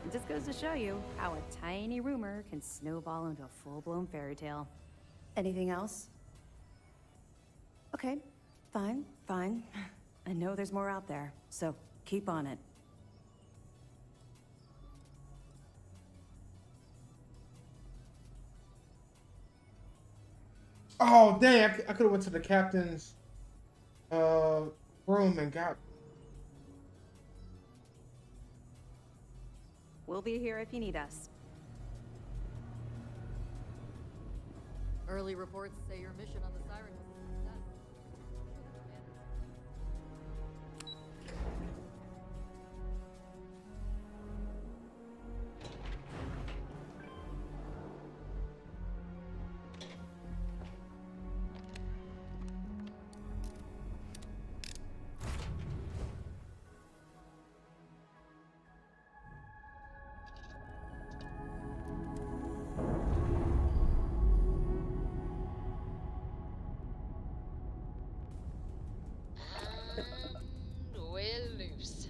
It just goes to show you how a tiny rumor can snowball into a full-blown fairy tale. Anything else? Okay, fine. I know there's more out there, so keep on it.
Oh dang! I could have went to the captain's room and got.
We'll be here if you need us.
Early reports say your mission on the Siren was a success.
We're loose.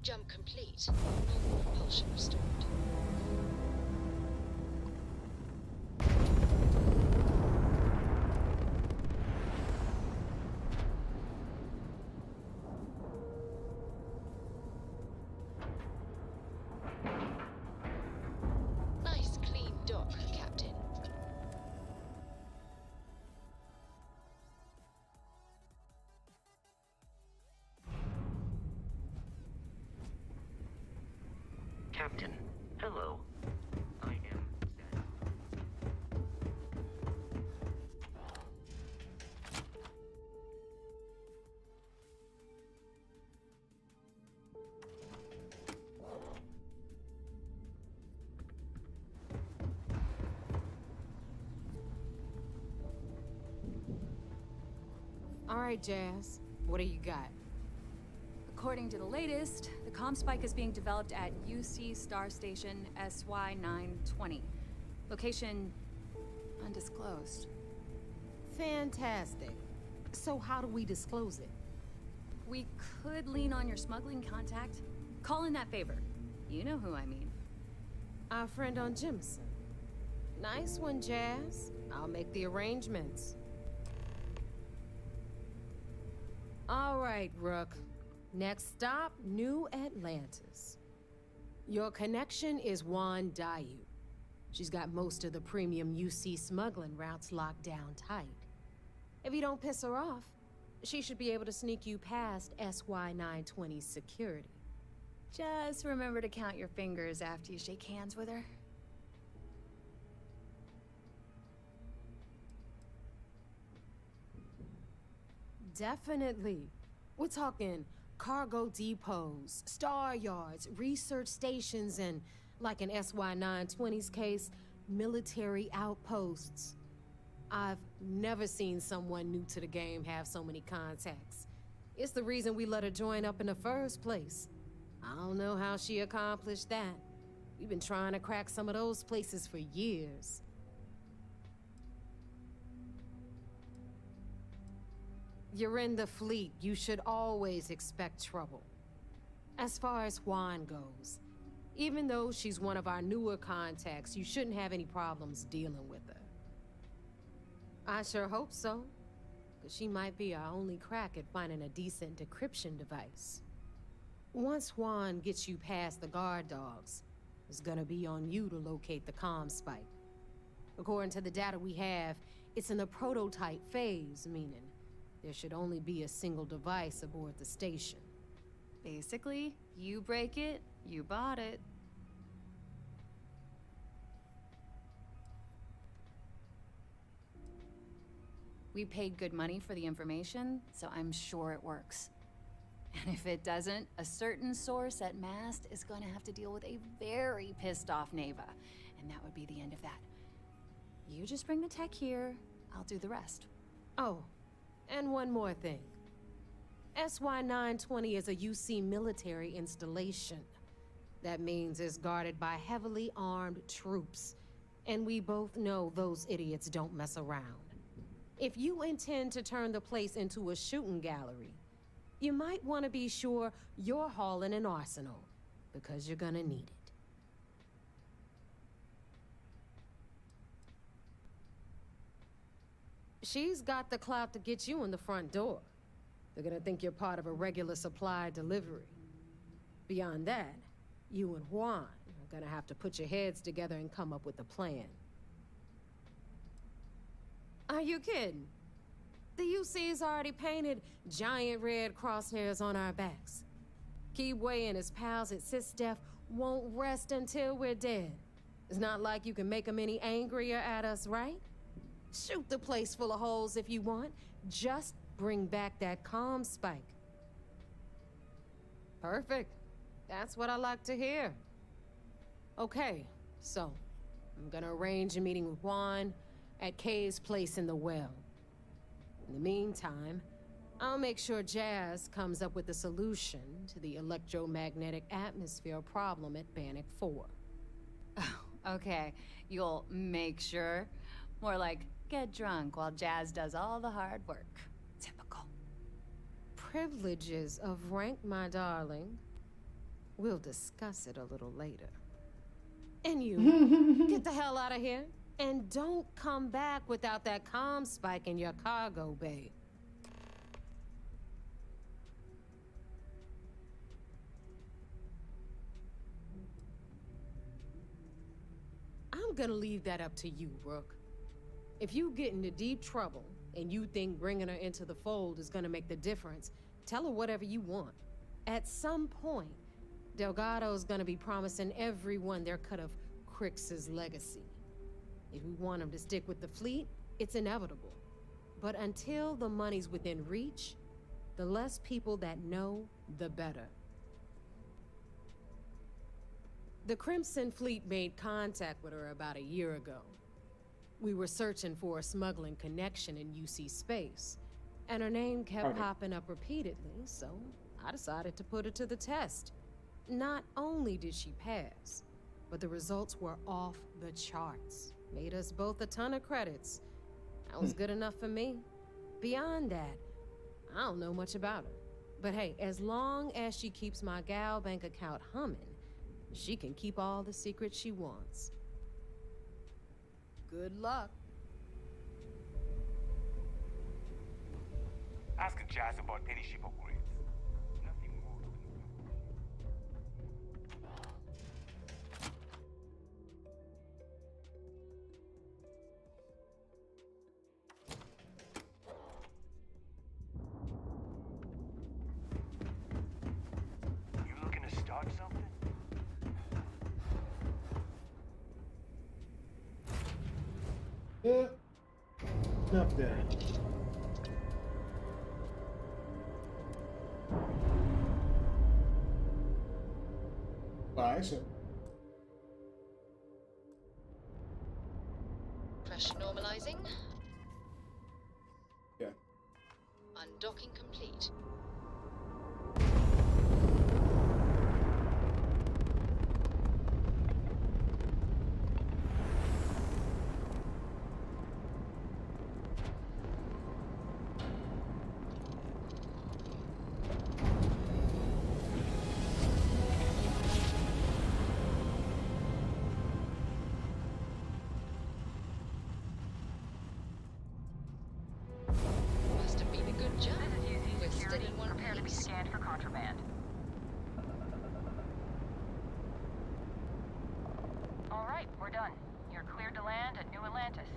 Jump complete. Normal propulsion restored. Nice clean dock, Captain.
Captain, hello. I am sad.
All right, Jazz. What do you got?
According to the latest, the comm spike is being developed at UC Star Station SY-920. Location undisclosed.
Fantastic. So how do we disclose it?
We could lean on your smuggling contact. Call in that favor. You know who I mean.
Our friend on Jimson. Nice one, Jazz. I'll make the arrangements. All right, Rook. Next stop, New Atlantis. Your connection is Juan Dayu. She's got most of the premium UC smuggling routes locked down tight. If you don't piss her off, she should be able to sneak you past SY-920's security.
Just remember to count your fingers after you shake hands with her.
Definitely. We're talking cargo depots, star yards, research stations, and, like in SY-920's case, military outposts. I've never seen someone new to the game have so many contacts. It's the reason we let her join up in the first place. I don't know how she accomplished that. We've been trying to crack some of those places for years. You're in the fleet. You should always expect trouble. As far as Juan goes, even though she's one of our newer contacts, you shouldn't have any problems dealing with her. I sure hope so, because she might be our only crack at finding a decent decryption device. Once Juan gets you past the guard dogs, it's gonna be on you to locate the comm spike. According to the data we have, it's in the prototype phase, meaning there should only be a single device aboard the station.
Basically, you break it, you bought it. We paid good money for the information, so I'm sure it works. And if it doesn't, a certain source at Mast is going to have to deal with a very pissed off Neva, and that would be the end of that. You just bring the tech here, I'll do the rest.
Oh, and one more thing. SY-920 is a UC military installation. That means it's guarded by heavily armed troops, and we both know those idiots don't mess around. If you intend to turn the place into a shooting gallery, you might want to be sure you're hauling an arsenal, because you're gonna need it. She's got the clout to get you in the front door. They're gonna think you're part of a regular supply delivery. Beyond that, you and Juan are gonna have to put your heads together and come up with a plan. Are you kidding? The UC's already painted giant red crosshairs on our backs. Keyway and his pals at SysDef won't rest until we're dead. It's not like you can make them any angrier at us, right? Shoot the place full of holes if you want. Just bring back that comm spike. Perfect. That's what I like to hear. Okay, so I'm gonna arrange a meeting with Juan at Kay's place in the well. In the meantime, I'll make sure Jazz comes up with a solution to the electromagnetic atmosphere problem at Bannock 4.
Oh, okay. You'll make sure? More like, get drunk while Jazz does all the hard work. Typical.
Privileges of rank, my darling. We'll discuss it a little later. And you, get the hell out of here. And don't come back without that comm spike in your cargo bay. I'm gonna leave that up to you, Rook. If you get into deep trouble and you think bringing her into the fold is gonna make the difference, tell her whatever you want. At some point, Delgado's gonna be promising everyone their cut of Crix's legacy. If we want him to stick with the fleet, it's inevitable. But until the money's within reach, the less people that know, the better. The Crimson Fleet made contact with her about a year ago. We were searching for a smuggling connection in UC space, and her name kept popping up repeatedly, so I decided to put her to the test. Not only did she pass, but the results were off the charts. Made us both a ton of credits. That was good enough for me. Beyond that, I don't know much about her. But hey, as long as she keeps my gal bank account humming, she can keep all the secrets she wants. Good luck.
Ask Jazz about any ship upgrades. Nothing more. You looking to start something?
Yeah. Enough there. Bye, sir.
Pressure normalizing.
Yeah.
Undocking complete.
right, we're done. You're cleared to land at New Atlantis.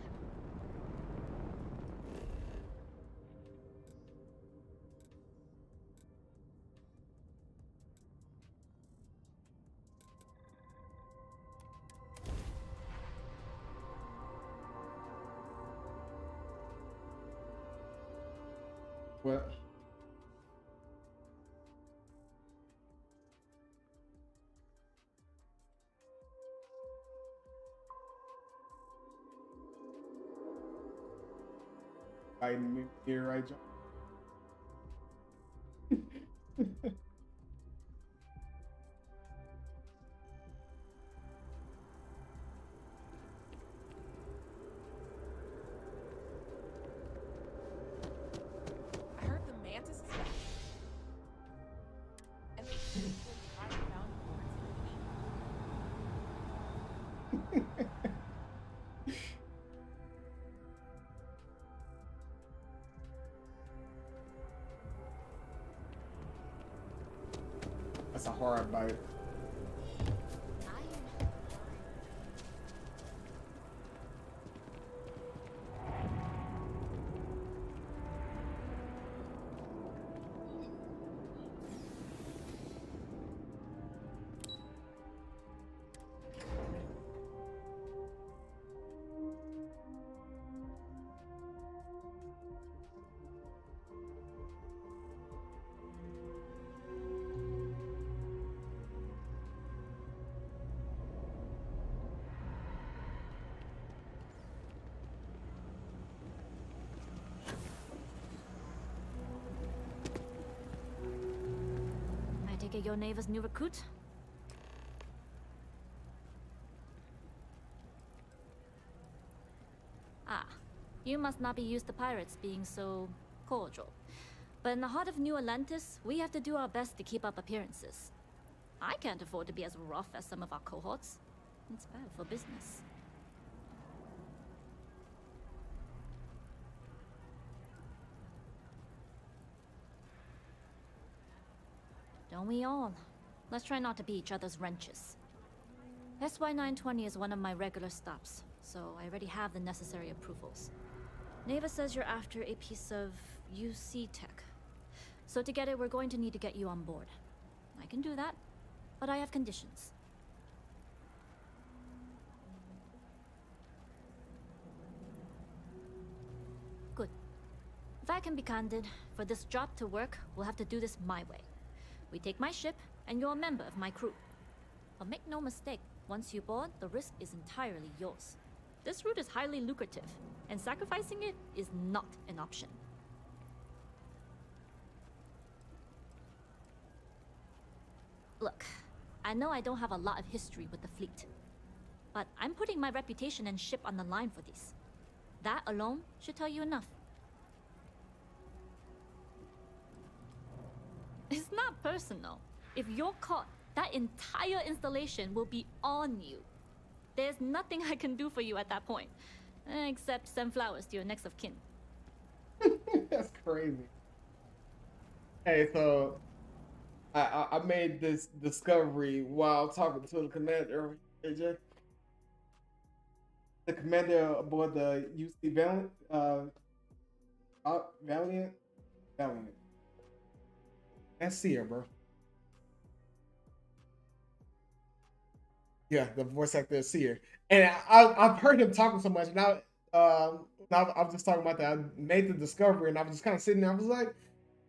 What? Right here, right, John?
I heard the mantis is back. And they finally found
That's a hard bite.
I take it your neighbor's new recruit? Ah, you must not be used to pirates being so cordial. But in the heart of New Atlantis, we have to do our best to keep up appearances. I can't afford to be as rough as some of our cohorts. It's bad for business. Don't we all? Let's try not to be each other's wrenches. SY-920 is one of my regular stops, so I already have the necessary approvals. Neva says you're after a piece of UC tech. So to get it, we're going to need to get you on board. I can do that, but I have conditions. Good. If I can be candid, for this job to work, we'll have to do this my way. We take my ship, and you're a member of my crew. But make no mistake, once you board, the risk is entirely yours. This route is highly lucrative, and sacrificing it is not an option. Look, I know I don't have a lot of history with the fleet, but I'm putting my reputation and ship on the line for this. That alone should tell you enough. It's not personal. If you're caught, that entire installation will be on you. There's nothing I can do for you at that point, except send flowers to your next of kin.
That's crazy. Hey, so I made this discovery while talking to the commander, AJ. The commander aboard the UC Valiant. That's Seer, bro. Yeah, the voice actor is Seer. And I've heard him talking so much, and I was just talking about that. I made the discovery, and I was just kind of sitting there. I was like,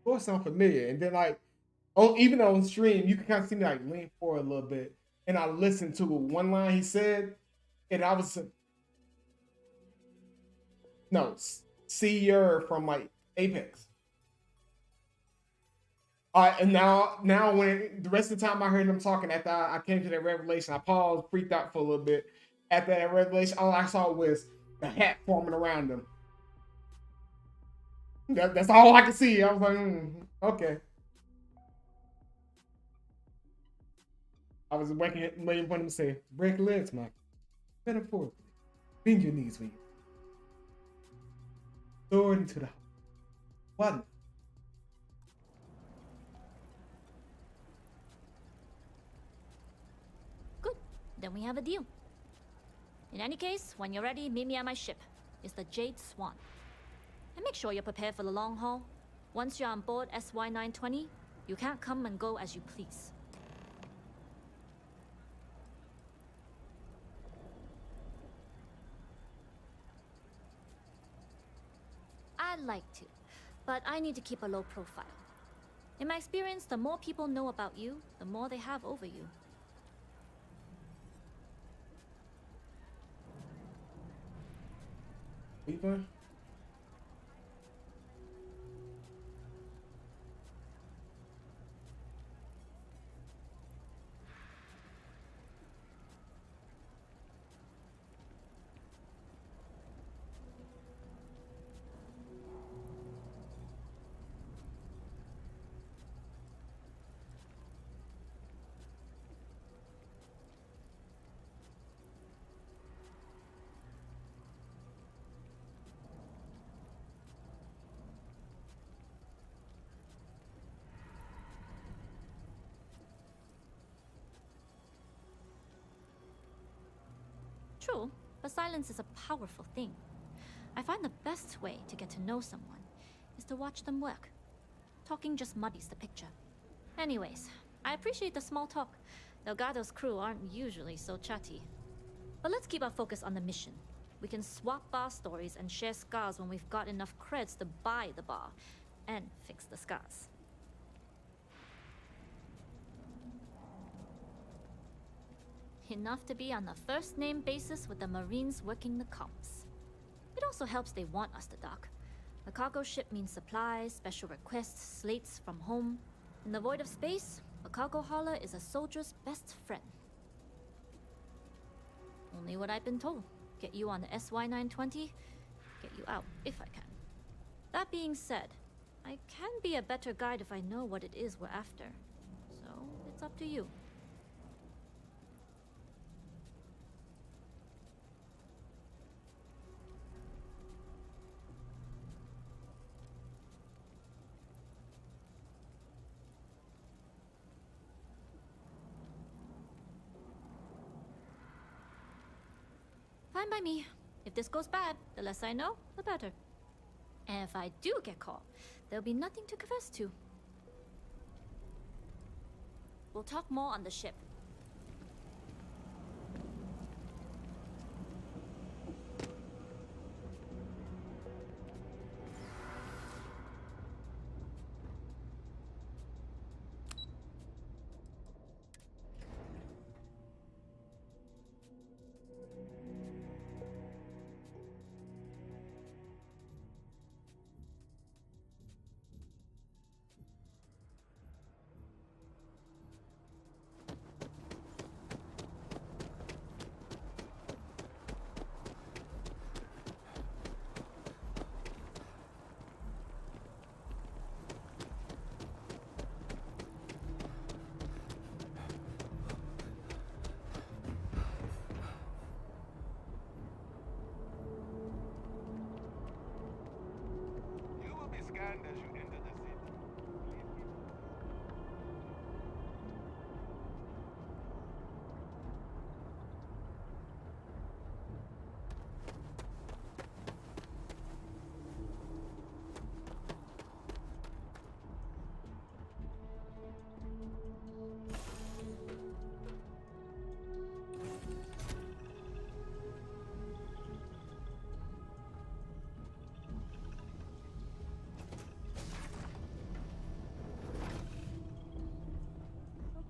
voice sound familiar. And then like, even on stream, you can kind of see me like lean forward a little bit, and I listened to one line he said, and I was Seer from like Apex. And now when the rest of the time I heard him talking, after I came to that revelation, I paused, freaked out for a little bit. After that revelation, all I saw was the hat forming around him. That's all I could see. I was like, okay. I was waiting for him to say, break legs, Mike. Metaphorically. Bend your knees with you. Throw it into the house. What?
Good. Then we have a deal.
In any case, when you're ready, meet me at my ship. It's the Jade Swan. And make sure you're prepared for the long haul. Once you're on board SY-920, you can't come and go as you please. I'd like to, but I need to keep a low profile. In my experience, the more people know about you, the more they have over you.
Reaper?
True, but silence is a powerful thing. I find the best way to get to know someone is to watch them work. Talking just muddies the picture. Anyways, I appreciate the small talk. Delgado's crew aren't usually so chatty. But let's keep our focus on the mission. We can swap bar stories and share scars when we've got enough creds to buy the bar and fix the scars. Enough to be on a first-name basis with the Marines working the comms. It also helps they want us to dock. A cargo ship means supplies, special requests, slates from home. In the void of space, a cargo hauler is a soldier's best friend. Only what I've been told. Get you on the SY-920, get you out if I can. That being said, I can be a better guide if I know what it is we're after. So, it's up to you. Fine by me. If this goes bad, the less I know, the better. And if I do get caught, there'll be nothing to confess to. We'll talk more on the ship.
You will be scanned as you enter the city.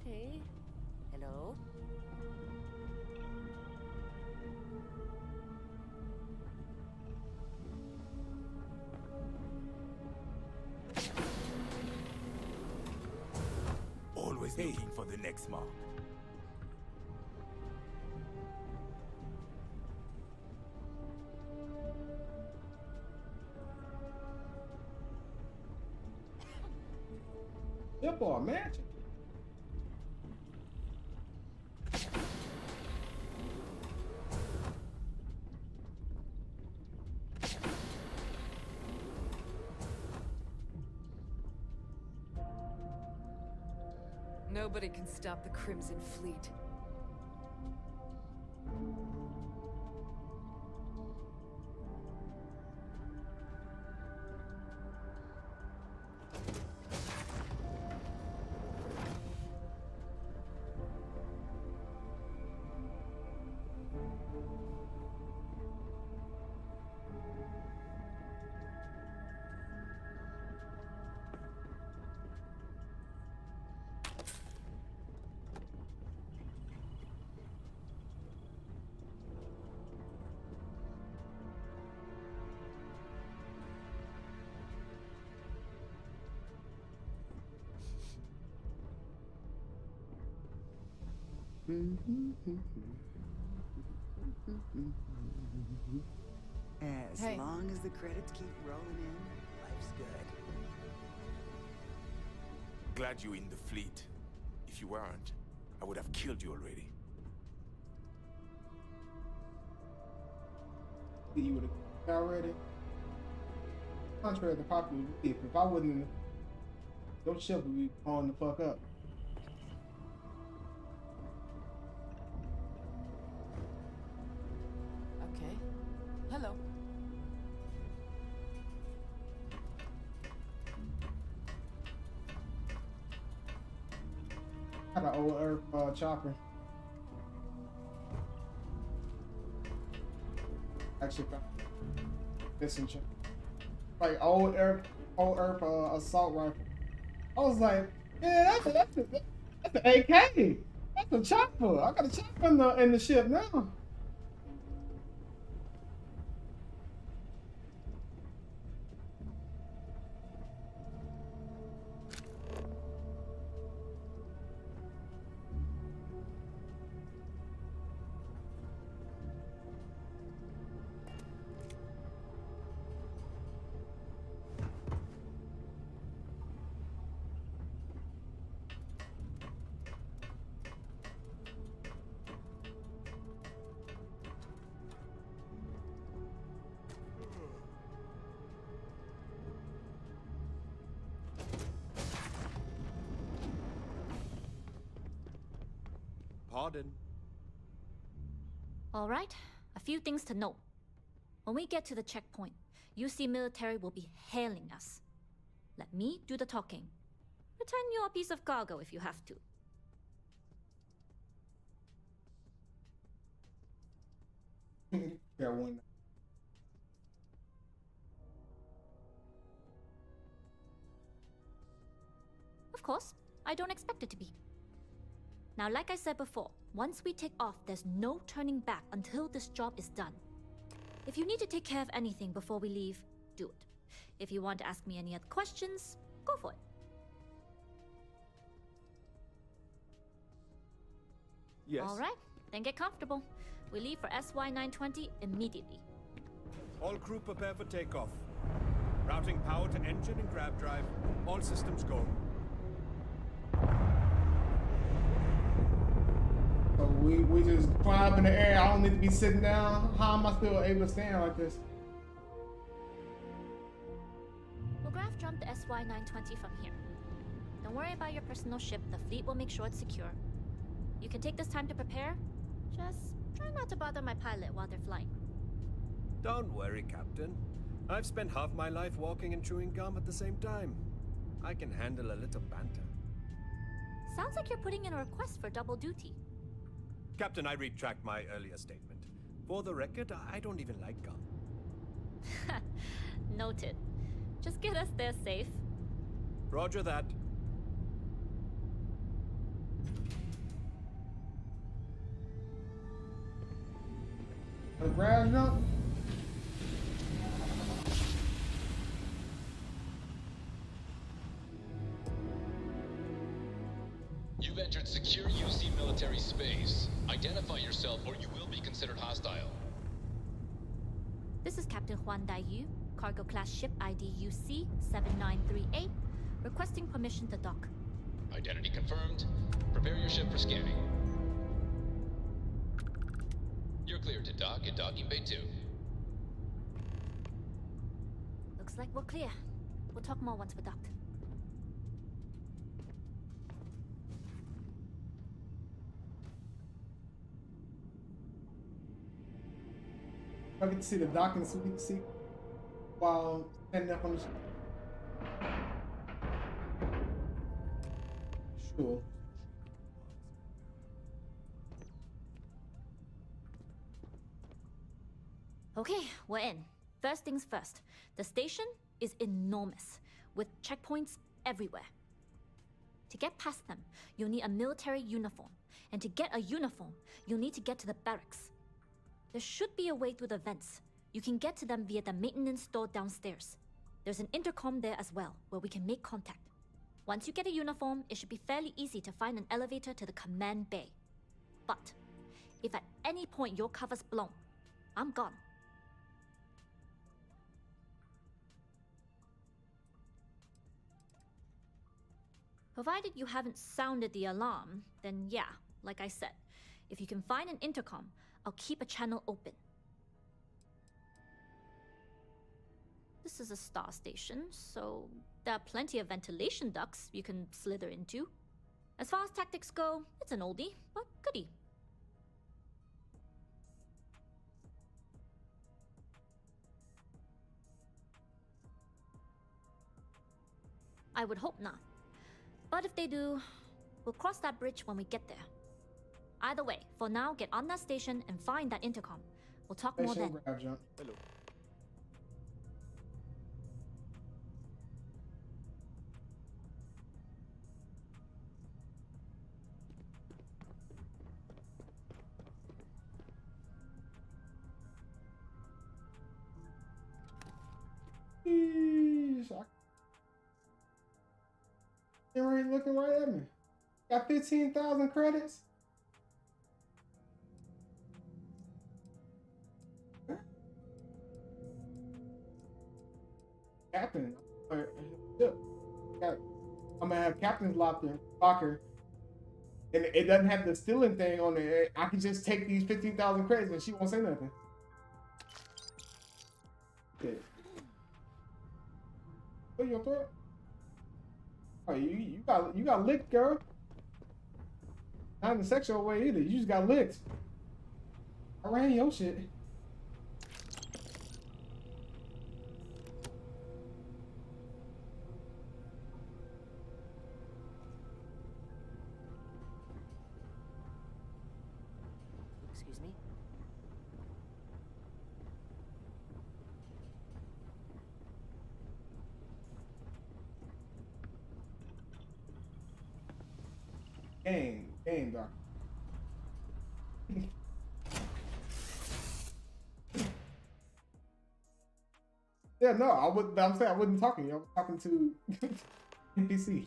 Okay. Hello?
Always looking for the next mark.
Ship or a mansion?
Nobody can stop the Crimson Fleet.
As
Hey.
long as the credits keep rolling in, life's good.
Glad you're in the fleet. If you weren't, I would have killed you already.
You would have already. Contrary to popular belief, if I wouldn't, your ship would be blowing the fuck up.
Okay. Hello.
Got an old Earth chopper. Actually, missing chopper. Like old Earth assault rifle. I was like, yeah, that's an AK. That's a chopper. I got a chopper in the ship now.
Pardon.
All right, a few things to note. When we get to the checkpoint, UC military will be hailing us. Let me do the talking. Pretend you're a piece of cargo if you have to.
Got one.
Of course, I don't expect it to be. Now, like I said before, once we take off, there's no turning back until this job is done. If you need to take care of anything before we leave, do it. If you want to ask me any other questions, go for it.
Yes.
All right, then get comfortable. We leave for SY-920 immediately.
All crew prepare for takeoff. Routing power to engine and grav drive. All systems go.
So we just fly up in the air. I don't need to be sitting down. How am I still able to stand like this?
We'll grav jump the SY-920 from here. Don't worry about your personal ship. The fleet will make sure it's secure. You can take this time to prepare. Just try not to bother my pilot while they're flying.
Don't worry, Captain. I've spent half my life walking and chewing gum at the same time. I can handle a little banter.
Sounds like you're putting in a request for double duty.
Captain, I retract my earlier statement. For the record, I don't even like gum.
Noted. Just get us there safe.
Roger that.
A grav jump?
You've entered secure UC military space. Identify yourself or you will be considered hostile.
This is Captain Huan Daiyu, cargo class ship ID UC 7938, requesting permission to dock.
Identity confirmed. Prepare your ship for scanning. You're cleared to dock at docking bay 2.
Looks like we're clear. We'll talk more once we're docked.
I get to see the docking seat while standing up on the ship. Sure.
Okay, we're in. First things first. The station is enormous, with checkpoints everywhere. To get past them, you'll need a military uniform. And to get a uniform, you'll need to get to the barracks. There should be a way through the vents. You can get to them via the maintenance store downstairs. There's an intercom there as well, where we can make contact. Once you get a uniform, it should be fairly easy to find an elevator to the command bay. But if at any point your cover's blown, I'm gone. Provided you haven't sounded the alarm, then yeah, like I said, if you can find an intercom, I'll keep a channel open. This is a star station, so there are plenty of ventilation ducts you can slither into. As far as tactics go, it's an oldie, but goodie. I would hope not. But if they do, we'll cross that bridge when we get there. Either way, for now, get on that station and find that intercom. We'll talk more then.
Grab jump.
Hello.
They're already looking right at me. Got 15,000 credits. Captain. I'm gonna have captain's locker. And it doesn't have the stealing thing on it. I can just take these 15,000 credits and she won't say nothing. Yeah. Oh, your throat? Oh, you got licked, girl. Not in a sexual way either. You just got licked. I ran your shit.
Excuse me?
Game, doc. Yeah, no, I wouldn't. I'm saying I wasn't talking to you. I was talking to NPC.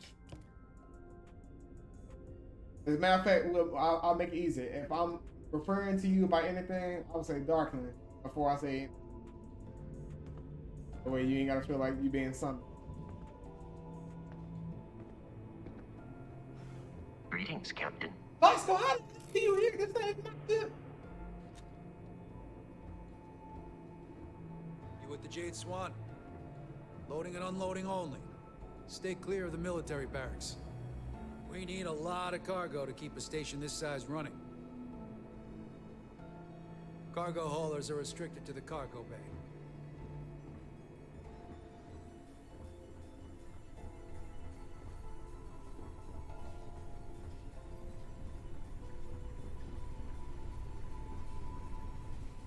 As a matter of fact, I'll make it easy. If I'm referring to you by anything, I'll say Darkling before I say it. The way you ain't gotta feel like you being something.
Greetings, Captain.
Let's go. How do you hear this thing?
You with the Jade Swan? Loading and unloading only. Stay clear of the military barracks. We need a lot of cargo to keep a station this size running. Cargo haulers are restricted to the cargo bay.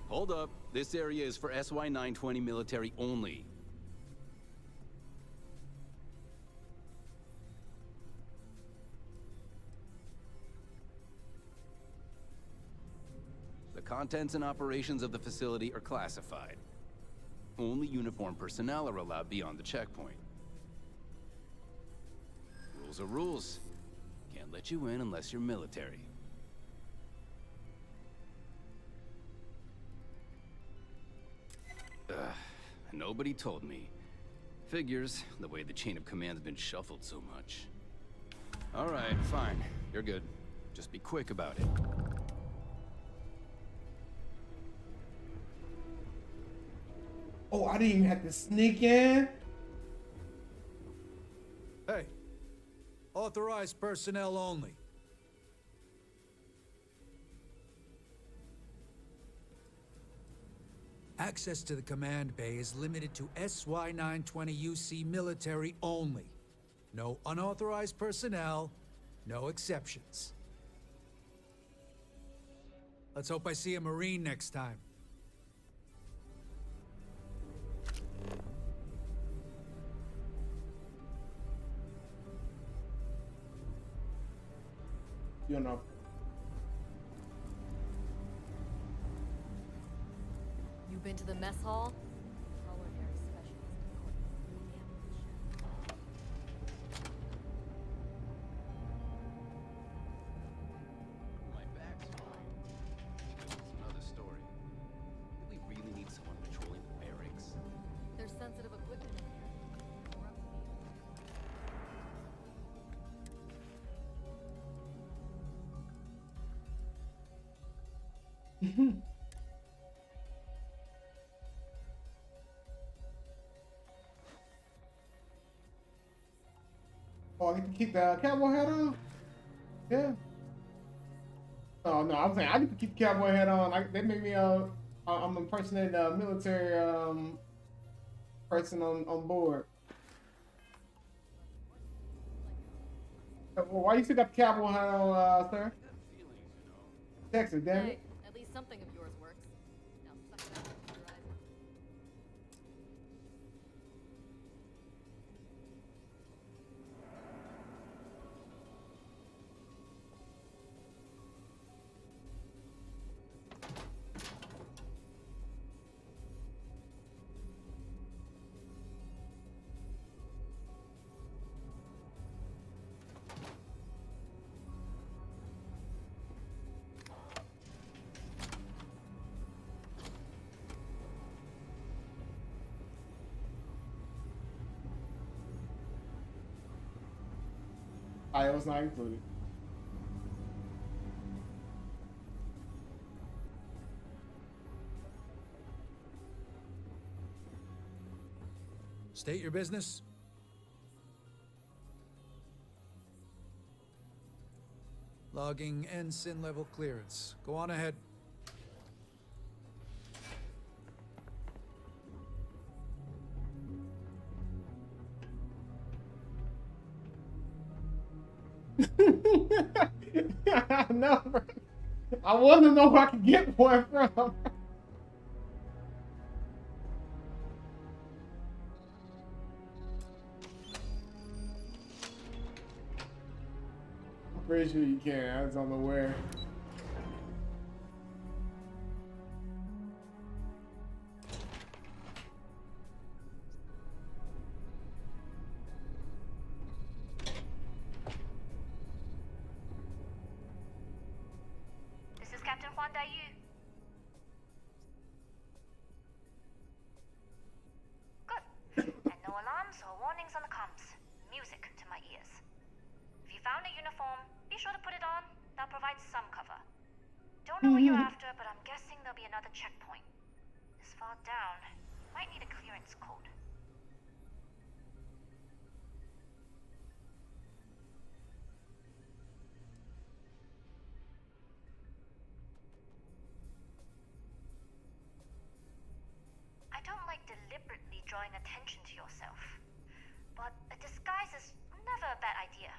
Hold up. This area is for SY-920 military only. The contents and operations of the facility are classified. Only uniformed personnel are allowed beyond the checkpoint. Rules are rules. Can't let you in unless you're military. Nobody told me. Figures, the way the chain of command's been shuffled so much. All right, fine. You're good. Just be quick about it.
Oh, I didn't even have to sneak in.
Hey, authorized personnel only. Access to the command bay is limited to SY-920 military only. No unauthorized personnel, no exceptions. Let's hope I see a Marine next time.
You know.
You been to the mess hall? Culinary specialist according to
My back's
Oh, I get to keep the cowboy hat on? Yeah. Oh no, I'm saying I get to keep the cowboy hat on. They make me I'm impersonating a military person on board. Well, why you still got the cowboy hat on, sir? Texas, damn
Hey,
it.
at least something of yours works. Now suck it up and keep your eyes on.
iOS not included.
State your business. Logging ensign level clearance. Go on ahead.
No, bro. I want to know where I can get one from. I'm pretty sure you can. I just don't know where.
This is Captain Huan Daiyu. Good. And no alarms or warnings on the comms. Music to my ears. If you found a uniform, be sure to put it on. That'll provide some cover. Don't know what you're after, but I'm guessing there'll be another checkpoint. This far down, might need a clearance code. I don't like deliberately drawing attention to yourself, but a disguise is never a bad idea.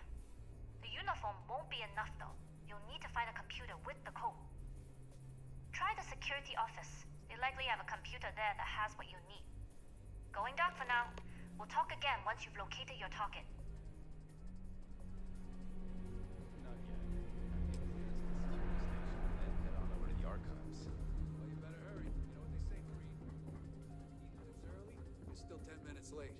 The uniform won't be enough though. You'll need to find a computer with the code. Try the security office. They likely have a computer there that has what you need. Going down for now. We'll talk again once you've located your target.
Head on over to the archives.
Well, you better hurry. You know what they say, Creed? Even if it's early, you're still 10 minutes late.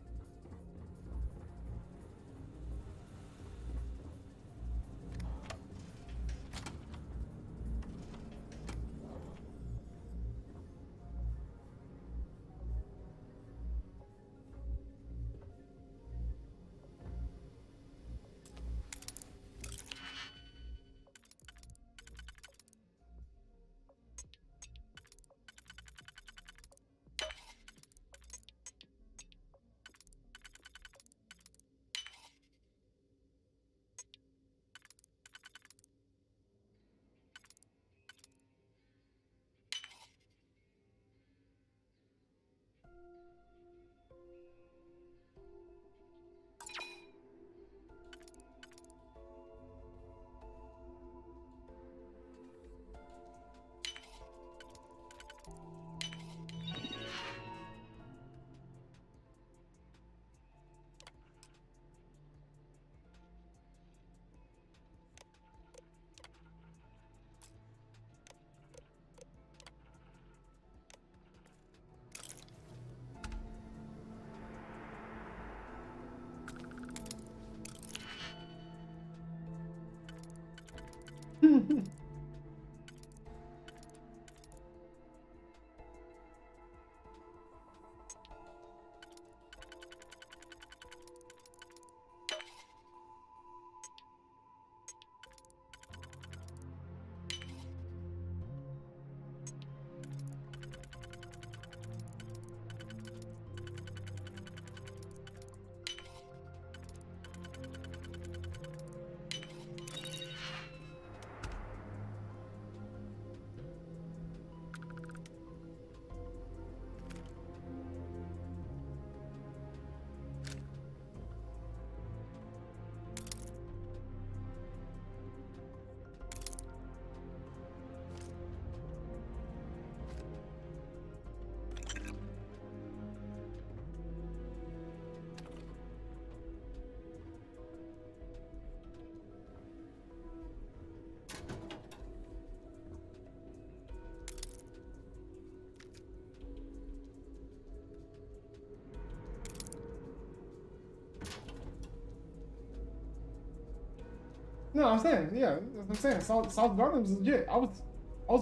No, I'm saying, yeah, that's what I'm saying. South Garden was legit. I was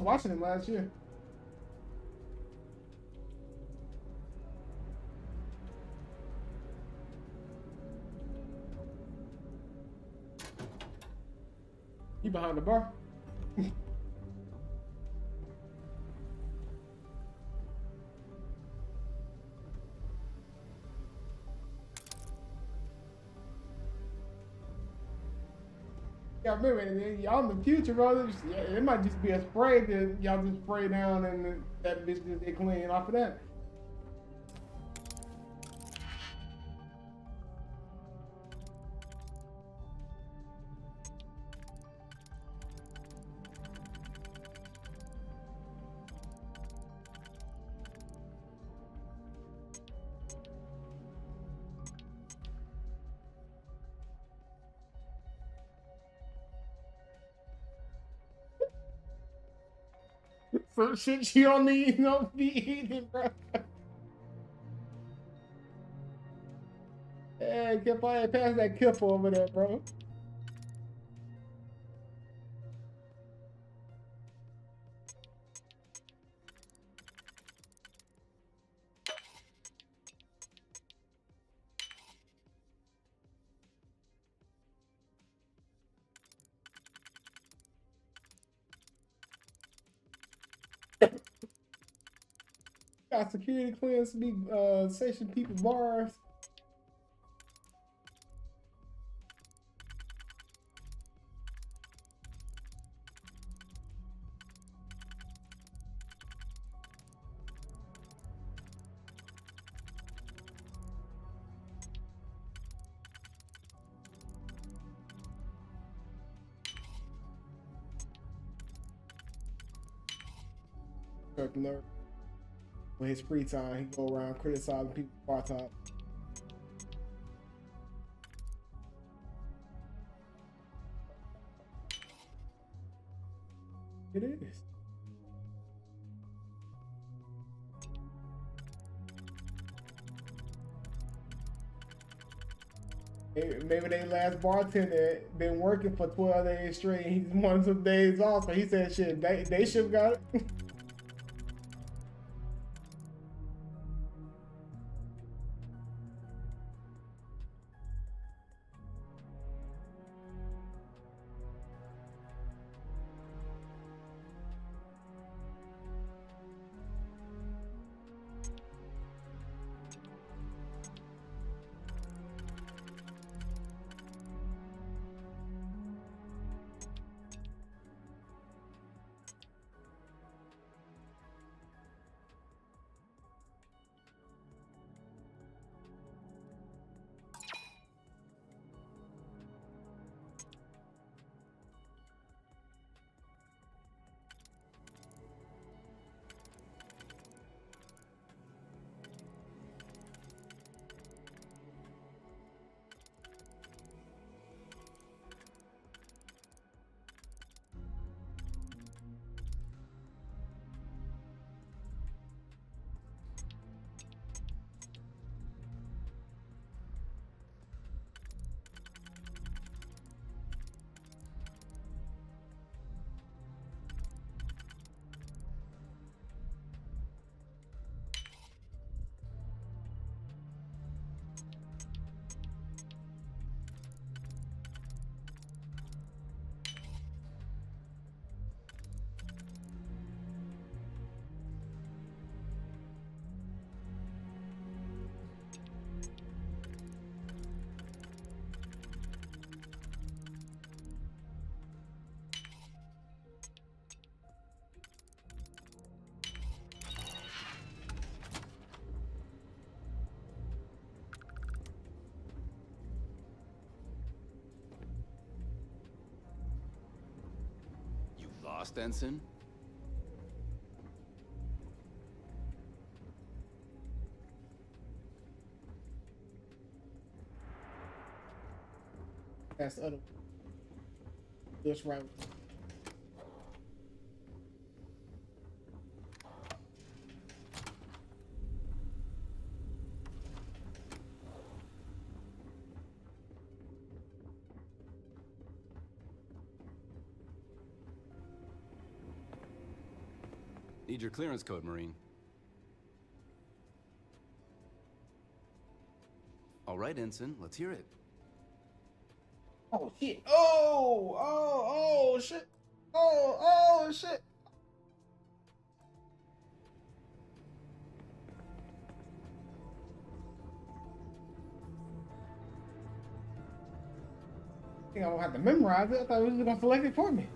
watching him last year. You behind the bar? Yeah, remember, y'all in the future, bro. It might just be a spray that y'all just spray down and then that bitch just get clean off of that. Some shit you don't need no be eating, bro. Hey, keep on pass that kip over there, bro. Got security clearance to be station people bars. Nerd. With his free time, he go around criticizing people part time. It is. Maybe they last bartender been working for 12 days straight. He's wanted some days off, so he said, "Shit, they should have got it."
Lost, Ensign?
That's the other. That's right.
Need your clearance code, Marine. All right, Ensign, let's hear it.
Oh shit! Oh shit! Oh shit! I think I don't have to memorize it. I thought it was just gonna select it for me.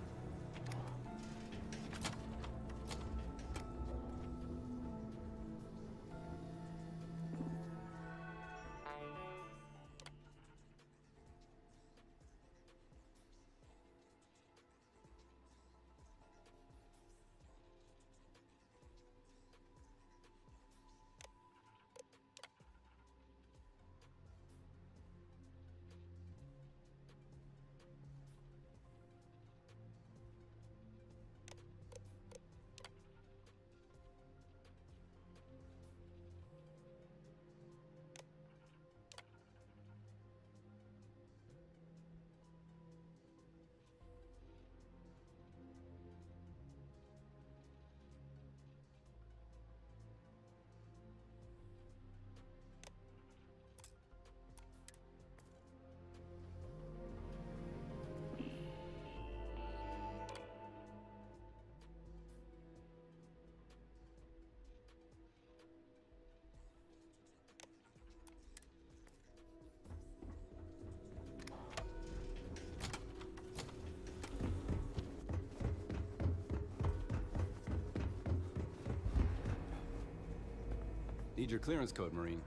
Need your clearance code, Marine.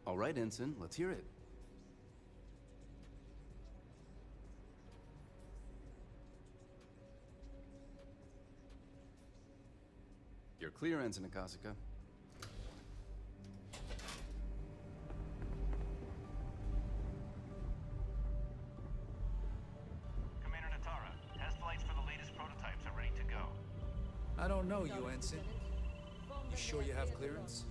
All right, Ensign, let's hear it. You're clear, Ensign Akasaka.
Commander Natara, test flights for the latest prototypes are ready to go.
I don't know you, Ensign. You sure you have clearance?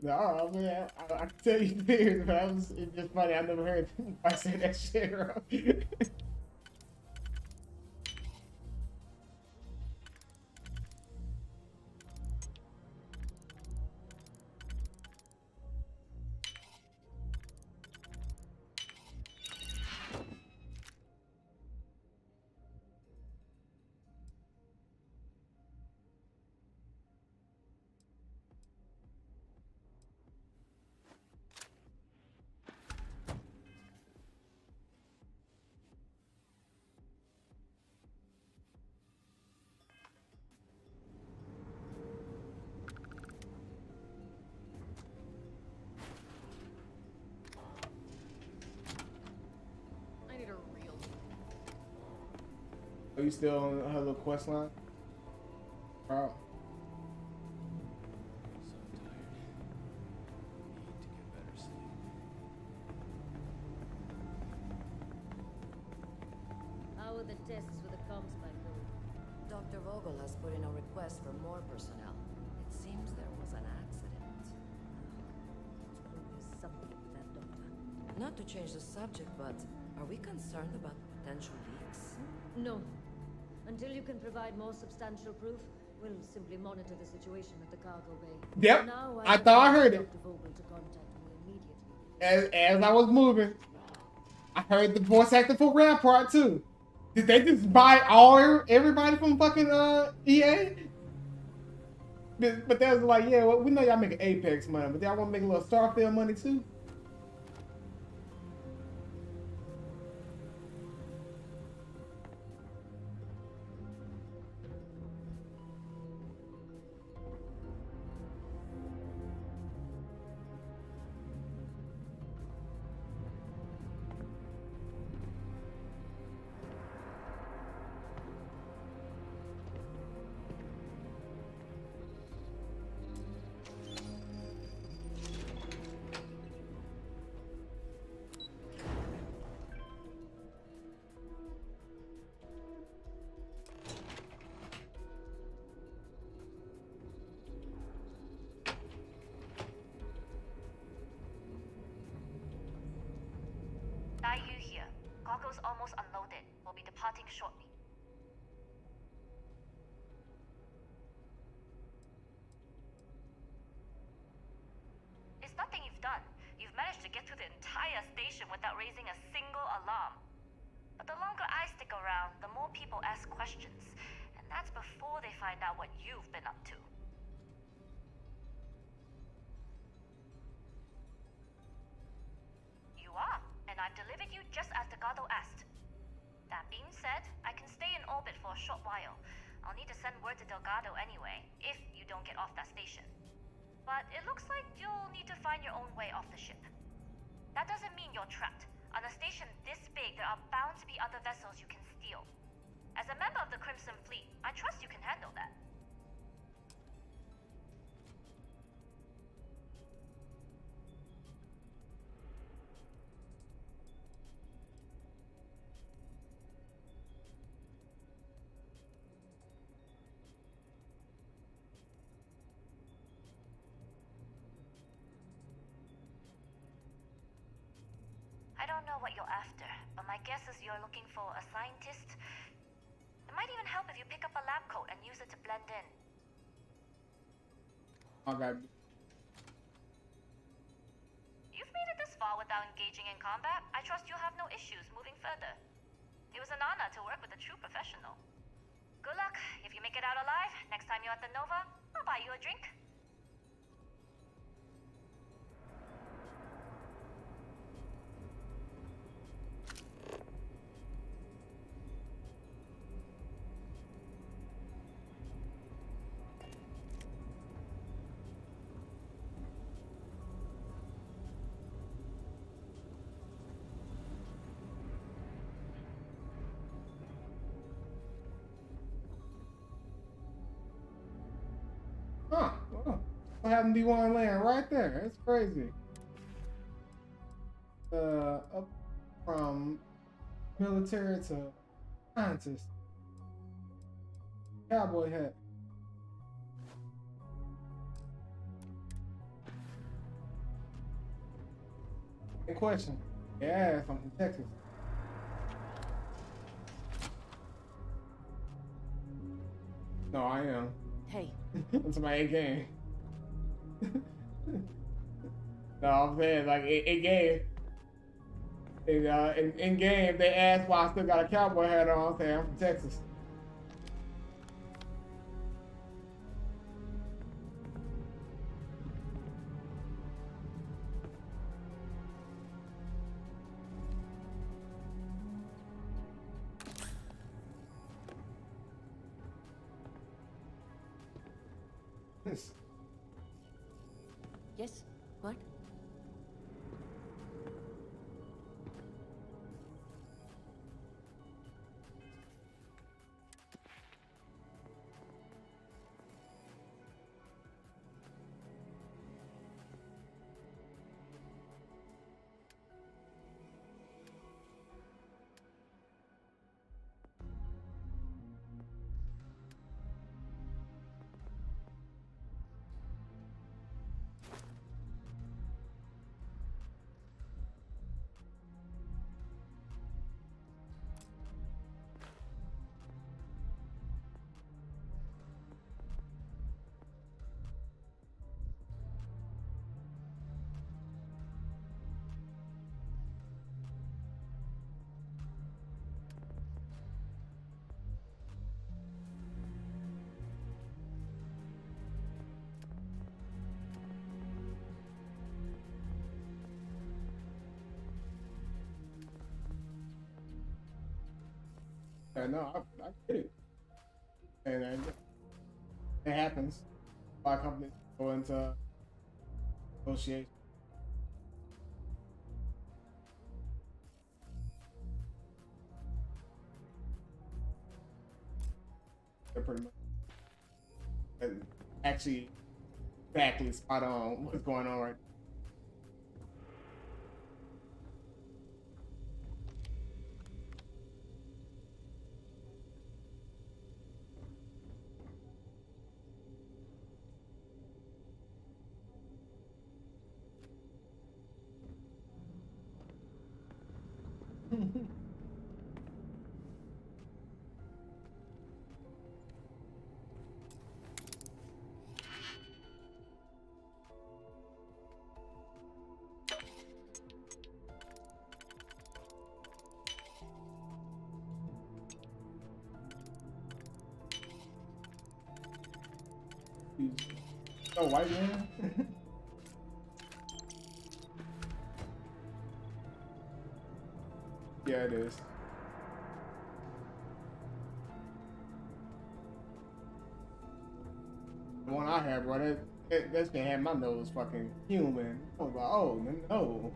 No, man, I can tell you things, but it's just funny. I never heard I say that shit wrong.
I need a real.
Are you still on her little quest line? Bro.
How are the tests with the comms pipe going? Dr. Vogel has put in a request for more personnel. It seems there was an accident. There's always something with that doctor. Not to change the subject, but are we concerned about potential leaks? No. Until you can provide more substantial proof, we'll simply monitor the situation at the cargo bay.
Yep,
Now
I thought I heard it.
Dr. Vogel to contact me immediately.
As I was moving, I heard the voice actor for Rampart too. Did they just buy everybody from fucking EA? But they was like, yeah, well, we know y'all making Apex money, but y'all want to make a little Starfield money too?
Yu here. Cargo's almost unloaded. We'll be departing shortly. It's nothing you've done. You've managed to get through the entire station without raising a single alarm. But the longer I stick around, the more people ask questions. And that's before they find out what you've been up to. You are, and I've delivered you just as Delgado asked. That being said, I can stay in orbit for a short while. I'll need to send word to Delgado anyway, if you don't get off that station. But it looks like you'll need to find your own way off the ship. That doesn't mean you're trapped. On a station this big, there are bound to be other vessels you can steal. As a member of the Crimson Fleet, I trust you can handle that. I don't know what you're after, but my guess is you're looking for a scientist. It might even help if you pick up a lab coat and use it to blend in.
Okay.
You've made it this far without engaging in combat. I trust you'll have no issues moving further. It was an honor to work with a true professional. Good luck. If you make it out alive, next time you're at the Nova, I'll buy you a drink.
having D1 land right there. It's crazy. Up from military to scientist. Cowboy hat. Good question. Yeah, I'm from Texas. No, I am.
Hey.
That's my A game. No, I'm saying like in game. In game, they asked why I still got a cowboy hat on. I'm saying I'm from Texas.
Yes? What?
Yeah, no, I get it. And it happens. A lot of companies go into negotiation. They're pretty much and actually exactly spot on what's going on right now. Oh, white man? Yeah, it is. The one I had, bro, that thing had my nose fucking human. I was like, oh, no.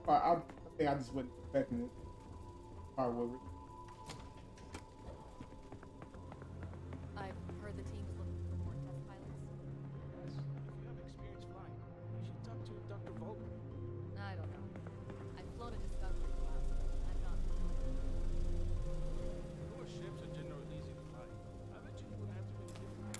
I think I just wasn't expecting it. Or would
I've heard the team's looking for more test pilots.
Yes, if you have experience flying, you should talk to Dr. Vogel.
I don't know. I've flown a Discovery class. I'm not.
Your ships are generally easy to fly. I bet you wouldn't have to be different.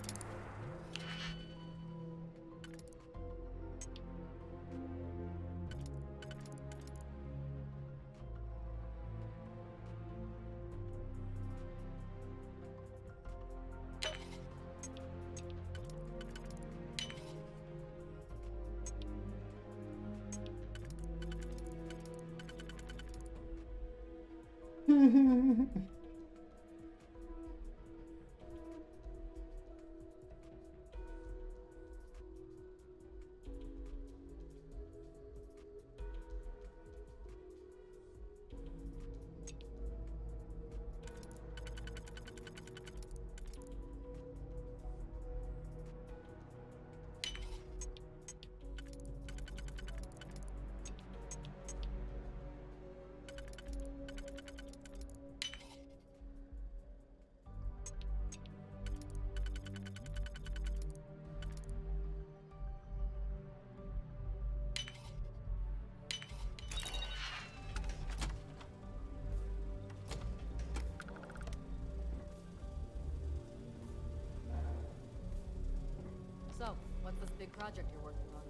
What's this big project you're working on?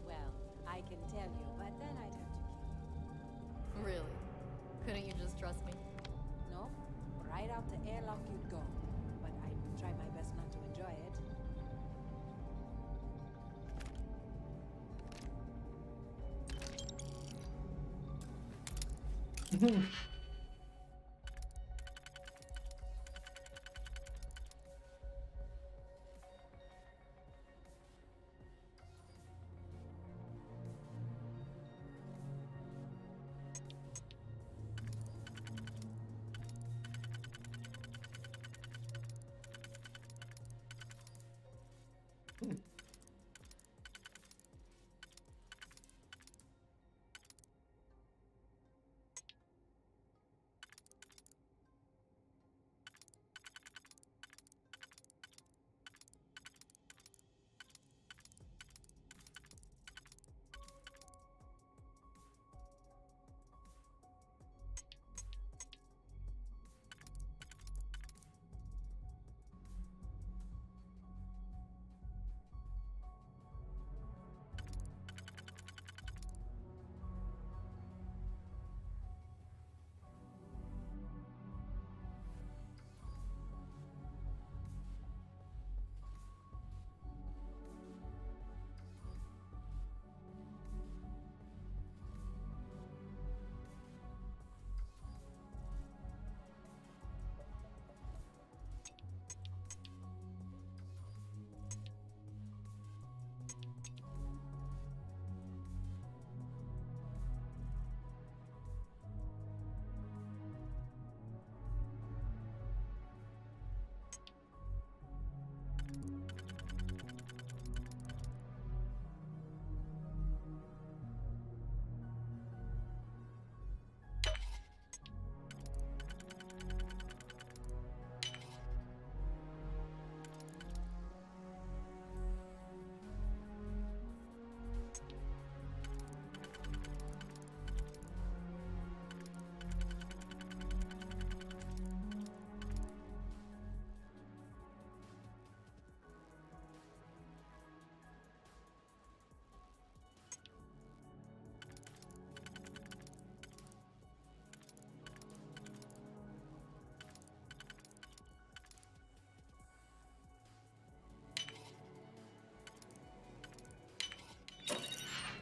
Well, I can tell you, but then I'd have to kill you.
Really? Couldn't you just trust me?
No, right out the airlock you'd go. But I'd try my best not to enjoy it.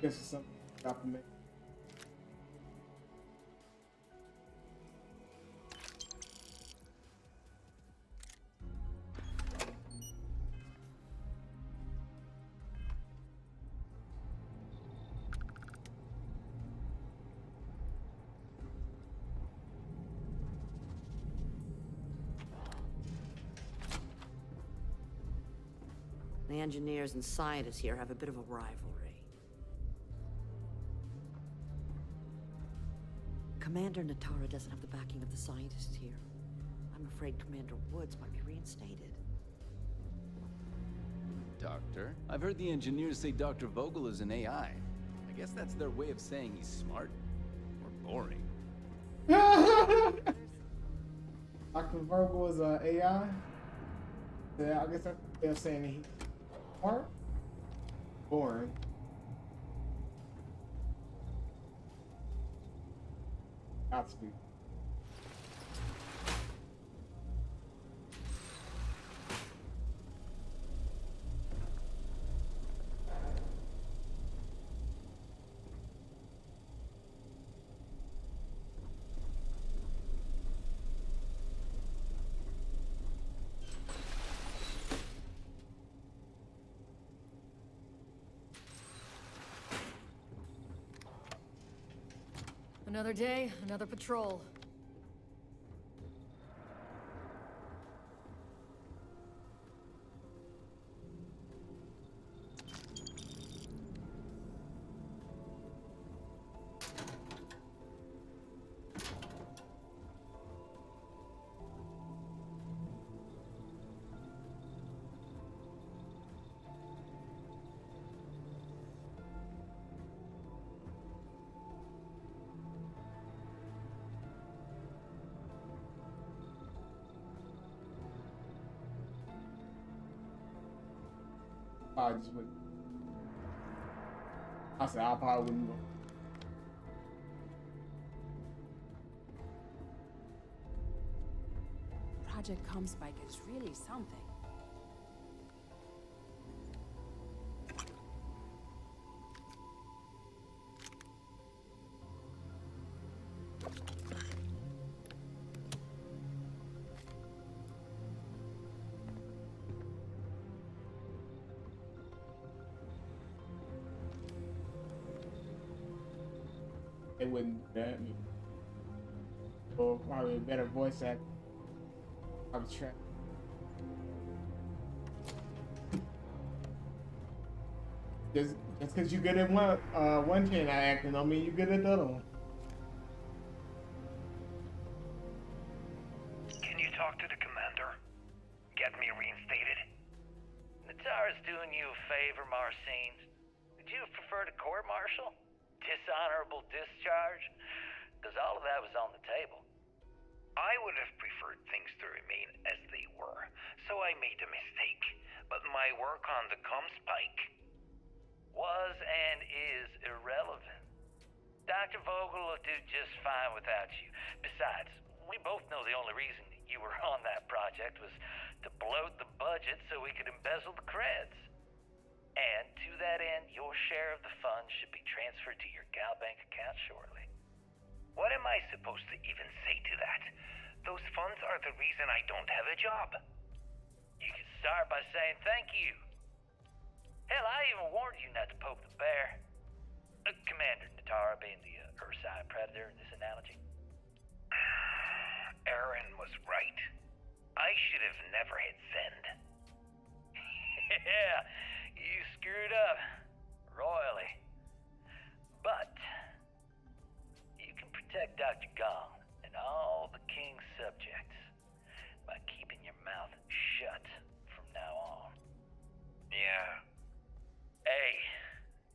Guess it's something got to make.
The engineers and scientists here have a bit of a rivalry. Commander Natara doesn't have the backing of the scientists here. I'm afraid Commander Woods might be reinstated.
Doctor? I've heard the engineers say Dr. Vogel is an AI. I guess that's their way of saying he's smart. Or boring.
Dr. Vogel is an AI? Yeah, I guess that's they're saying he's smart? Boring. That's me.
Another day, another patrol.
probably just wouldn't. I said I probably wouldn't go.
Project Comspike is really something.
They wouldn't do that. Or probably a better voice actor. I was trying. Just because you're good at one chain of acting don't mean you're good at the other one.
Can you talk to the commander? Get me reinstated?
Natara's doing you a favor, Marcine. Would you have preferred a court-martial? Dishonorable discharge? Because all of that was on the table.
I would have preferred things to remain as they were, so I made a mistake. But my work on the Comspike
was and is irrelevant. Dr. Vogel will do just fine without you. Besides, we both know the only reason you were on that project was to bloat the budget so we could embezzle the creds. And to that end, your share of the funds should be transferred to your Gal Bank account shortly.
What am I supposed to even say to that? Those funds are the reason I don't have a job.
You could start by saying thank you. Hell, I even warned you not to poke the bear. Commander Natara being the Ursine predator in this analogy.
Aaron was right. I should have never hit send.
Yeah, you screwed up. Royally. But you can protect Dr. Gong and all the King's subjects by keeping your mouth shut from now on.
Yeah.
Hey,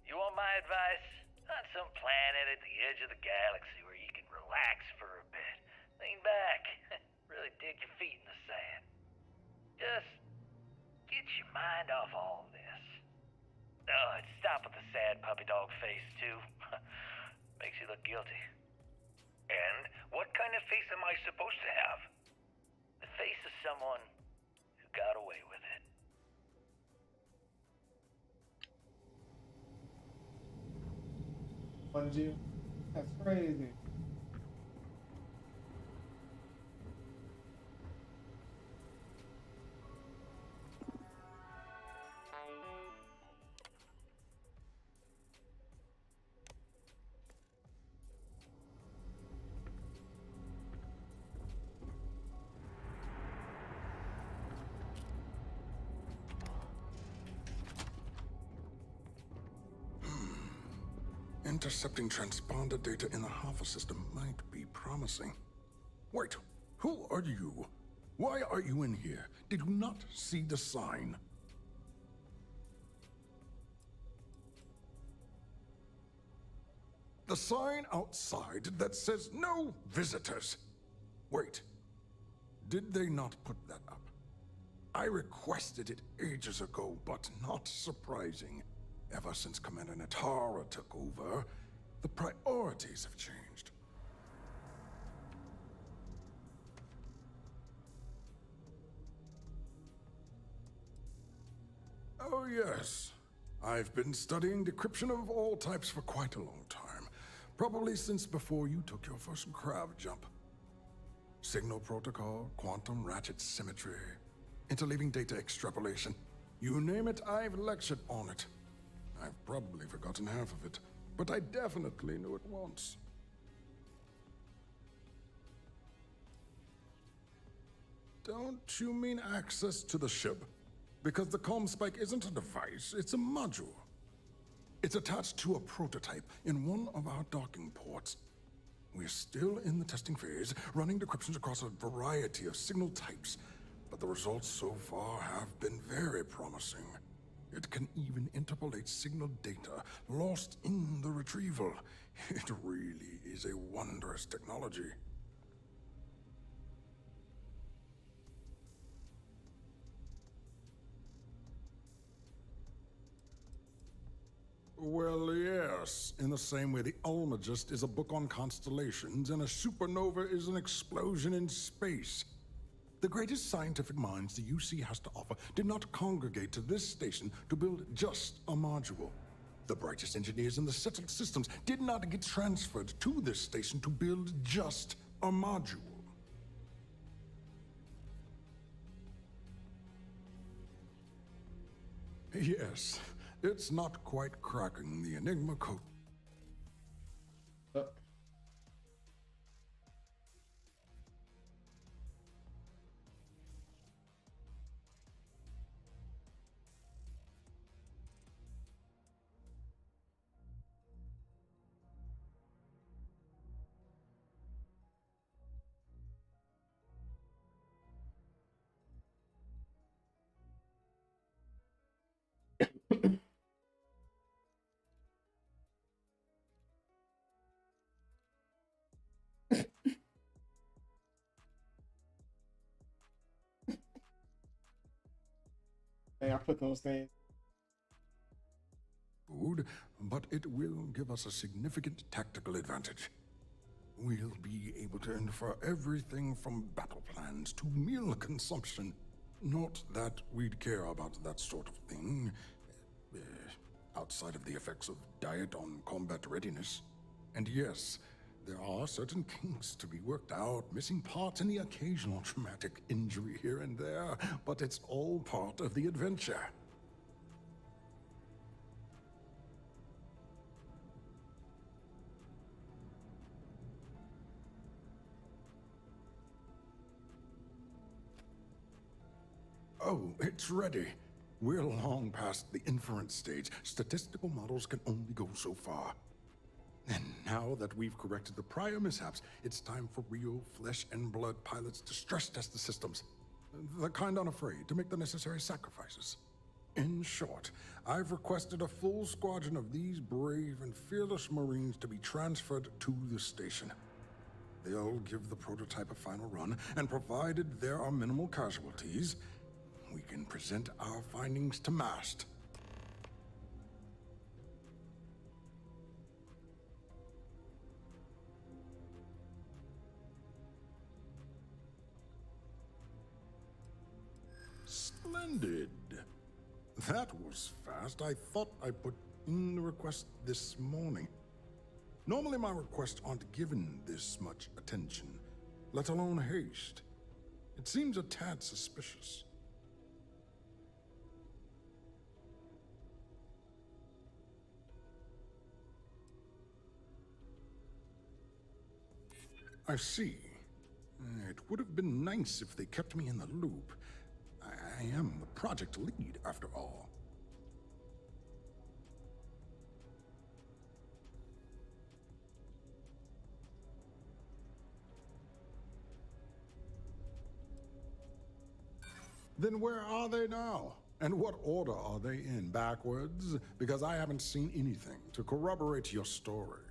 you want my advice? On some planet at the edge of the galaxy where you can relax for a bit. Lean back. Really dig your feet in the sand. Just get your mind off all this. Oh, and stop with the sad puppy dog face, too. Makes you look guilty.
And what kind of face am I supposed to have?
The face of someone who got away with it.
That's crazy.
Intercepting transponder data in the Alpha system might be promising. Wait, who are you? Why are you in here? Did you not see the sign? The sign outside that says no visitors. Wait, did they not put that up? I requested it ages ago, but not surprising. Ever since Commander Natara took over, the priorities have changed. Oh yes, I've been studying decryption of all types for quite a long time. Probably since before you took your first crab jump. Signal protocol, quantum ratchet symmetry, interleaving data extrapolation. You name it, I've lectured on it. I've probably forgotten half of it, but I definitely knew it once. Don't you mean access to the ship? Because the Comspike isn't a device, it's a module. It's attached to a prototype in one of our docking ports. We're still in the testing phase, running decryptions across a variety of signal types, but the results so far have been very promising. It can even interpolate signal data lost in the retrieval. It really is a wondrous technology. Well, yes. In the same way, the Almagest is a book on constellations, and a supernova is an explosion in space. The greatest scientific minds the UC has to offer did not congregate to this station to build just a module. The brightest engineers in the settled systems did not get transferred to this station to build just a module. Yes, it's not quite cracking the Enigma code.
Hey, I put those things.
Food, but it will give us a significant tactical advantage. We'll be able to infer everything from battle plans to meal consumption. Not that we'd care about that sort of thing, outside of the effects of diet on combat readiness. And yes, there are certain kinks to be worked out, missing parts and the occasional traumatic injury here and there, but it's all part of the adventure. Oh, it's ready. We're long past the inference stage. Statistical models can only go so far. And now that we've corrected the prior mishaps, it's time for real flesh and blood pilots to stress test the systems. The kind unafraid to make the necessary sacrifices. In short, I've requested a full squadron of these brave and fearless Marines to be transferred to the station. They'll give the prototype a final run, and provided there are minimal casualties, we can present our findings to MAST. Splendid. That was fast. I thought I put in the request this morning. Normally my requests aren't given this much attention, let alone haste. It seems a tad suspicious. I see. It would have been nice if they kept me in the loop. I am the project lead, after all. Then where are they now? And what order are they in? Backwards? Because I haven't seen anything to corroborate your story.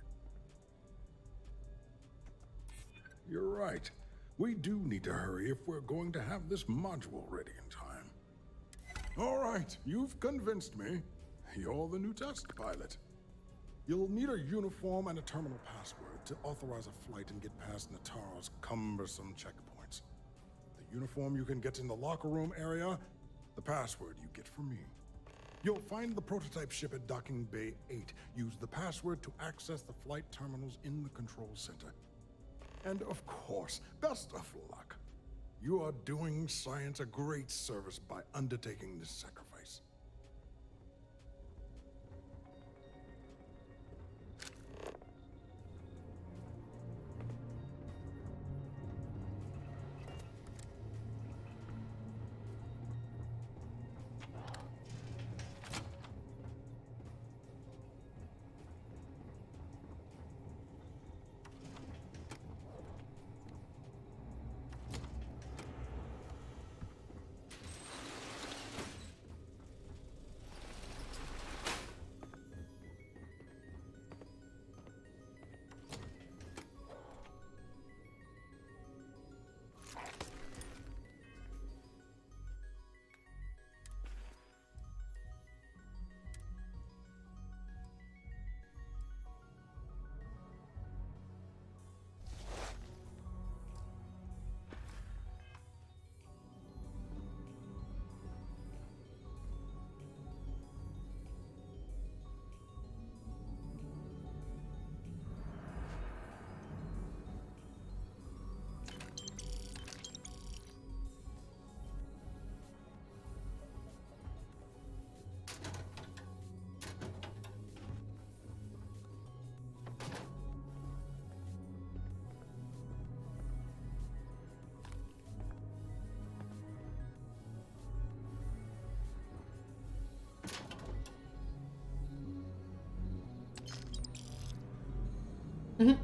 You're right. We do need to hurry if we're going to have this module ready in time. All right, you've convinced me. You're the new test pilot. You'll need a uniform and a terminal password to authorize a flight and get past Natara's cumbersome checkpoints. The uniform you can get in the locker room area, the password you get from me. You'll find the prototype ship at Docking Bay 8. Use the password to access the flight terminals in the control center. And of course, best of luck. You are doing science a great service by undertaking this sacrifice.
Pilot.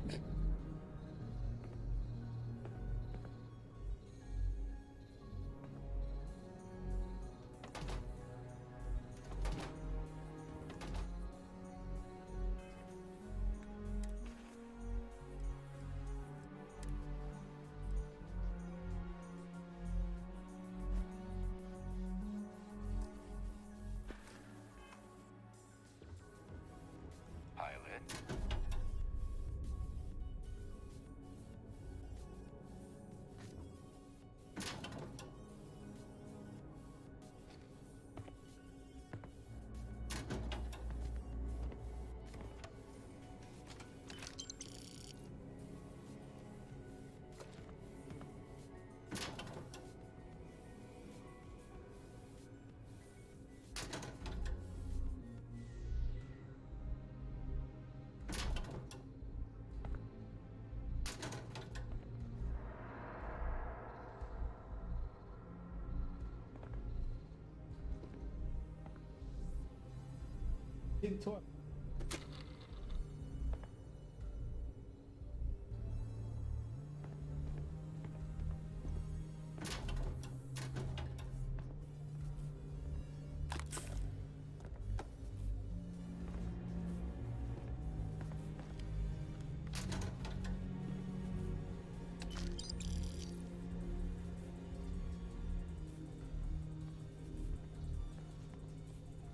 Big toy.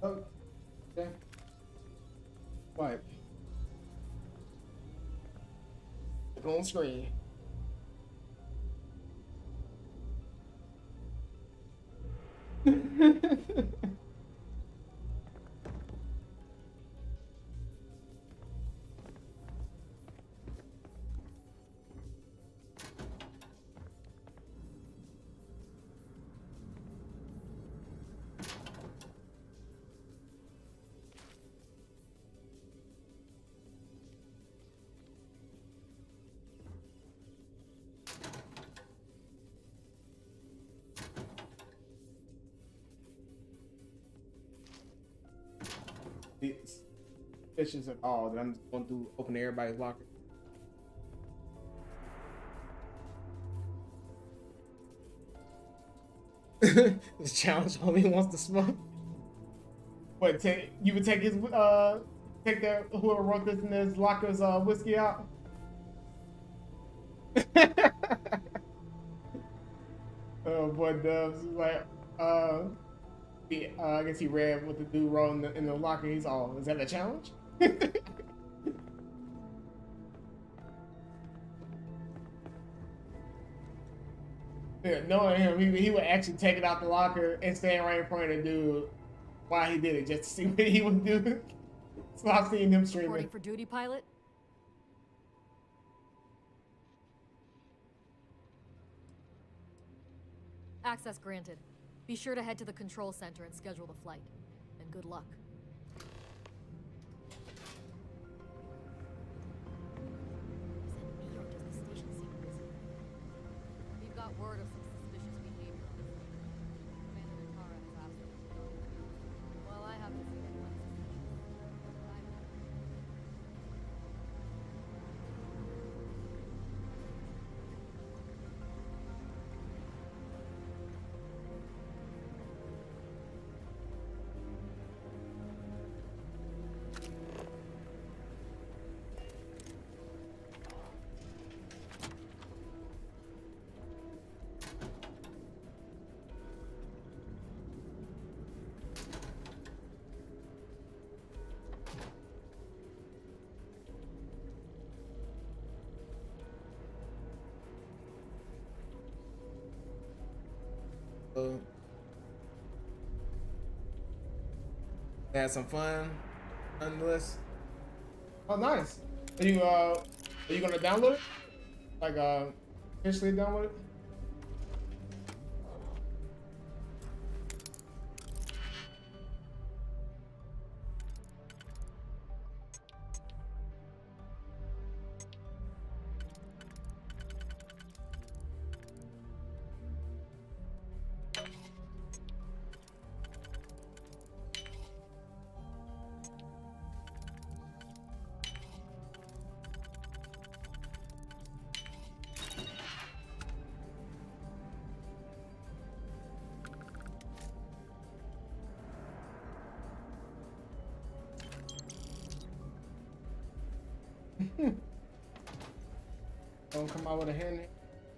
Oh, okay. Wipe. Look on screen. It's suspicions at all that I'm just going to open everybody's locker. This challenge homie wants to smoke. What, you would take his take that whoever wrote this in his locker's whiskey out? Oh boy, Dubs is like I guess he read what the dude wrote in the locker. He's all, is that a challenge? Yeah, knowing him, he would actually take it out the locker and stand right in front of the dude while he did it, just to see what he would do. So I've seen him streaming.
Reporting for duty, pilot? Access granted. Be sure to head to the control center and schedule the flight. And good luck. We've got word of some suspicious behavior on this. Commander Natara has asked us to go. Well, I haven't seen anyone suspicious.
Had some fun nonetheless. Oh, nice. Are you gonna download it? Like officially download it? Don't come out with a hand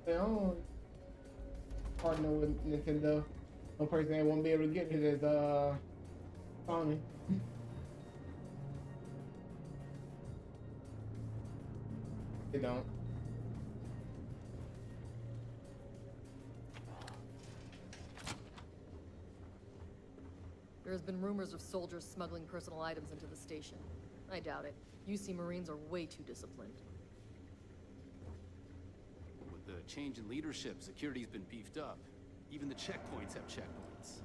their own. Partner with Nintendo. No person that won't be able to get it is Sony. They don't.
There has been rumors of soldiers smuggling personal items into the station. I doubt it. UC Marines are way too disciplined.
With the change in leadership, security's been beefed up. Even the checkpoints have checkpoints.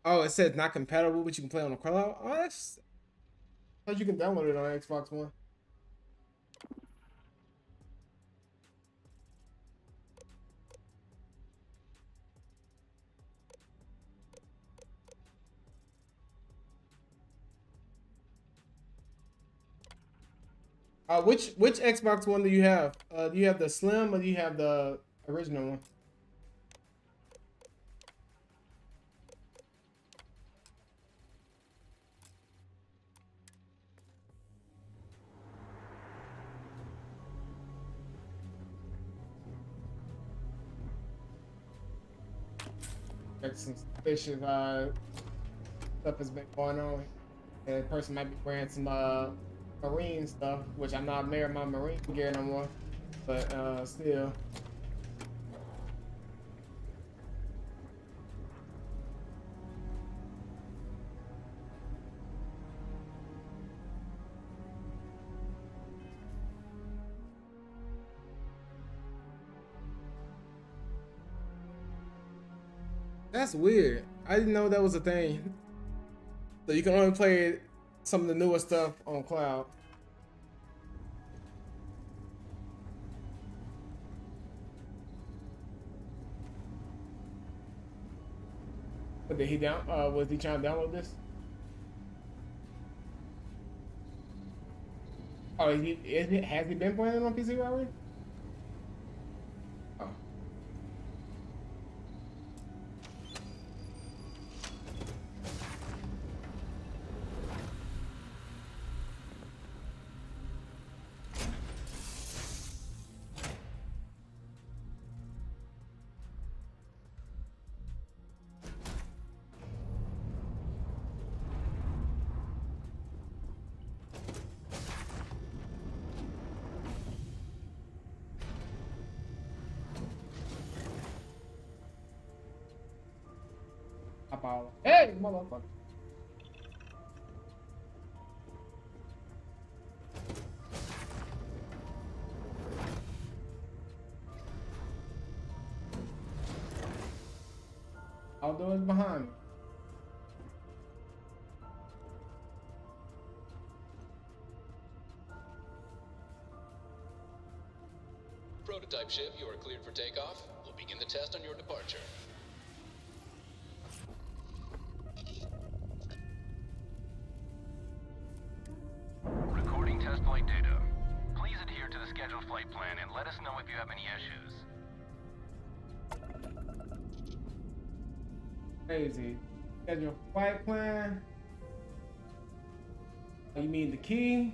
Oh, it says not compatible, but you can play on the cloud. Oh, that's. I thought you can download it on Xbox One. Which Xbox One do you have? Do you have the Slim or do you have the original one? Got some suspicious stuff has been going on. The person might be wearing some Marine stuff, which I'm not wearing my Marine gear no more, but still. That's weird. I didn't know that was a thing. So you can only play some of the newer stuff on cloud. But did he was he trying to download this? Oh, has he been playing it on PC already? Oh. Hey, motherfucker. I'll do it behind me.
Prototype ship, you are cleared for takeoff. We'll begin the test on your departure.
Recording test flight data. Please adhere to the scheduled flight plan and let us know if you have any issues.
Crazy. Schedule flight plan. Oh, you mean the key?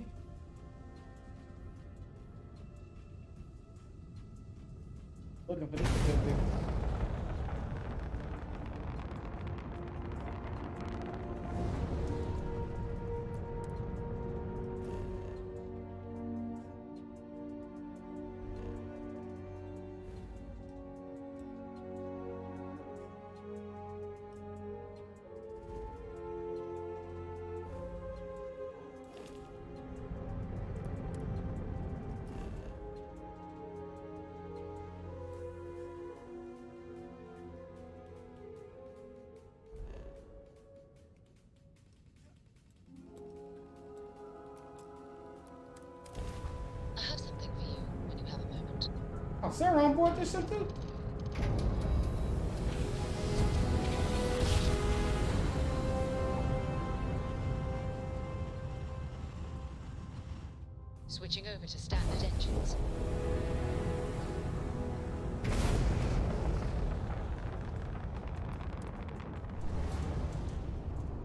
Looking for this certificate. Oh, Sarah on board this shit too?
Switching over to standard engines.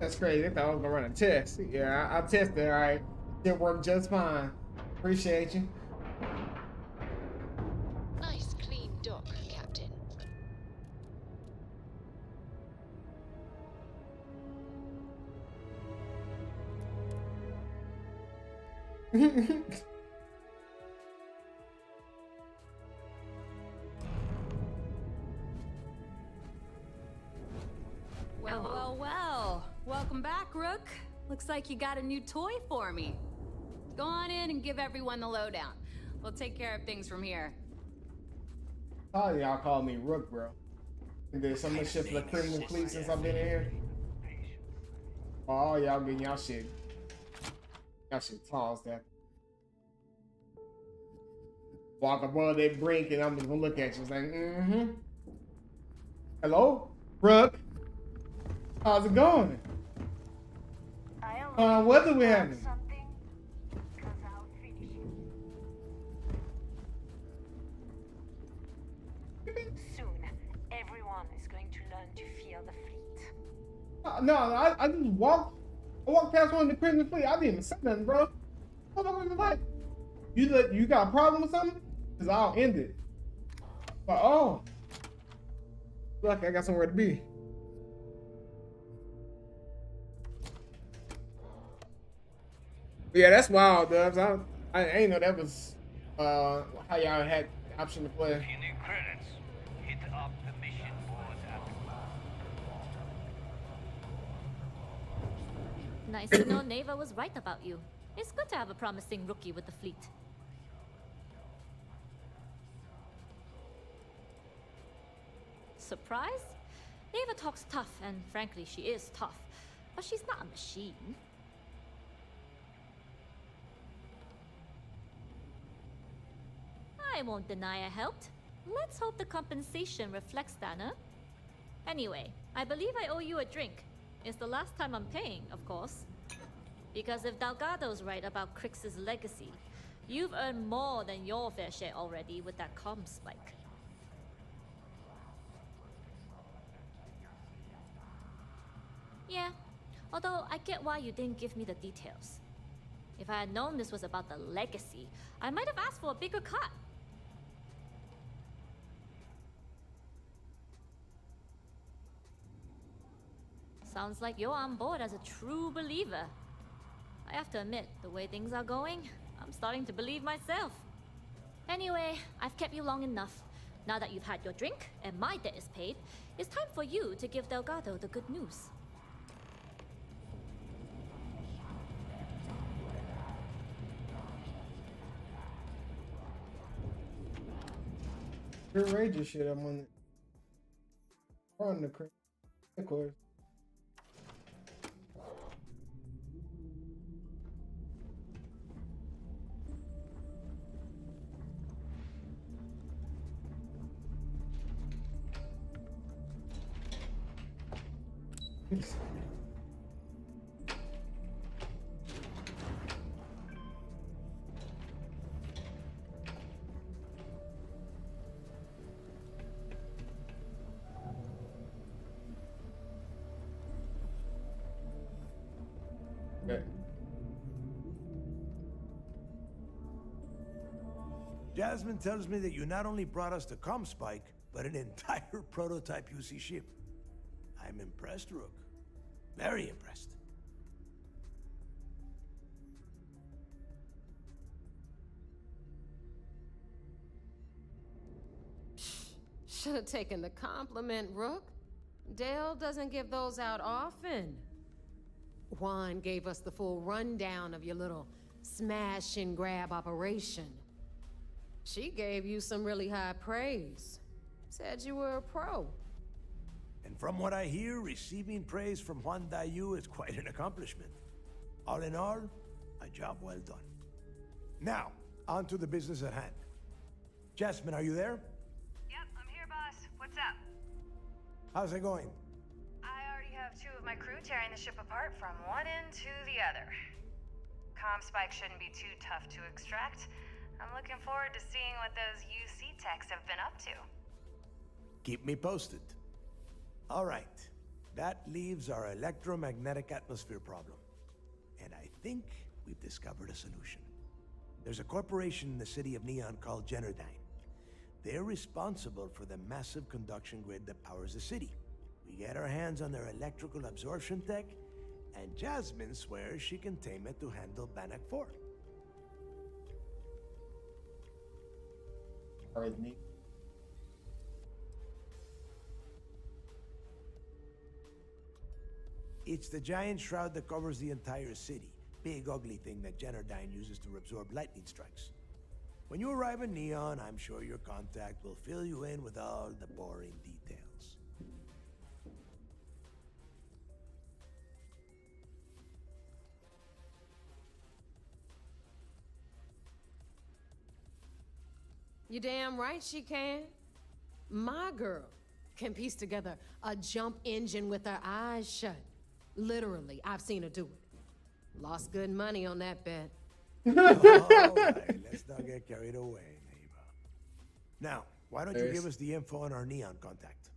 that's crazy. They thought I was gonna run a test. Yeah, I tested. All right, it worked just fine. Appreciate you.
Nice clean dock, Captain.
Well, well, well. Welcome back, Rook. Looks like you got a new toy for me. Go on in and give everyone the lowdown. We'll take care of things from here.
Oh, y'all call me Rook, bro. And then so much shit for the Crimson Fleet since I've been in here. Oh, y'all getting y'all shit tossed that. Walk above that brink and I'm just gonna look at you like, Hello, Rook. How's it going? What do we have?
Soon, everyone is going to learn to fear the fleet.
No, I just walked. I walked past one of the Crimson Fleet. I didn't even say nothing, bro. What was like? You got a problem with something? Cause I'll end it. But oh, lucky I got somewhere to be. But yeah, that's wild, Dubs. I ain't know that was how y'all had the option to play.
If you need credits, hit up the mission board at the
Nice to know Neva was right about you. It's good to have a promising rookie with the fleet. Surprised? Neva talks tough, and frankly, she is tough. But she's not a machine. I won't deny I helped. Let's hope the compensation reflects that, huh? Anyway, I believe I owe you a drink. It's the last time I'm paying, of course. Because if Delgado's right about Crix's legacy, you've earned more than your fair share already with that comm spike. Yeah, although I get why you didn't give me the details. If I had known this was about the legacy, I might have asked for a bigger cut. Sounds like you're on board as a true believer. I have to admit, the way things are going, I'm starting to believe myself. Anyway, I've kept you long enough. Now that you've had your drink and my debt is paid, it's time for you to give Delgado the good news.
Your Ranger shit, I'm on the of course. Okay.
Jasmine tells me that you not only brought us the comm spike, but an entire prototype UC ship. I'm impressed, Rook. Very impressed.
Should have taken the compliment, Rook. Dale doesn't give those out often. Juan gave us the full rundown of your little smash and grab operation. She gave you some really high praise. Said you were a pro.
And from what I hear, receiving praise from Juan Dayu is quite an accomplishment. All in all, a job well done. Now, on to the business at hand. Jasmine, are you there?
Yep, I'm here, boss. What's up?
How's it going?
I already have 2 of my crew tearing the ship apart from one end to the other. Comm spike shouldn't be too tough to extract. I'm looking forward to seeing what those UC techs have been up to.
Keep me posted. All right. That leaves our electromagnetic atmosphere problem. And I think we've discovered a solution. There's a corporation in the city of Neon called Generdyne. They're responsible for the massive conduction grid that powers the city. We get our hands on their electrical absorption tech, and Jasmine swears she can tame it to handle Bannock 4.
Alright, neat.
It's the giant shroud that covers the entire city. Big ugly thing that Generdyne uses to absorb lightning strikes. When you arrive in Neon, I'm sure your contact will fill you in with all the boring details.
You damn right she can. My girl can piece together a jump engine with her eyes shut. Literally, I've seen her do it. Lost good money on that bet.
All right, let's not get carried away, neighbor. Now, why don't you give us the info on our Neon contact?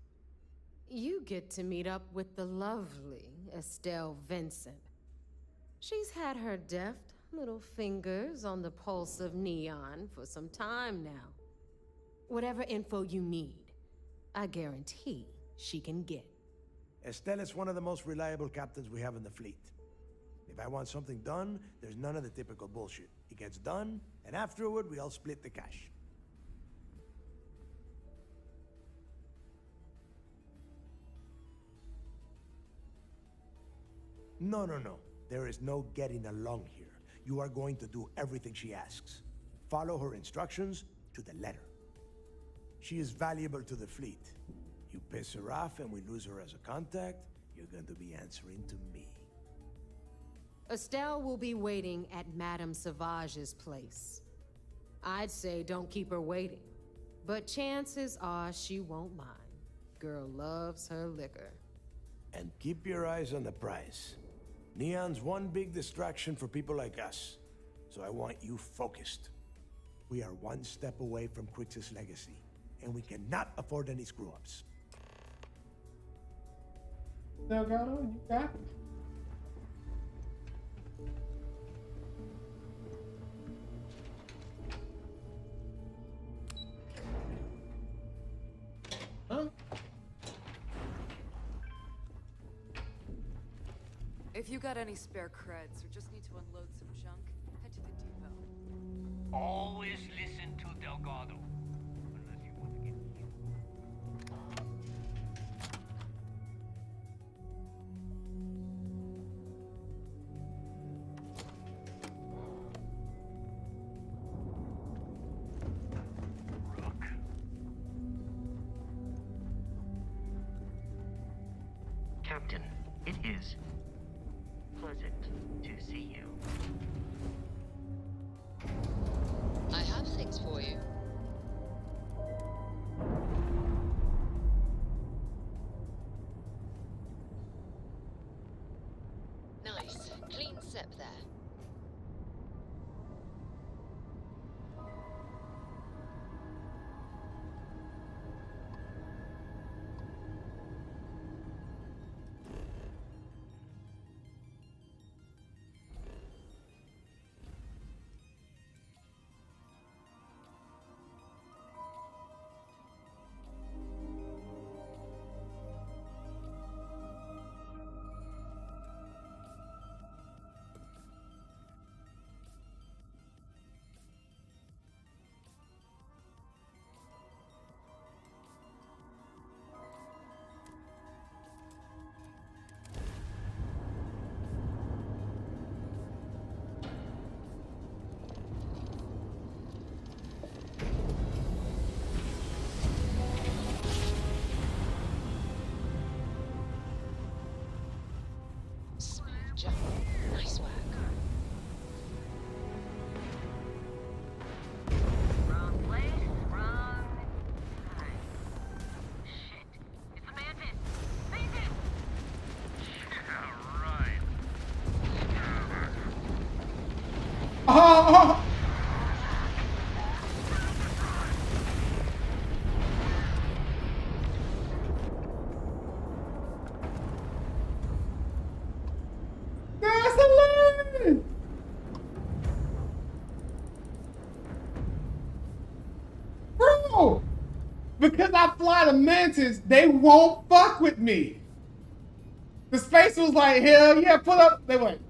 You get to meet up with the lovely Estelle Vincent. She's had her deft little fingers on the pulse of Neon for some time now. Whatever info you need, I guarantee she can get.
Estelle is one of the most reliable captains we have in the fleet. If I want something done, there's none of the typical bullshit. It gets done, and afterward, we all split the cash. No. There is no getting along here. You are going to do everything she asks. Follow her instructions to the letter. She is valuable to the fleet. You piss her off and we lose her as a contact, you're going to be answering to me.
Estelle will be waiting at Madame Sauvage's place. I'd say don't keep her waiting, but chances are she won't mind. Girl loves her liquor.
And keep your eyes on the prize. Neon's one big distraction for people like us, so I want you focused. We are one step away from Quix's legacy, and we cannot afford any screw-ups.
Delgado, you got it. Huh?
If you got any spare creds or just need to unload some junk, head to the depot.
Always listen to Delgado. Unless you want to get killed.
Captain, it is pleasant to see you.
I have things for you. Nice. Clean sip there. Jump. Nice work.
Wrong place, wrong time. Shit. It's a mantis. Save him!
Yeah, right.
Oh! because I fly the mantis, they won't fuck with me. The space was like, hell yeah, pull up. They went,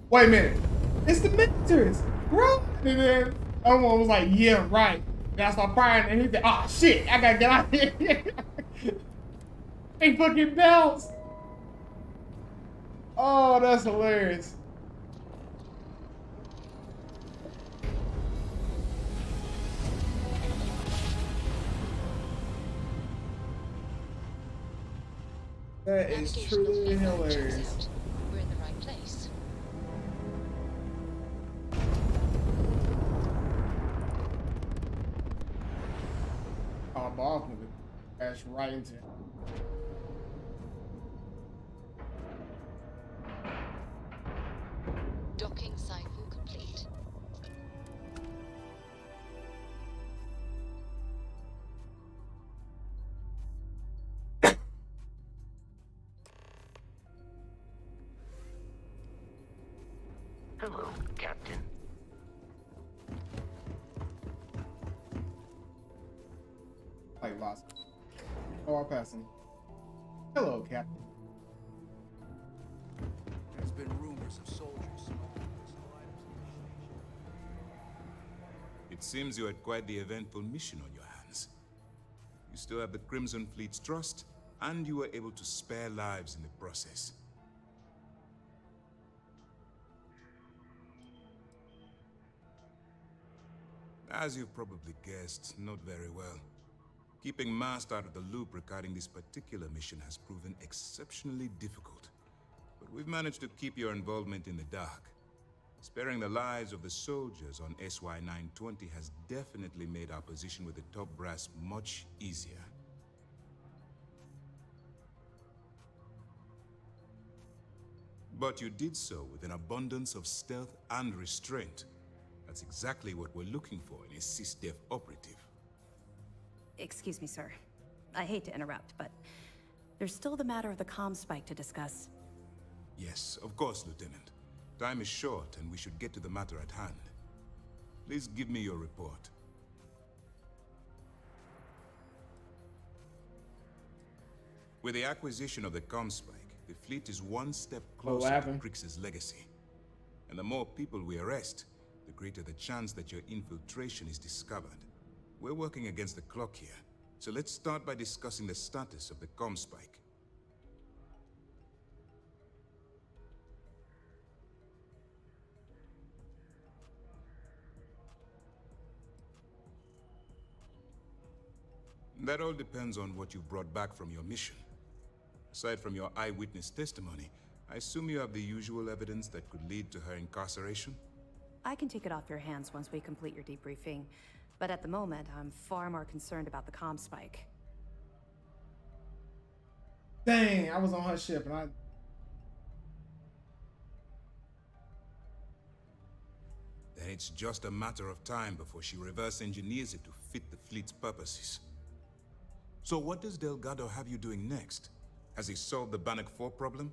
wait a minute, it's the mantis, bro. And then everyone was like, yeah, right. And I started firing, and he said, oh shit, I gotta get out of here. They fucking bounced. Oh, that's hilarious. That is truly hilarious.
We're in the right place.
Oh, ball movie. Crash right into it.
Docking cycle complete.
Hello, Captain.
Like lost. Oh, I'll pass him. Hello, Captain.
There's been rumors of soldiers smuggling personal items into the station.
It seems you had quite the eventful mission on your hands. You still have the Crimson Fleet's trust, and you were able to spare lives in the process. As you've probably guessed, not very well. Keeping Mast out of the loop regarding this particular mission has proven exceptionally difficult. But we've managed to keep your involvement in the dark. Sparing the lives of the soldiers on SY-920 has definitely made our position with the top brass much easier. But you did so with an abundance of stealth and restraint. That's exactly what we're looking for in a SysDef operative.
Excuse me, sir. I hate to interrupt, but there's still the matter of the comm spike to discuss.
Yes, of course, Lieutenant. Time is short, and we should get to the matter at hand. Please give me your report. With the acquisition of the comm spike, the fleet is one step closer to Krix's legacy. And the more people we arrest, the greater the chance that your infiltration is discovered. We're working against the clock here, so let's start by discussing the status of the comm spike. That all depends on what you brought back from your mission. Aside from your eyewitness testimony, I assume you have the usual evidence that could lead to her incarceration?
I can take it off your hands once we complete your debriefing, but at the moment, I'm far more concerned about the comm spike.
Dang, I was on her ship and
Then it's just a matter of time before she reverse engineers it to fit the fleet's purposes. So what does Delgado have you doing next? Has he solved the Bannock 4 problem?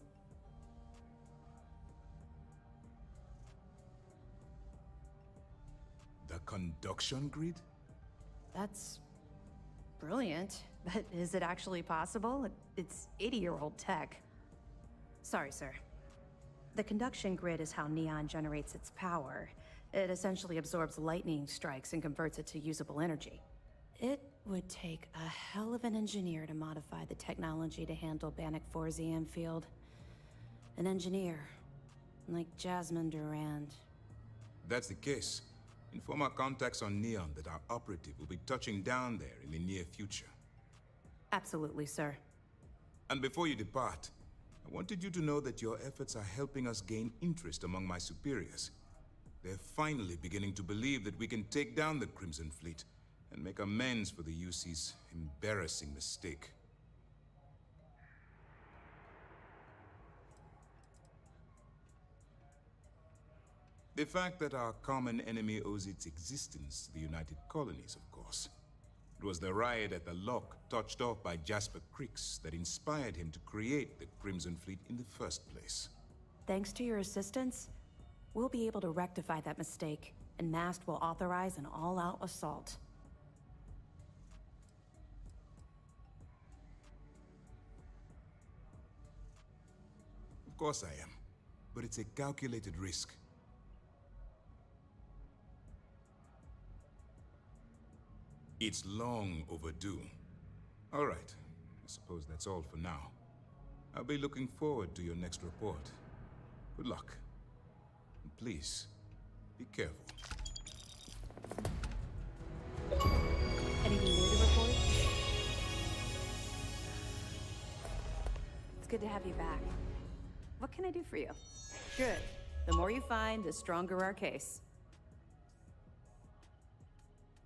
The conduction grid?
That's brilliant, but is it actually possible? It's 80-year-old tech. Sorry, sir. The conduction grid is how Neon generates its power. It essentially absorbs lightning strikes and converts it to usable energy. It would take a hell of an engineer to modify the technology to handle Bannock 4's EM field. An engineer, like Jasmine Durand.
If that's the case, inform our contacts on Neon that our operative will be touching down there in the near future.
Absolutely, sir.
And before you depart, I wanted you to know that your efforts are helping us gain interest among my superiors. They're finally beginning to believe that we can take down the Crimson Fleet and make amends for the UC's embarrassing mistake. The fact that our common enemy owes its existence to the United Colonies, of course. It was the riot at the Lock, touched off by Jasper Krix, that inspired him to create the Crimson Fleet in the first place.
Thanks to your assistance, we'll be able to rectify that mistake, and Mast will authorize an all-out assault.
course I am. But it's a calculated risk. It's long overdue. All right. I suppose that's all for now. I'll be looking forward to your next report. Good luck. And please, be careful.
Anything new to report? It's good to have you back. What can I do for you? Good. The more you find, the stronger our case.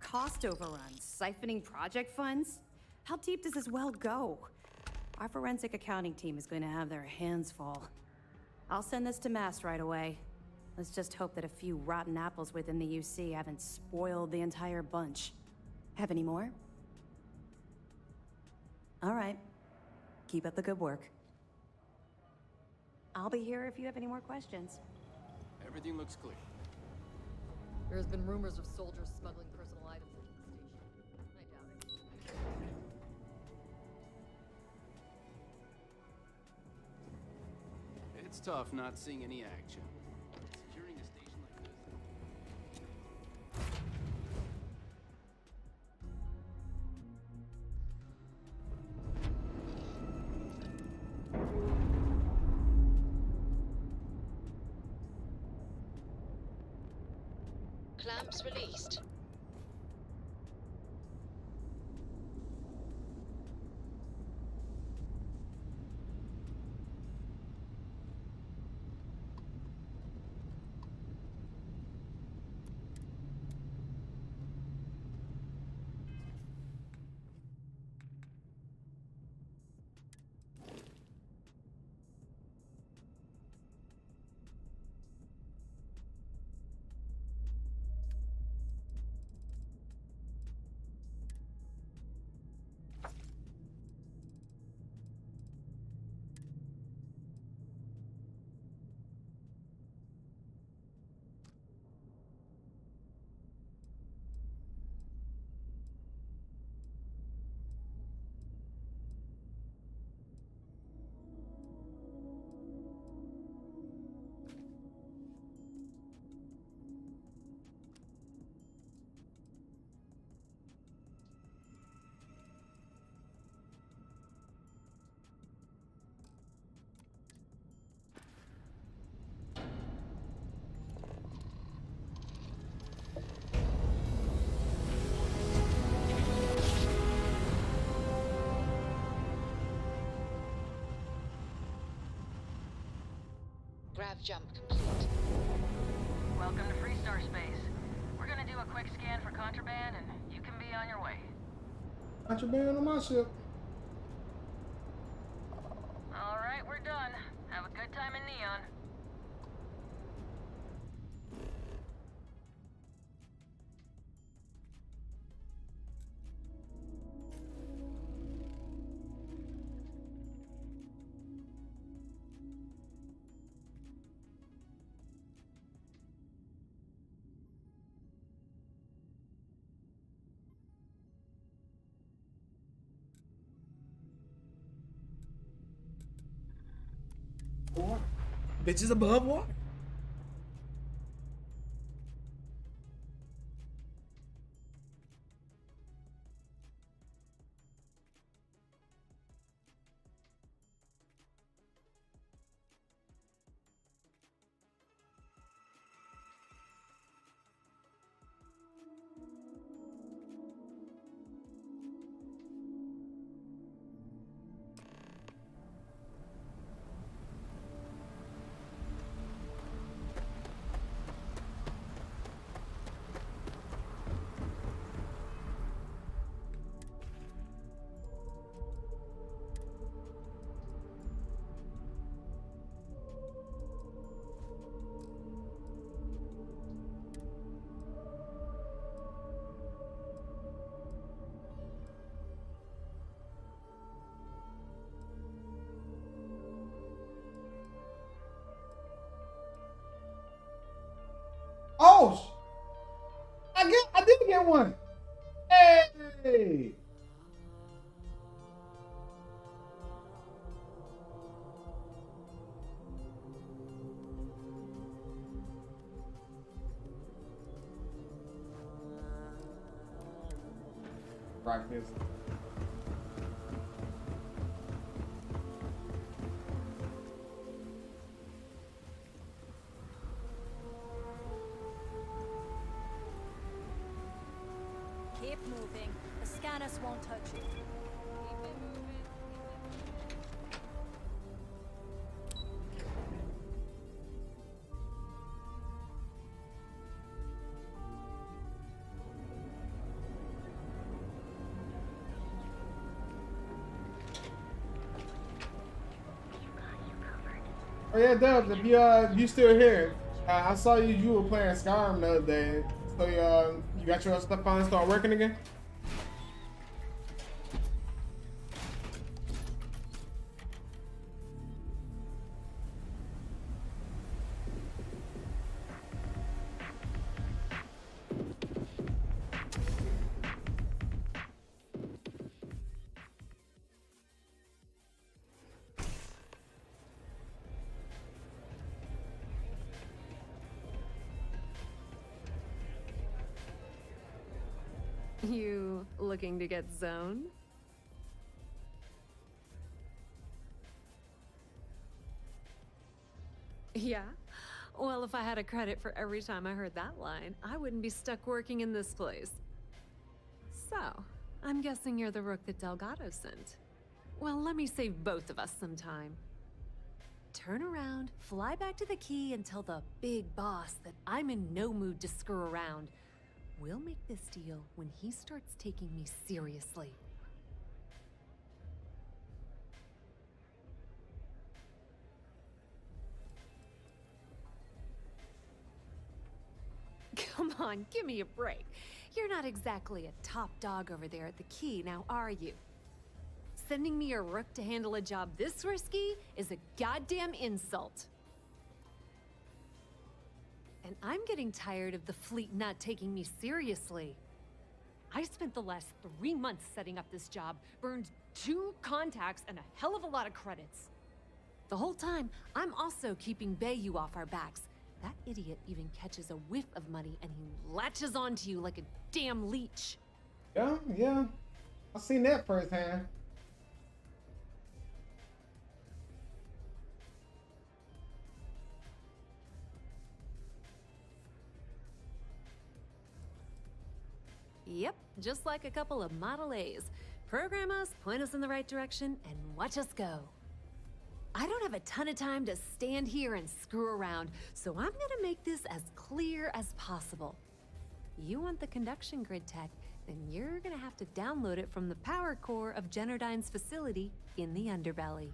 Cost overruns, siphoning project funds? How deep does this well go? Our forensic accounting team is going to have their hands full. I'll send this to Mast right away. Let's just hope that a few rotten apples within the UC haven't spoiled the entire bunch. Have any more? All right. Keep up the good work. I'll be here if you have any more questions.
Everything looks clear.
There's been rumors of soldiers smuggling personal items into the station. I doubt it.
It's tough not seeing any action. Securing a station like this.
Clamps released. Grav jump complete.
Welcome to Freestar Space. We're gonna do a quick scan for contraband, and you can be on your way.
Contraband on my ship.
All right, we're done. Have a good time in Neon.
Bitches above water. Oh, I did get one. Hey. practice.
Keep moving. The scanners won't touch you.
Keep it moving.
Oh yeah, Dubs, if you still here, I saw you were playing Skyrim the other day. So you got your stuff finally start working again?
You looking to get zoned? Yeah? Well, if I had a credit for every time I heard that line, I wouldn't be stuck working in this place. So, I'm guessing you're the rook that Delgado sent. Well, let me save both of us some time. Turn around, fly back to the key, and tell the big boss that I'm in no mood to screw around. We'll make this deal when he starts taking me seriously. Come on, give me a break. You're not exactly a top dog over there at the key, now are you? Sending me a rook to handle a job this risky is a goddamn insult. And I'm getting tired of the fleet not taking me seriously. I spent the last 3 months setting up this job, burned 2 contacts and a hell of a lot of credits. The whole time, I'm also keeping Bayou off our backs. That idiot even catches a whiff of money and he latches onto you like a damn leech.
Yeah. I've seen that firsthand.
Yep, just like a couple of Model A's. Program us, point us in the right direction, and watch us go. I don't have a ton of time to stand here and screw around, so I'm gonna make this as clear as possible. You want the conduction grid tech, then you're gonna have to download it from the power core of Generdyne's facility in the underbelly.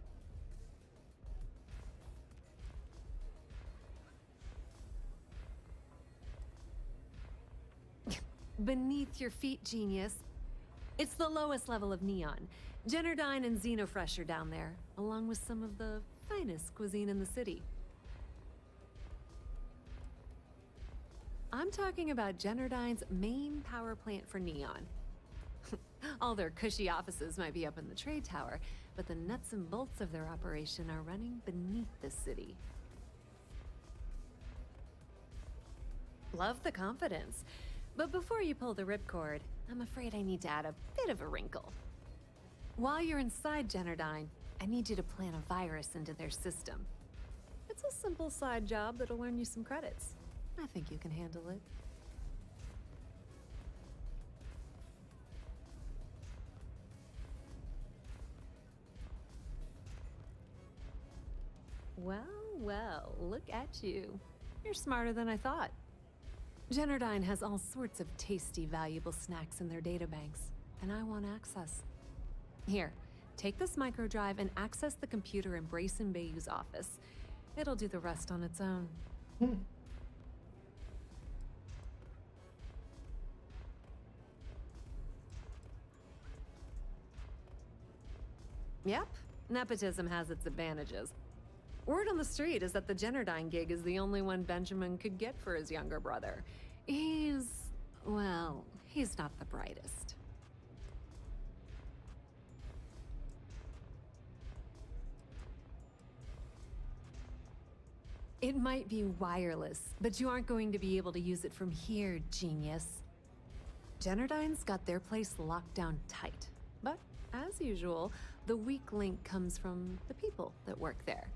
Beneath your feet, genius. It's the lowest level of neon. Generdyne and Xenofresh are down there, along with some of the finest cuisine in the city. I'm talking about Generdyne's main power plant for neon. All their cushy offices might be up in the trade tower, but the nuts and bolts of their operation are running beneath the city. Love the confidence. But before you pull the ripcord, I'm afraid I need to add a bit of a wrinkle. While you're inside Generdyne, I need you to plant a virus into their system. It's a simple side job that'll earn you some credits. I think you can handle it. Well, look at you. You're smarter than I thought. Generdyne has all sorts of tasty, valuable snacks in their databanks, and I want access. Here, take this microdrive and access the computer in Brayson Bayou's office. It'll do the rest on its own. Yep, nepotism has its advantages. Word on the street is that the Generdyne gig is the only one Benjamin could get for his younger brother. He's not the brightest. It might be wireless, but you aren't going to be able to use it from here, genius.
Generdyne's got their place locked down tight. But, as usual, the weak link comes from the people that work there.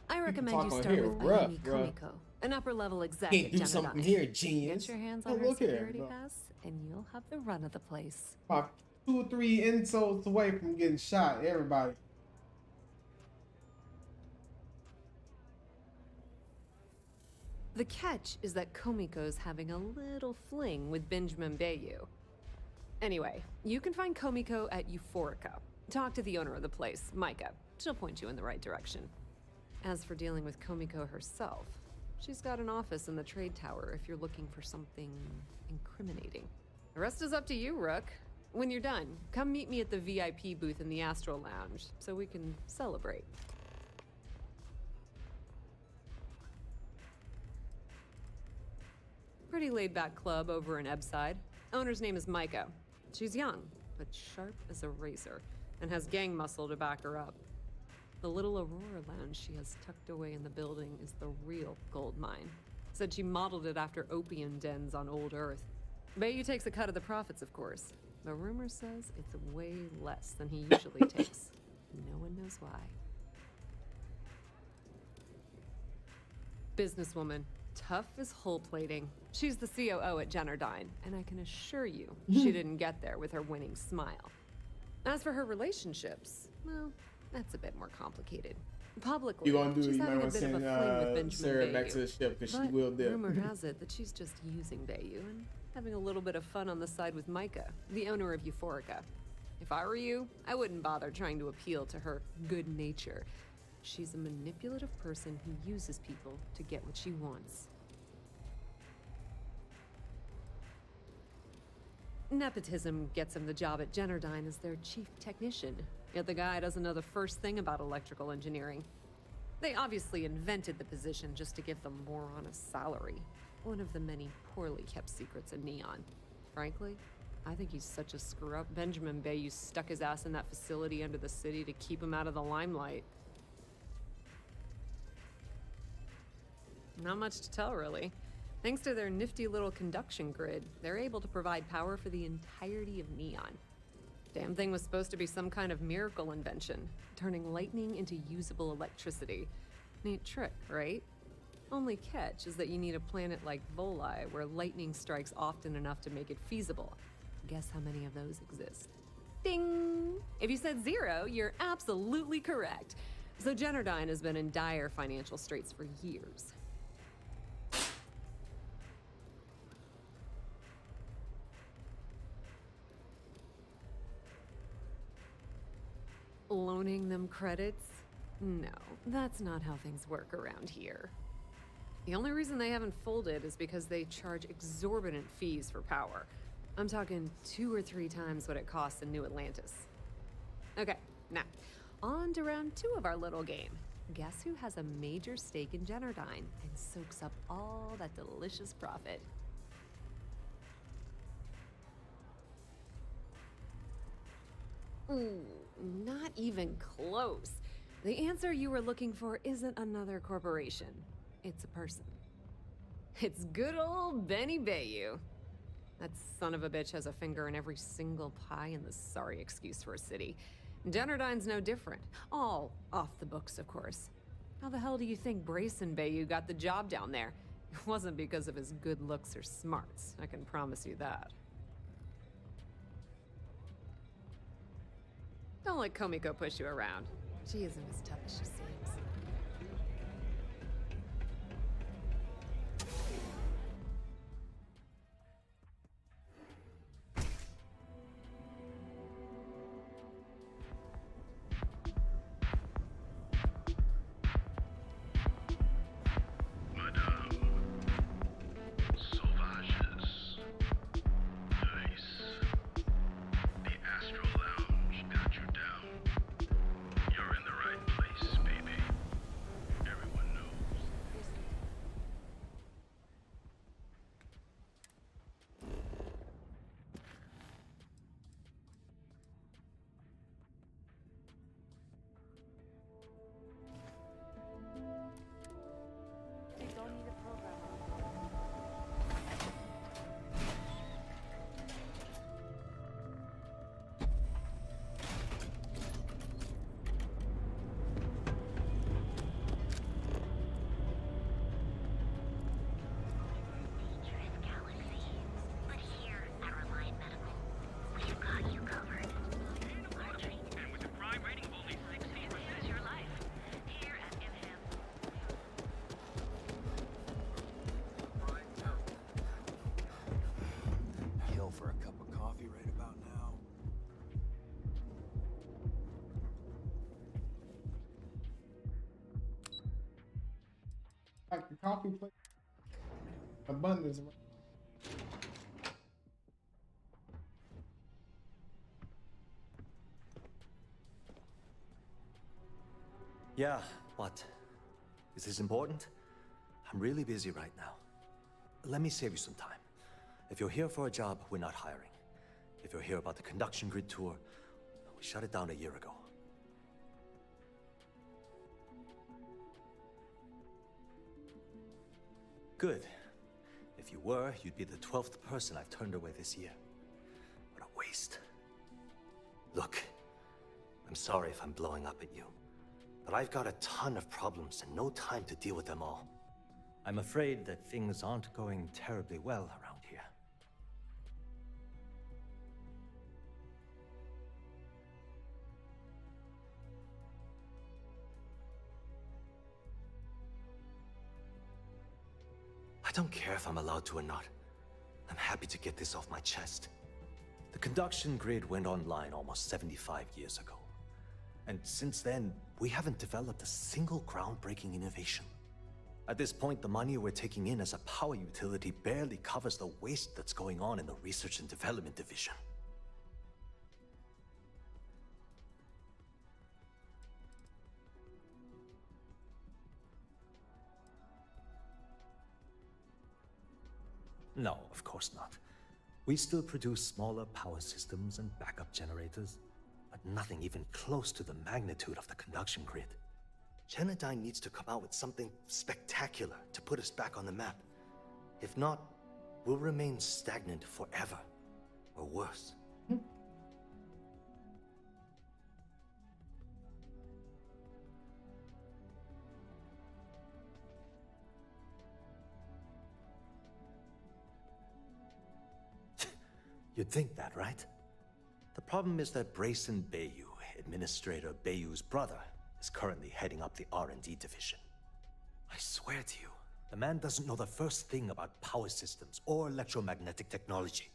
I recommend you start with Ayumi Komiko, an upper-level exec
Can't
at
do
Generdyne.
something here, genius.
Get your hands
Oh,
on her
look here,
security
bro.
pass, and you'll have the run of the place.
About 2 or 3 insults away from getting shot. Everybody.
The catch is that Komiko's having a little fling with Benjamin Bayou. Anyway, you can find Komiko at Euphorica. Talk to the owner of the place, Micah. She'll point you in the right direction. As for dealing with Komiko herself, she's got an office in the trade tower if you're looking for something incriminating. The rest is up to you, Rook. When you're done, come meet me at the VIP booth in the Astral Lounge so we can celebrate. Pretty laid-back club over in Ebside. Owner's name is Micah. She's young, but sharp as a razor, and has gang muscle to back her up. The little Aurora lounge she has tucked away in the building is the real gold mine. Said she modeled it after opium dens on old Earth. Bayou takes a cut of the profits, of course, but rumor says it's way less than he usually takes. No one knows why. Businesswoman. Tough as hull plating. She's the COO at Generdyne, and I can assure you she didn't get there with her winning smile. As for her relationships, well, that's a bit more complicated. Publicly, she's having a bit of a fling with Benjamin
Sarah
Bayou.
back to the ship because she
But
will dip.
rumor has it that she's just using Bayou and having a little bit of fun on the side with Micah, the owner of Euphorica. If I were you, I wouldn't bother trying to appeal to her good nature. She's a manipulative person who uses people to get what she wants. Nepotism gets him the job at Generdyne as their chief technician, yet the guy doesn't know the first thing about electrical engineering. They obviously invented the position just to give the moron a salary. One of the many poorly kept secrets in Neon. Frankly, I think he's such a screw-up. Benjamin Bayou stuck his ass in that facility under the city to keep him out of the limelight. Not much to tell, really. Thanks to their nifty little conduction grid, they're able to provide power for the entirety of Neon. Damn thing was supposed to be some kind of miracle invention, turning lightning into usable electricity. Neat trick, right? Only catch is that you need a planet like Voli, where lightning strikes often enough to make it feasible. Guess how many of those exist? Ding! If you said 0, you're absolutely correct. So Generdyne has been in dire financial straits for years. Loaning them credits? No, that's not how things work around here. The only reason they haven't folded is because they charge exorbitant fees for power. I'm talking 2 or 3 times what it costs in New Atlantis. Okay, now, on to round 2 of our little game. Guess who has a major stake in Generdyne and soaks up all that delicious profit? Ooh, not even close. The answer you were looking for isn't another corporation. It's a person. It's good old Benny Bayou. That son of a bitch has a finger in every single pie and the sorry excuse for a city. Generdyne's no different. All off the books, of course. How the hell do you think Brayson Bayou got the job down there? It wasn't because of his good looks or smarts, I can promise you that. Don't let Komiko push you around. She isn't as tough as she seems.
You're in the right place, baby.
Like the coffee place. Abundance.
Yeah, what? Is this important? I'm really busy right now. Let me save you some time. If you're here for a job, we're not hiring. If you're here about the conduction grid tour, we shut it down a year ago. Good. If you were, you'd be the 12th person I've turned away this year. What a waste. Look, I'm sorry if I'm blowing up at you, but I've got a ton of problems and no time to deal with them all. I'm afraid that things aren't going terribly well around here. I don't care if I'm allowed to or not. I'm happy to get this off my chest. The conduction grid went online almost 75 years ago. And since then, we haven't developed a single groundbreaking innovation. At this point, the money we're taking in as a power utility barely covers the waste that's going on in the research and development division. No, of course not. We still produce smaller power systems and backup generators, but nothing even close to the magnitude of the conduction grid. Genodyne needs to come out with something spectacular to put us back on the map. If not, we'll remain stagnant forever, or worse. You'd think that, right? The problem is that Brayson Bayou, Administrator Bayou's brother, is currently heading up the R&D division. I swear to you, the man doesn't know the first thing about power systems or electromagnetic technology.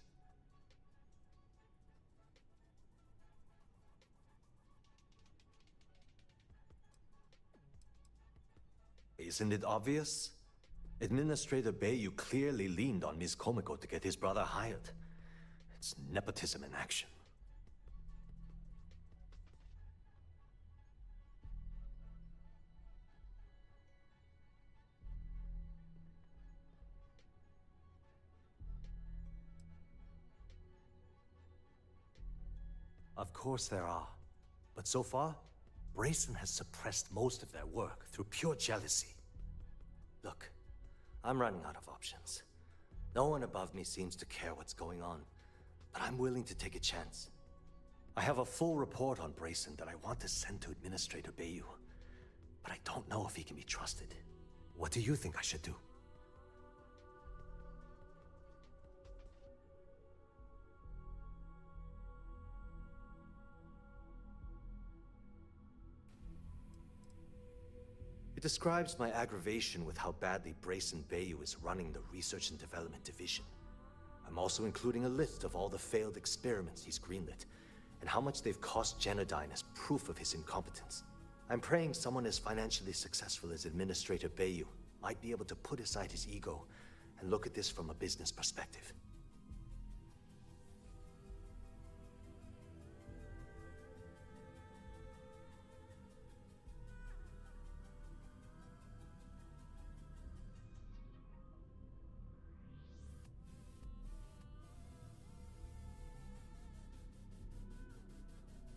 Isn't it obvious? Administrator Bayou clearly leaned on Ms. Komiko to get his brother hired. It's nepotism in action. Of course there are. But so far, Brayson has suppressed most of their work through pure jealousy. Look, I'm running out of options. No one above me seems to care what's going on, but I'm willing to take a chance. I have a full report on Brayson that I want to send to Administrator Bayou, but I don't know if he can be trusted. What do you think I should do? It describes my aggravation with how badly Brayson Bayou is running the Research and Development Division. I'm also including a list of all the failed experiments he's greenlit, and how much they've cost Genodyne as proof of his incompetence. I'm praying someone as financially successful as Administrator Bayou might be able to put aside his ego and look at this from a business perspective.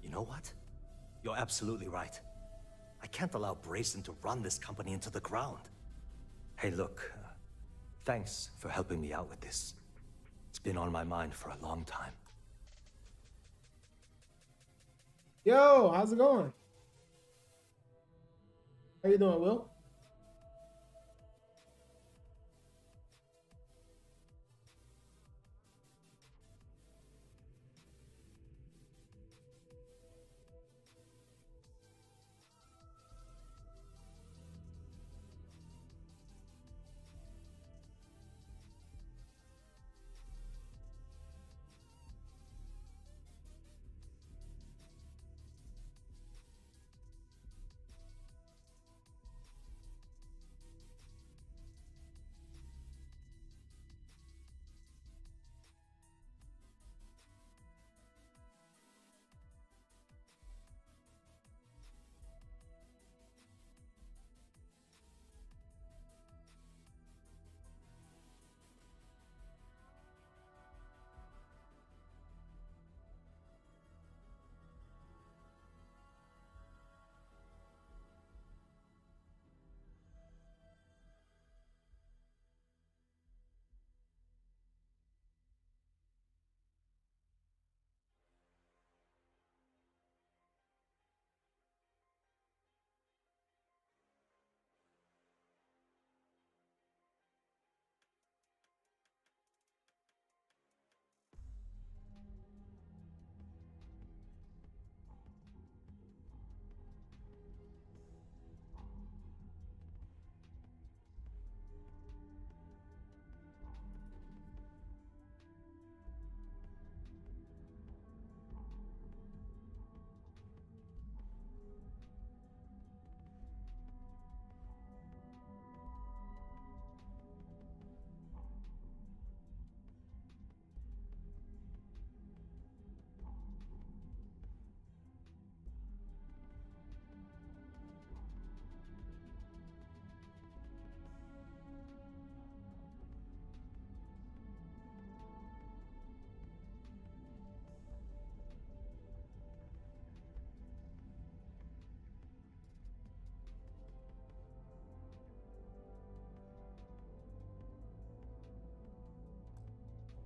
You know what? You're absolutely right. I can't allow Brayson to run this company into the ground. Hey, look, thanks for helping me out with this. It's been on my mind for a long time.
Yo, how's it going? How you doing, Will?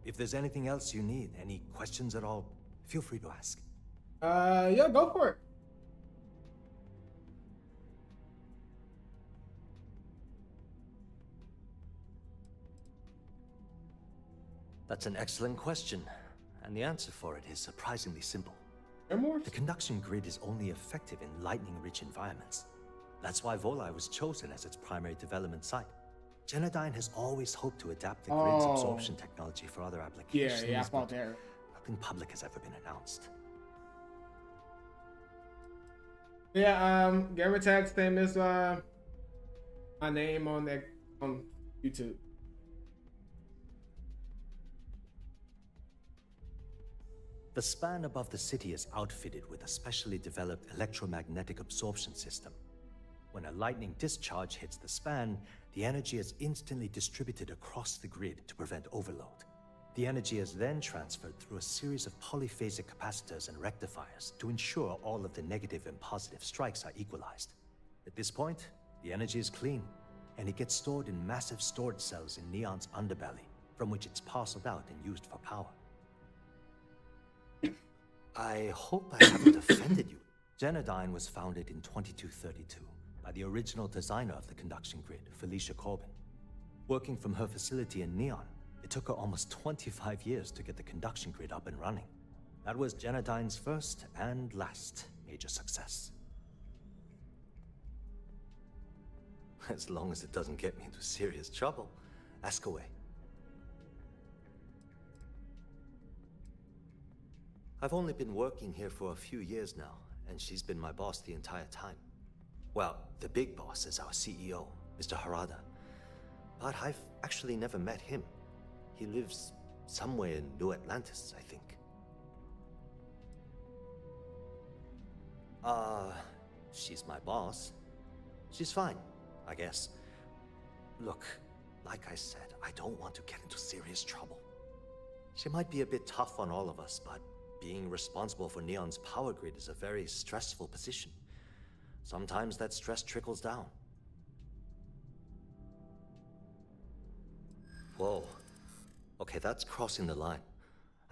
If there's anything else you need, any questions at all, feel free to ask.
Yeah, go for it.
That's an excellent question, and the answer for it is surprisingly simple. The conduction grid is only effective in lightning-rich environments. That's why Volai was chosen as its primary development site. Genodyne has always hoped to adapt the grid's absorption technology for other applications.
Yeah, I thought that.
Nothing public has ever been announced.
Yeah, gamer tag same as my name on that on YouTube.
The span above the city is outfitted with a specially developed electromagnetic absorption system. When a lightning discharge hits the span, the energy is instantly distributed across the grid to prevent overload. The energy is then transferred through a series of polyphasic capacitors and rectifiers to ensure all of the negative and positive strikes are equalized. At this point, the energy is clean, and it gets stored in massive storage cells in Neon's underbelly, from which it's parceled out and used for power. I hope I haven't offended you. Genodyne was founded in 2232 by the original designer of the conduction grid, Felicia Corbin. Working from her facility in Neon, it took her almost 25 years to get the conduction grid up and running. That was Genodyne's first and last major success. As long as it doesn't get me into serious trouble, ask away. I've only been working here for a few years now, and she's been my boss the entire time. Well, the big boss is our CEO, Mr. Harada. But I've actually never met him. He lives somewhere in New Atlantis, I think. She's my boss. She's fine, I guess. Look, like I said, I don't want to get into serious trouble. She might be a bit tough on all of us, but being responsible for Neon's power grid is a very stressful position. Sometimes that stress trickles down. Whoa. Okay, that's crossing the line.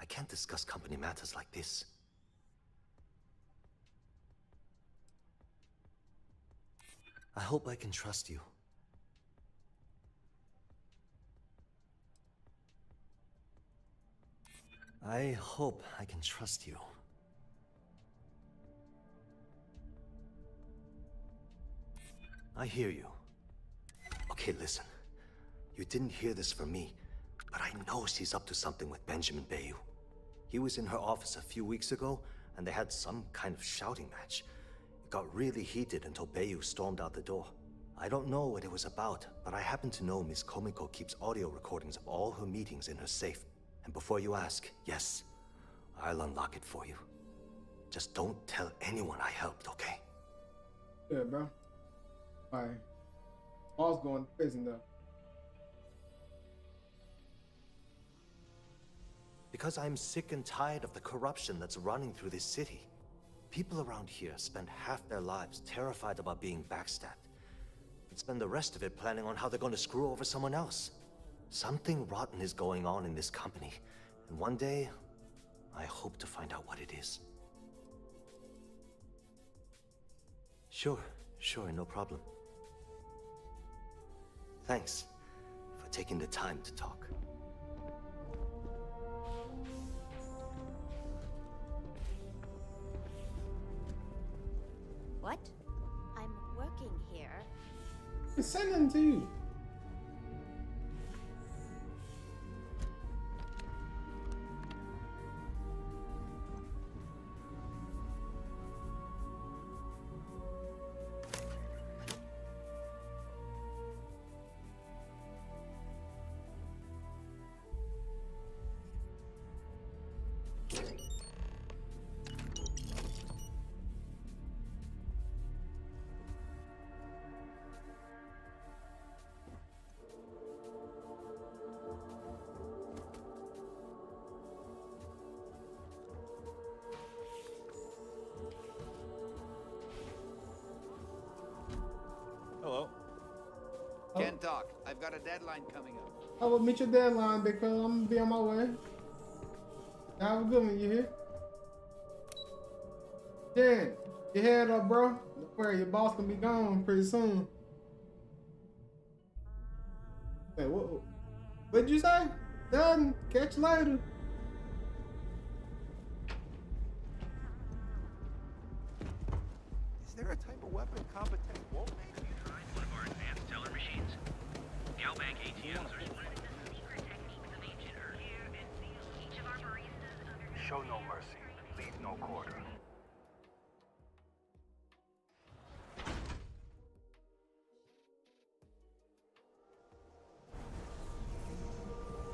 I can't discuss company matters like this. I hope I can trust you. I hope I can trust you. I hear you. Okay, listen. You didn't hear this from me, but I know she's up to something with Benjamin Bayou. He was in her office a few weeks ago, and they had some kind of shouting match. It got really heated until Bayou stormed out the door. I don't know what it was about, but I happen to know Miss Komiko keeps audio recordings of all her meetings in her safe. And before you ask, yes, I'll unlock it for you. Just don't tell anyone I helped, okay?
Yeah, bro. Alright. Paul's going to prison though.
Because I'm sick and tired of the corruption that's running through this city. People around here spend half their lives terrified about being backstabbed, and spend the rest of it planning on how they're going to screw over someone else. Something rotten is going on in this company, and one day, I hope to find out what it is. Sure, no problem. Thanks for taking the time to talk.
What? I'm working here.
It's sending to you.
Can't talk. I've got a deadline coming up.
I will meet your deadline, big fella. I'm gonna be on my way. Have a good one, you hear? Jen, your head up, bro. Don't worry, your boss gonna be gone pretty soon. Hey, what'd you say? Done. Catch you later.
Is there a type of weapon competent won't make?
One of our advanced teller machines. Galbank ATMs are
Show no mercy. Leave no quarter.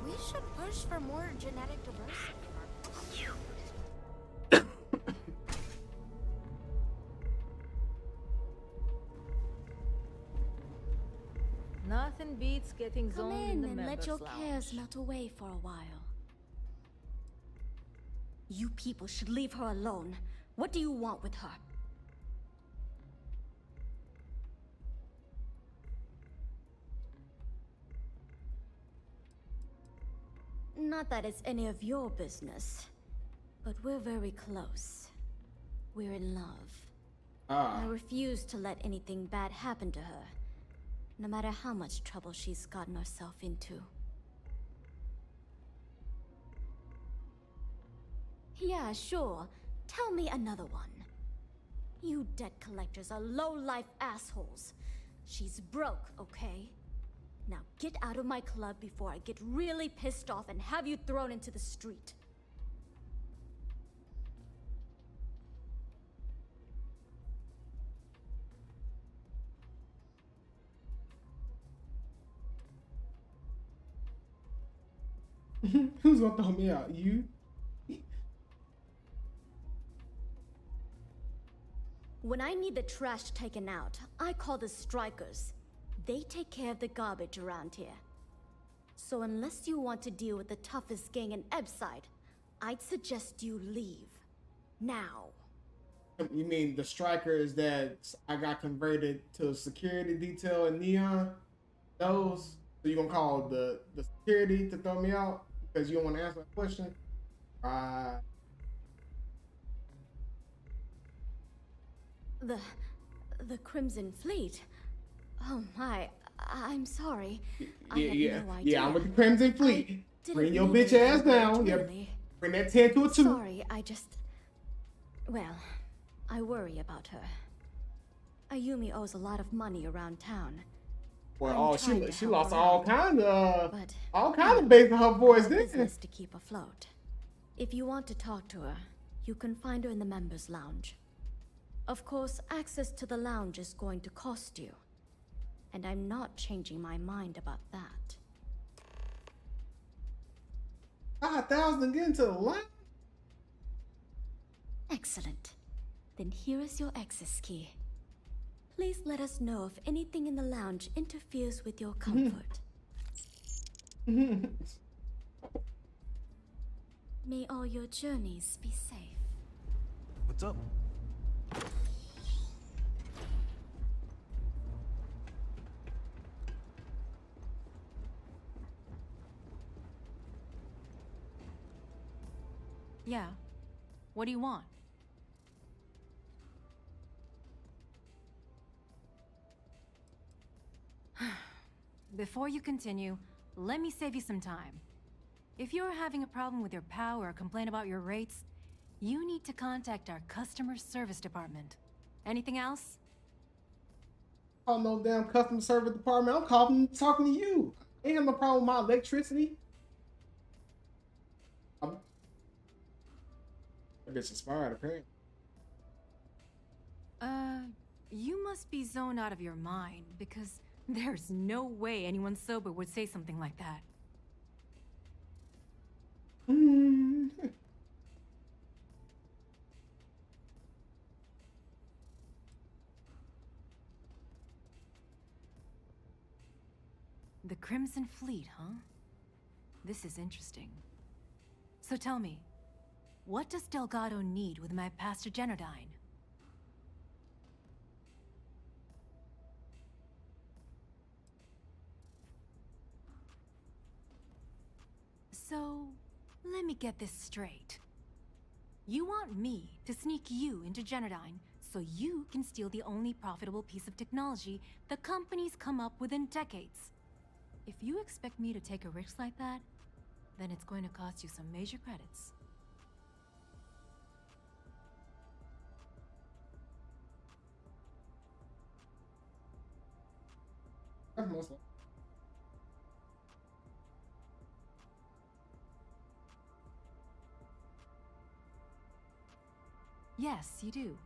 We should push for more genetic diversity.
Nothing beats getting
Come
zoned in
in
the
and
members
let your
lounge.
cares melt away for a while. You people should leave her alone. What do you want with her? Not that it's any of your business, but we're very close. We're in love. I refuse to let anything bad happen to her, no matter how much trouble she's gotten herself into. Yeah, sure. Tell me another one. You debt collectors are low-life assholes. She's broke, okay? Now get out of my club before I get really pissed off and have you thrown into the street.
Who's gonna throw me out? You?
When I need the trash taken out, I call the strikers. They take care of the garbage around here. So unless you want to deal with the toughest gang in Ebside, I'd suggest you leave. Now.
You mean the strikers that I got converted to a security detail in Neon? Those? So you gonna call the security to throw me out because you don't want to answer that question?
The Crimson Fleet? Oh my, I'm sorry. I had no idea.
Yeah, I'm with the Crimson Fleet. Bring your bitch ass down. Yeah, bring that 10 to a 2.
Sorry, well, I worry about her. Ayumi owes a lot of money around town.
Well, she lost all kind of bass in her voice, didn't
business to keep afloat. If you want to talk to her, you can find her in the members' lounge. Of course, access to the lounge is going to cost you. And I'm not changing my mind about that.
5,000 to get into the lounge?
Excellent. Then here is your access key. Please let us know if anything in the lounge interferes with your comfort. May all your journeys be safe.
What's up?
Yeah. What do you want? Before you continue, let me save you some time. If you're having a problem with your POW or complain about your rates, you need to contact our customer service department. Anything else?
Oh, no damn customer service department. I'm talking to you. Ain't got no problem with my electricity. That bitch expired, apparently.
You must be zoned out of your mind, because there's no way anyone sober would say something like that. The Crimson Fleet, huh? This is interesting. So tell me, what does Delgado need with my Pastor Genodyne? Let me get this straight. You want me to sneak you into Genodyne so you can steal the only profitable piece of technology the company's come up with in decades. If you expect me to take a risk like that, then it's going to cost you some major credits. Yes, you do.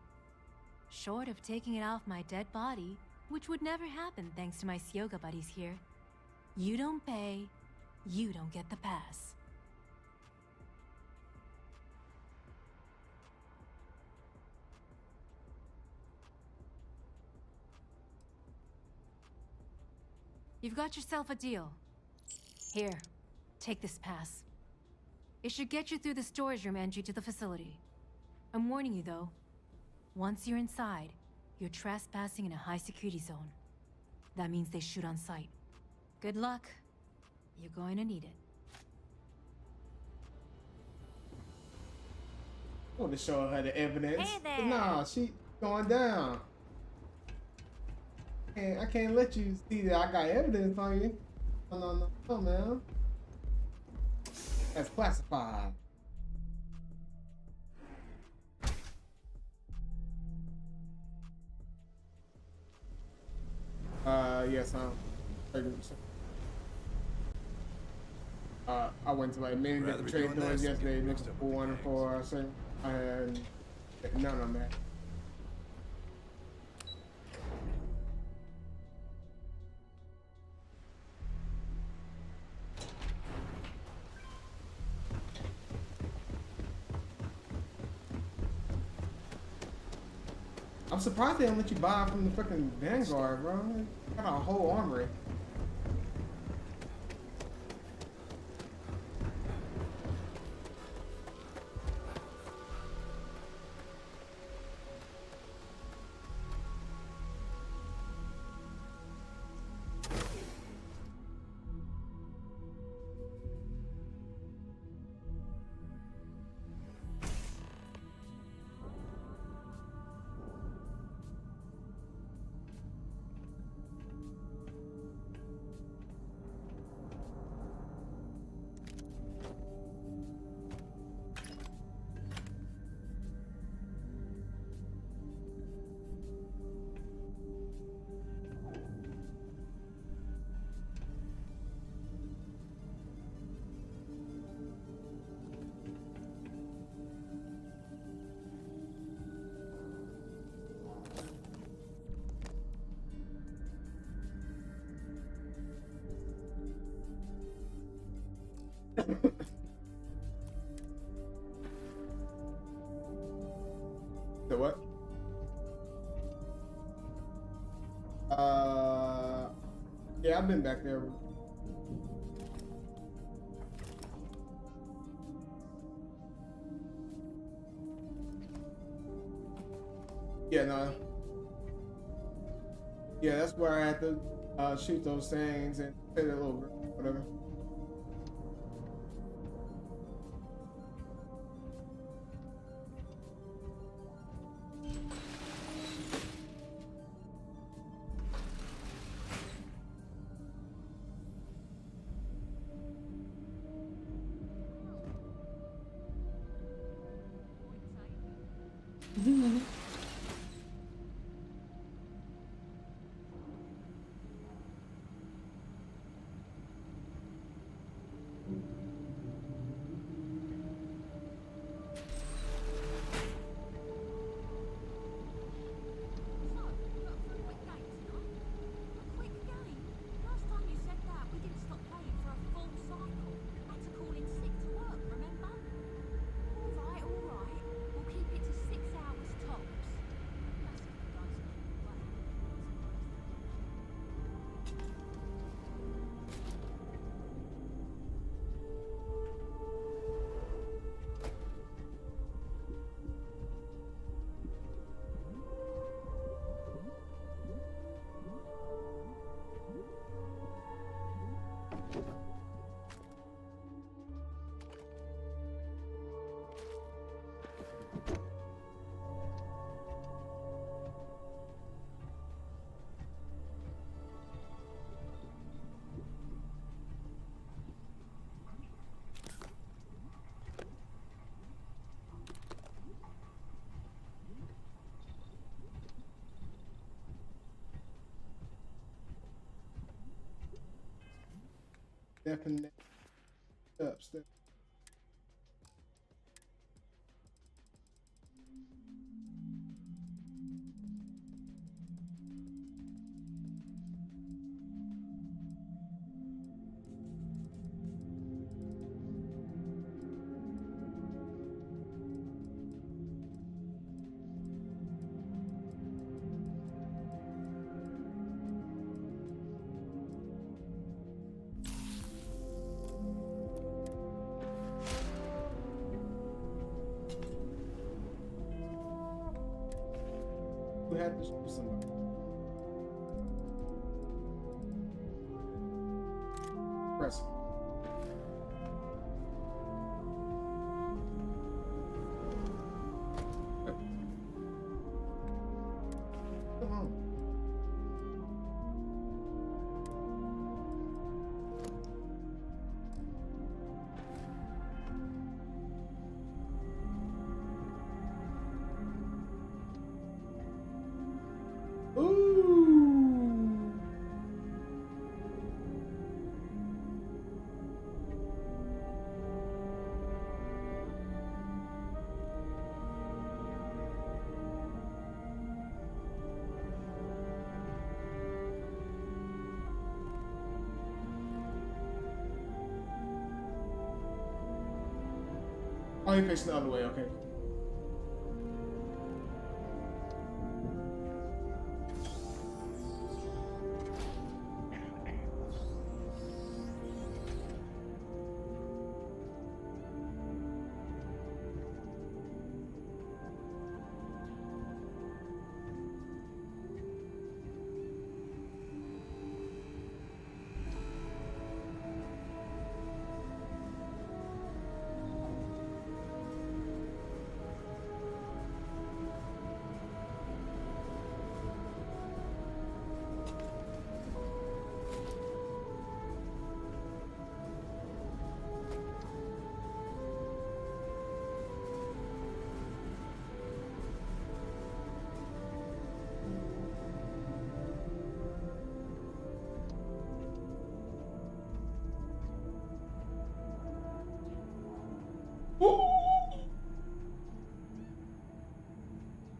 Short of taking it off my dead body, which would never happen thanks to my Syoga buddies here. You don't pay, you don't get the pass. You've got yourself a deal. Here, take this pass. It should get you through the storage room entry to the facility. I'm warning you though, once you're inside, you're trespassing in a high security zone. That means they shoot on sight. Good luck. You're going to need it.
I want to show her the evidence.
Hey there.
But nah, she going down. I can't let you see that I got evidence on you. No, man. That's classified. Yes, I went to like many different trade doors yesterday looking for one for a certain, and none on that. I'm surprised they don't let you buy from the freaking Vanguard, bro. They got a whole armory. The what? Yeah, I've been back there. Yeah, no. Yeah, that's where I had to shoot those things and hit it over, whatever.
All right. We'll keep it to 6 hours tops.
definite steps. We had to shoot somebody. Press. Come on. Ooh. Oh, he facing the other way, okay.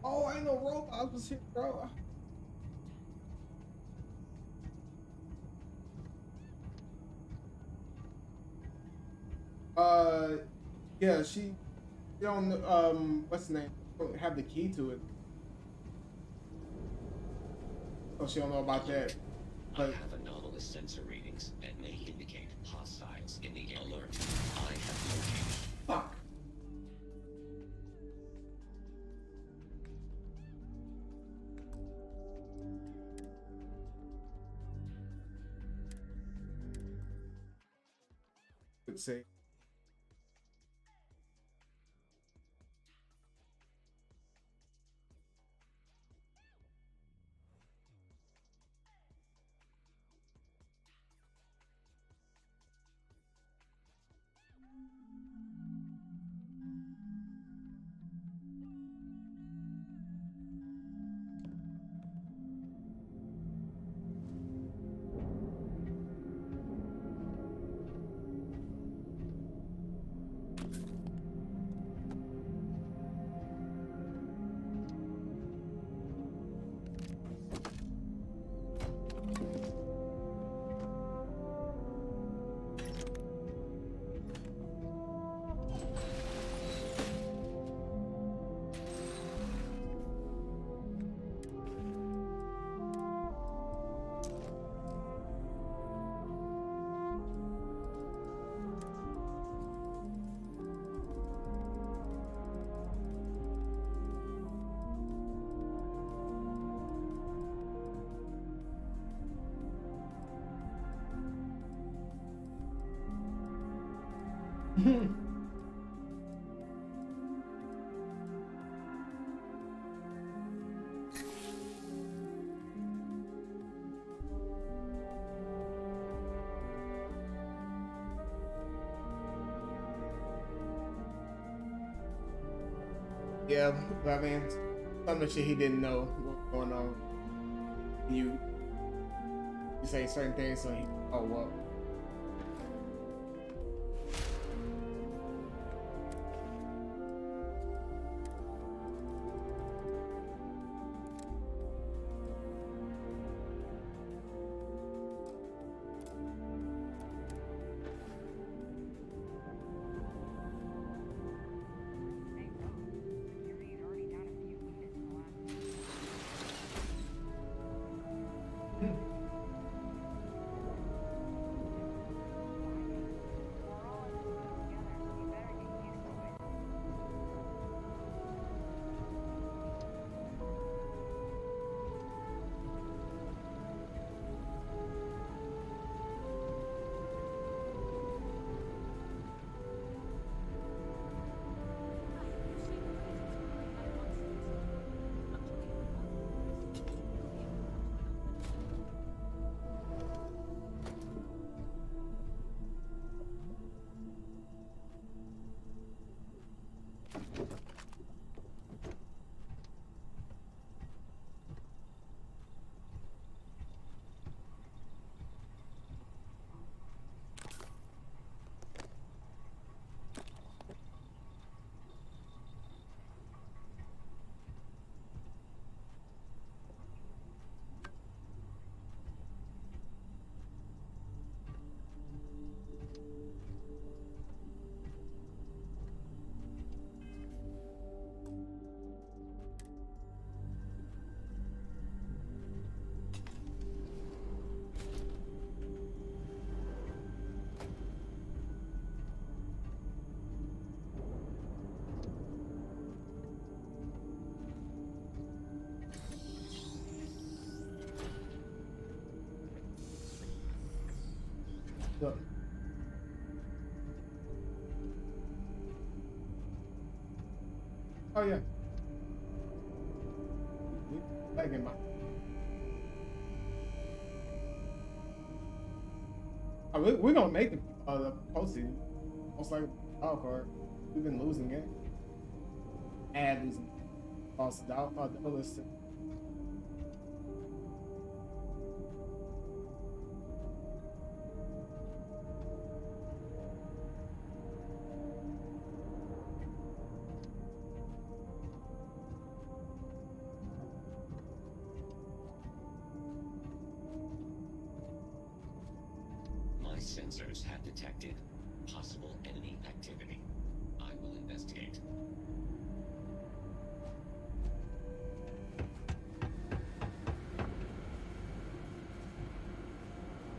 Oh, I ain't no robot was here, bro. Yeah, she don't what's the name? Don't have the key to it. So she don't know about that.
I
But
have anomalous sensor readings that may indicate hostiles in the alert. I have located.
Fuck. Could say. Yeah, but I mean, some of the shit he didn't know what was going on. You say certain things, so he, oh well. So, oh yeah. Back in my. We're gonna make the posting. Most like wild card. We've been losing it. And losing. Lost out. Double listed.
My sensors have detected possible enemy activity. I will investigate.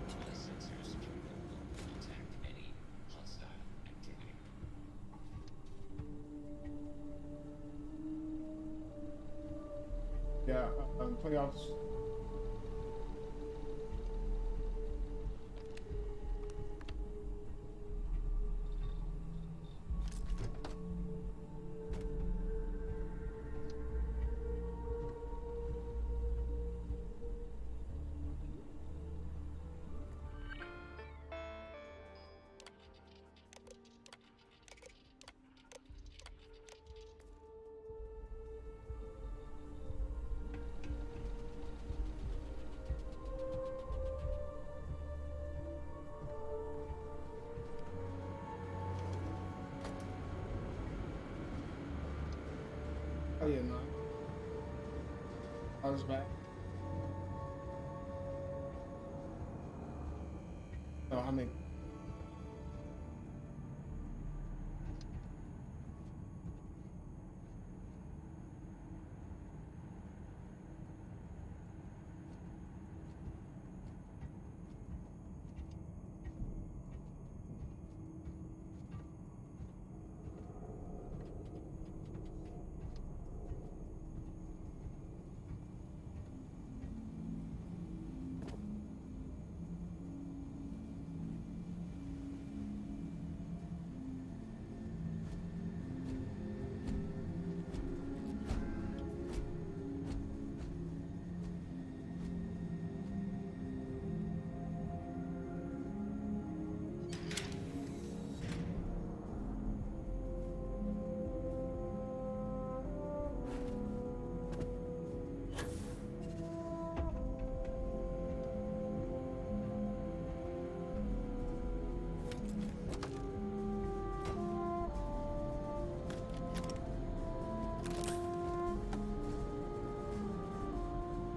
My sensors can no longer detect any hostile activity.
Yeah, playoffs. Oh yeah, no. I was back. No, I mean.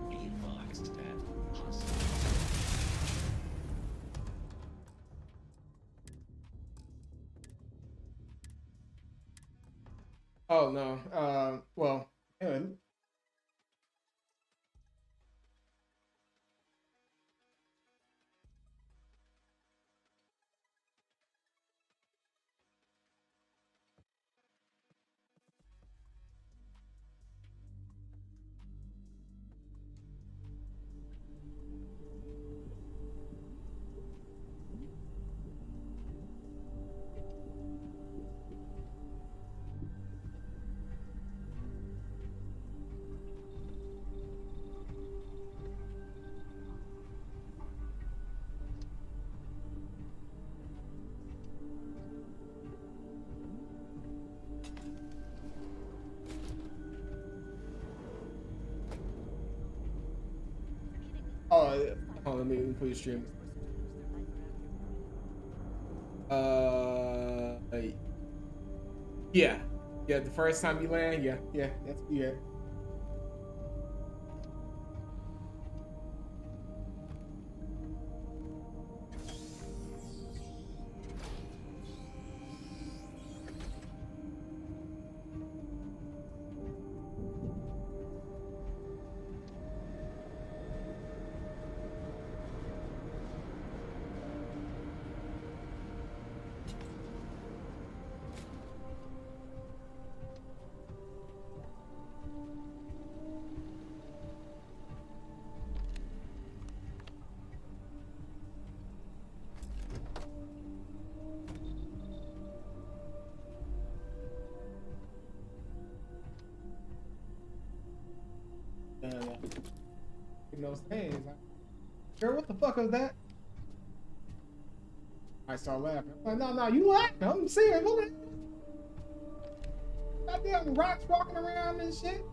Be advised that hostile.
Oh no. Well, yeah, oh, yeah. Hold on, let me put your stream. Uh, yeah, yeah. The first time you land, yeah, yeah, that's yeah. in those things. Girl, what the fuck was that? I started laughing. I'm like, no, you laughing. I'm serious. Look at goddamn rocks walking around and shit.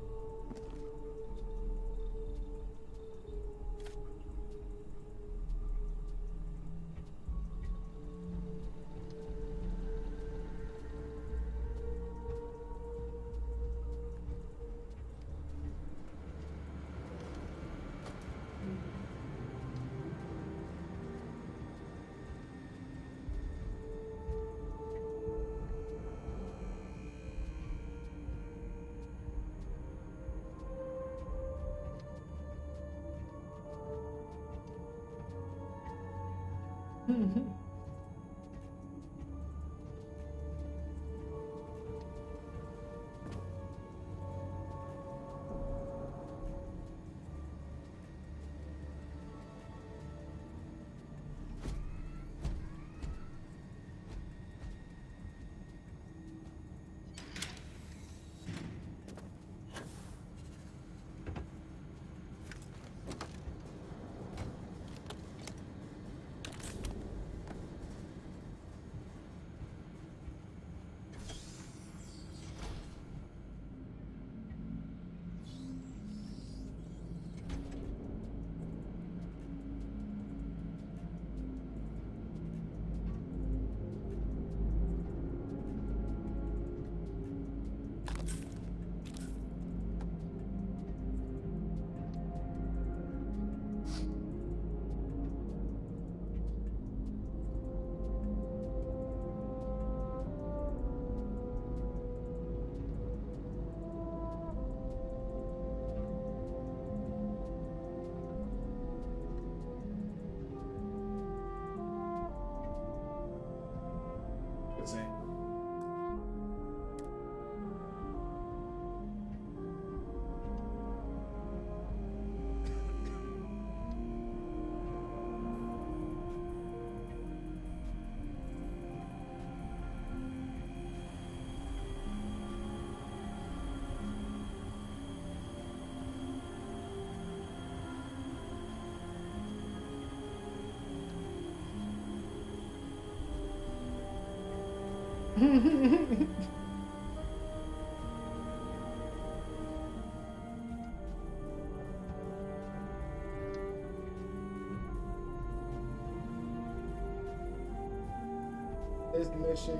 This mission,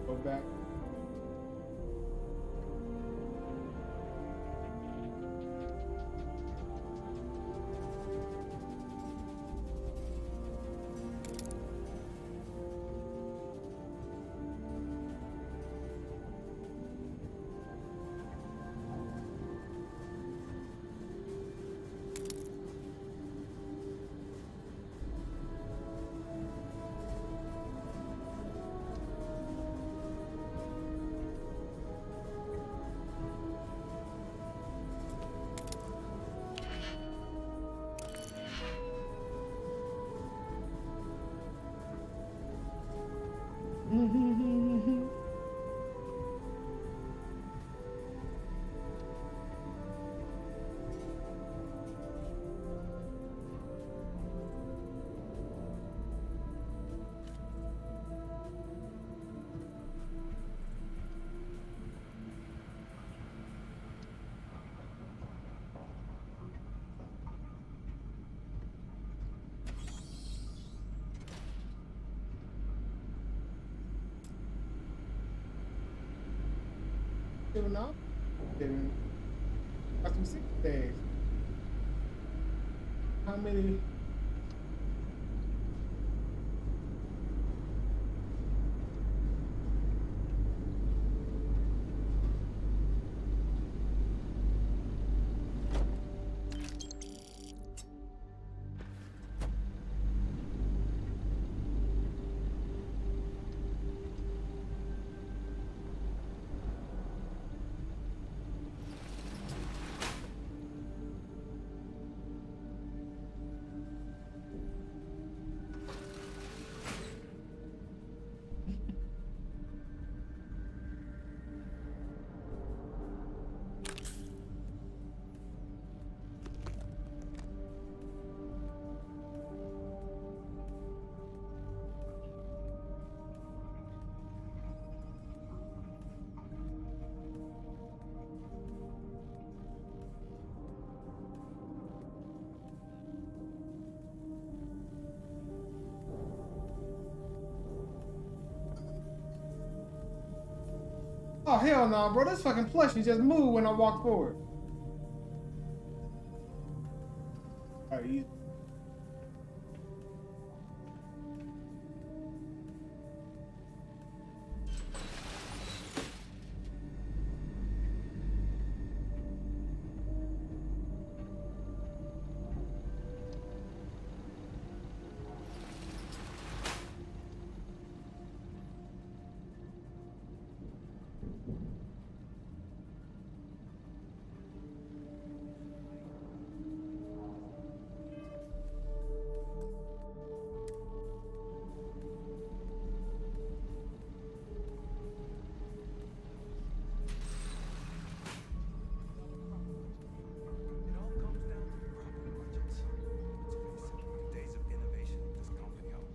go back. Giving up? Giving. Got some 6 days. How many? Oh hell no, bro! This fucking plushie just moved when I walk forward. All right, easy.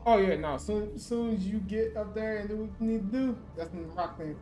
Oh yeah, no. Soon as you get up there and do what you need to do, that's when the rock thing.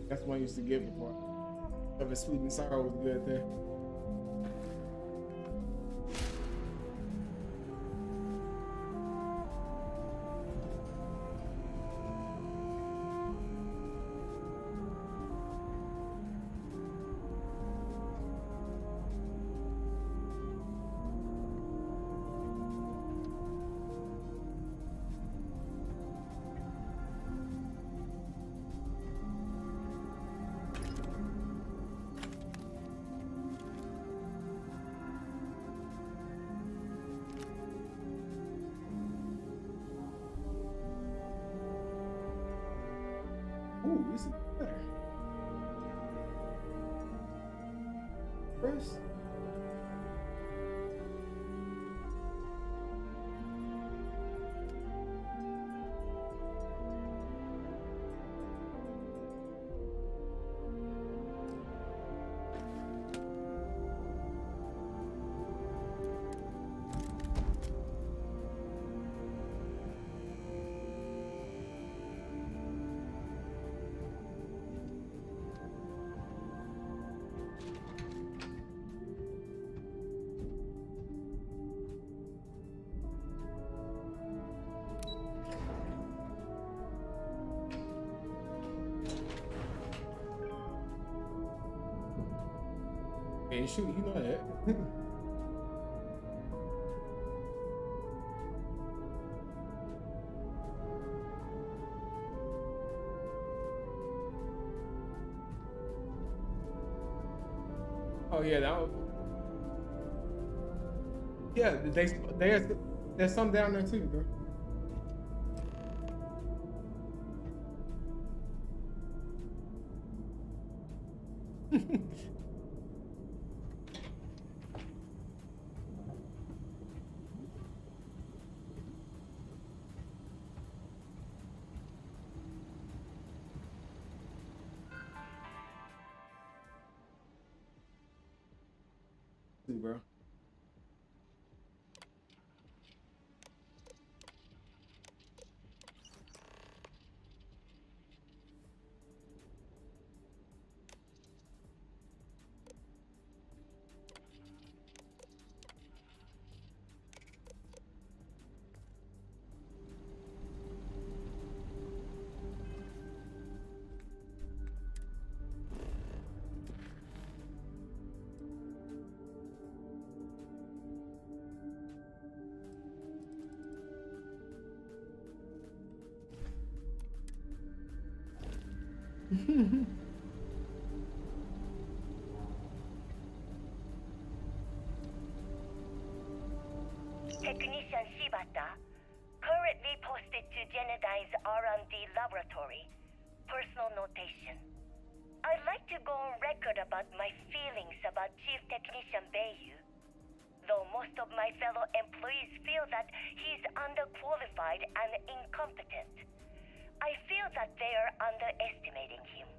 That's what I used to get before. Of sweet and sour was good there. Ooh, this is better. Press. And shoot, you know that. Oh yeah, that was. Yeah, there's some down there too, bro. Bro.
Technician Shibata, currently posted to Genedine's R&D laboratory. Personal notation. I'd like to go on record about my feelings about Chief Technician Beiyu. Though most of my fellow employees feel that he's underqualified and incompetent, I feel that they are underestimating him.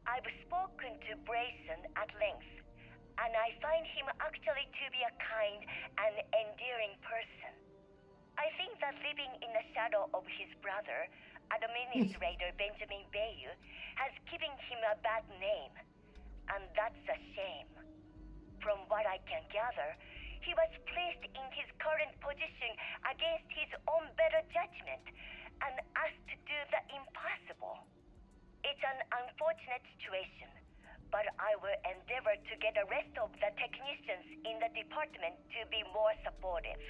I've spoken to Brayson at length, and I find him actually to be a kind and endearing person. I think that living in the shadow of his brother, Administrator Benjamin Beiyu, has given him a bad name, and that's a shame. From what I can gather, he was placed in his current position against his own better judgment and asked to do the impossible. It's an unfortunate situation, but I will endeavor to get the rest of the technicians in the department to be more supportive.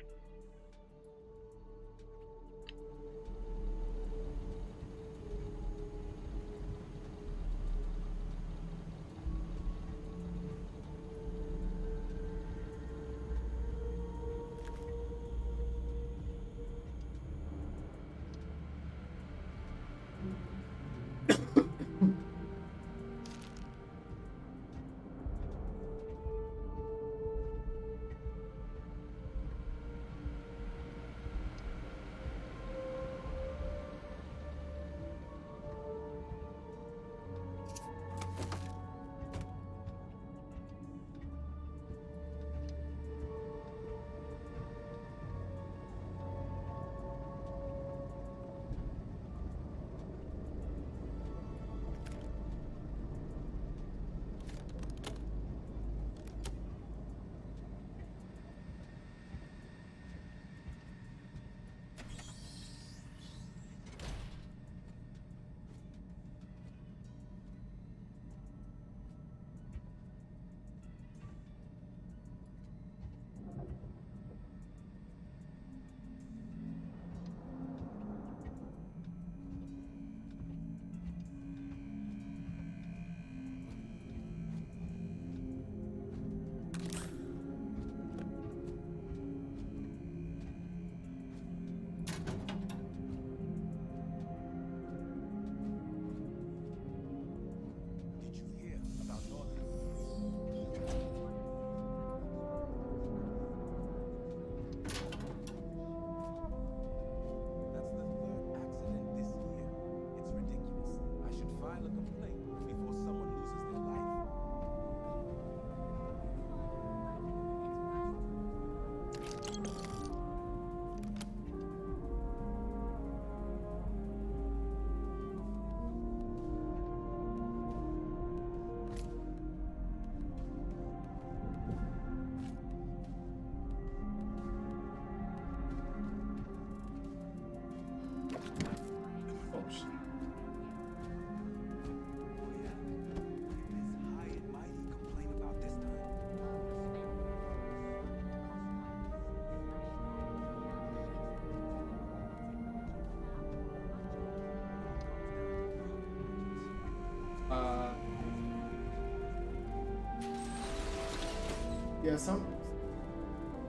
Yeah, some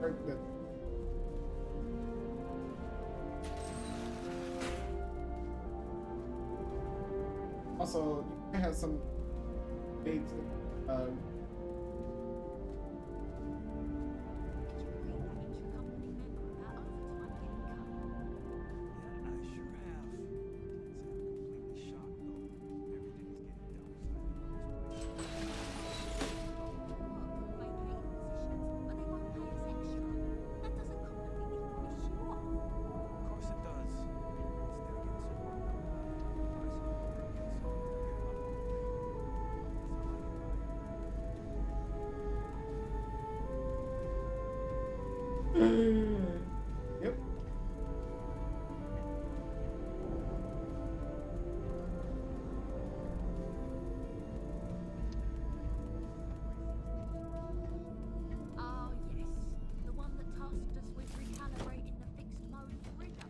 that also you have some dates. Yep.
Oh, yes. The one that tasked us with recalibrating the fixed mode trigger.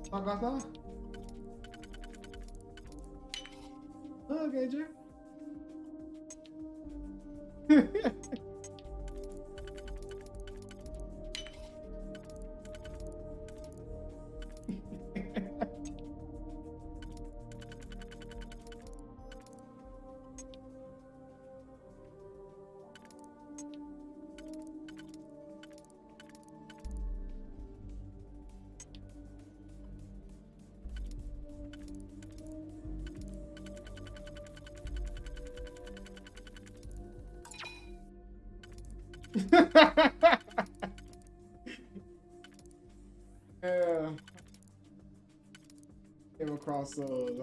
Talk about that? Okay, Drew. Yeah. Came across those.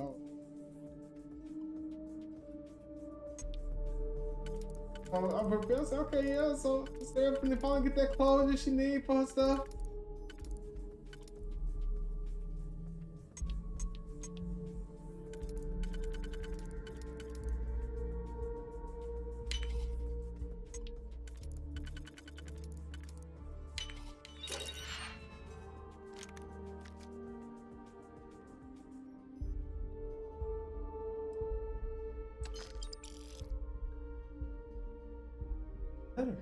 Okay, yeah, so Sarah finally get that closure she need for her stuff. Better.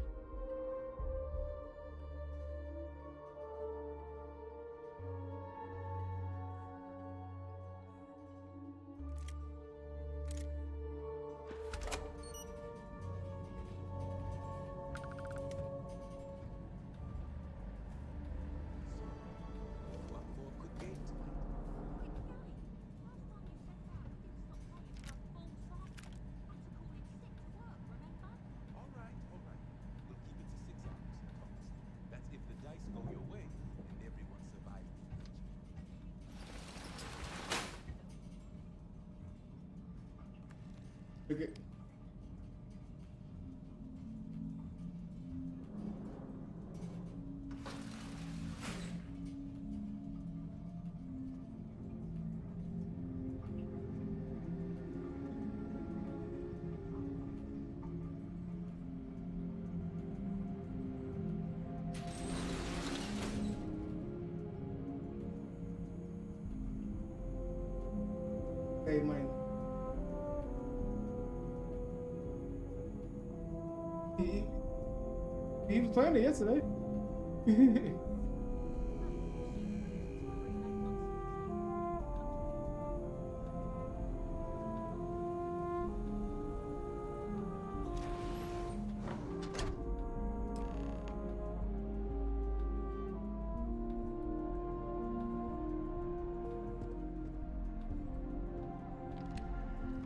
Okay. Hey, man. He was playing it yesterday.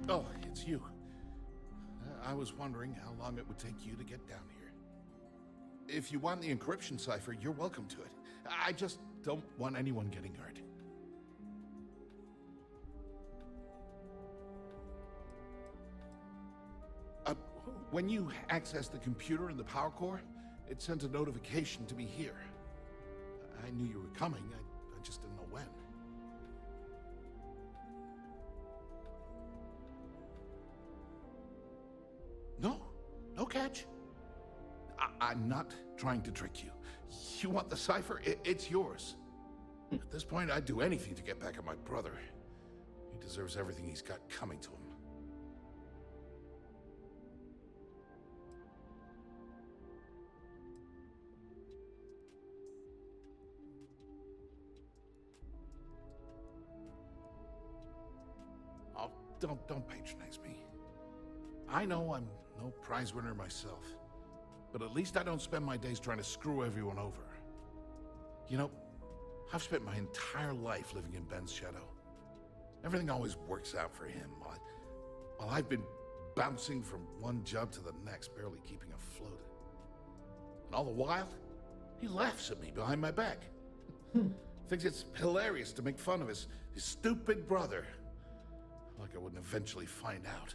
Oh, it's you. I was wondering how long it would take you to get down here. If you want the encryption cipher, you're welcome to it. I just don't want anyone getting hurt. When you accessed the computer in the power core, it sent a notification to me here. I knew you were coming, I just didn't know when. No catch. I'm not trying to trick you. You want the cipher? It's yours. At this point, I'd do anything to get back at my brother. He deserves everything he's got coming to him. Oh, don't patronize me. I know I'm no prize winner myself, but at least I don't spend my days trying to screw everyone over. You know, I've spent my entire life living in Ben's shadow. Everything always works out for him, while I've been bouncing from one job to the next, barely keeping afloat. And all the while, he laughs at me behind my back. Thinks it's hilarious to make fun of his stupid brother. Like I wouldn't eventually find out.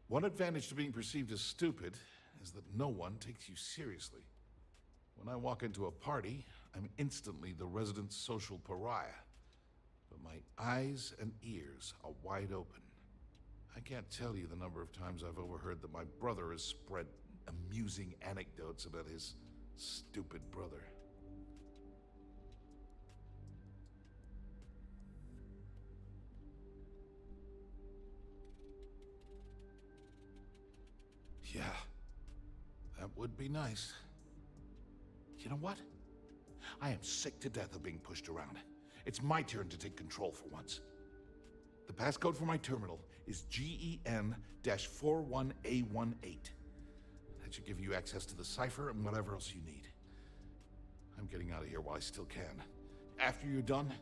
One advantage to being perceived as stupid is that no one takes you seriously. When I walk into a party, I'm instantly the resident social pariah. But my eyes and ears are wide open. I can't tell you the number of times I've overheard that my brother has spread amusing anecdotes about his stupid brother. Yeah, that would be nice. You know what? I am sick to death of being pushed around. It's my turn to take control for once. The passcode for my terminal is GEN-41A18. That should give you access to the cipher and whatever else you need. I'm getting out of here while I still can. After you're done,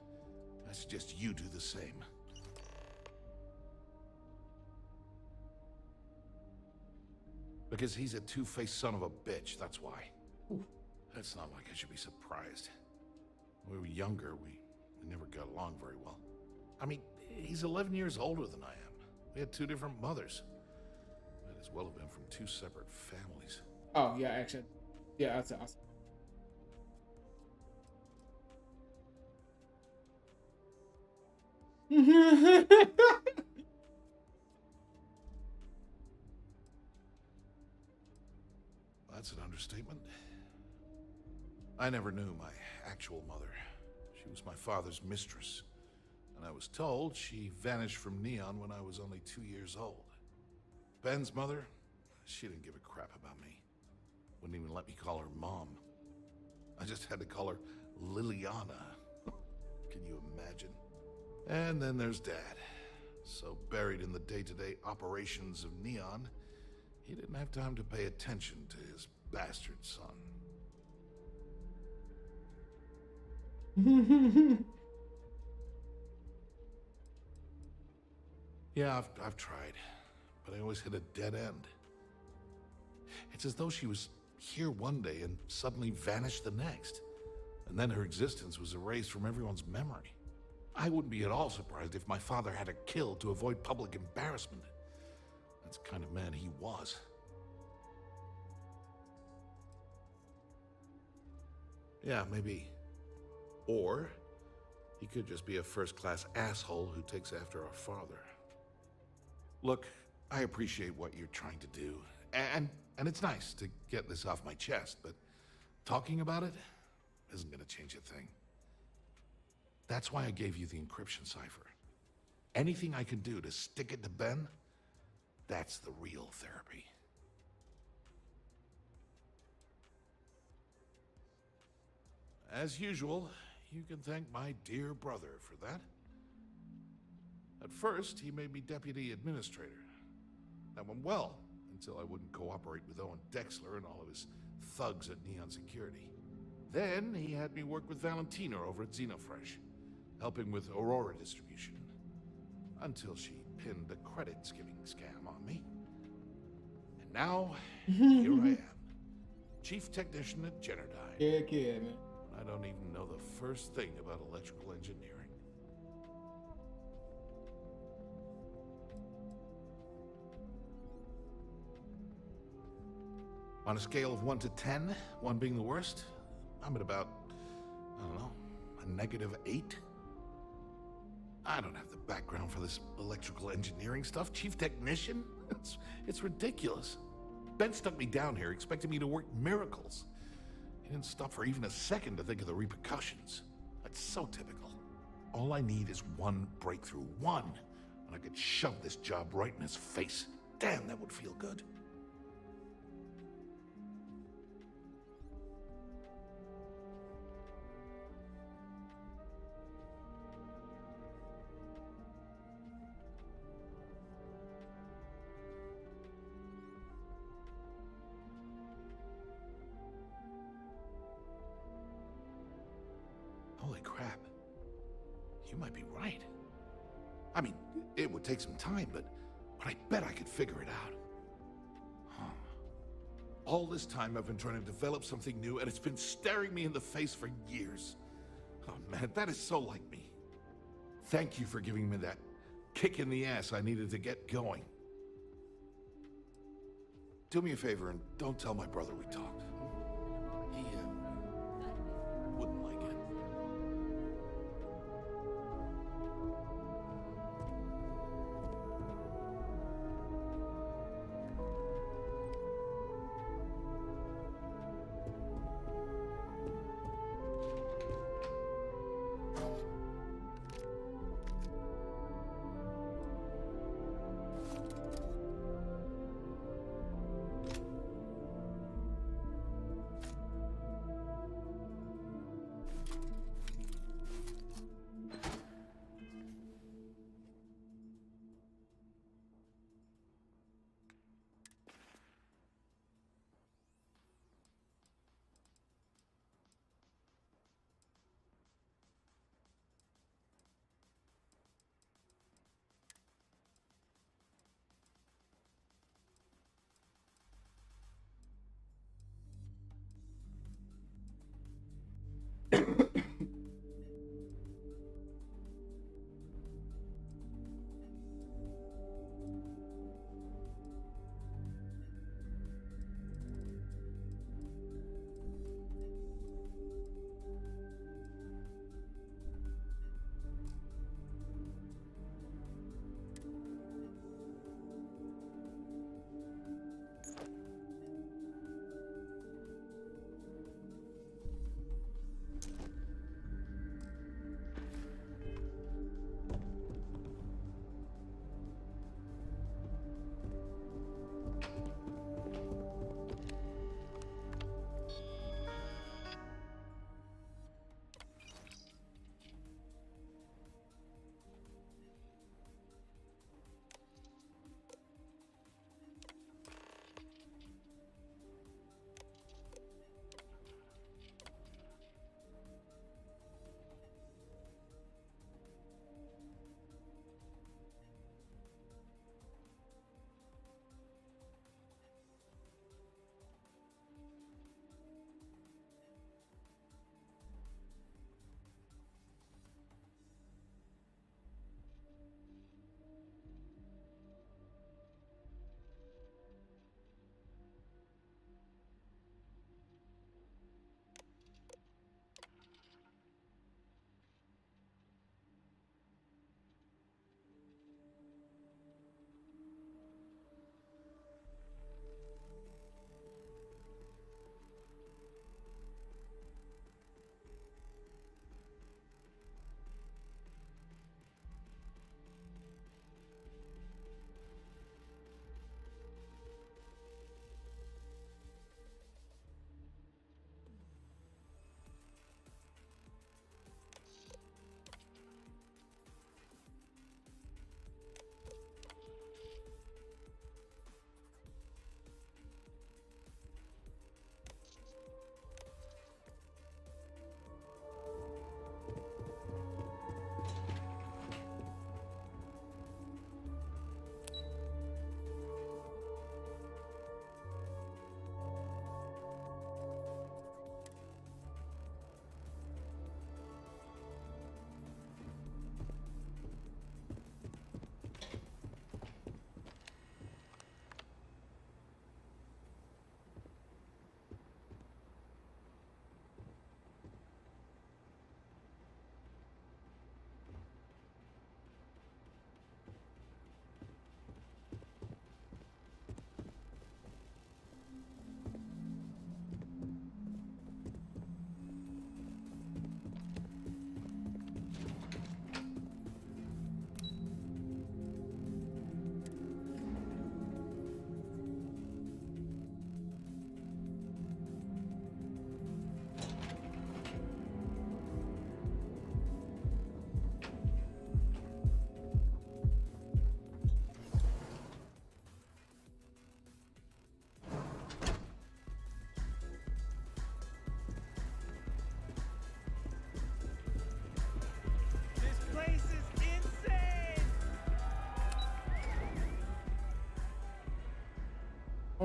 I suggest you do the same. Because he's a two-faced son of a bitch, that's why. It's not like I should be surprised. When we were younger, we never got along very well. I mean, he's 11 years older than I am. We had two different mothers. Might as well have been from two separate families.
Oh, yeah, actually. Yeah, that's awesome.
That's an understatement. I never knew my actual mother. She was my father's mistress. And I was told she vanished from Neon when I was only 2 years old. Ben's mother, she didn't give a crap about me. Wouldn't even let me call her mom. I just had to call her Liliana. Can you imagine? And then there's Dad. So buried in the day-to-day operations of Neon, he didn't have time to pay attention to his bastard son. Yeah, I've tried, but I always hit a dead end. It's as though she was here one day and suddenly vanished the next, and then her existence was erased from everyone's memory. I wouldn't be at all surprised if my father had her killed to avoid public embarrassment. That's the kind of man he was. Yeah, maybe. Or he could just be a first-class asshole who takes after our father. Look, I appreciate what you're trying to do, and it's nice to get this off my chest, but talking about it isn't going to change a thing. That's why I gave you the encryption cipher. Anything I can do to stick it to Ben, that's the real therapy. As usual, you can thank my dear brother for that. At first, he made me deputy administrator. That went well, until I wouldn't cooperate with Owen Dexler and all of his thugs at Neon Security. Then he had me work with Valentina over at Xenofresh, helping with Aurora distribution, until she pinned a credit-skimming scam on me. And now, here I am, chief technician at Generdine.
Yeah, man.
I don't even know the first thing about electrical engineering. On a scale of 1 to 10, 1 being the worst, I'm at about, I don't know, a -8. I don't have the background for this electrical engineering stuff. Chief technician? It's ridiculous. Ben stuck me down here expecting me to work miracles. He didn't stop for even a second to think of the repercussions. That's so typical. All I need is one breakthrough, one, and I could shove this job right in his face. Damn, that would feel good. Holy crap. You might be right. I mean, it would take some time, but I bet I could figure it out. Huh. All this time I've been trying to develop something new, and it's been staring me in the face for years. Oh man, that is so like me. Thank you for giving me that kick in the ass I needed to get going. Do me a favor and don't tell my brother we talked. He wouldn't like it.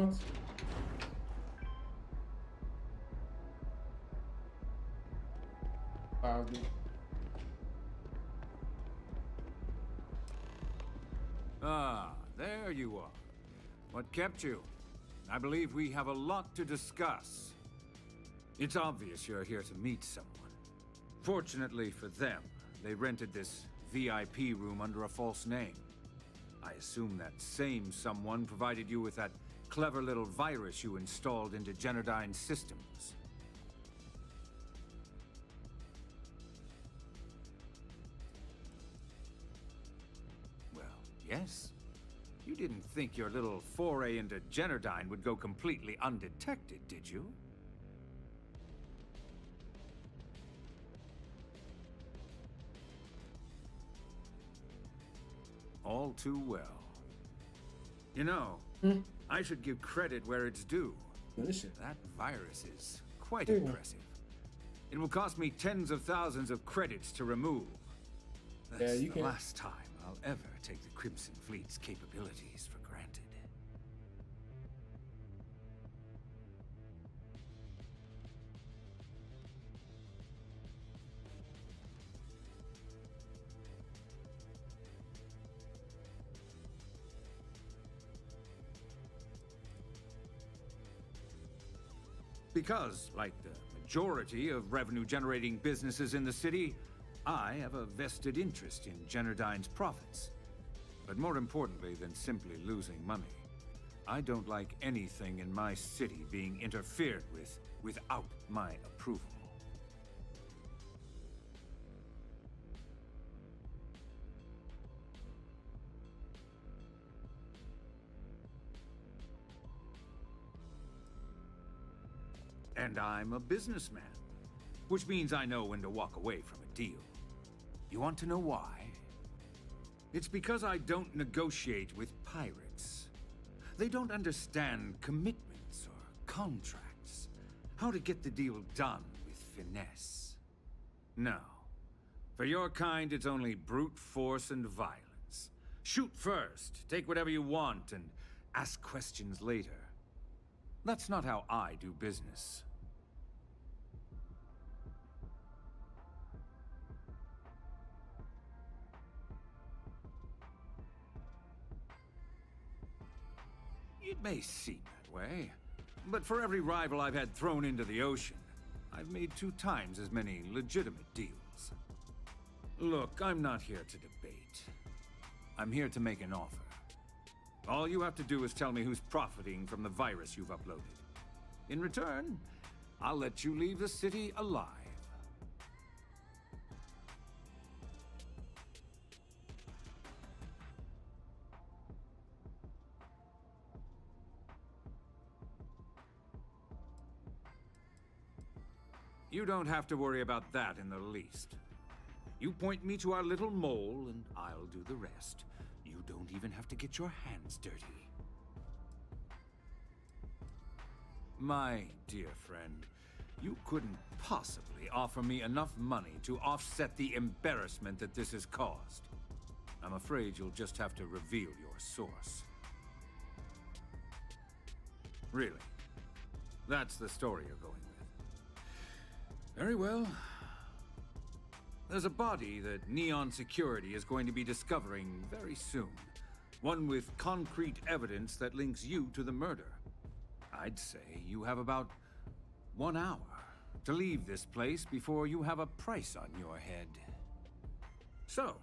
points.
Ah, there you are. What kept you? I believe we have a lot to discuss. It's obvious you're here to meet someone. Fortunately for them, they rented this VIP room under a false name. I assume that same someone provided you with that clever little virus you installed into Genodyne's systems. Well, yes. You didn't think your little foray into Genodyne would go completely undetected, did you? All too well. You know, I should give credit where it's due. That virus is quite impressive. It will cost me tens of thousands of credits to remove. That's the last time I'll ever take the Crimson Fleet's capabilities for granted. Because, like the majority of revenue-generating businesses in the city, I have a vested interest in Genodyne's profits. But more importantly than simply losing money, I don't like anything in my city being interfered with without my approval. And I'm a businessman, which means I know when to walk away from a deal. You want to know why? It's because I don't negotiate with pirates. They don't understand commitments or contracts, how to get the deal done with finesse. No. For your kind, it's only brute force and violence. Shoot first, take whatever you want, and ask questions later. That's not how I do business. It may seem that way, but for every rival I've had thrown into the ocean, I've made 2 times as many legitimate deals. Look, I'm not here to debate. I'm here to make an offer. All you have to do is tell me who's profiting from the virus you've uploaded. In return, I'll let you leave the city alive. You don't have to worry about that in the least. You point me to our little mole, and I'll do the rest. You don't even have to get your hands dirty. My dear friend, you couldn't possibly offer me enough money to offset the embarrassment that this has caused. I'm afraid you'll just have to reveal your source. Really? That's the story you're going with. Very well. There's a body that Neon Security is going to be discovering very soon. One with concrete evidence that links you to the murder. I'd say you have about 1 hour to leave this place before you have a price on your head. So,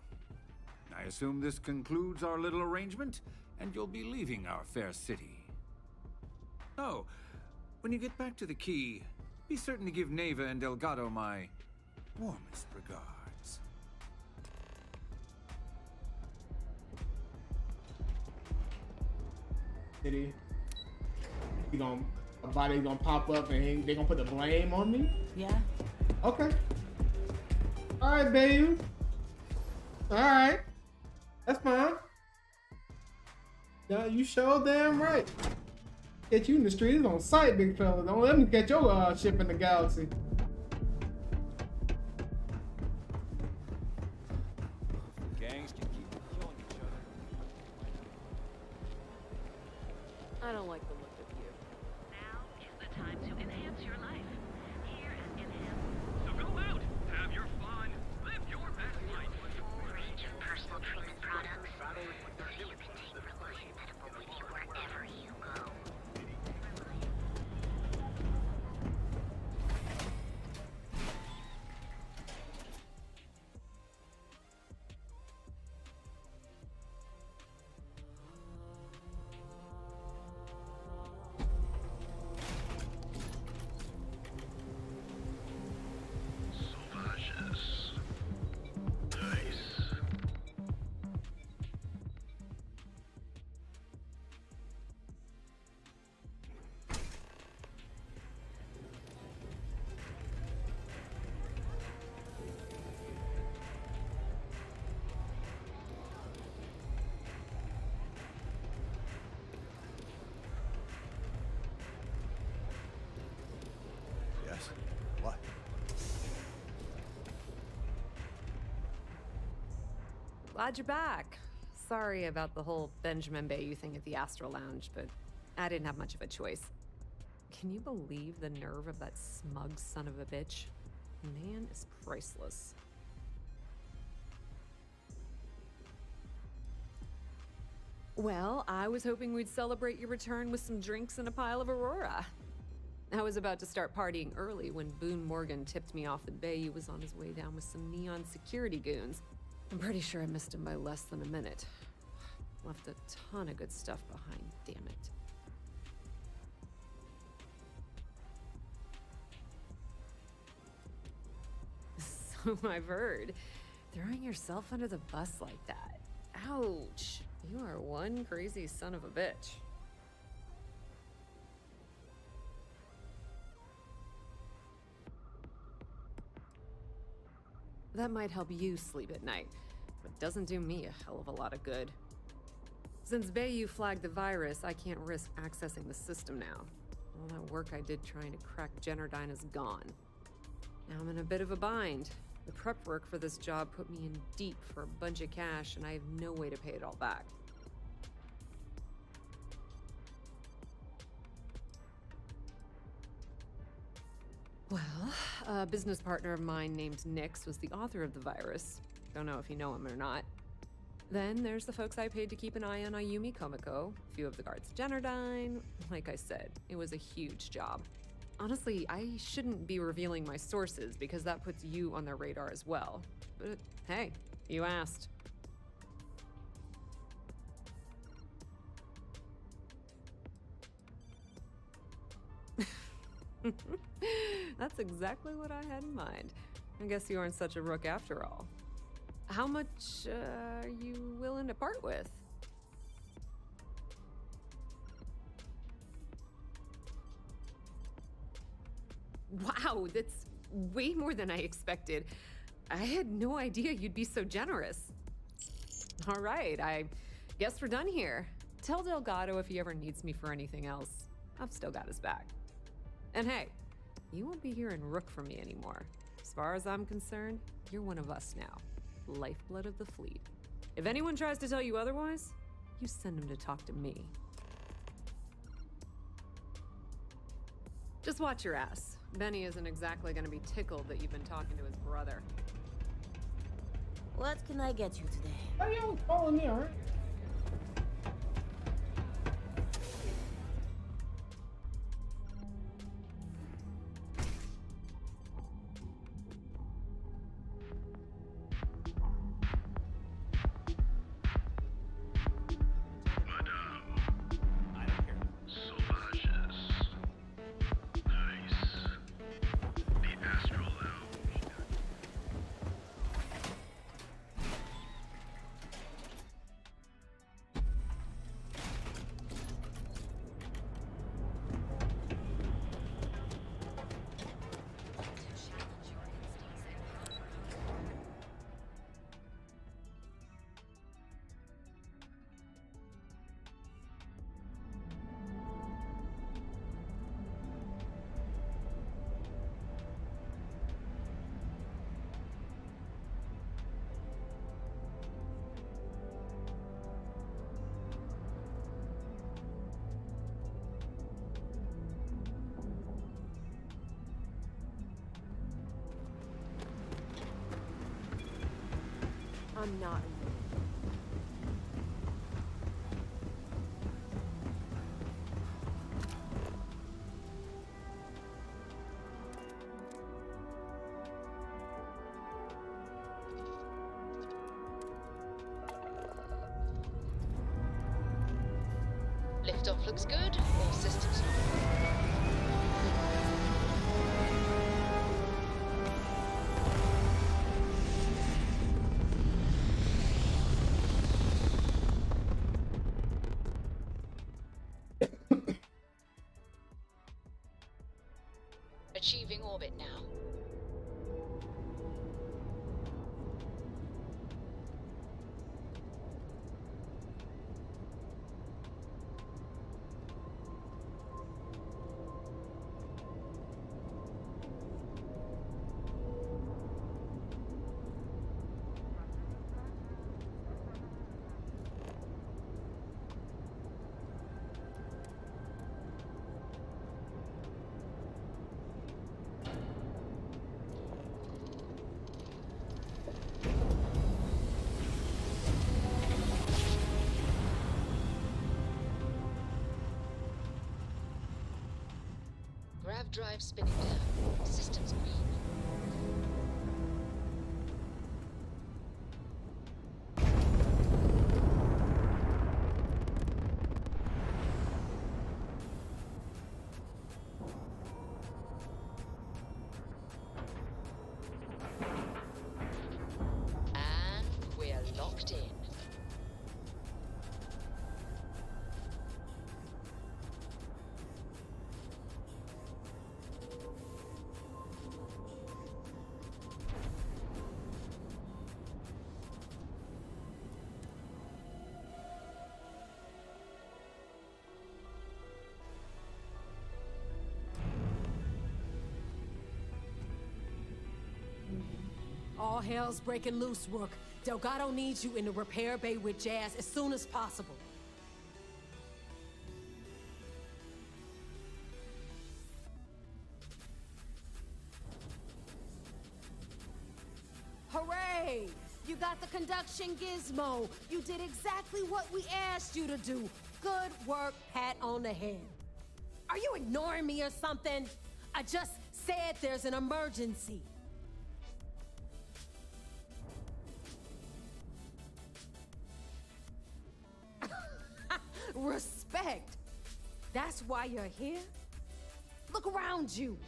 I assume this concludes our little arrangement, and you'll be leaving our fair city. Oh, when you get back to the key, be certain to give Neva and Delgado my warmest regards.
City. A body gonna pop up and they gonna put the blame on me?
Yeah.
Okay. Alright, baby. Alright. That's fine. Yeah, you sure damn right. Get you in the streets on sight, big fella. Don't let me catch your ship in the galaxy.
Gangs can keep killing each other.
I don't like the look of Glad you're back. Sorry about the whole Benjamin Bayou thing at the Astral Lounge, but I didn't have much of a choice. Can you believe the nerve of that smug son of a bitch? Man is priceless. Well, I was hoping we'd celebrate your return with some drinks and a pile of Aurora. I was about to start partying early when Boone Morgan tipped me off that Bayou was on his way down with some neon security goons. I'm pretty sure I missed him by less than a minute. Left a ton of good stuff behind, damn it. So I've heard. Throwing yourself under the bus like that. Ouch. You are one crazy son of a bitch. That might help you sleep at night, but doesn't do me a hell of a lot of good. Since Bayou flagged the virus, I can't risk accessing the system now. All that work I did trying to crack Generdyne is gone. Now I'm in a bit of a bind. The prep work for this job put me in deep for a bunch of cash, and I have no way to pay it all back. Well, a business partner of mine named Nix was the author of the virus. Don't know if you know him or not. Then there's the folks I paid to keep an eye on Ayumi Komiko, a few of the guards at Generdyne. Like I said, it was a huge job. Honestly, I shouldn't be revealing my sources because that puts you on their radar as well. But hey, you asked. That's exactly what I had in mind. I guess you aren't such a rook after all. How much are you willing to part with? Wow, that's way more than I expected. I had no idea you'd be so generous. All right, I guess we're done here. Tell Delgado if he ever needs me for anything else. I've still got his back. And hey, you won't be hearing Rook from me anymore. As far as I'm concerned, you're one of us now. Lifeblood of the fleet. If anyone tries to tell you otherwise, you send them to talk to me. Just watch your ass. Benny isn't exactly gonna be tickled that you've been talking to his brother.
What can I get you today?
Why you always calling me, alright?
I'm not.
Liftoff looks good. All systems normal. Achieving orbit now. Nav drive spinning down. Systems green. And we're locked in.
All hell's breaking loose, Rook. Delgado needs you in the repair bay with Jazz as soon as possible. Hooray! You got the conduction gizmo. You did exactly what we asked you to do. Good work, pat on the head. Are you ignoring me or something? I just said there's an emergency. Respect. That's why you're here? Look around you.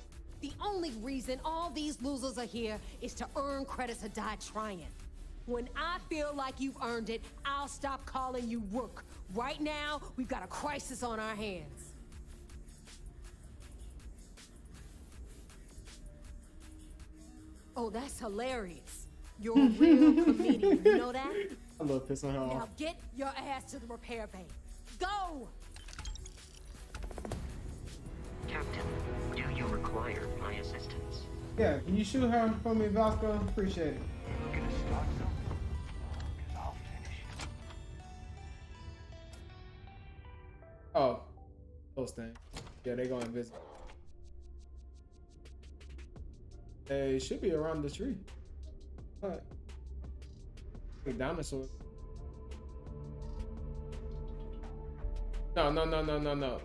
The only reason all these losers are here is to earn credits to die trying. When I feel like you've earned it, I'll stop calling you Rook. Right now, we've got a crisis on our hands. Oh, that's hilarious. You're a real comedian, you know that?
I love pissing her off.
Now get your ass to the repair bay. Go!
Captain, do you require my assistance?
Yeah, can you shoot her for me, Vasco? Appreciate it.
Looking to start something? 'Cause I'll finish it.
Oh, those things. Yeah, they going visit. They should be around the tree. What? A dinosaur. No.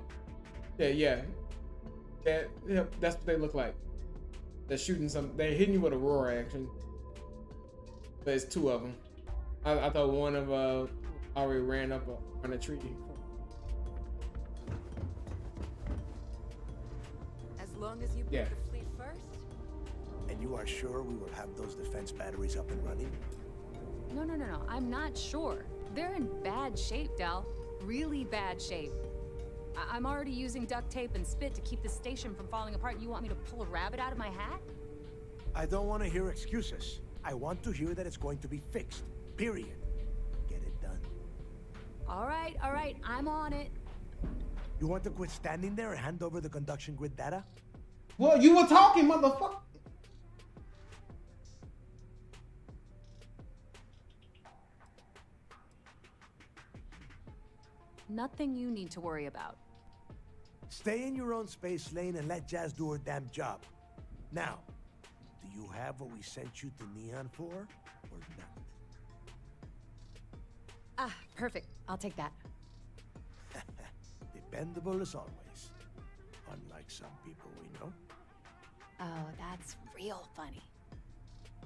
Yeah. That's what they look like. They're shooting some. They're hitting you with a roar action. But it's two of them. I thought one of already ran up on a tree.
As long as you put
Yeah.
the fleet first.
And you are sure we will have those defense batteries up and running?
No. I'm not sure. They're in bad shape, Dal. Really bad shape. I'm already using duct tape and spit to keep the station from falling apart. You want me to pull a rabbit out of my hat?
I don't want to hear excuses. I want to hear that it's going to be fixed. Period. Get it done.
All right. I'm on it.
You want to quit standing there and hand over the conduction grid data?
Well, you were talking, motherfucker.
Nothing you need to worry about.
Stay in your own space lane and let Jazz do her damn job. Now, do you have what we sent you to Neon for, or not?
Ah, perfect. I'll take that.
Dependable as always. Unlike some people we know.
Oh, that's real funny.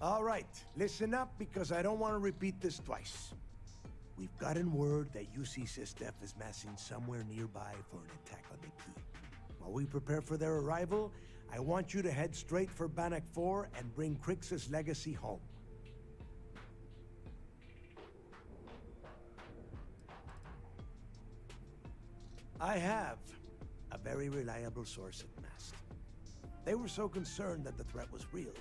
All right, listen up because I don't want to repeat this twice. We've gotten word that UC Systef is massing somewhere nearby for an attack on the key. While we prepare for their arrival, I want you to head straight for Bannock 4 and bring Krix's legacy home. I have a very reliable source at Mast. They were so concerned that the threat was real,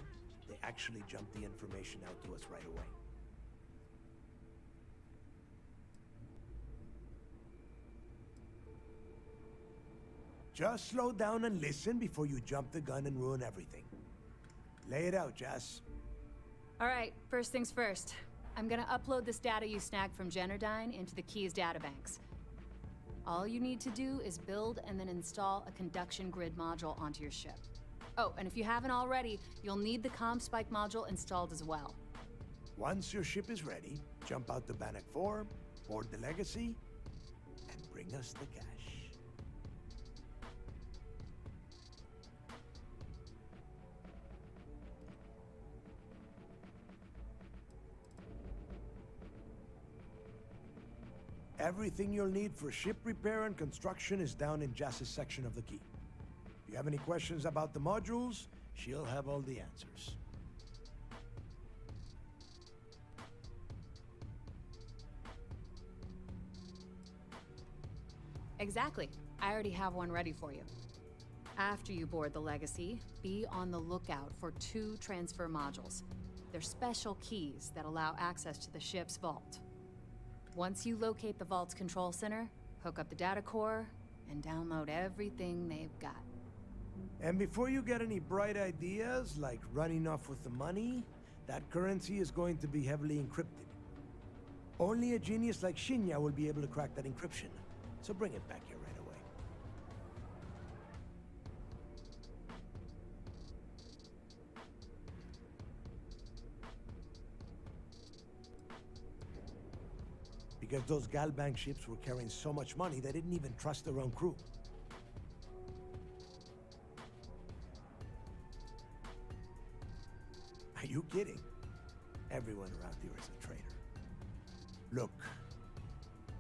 they actually jumped the information out to us right away. Just slow down and listen before you jump the gun and ruin everything. Lay it out, Jess.
All right, first things first. I'm gonna upload this data you snagged from Generdyne into the Keys databanks. All you need to do is build and then install a conduction grid module onto your ship. Oh, and if you haven't already, you'll need the comm spike module installed as well.
Once your ship is ready, jump out to Bannock 4, board the Legacy, and bring us the cash. Everything you'll need for ship repair and construction is down in Jass's section of the key. If you have any questions about the modules, she'll have all the answers.
Exactly. I already have one ready for you. After you board the Legacy, be on the lookout for 2 transfer modules. They're special keys that allow access to the ship's vault. Once you locate the vault's control center, hook up the data core, and download everything they've got.
And before you get any bright ideas, like running off with the money, that currency is going to be heavily encrypted. Only a genius like Shinya will be able to crack that encryption. So bring it back here right away. Because those Galbank ships were carrying so much money, they didn't even trust their own crew. Are you kidding? Everyone around here is a traitor. Look,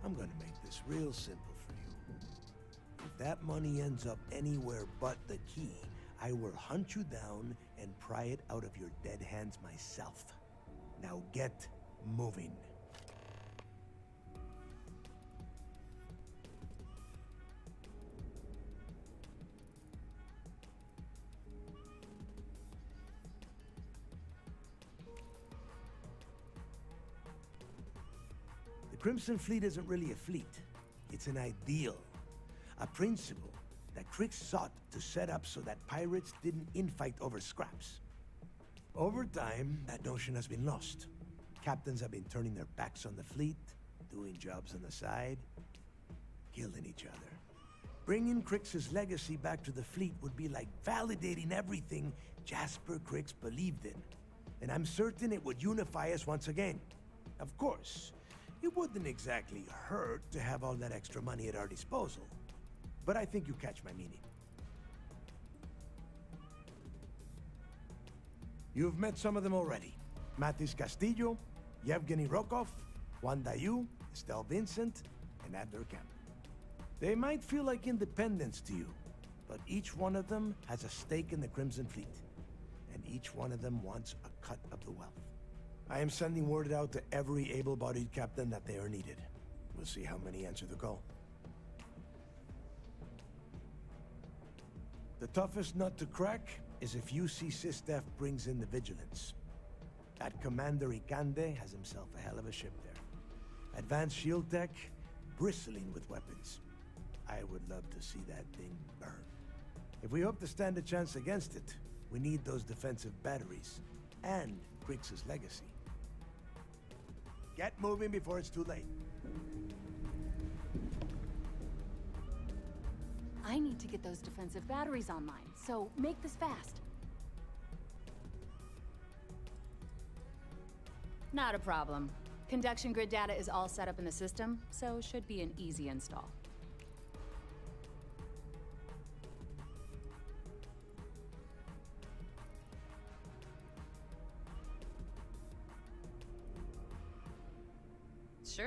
I'm gonna make this real simple for you. If that money ends up anywhere but the key, I will hunt you down and pry it out of your dead hands myself. Now get moving. The Crimson Fleet isn't really a fleet. It's an ideal. A principle that Krix sought to set up so that pirates didn't infight over scraps. Over time, that notion has been lost. Captains have been turning their backs on the fleet, doing jobs on the side, killing each other. Bringing Krix's legacy back to the fleet would be like validating everything Jasper Krix believed in. And I'm certain it would unify us once again. Of course, it wouldn't exactly hurt to have all that extra money at our disposal. But I think you catch my meaning. You've met some of them already. Matis Castillo, Yevgeny Rokov, Juan Dayu, Estelle Vincent, and Adler Kemp. They might feel like independents to you, but each one of them has a stake in the Crimson Fleet. And each one of them wants a cut of the wealth. I am sending word out to every able-bodied captain that they are needed. We'll see how many answer the call. The toughest nut to crack is if UC Sistef brings in the Vigilance. That Commander Ikande has himself a hell of a ship there. Advanced shield tech, bristling with weapons. I would love to see that thing burn. If we hope to stand a chance against it, we need those defensive batteries and Krix's legacy. Get moving before it's too late.
I need to get those defensive batteries online, so make this fast. Not a problem. Conduction grid data is all set up in the system, so should be an easy install.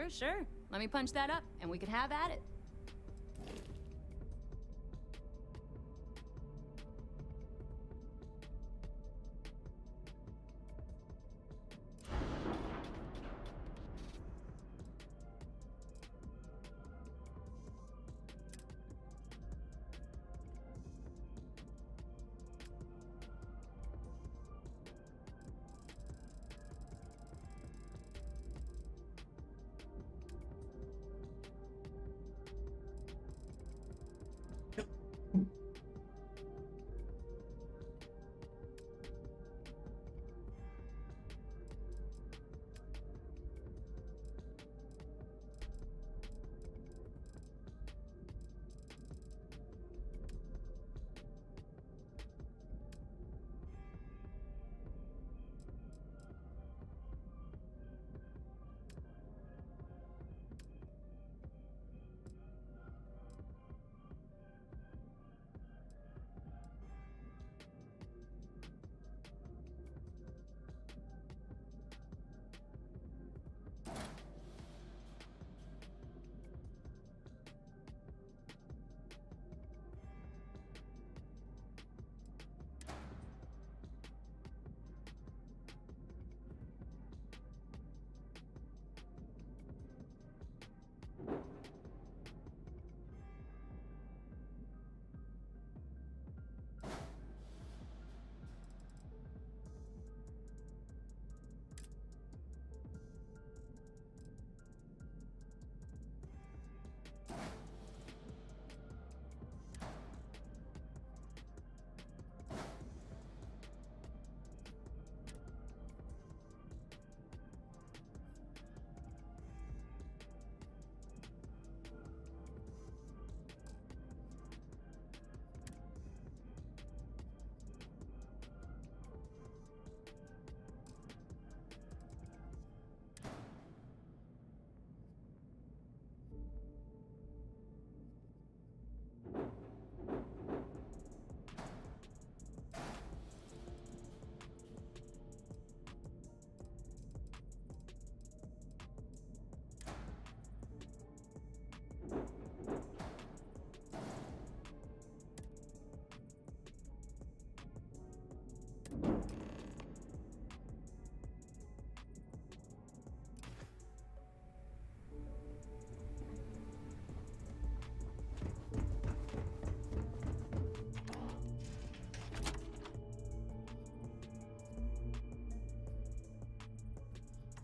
Sure. Let me punch that up, and we can have at it.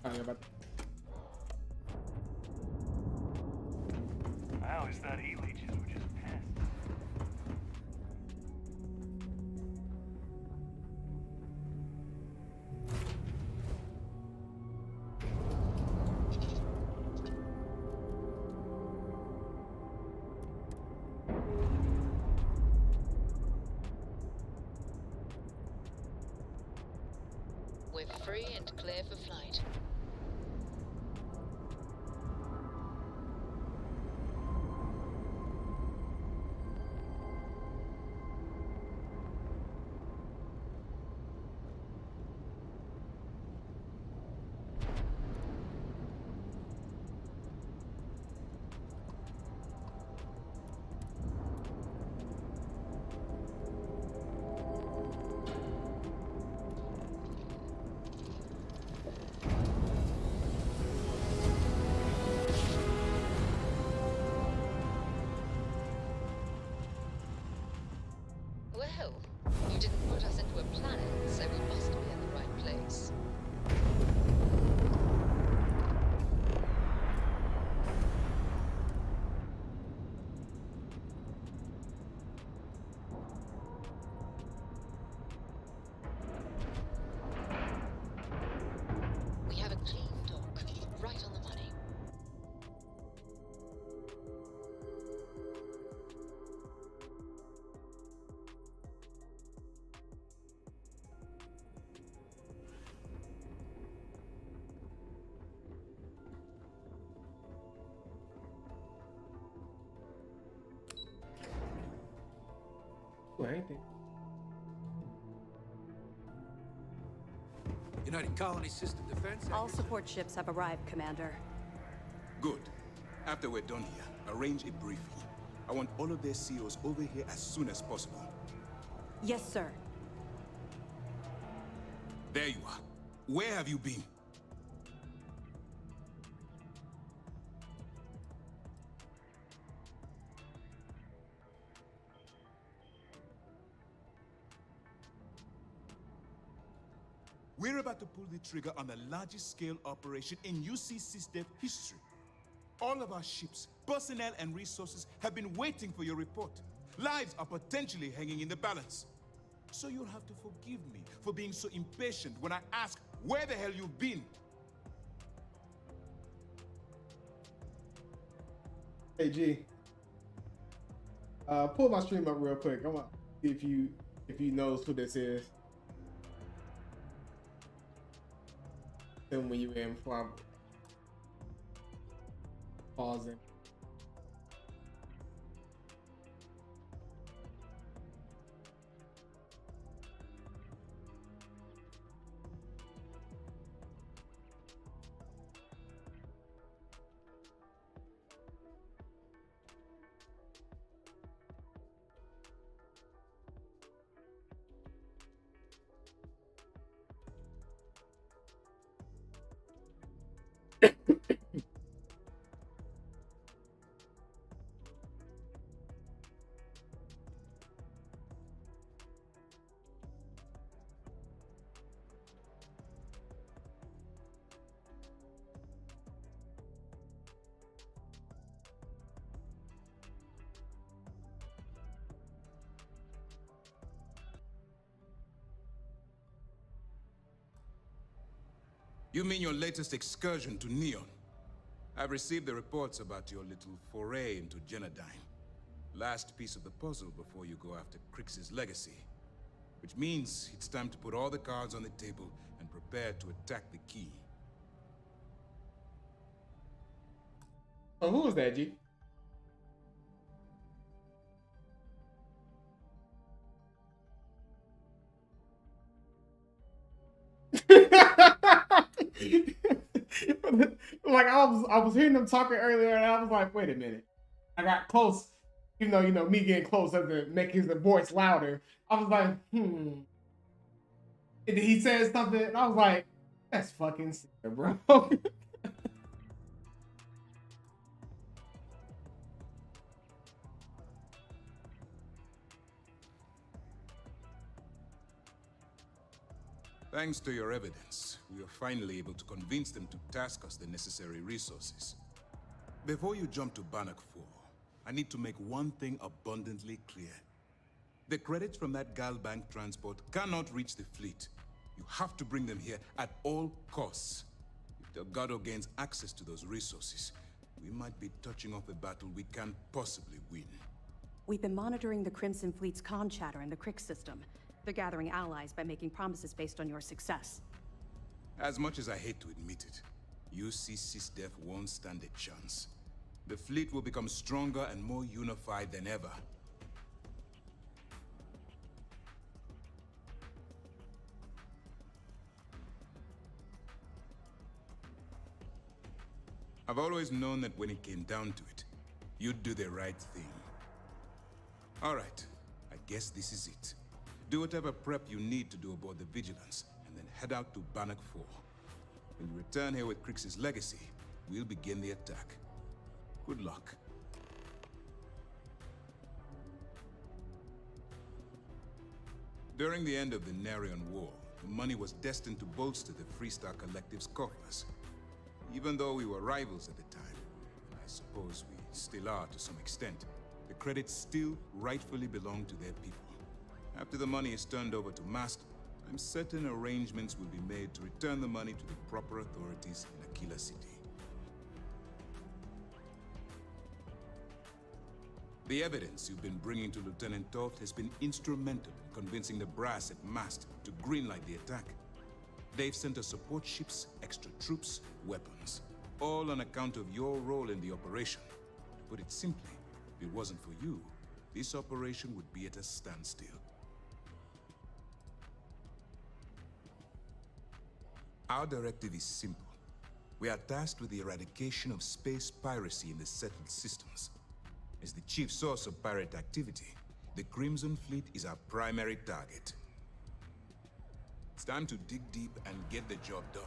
Sorry about
Wow, is that E-leeches were just pests.
We're free and clear for flight. Well, you didn't put us into a planet, so we must be in the right place. We have a clean dock, right on the money.
well, anything.
United Colony System Defense.
All support ships have arrived, Commander.
Good. After we're done here, arrange a briefing. I want all of their CEOs over here as soon as possible.
Yes, sir.
There you are. Where have you been? We're about to pull the trigger on the largest scale operation in UC SysDev history. All of our ships, personnel, and resources have been waiting for your report. Lives are potentially hanging in the balance. So you'll have to forgive me for being so impatient when I ask where the hell you've been.
Hey G, pull my stream up real quick. I want to see if you knows who this is. Tell me when you in before I'm pausing.
You mean your latest excursion to Neon? I've received the reports about your little foray into Genodyne. Last piece of the puzzle before you go after Krix's legacy. Which means it's time to put all the cards on the table and prepare to attack the key.
Oh, who was that, G? Like I was hearing them talking earlier, and I was like, wait a minute. I got close, even though me getting close doesn't make his voice louder. I was like, And then he said something, and I was like, that's fucking sick, bro.
Thanks to your evidence, we were finally able to convince them to task us the necessary resources. Before you jump to Bannock 4, I need to make one thing abundantly clear. The credits from that Gal Bank transport cannot reach the fleet. You have to bring them here at all costs. If Delgado gains access to those resources, we might be touching off a battle we can't possibly win.
We've been monitoring the Crimson Fleet's comm chatter in the Crick system. They're gathering allies by making promises based on your success.
As much as I hate to admit it, UC SysDef won't stand a chance. The fleet will become stronger and more unified than ever. I've always known that when it came down to it, you'd do the right thing. All right, I guess this is it. Do whatever prep you need to do aboard the Vigilance, and then head out to Bannock 4. When you return here with Krix's legacy, we'll begin the attack. Good luck. During the end of the Narian War, the money was destined to bolster the Freestar Collective's coffers. Even though we were rivals at the time, and I suppose we still are to some extent, the credits still rightfully belong to their people. After the money is turned over to Mast, I'm certain arrangements will be made to return the money to the proper authorities in Aquila City. The evidence you've been bringing to Lieutenant Toft has been instrumental in convincing the brass at Mast to greenlight the attack. They've sent us support ships, extra troops, weapons, all on account of your role in the operation. To put it simply, if it wasn't for you, this operation would be at a standstill. Our directive is simple. We are tasked with the eradication of space piracy in the settled systems. As the chief source of pirate activity, the Crimson Fleet is our primary target. It's time to dig deep and get the job done.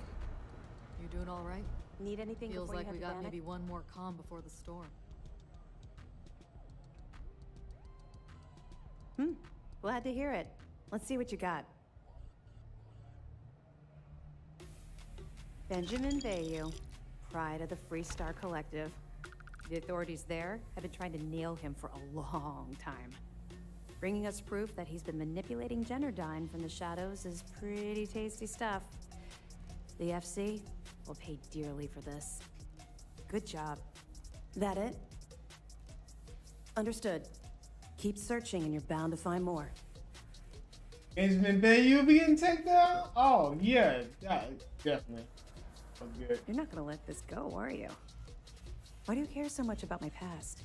You doing all right?
Need anything
Feels
before
like
you
we
head to
got
Bannock?
maybe one more calm before the storm.
Glad to hear it. Let's see what you got. Benjamin Bayou, pride of the Freestar Collective. The authorities there have been trying to nail him for a long time. Bringing us proof that he's been manipulating Generdyne from the shadows is pretty tasty stuff. The FC will pay dearly for this. Good job. That it? Understood. Keep searching and you're bound to find more.
Benjamin Bayou be getting taken down? Oh, yeah, definitely. Oh, good.
You're not gonna let this go, are you? Why do you care so much about my past?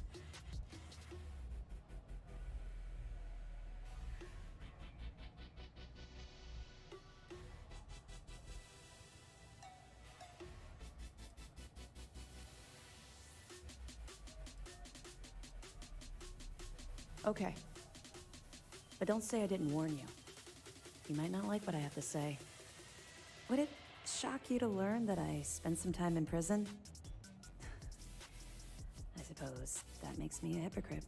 Okay. But don't say I didn't warn you. You might not like what I have to say. Would it shock you to learn that I spent some time in prison? I suppose that makes me a hypocrite.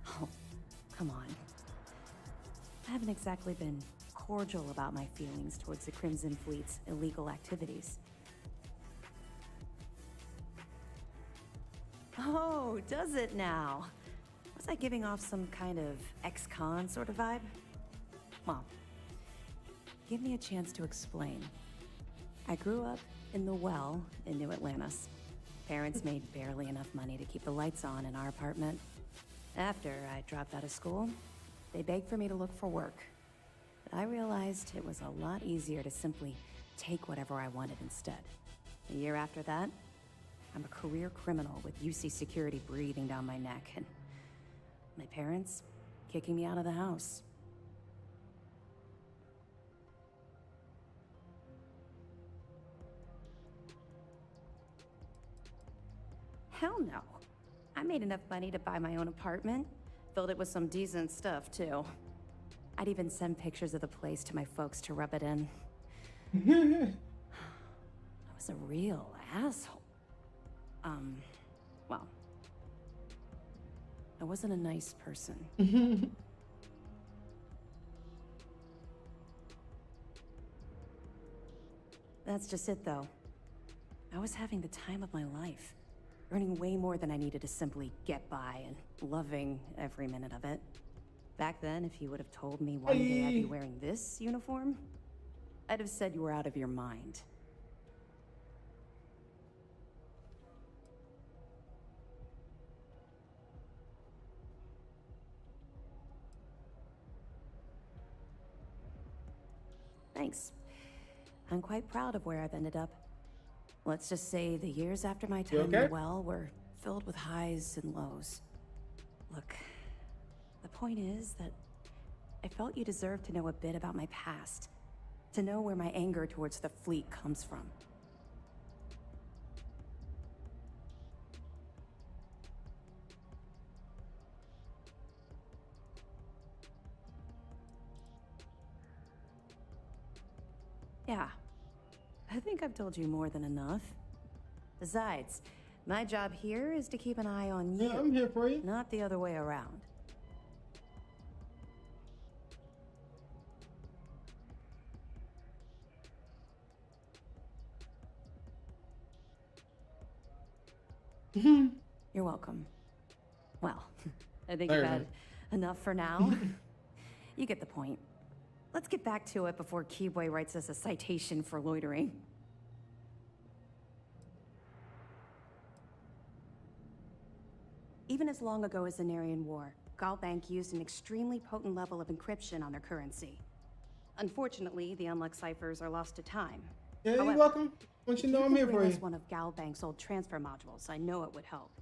Oh, come on. I haven't exactly been cordial about my feelings towards the Crimson Fleet's illegal activities. Oh, does it now? Was I giving off some kind of ex-con sort of vibe? Well, give me a chance to explain. I grew up in the Well in New Atlantis. Parents made barely enough money to keep the lights on in our apartment. After I dropped out of school, they begged for me to look for work. But I realized it was a lot easier to simply take whatever I wanted instead. A year after that, I'm a career criminal with UC security breathing down my neck, and my parents kicking me out of the house. Hell no. I made enough money to buy my own apartment. Filled it with some decent stuff, too. I'd even send pictures of the place to my folks to rub it in. I was a real asshole. Well, I wasn't a nice person. That's just it, though. I was having the time of my life, earning way more than I needed to simply get by and loving every minute of it. Back then, if you would have told me one day I'd be wearing this uniform, I'd have said you were out of your mind. Thanks. I'm quite proud of where I've ended up. Let's just say the years after my time in the well were filled with highs and lows. Look, the point is that I felt you deserved to know a bit about my past, to know where my anger towards the fleet comes from. Yeah, I think I've told you more than enough. Besides, my job here is to keep an eye on you.
Yeah, I'm here for you.
Not the other way around. You're welcome. Well, I think you've had enough for now. You get the point. Let's get back to it before Keyboy writes us a citation for loitering. Even as long ago as the Narian War, Galbank used an extremely potent level of encryption on their currency. Unfortunately, the unlock ciphers are lost to time.
Yeah,
However,
you're welcome. Don't you know I'm here for you?
one of Galbank's old transfer modules. I know it would help.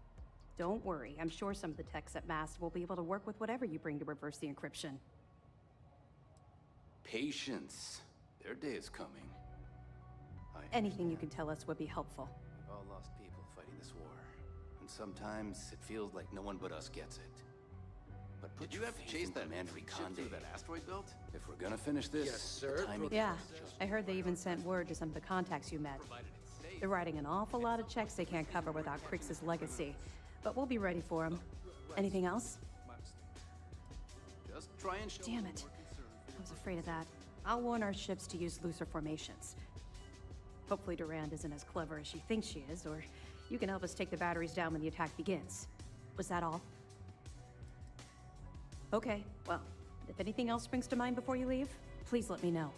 Don't worry, I'm sure some of the techs at Mast will be able to work with whatever you bring to reverse the encryption.
Patience. Their day is coming.
Anything you can tell us would be helpful.
We've all lost people fighting this war. And sometimes it feels like no one but us gets it. But did you have to chase that Commander Conde through that asteroid belt? If we're gonna finish this,
yes, sir.
Yeah, I heard they even sent word to some of the contacts you met. They're writing an awful lot of checks they can't cover without Krix's legacy. But we'll be ready for them. Anything else?
Just try and
Damn it. I was afraid of that. I'll warn our ships to use looser formations. Hopefully Durand isn't as clever as she thinks she is, or you can help us take the batteries down when the attack begins. Was that all? Okay, well, if anything else springs to mind before you leave, please let me know.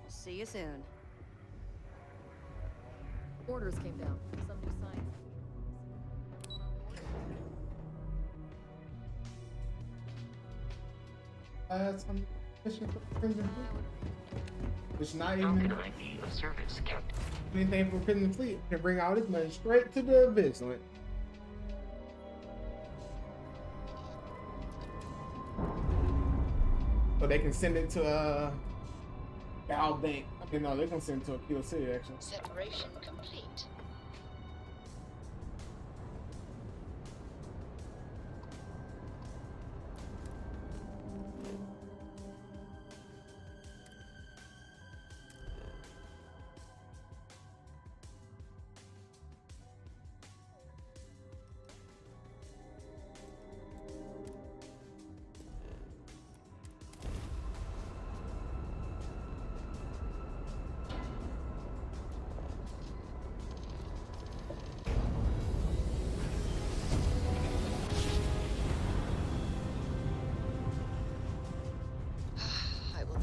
See you soon.
Orders came down. Some new signs.
Some mission for Crimson Fleet. It's not even
service, Captain.
anything for Crimson Fleet. Can bring all this money straight to the Vigilant. So they can send it to Galbank. I mean, no, they're gonna send it to a Kill City actually.
Separation complete.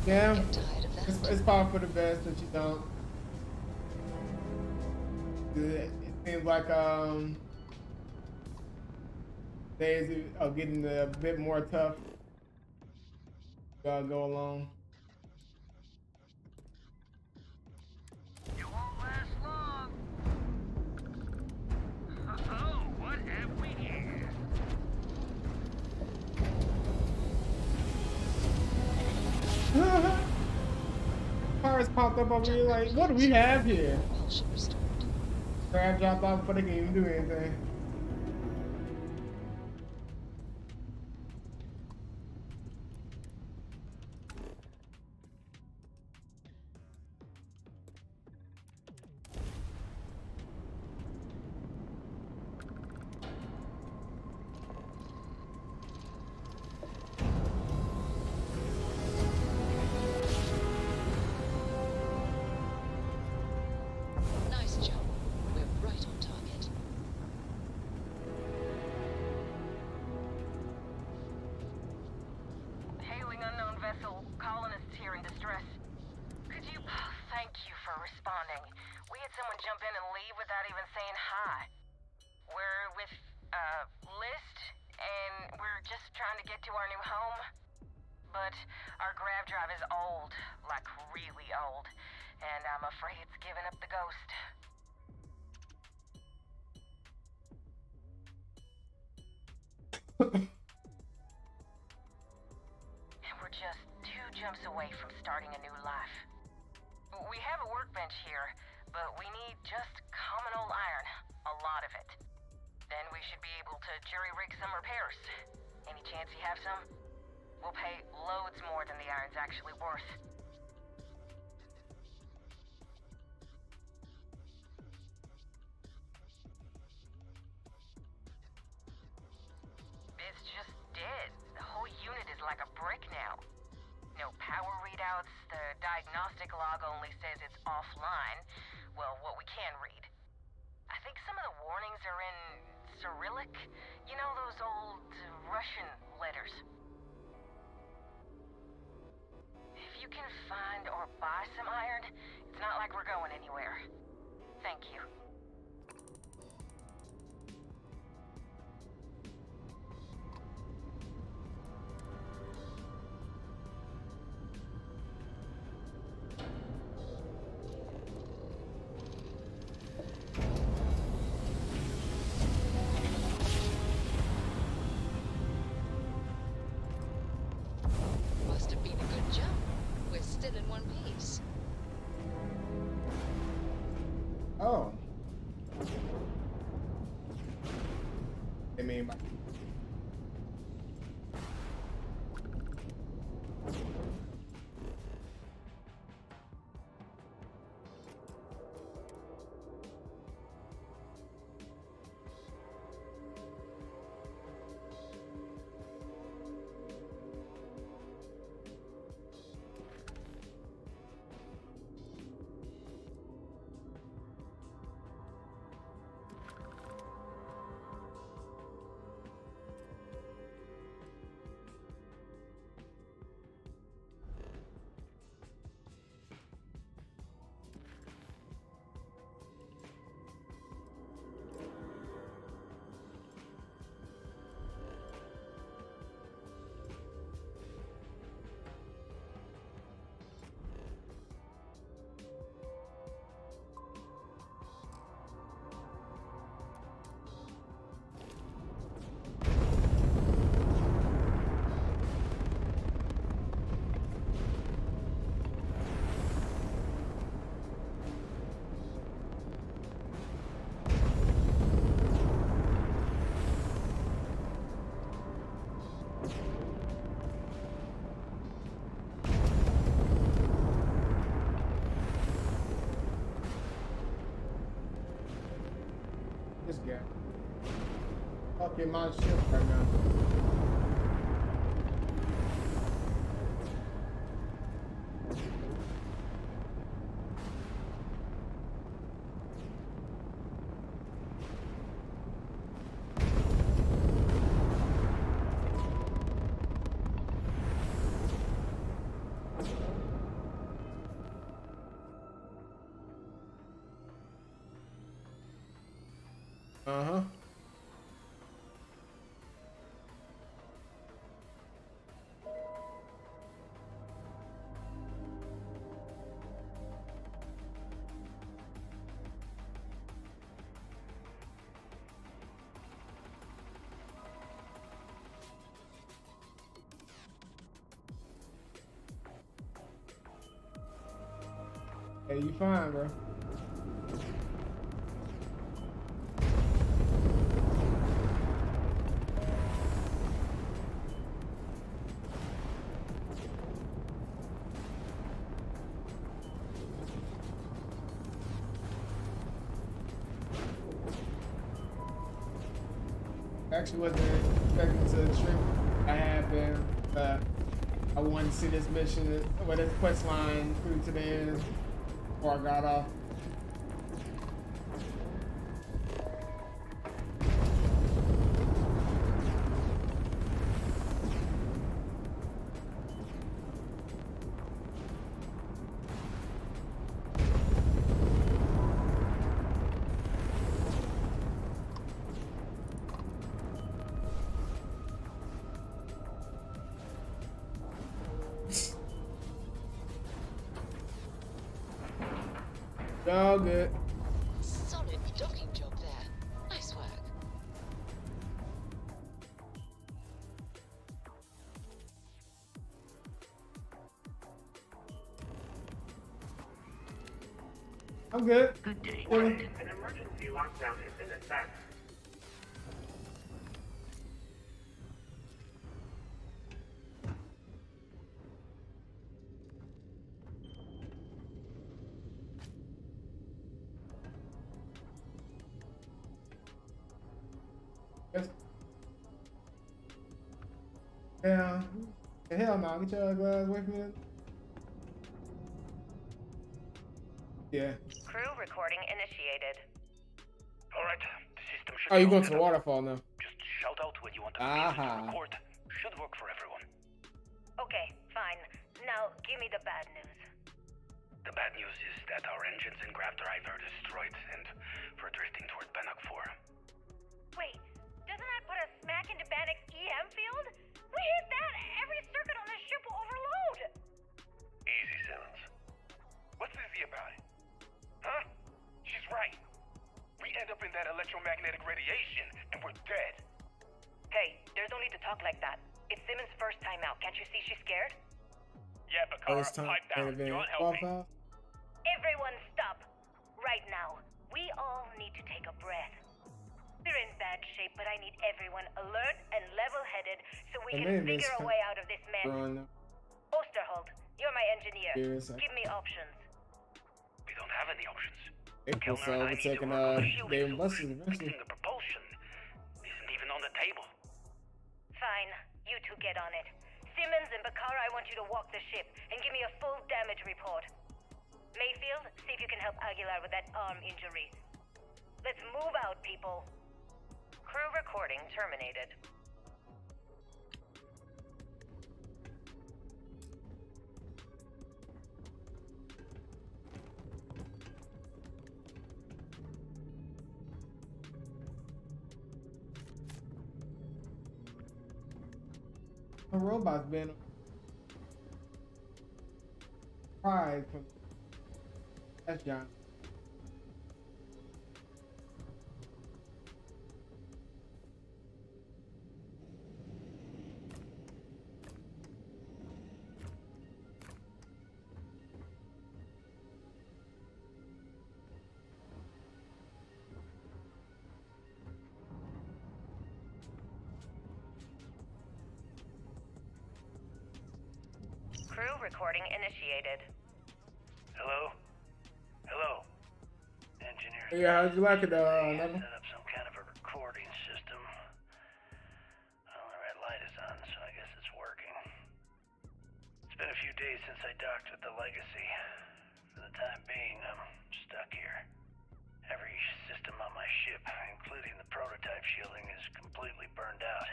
Yeah, it's probably for the best that you don't. It seems like days are getting a bit more tough. Gotta go along.
You won't last long. Oh, what have we here?
Cars popped up over here like, what do we have here? Crab dropped off before they can even do anything.
responding. We had someone jump in and leave without even saying hi. We're with, List, and we're just trying to get to our new home. But our grav drive is old, like really old, and I'm afraid it's giving up the ghost. We're just 2 jumps away from starting a new life. We have a workbench here, but we need just common old iron, a lot of it. Then we should be able to jury-rig some repairs. Any chance you have some? We'll pay loads more than the iron's actually worth. It's just dead. The whole unit is like a brick now. No power readouts, the diagnostic log only says it's offline. Well, what we can read. I think some of the warnings are in Cyrillic. You know those old Russian letters. If you can find or buy some iron, it's not like we're going anywhere. Thank you.
Must have been a good jump. We're still in one piece.
Oh. I mean, this guy. Fucking my shit right now. Uh-huh. Hey, you fine, bro? Actually wasn't expecting to trip. I have been, I wanted to see this mission, well, this quest line through to the end before I got off. All good.
Solid docking job there. Nice work.
I'm good.
Good day.
Really?
An emergency lockdown has been attacked.
Yes. Yeah. Hell no. Get your glass away from me. Yeah.
Crew recording initiated.
Alright, the system should
Oh,
be
you're
all
going
set
to the
up.
waterfall now.
Just shout out when you want the music to
Aha.
record. Should work for everyone.
Okay, fine. Now, give me the bad news.
The bad news is that our engines and grav drive are destroyed, and we're drifting toward Bannock 4.
Wait, doesn't that put us smack into Bannock's EM field? We hit that, every circuit on the ship will overload!
Easy, Simmons. What's easy about it? Huh? She's right. We end up in that electromagnetic radiation, and we're dead.
Hey, there's no need to talk like that. It's Simmons' first time out. Can't you see she's scared?
Yeah, but Kara,
First time
pipe down.
in
You
a
want help me?
waterfall.
Everyone stop. Right now. We all need to take a breath. We're in bad shape, but I need everyone alert and level-headed so we
The
can
name is
figure a way out of this mess.
Run.
Osterholt, you're my engineer.
Yes,
Give me options.
We don't have any options.
April, so
Kellner and I
we're
need to
taking
work on the shielding
Dave and Buster's
solution.
eventually.
Fixing the propulsion isn't even on the table.
Fine. You two get on it. Simmons and Bakara, I want you to walk the ship and give me a full damage report. Mayfield, see if you can help Aguilar with that arm injury. Let's move out, people. Crew recording terminated.
A robot's been prize from that's John.
Crew recording initiated.
Hello? Hello? Engineer.
Yeah, how'd you like it, Neville?
Set up some kind of a recording system. Well, the red light is on, so I guess it's working. It's been a few days since I docked with the Legacy. For the time being, I'm stuck here. Every system on my ship, including the prototype shielding, is completely burned out.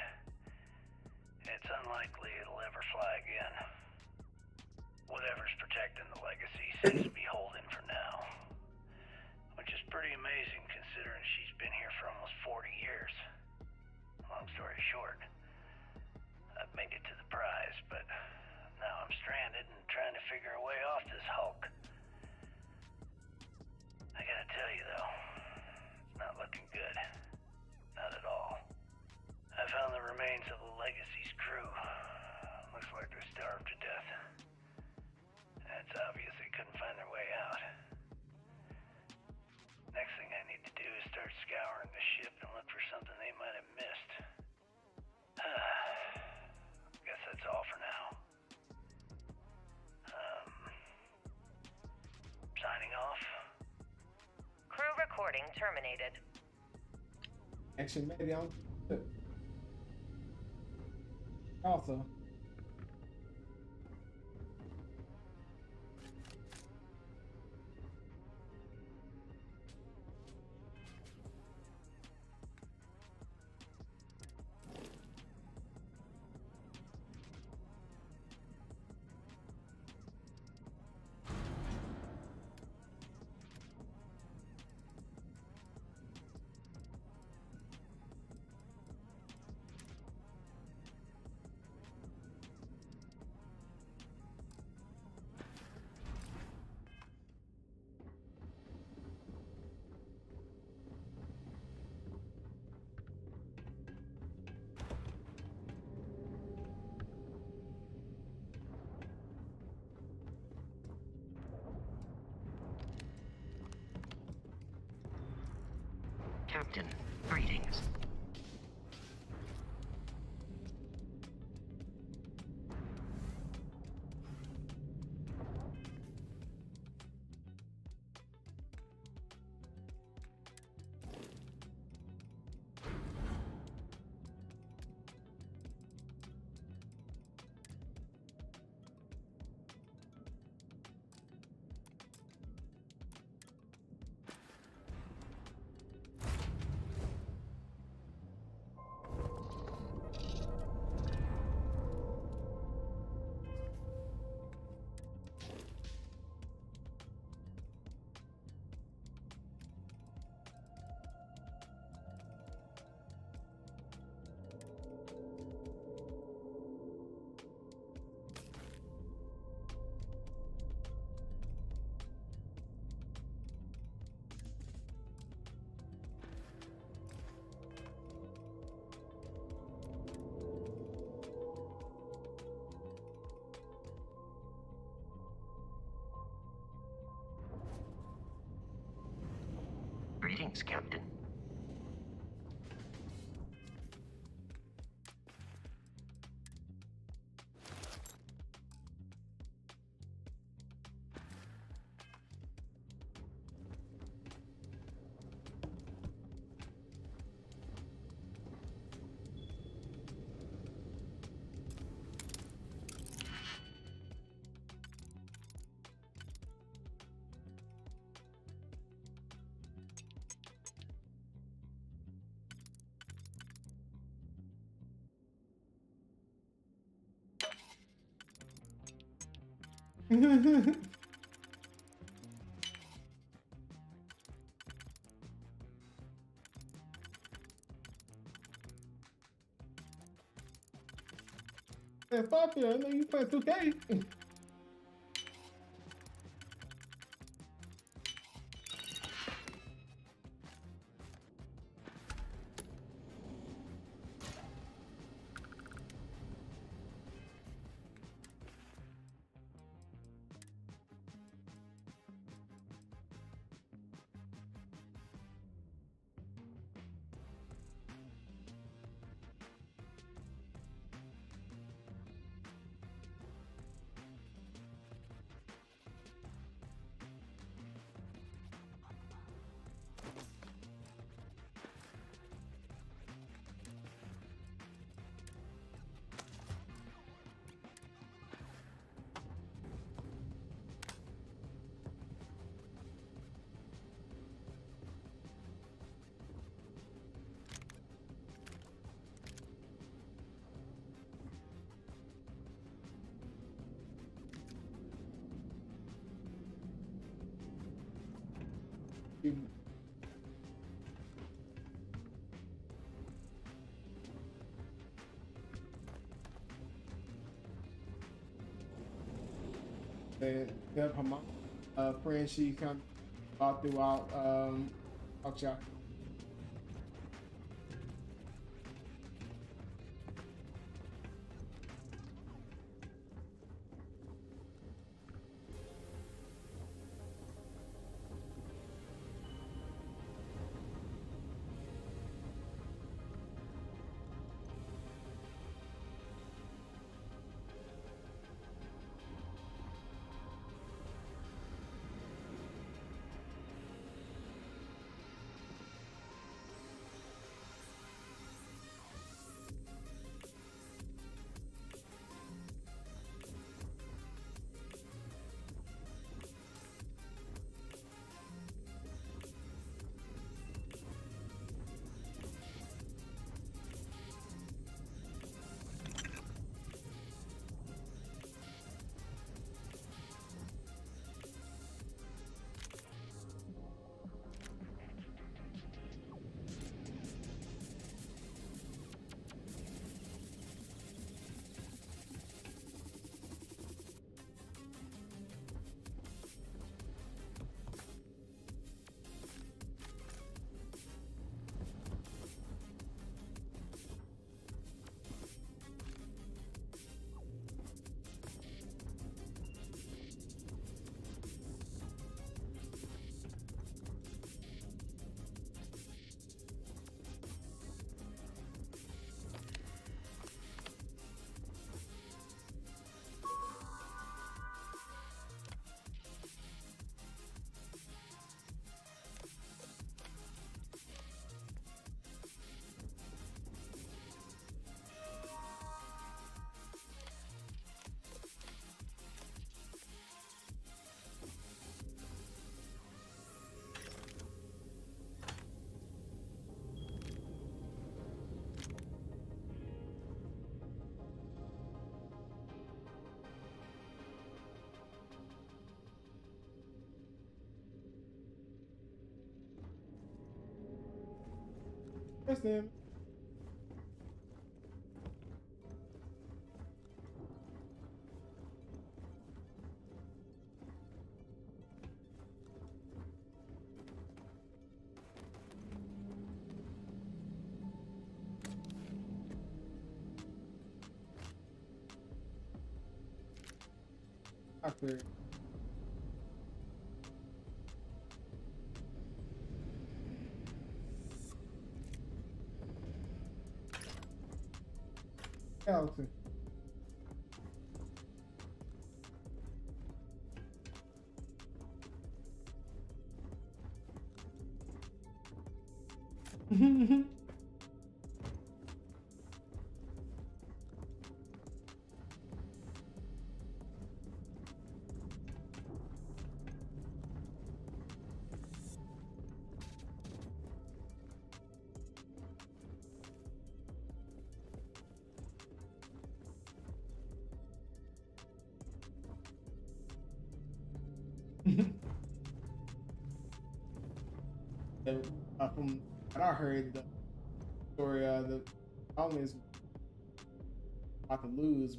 It's unlikely it'll ever fly again. Whatever's protecting the Legacy seems to be holding for now. Which is pretty amazing considering she's been here for almost 40 years. Long story short, I've made it to the prize, but now I'm stranded and trying to figure a way off this hulk. I gotta tell you though, it's not looking good. Not at all. I found the remains of the Legacy's crew. Looks like they're starved to death. It's obvious they couldn't find their way out. Next thing I need to do is start scouring the ship and look for something they might have missed. Guess that's all for now. Signing off.
Crew recording terminated.
Actually, maybe I'm also.
Captain, greetings. Greetings, Captain.
Man, Starfield, I know you play 2K. And help her mom, friend, she kind of all throughout Oksha. Press them. After. Galaxy. From what I heard, the story, the colonies about to lose.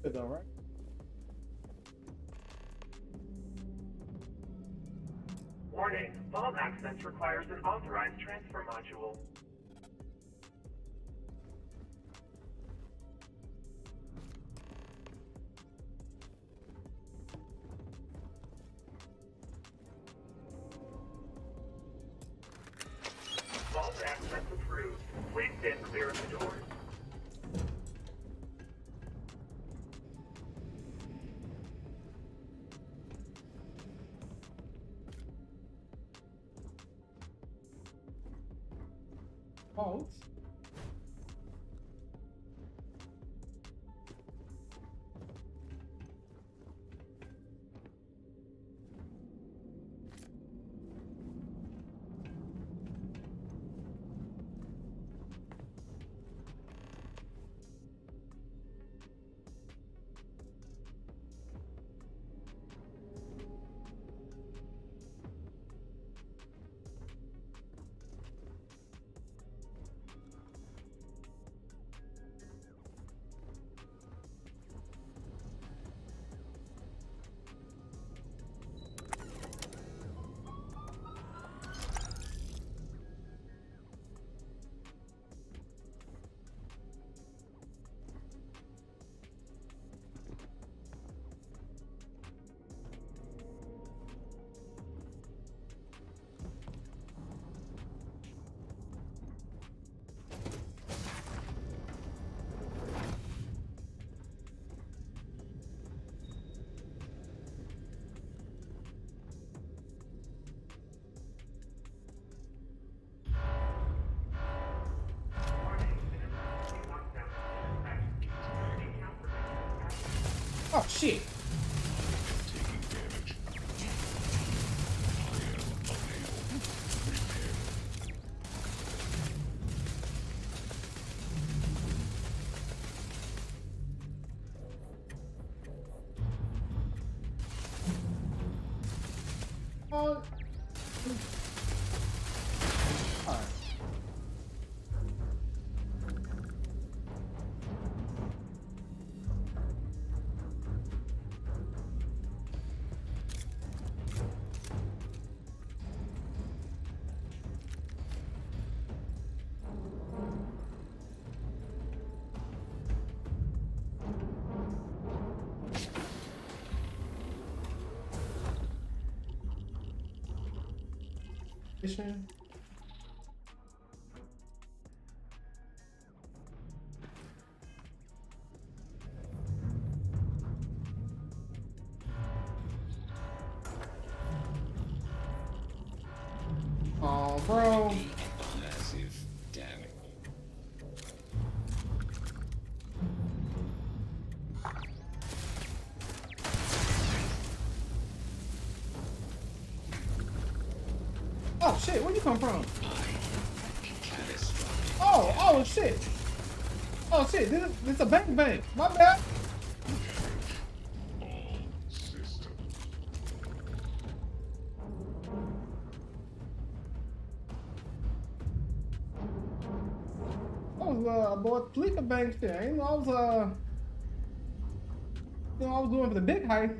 It's all right.
Warning, vault access requires an authorized transfer module. Vault access approved. Please stand clear of the doors.
Vault. Oh shit. Alright. Mission. Oh, bro.
Massive damage.
Oh shit, where you come from?
Catastrophic.
Oh shit. Oh shit, this is a bank bank. My bad. I was aboard Fleet bank shit. I ain't know I was I was doing for the big heist.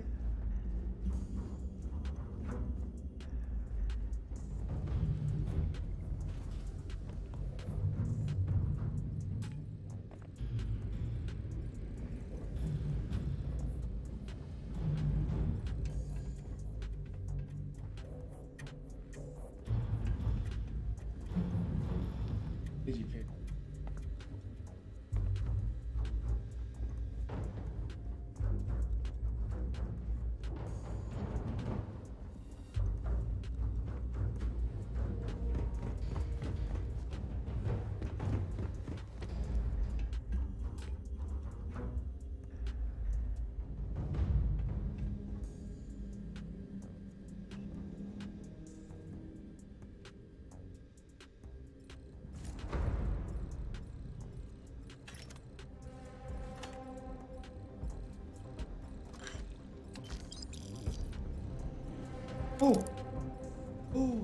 Did you pick? Oh. Oh.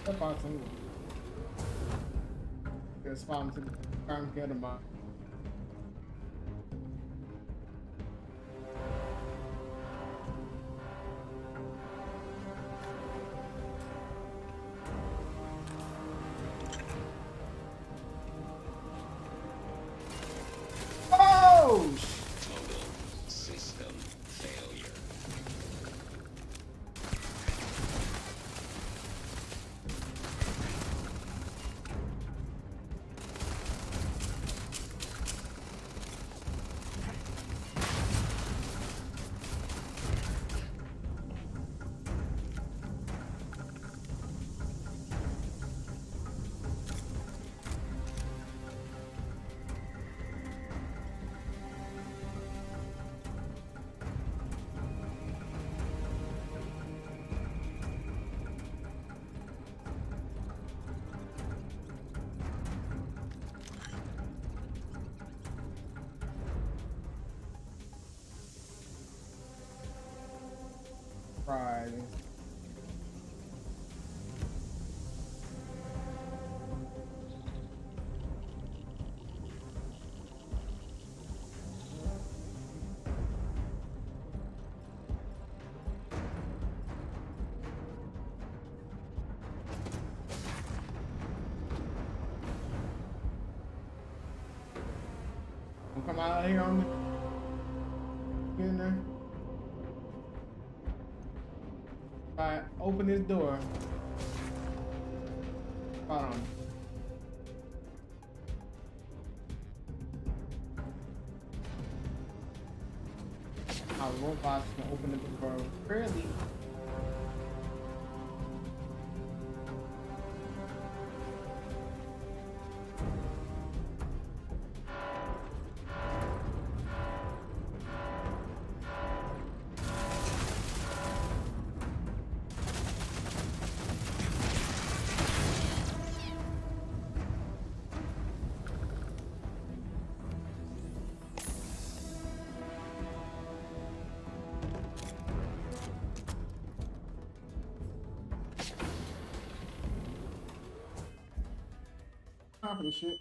That's awesome. There's farm to farm get them up. Oh!
Total system failure.
Right. Come out here on me. Get in there. Alright, open this door. Hold on. Our robots can open the door fairly. Time for this shit.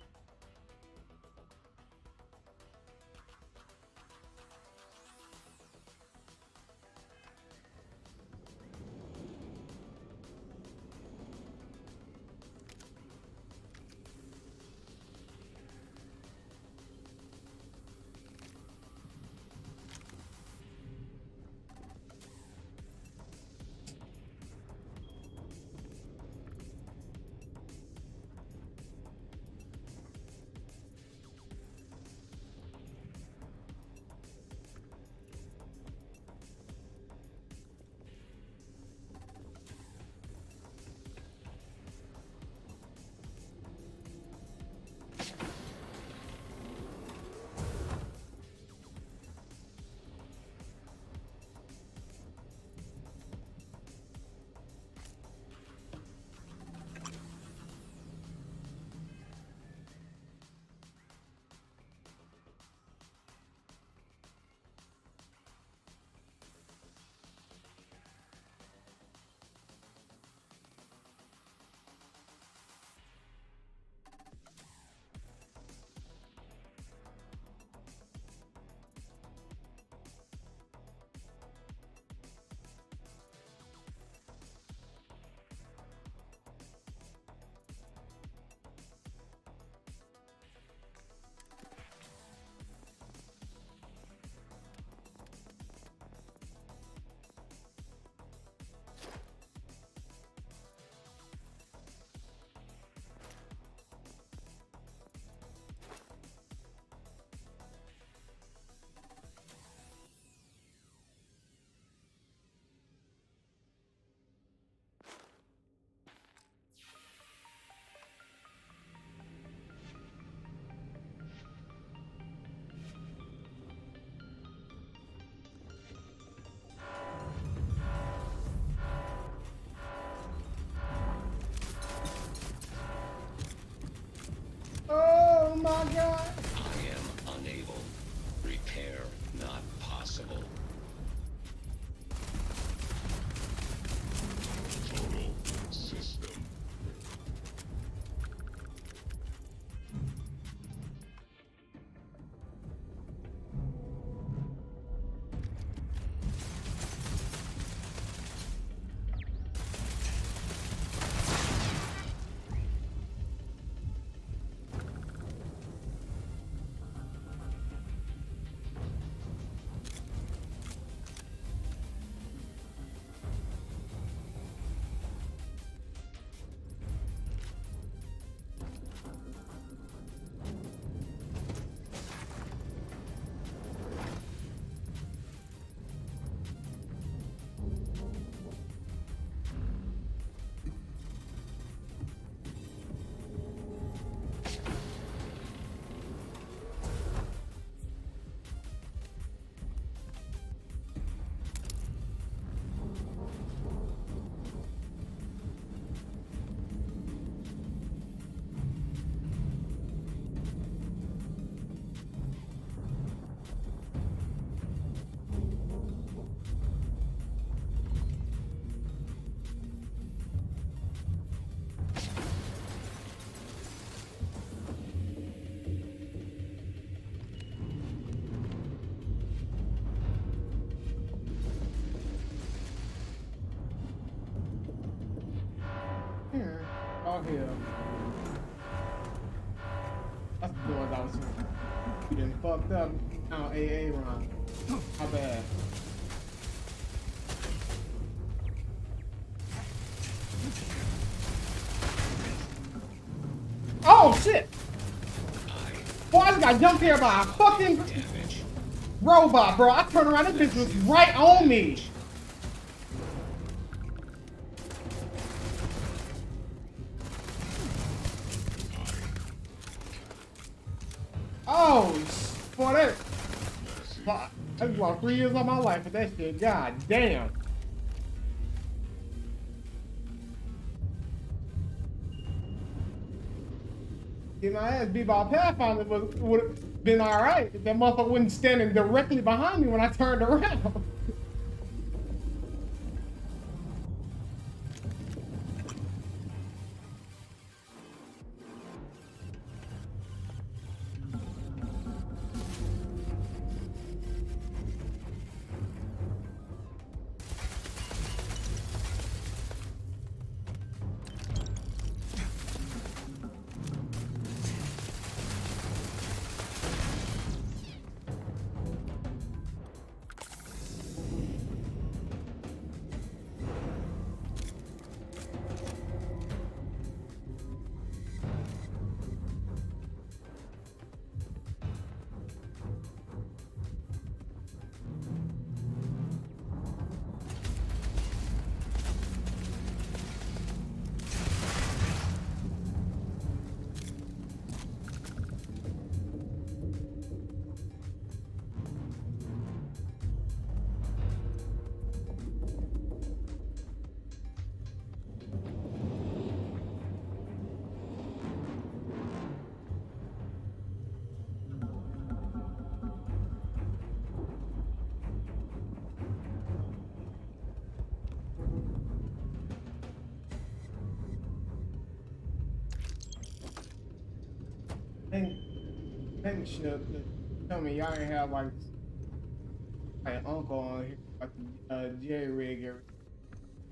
my god.
I am unable. Repair not possible. Total system.
Oh hell. That's the doors I was hearing. You done fucked up. Now AA run. How bad? Oh shit! Boy, I just got jumped here by a fucking robot, bro. I turned around, this bitch was right on me. Oh, boy, that. I just lost 3 years of my life with that shit. God damn. Get my ass beat by a Pathfinder would have been alright if that motherfucker wasn't standing directly behind me when I turned around. Think shit. Tell me y'all ain't have like an uncle on here, like Jerry rig or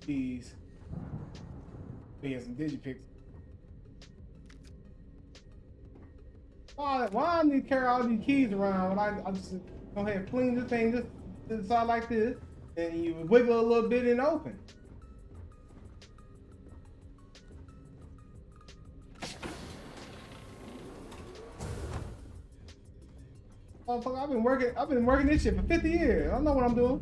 these. He has some digipics. Why I need to carry all these keys around when I just go ahead and fling this thing just to the side like this, and you wiggle a little bit and open. Motherfucker, I've been working this shit for 50 years. I know what I'm doing.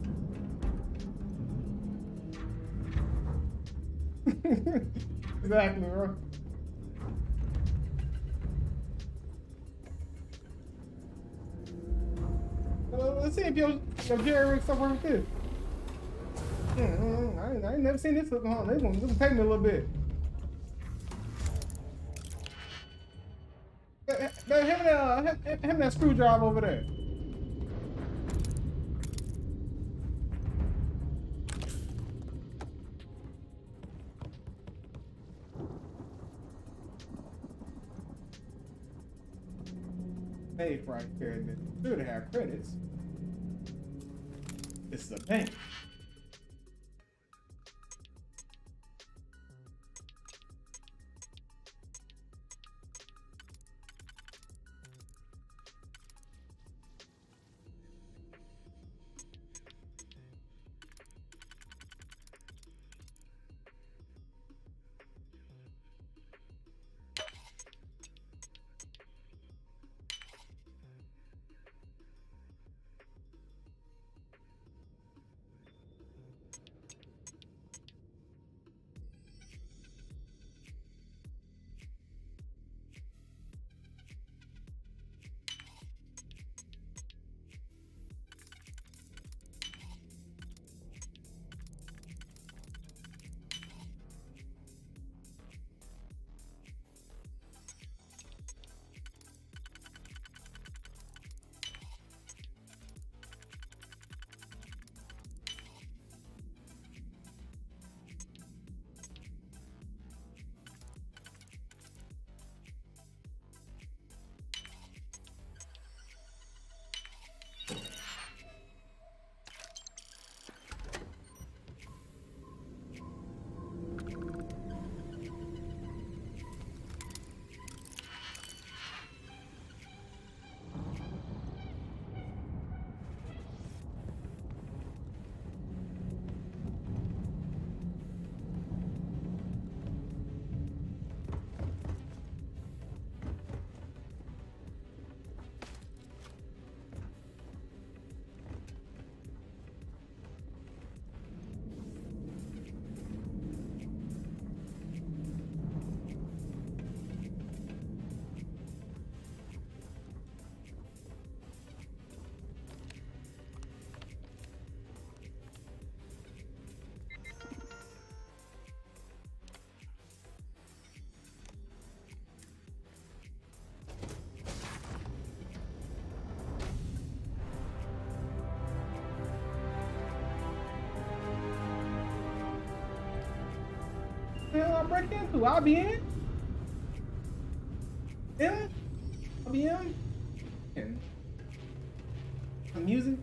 Exactly, bro. Let's see if your Jerry rig stuff works with this. I ain't never seen this looking home. This gonna take me a little bit. Him and that screwdriver over there. Safe right here. That should have credits. This is a bank. Hell, I break into IBM? Yeah? IBM? And music?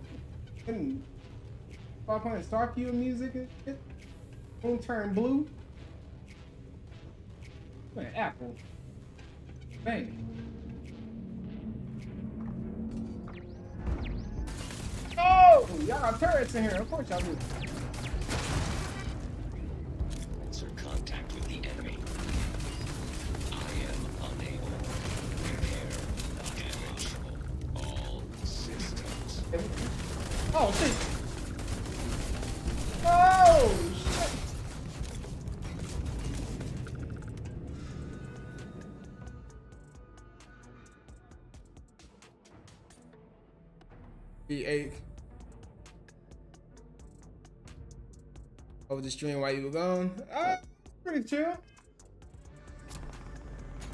And start playing Starfield music and shit? Moon turn blue? Man, Apple. Bang. Oh! Y'all got turrets in here. Of course y'all do.
Contact with the enemy. I am unable. Repair damage. All systems.
Oh, shit. Oh, shit. V8. Over the stream while you were gone. Pretty chill.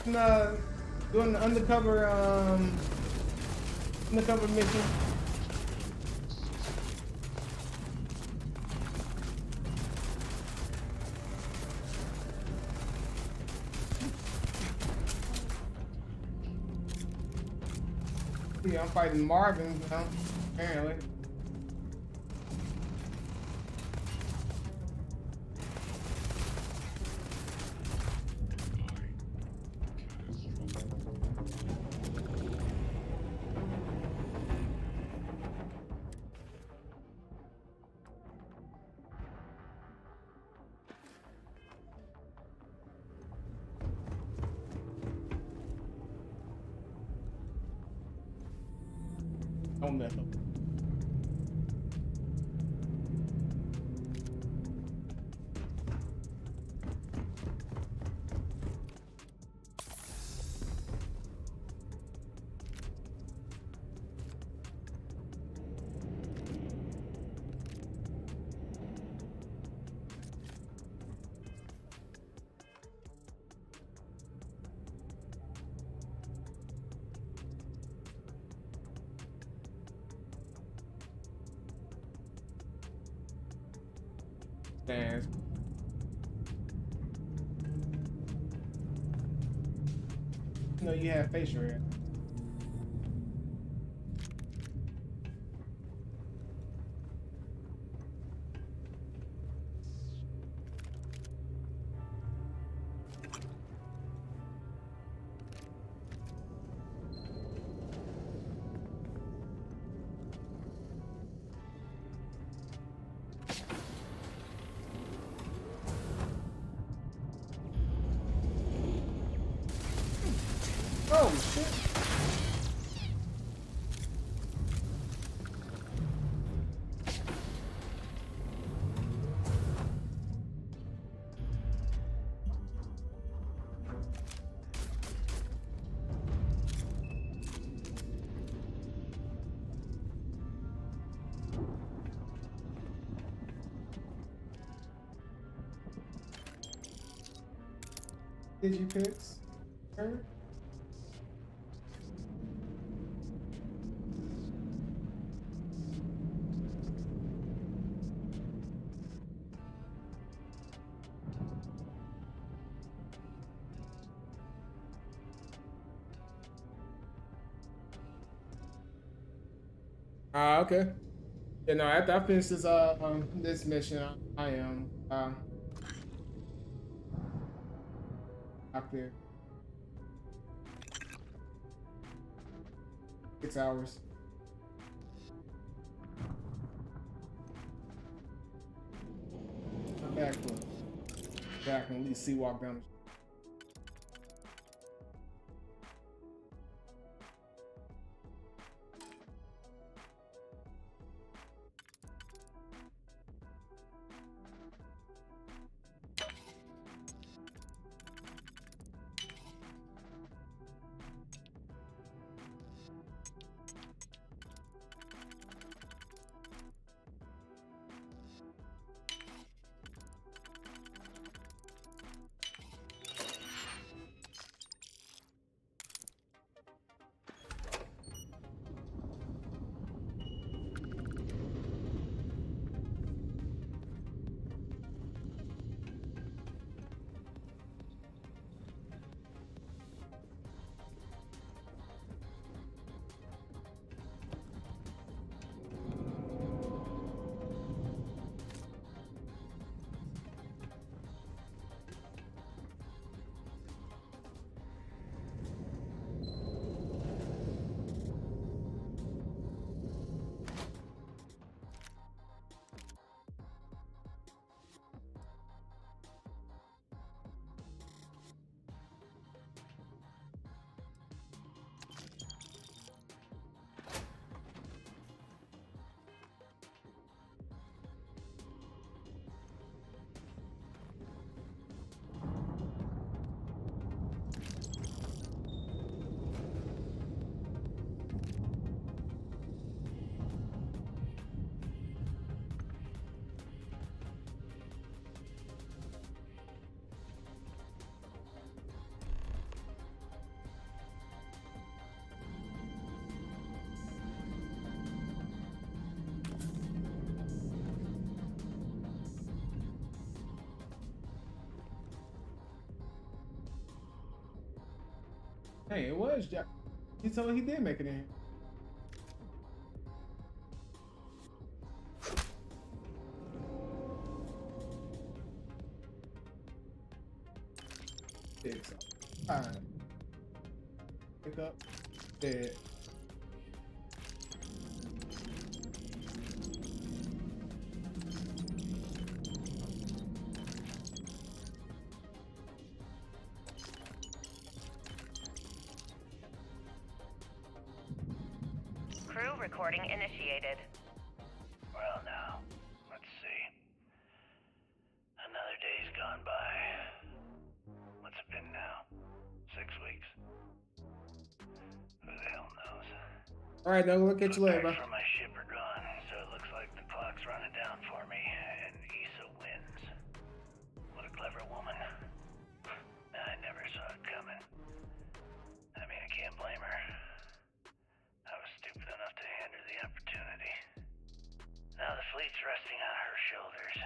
And, doing the undercover mission. Yeah, I'm fighting Marvin now, apparently. Don't mess up. Stands. You know you have facial hair. Oh shit. Digipix. Her? Okay. You know, after I finish this mission, I am out there. 6 hours. I'm back for back and at least see walk down. Hey, it was Jack. He told me he did make it in. Six. Alright. Pick up. Dead.
Crew recording initiated.
Well, now, let's see. Another day's gone by. What's it been now? 6 weeks? Who the hell knows?
Alright, now we'll catch you later, bro.
From my ship are gone, so it looks like the clock's running down for me, and Issa wins. What a clever woman. I never saw it coming. I mean, I can't blame her. I was stupid enough to hand her the opportunity. Now the fleet's resting on her shoulders.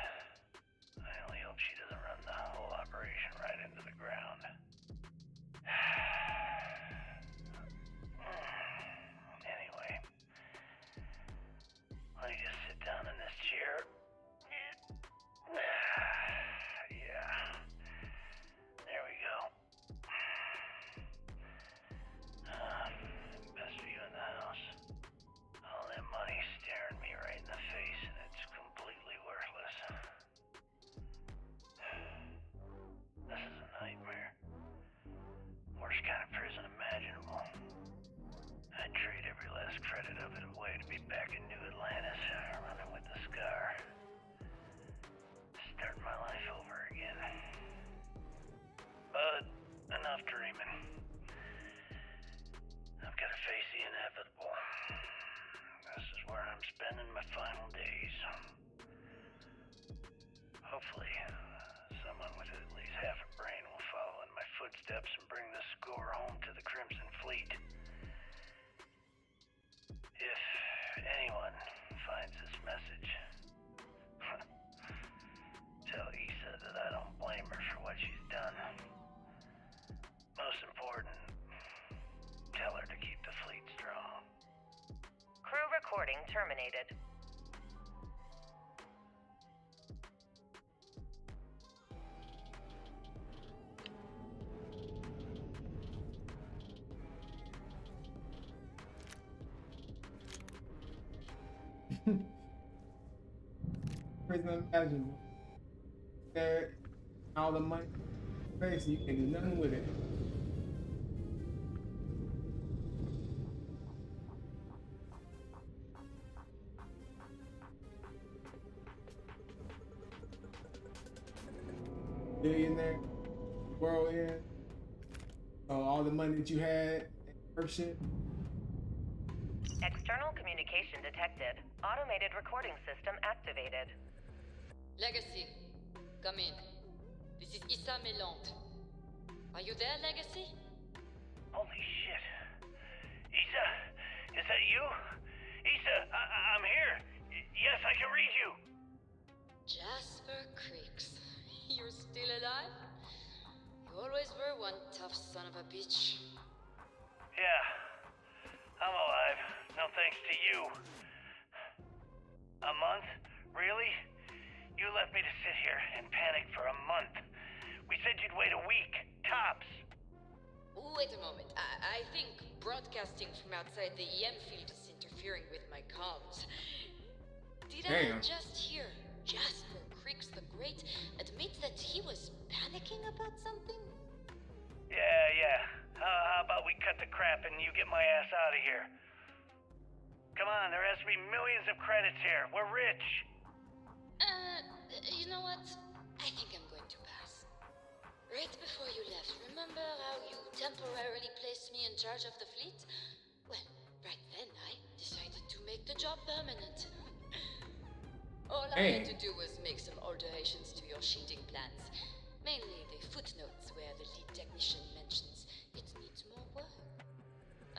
steps and bring the score home to the Crimson Fleet. If anyone finds this message, tell Issa that I don't blame her for what she's done. Most important, tell her to keep the fleet strong.
Crew recording terminated.
Crazy unimaginable. There, all the money, face, you can do nothing with it. Billionaire, world in. So all the money that you had, first shit.
External communication detected. Automated recording system activated.
Legacy, come in. This is Issa Melant. Are you there, Legacy?
Holy shit. Issa, is that you? Issa, I'm here. Yes, I can read you.
Jasper Creeks. You're still alive? You always were one tough son of a bitch.
Yeah, I'm alive. No thanks to you. A month? Really? You left me to sit here and panic for a month. We said you'd wait a week, tops.
Wait a moment. I think broadcasting from outside the EM field is interfering with my comms. Did I just hear Jasper Creeks the Great admit that he was panicking about something?
Yeah. How about we cut the crap and you get my ass out of here? Come on, there has to be millions of credits here. We're rich.
You know what? I think I'm going to pass. Right before you left, remember how you temporarily placed me in charge of the fleet? Well, right then I decided to make the job permanent. All I had to do was make some alterations to your shielding plans. Mainly the footnotes where the lead technician mentions it needs more work.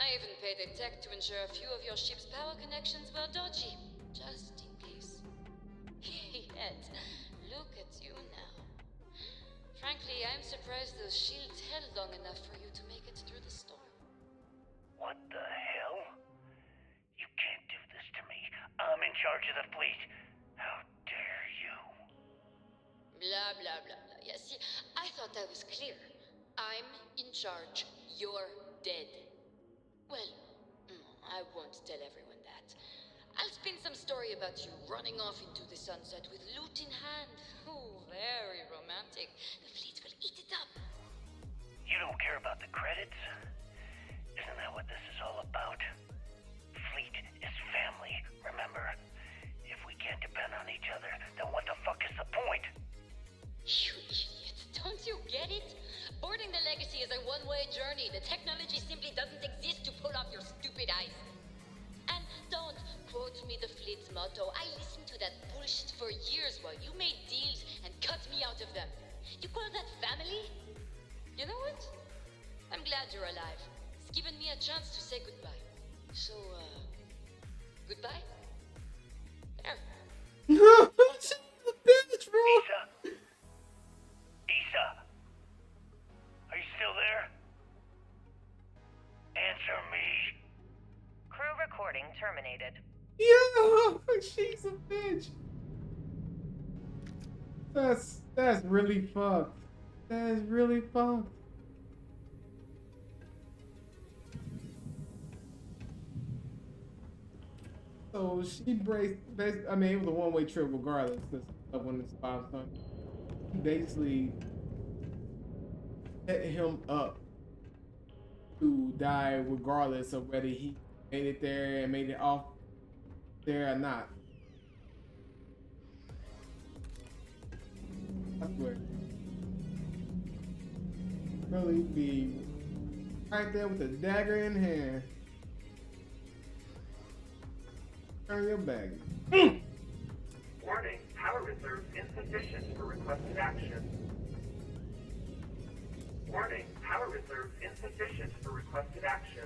I even paid a tech to ensure a few of your ship's power connections were dodgy, just in case. Yet, look at you now. Frankly, I'm surprised those shields held long enough for you to make it through the storm.
What the hell? You can't do this to me. I'm in charge of the fleet. How dare you?
Blah, blah, blah, blah. Yeah, see, I thought I was clear. I'm in charge. You're dead. Well, I won't tell everyone that. I'll spin some story about you running off into the sunset with loot in hand. Oh, very romantic. The fleet will eat it up.
You don't care about the credits? Isn't that what this is all about? Fleet is family, remember? If we can't depend on each other, then what the fuck is the point?
You idiot. Don't you get it? Boarding the Legacy is a one-way journey. The technology simply doesn't exist to pull off your stupid eyes. And don't quote me the fleet's motto. I listened to that bullshit for years while you made deals and cut me out of them. You call that family? You know what? I'm glad you're alive. It's given me a chance to say goodbye. So, goodbye? There.
She's a bitch, bro.
Issa! Are you still there? Answer me.
Crew recording terminated.
Yeah, she's a bitch. That's really fucked. That's really fucked. So she braced. I mean, it was a one-way trip regardless of when the spy was done. She basically set him up to die regardless of whether he made it there and made it off there or not. I swear. Really be right there with a dagger in hand. Turn your back.
Warning, power reserves insufficient for requested action. Warning, power reserves insufficient for requested action.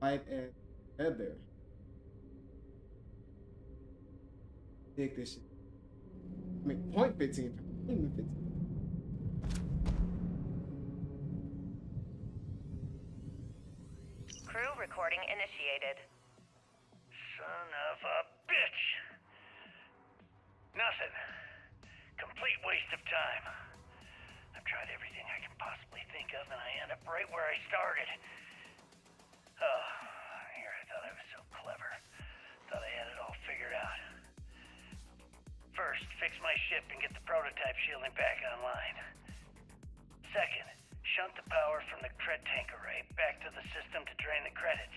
Light and feather. Take this shit. I mean, point 15. Point 15.
Crew recording initiated.
Son of a bitch! Nothing. Complete waste of time. I've tried everything I can possibly think of, and I end up right where I started. Oh, here I thought I was so clever. Thought I had it all figured out. First, fix my ship and get the prototype shielding back online. Second, shunt the power from the cred tank array back to the system to drain the credits.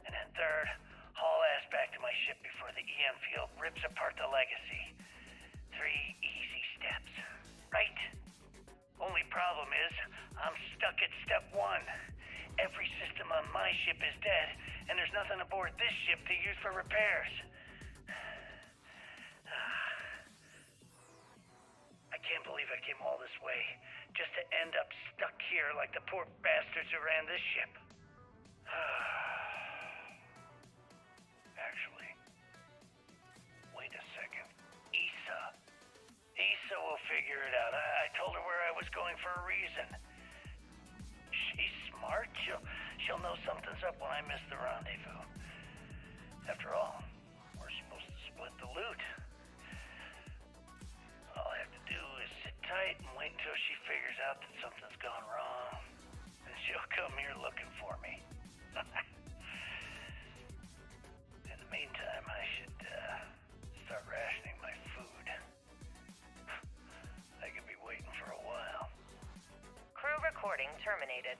And then third, haul ass back to my ship before the EM field rips apart the legacy. 3 easy steps, right? Only problem is, I'm stuck at step 1. Every system on my ship is dead, and there's nothing aboard this ship to use for repairs. I can't believe I came all this way, just to end up stuck here like the poor bastards who ran this ship. Actually, wait a second. Issa will figure it out. I told her where I was going for a reason. She's smart. She'll know something's up when I miss the rendezvous. After all, we're supposed to split the loot. All I have to do is sit tight and wait until she figures out that something's gone wrong. And she'll come here looking for me. In the meantime, I should start rationing my food. I could be waiting for a while.
Crew recording terminated.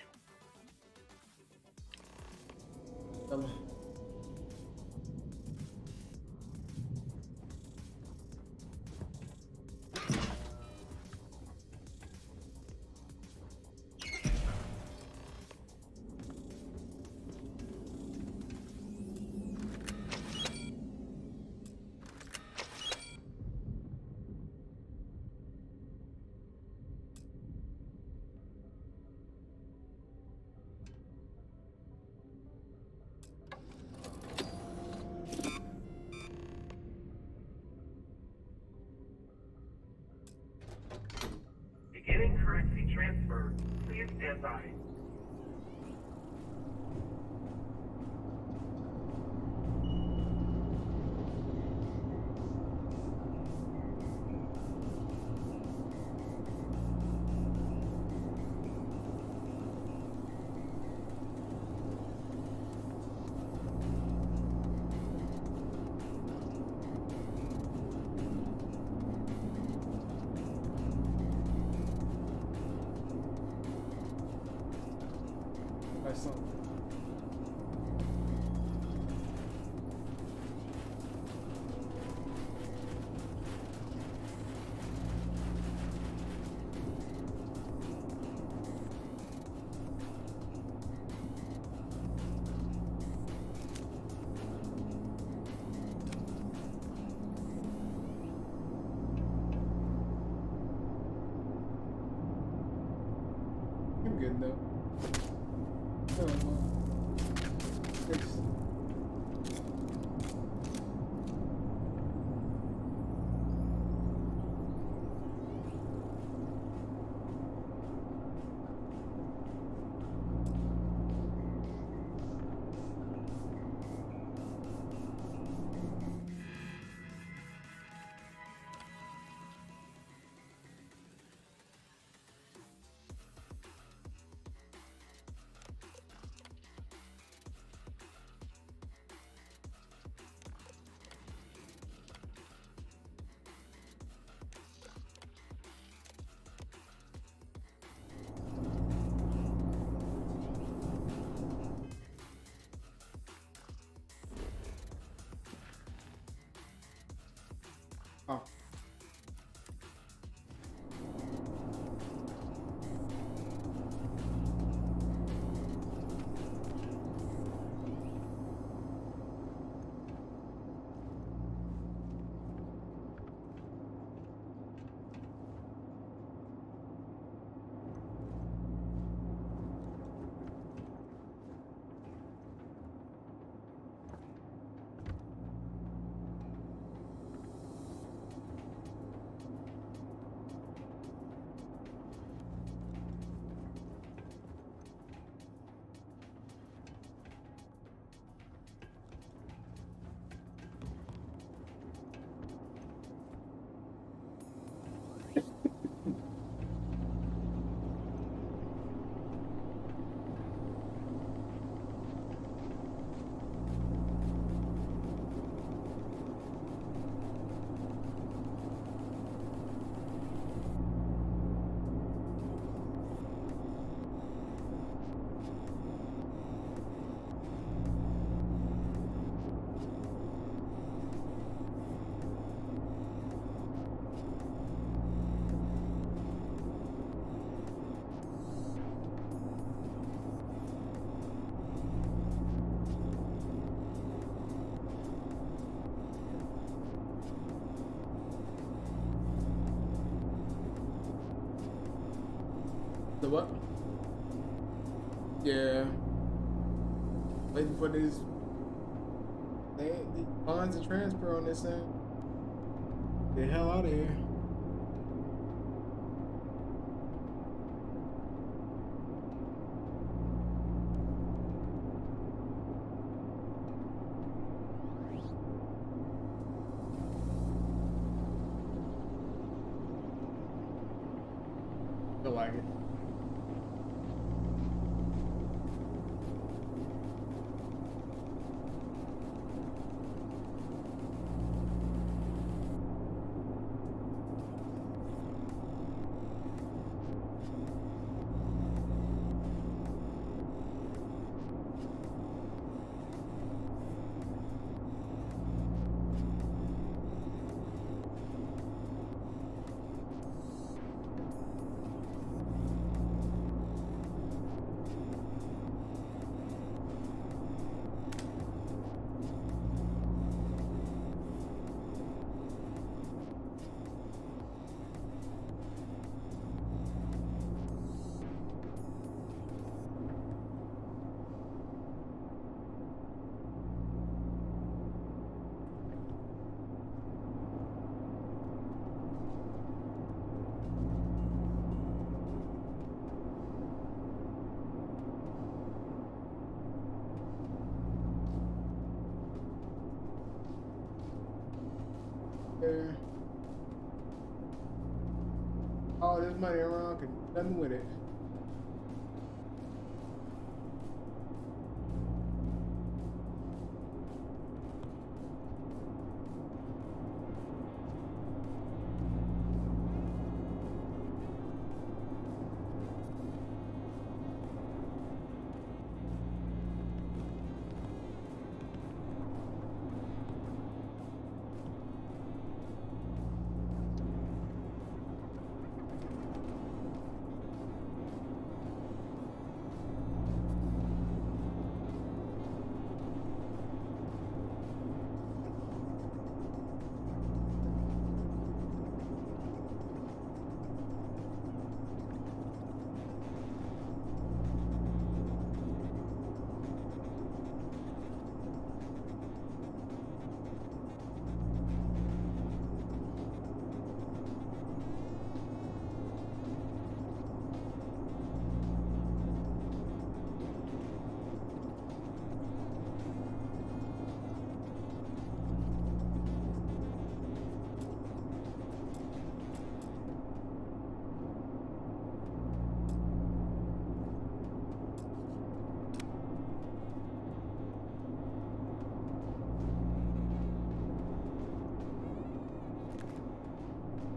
Beginning currency transfer. Please stand by.
I'm good though. Thanks. Oh. what? Yeah. Waiting for these funds to transfer on this thing. Get the hell out of here. Feel like it. All this money around, can do nothing with it.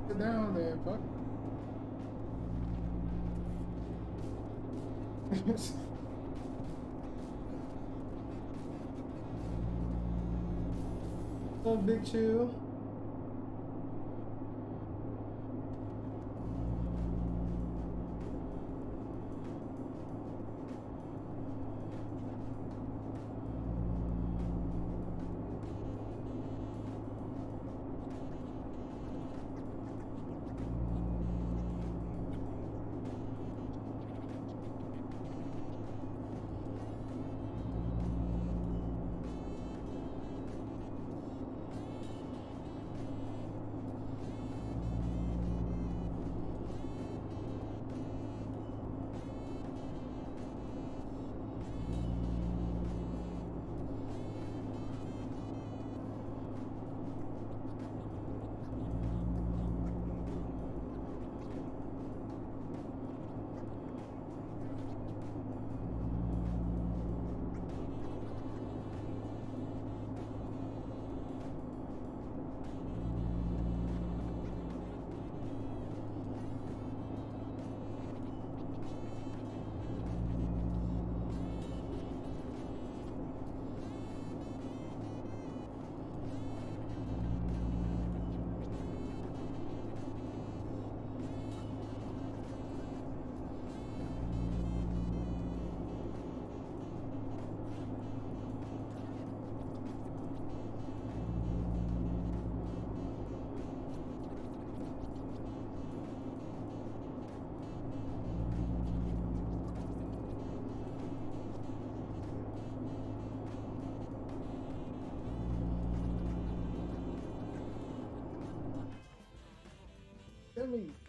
Sit down there, fuck. Oh, big chill. Kill me.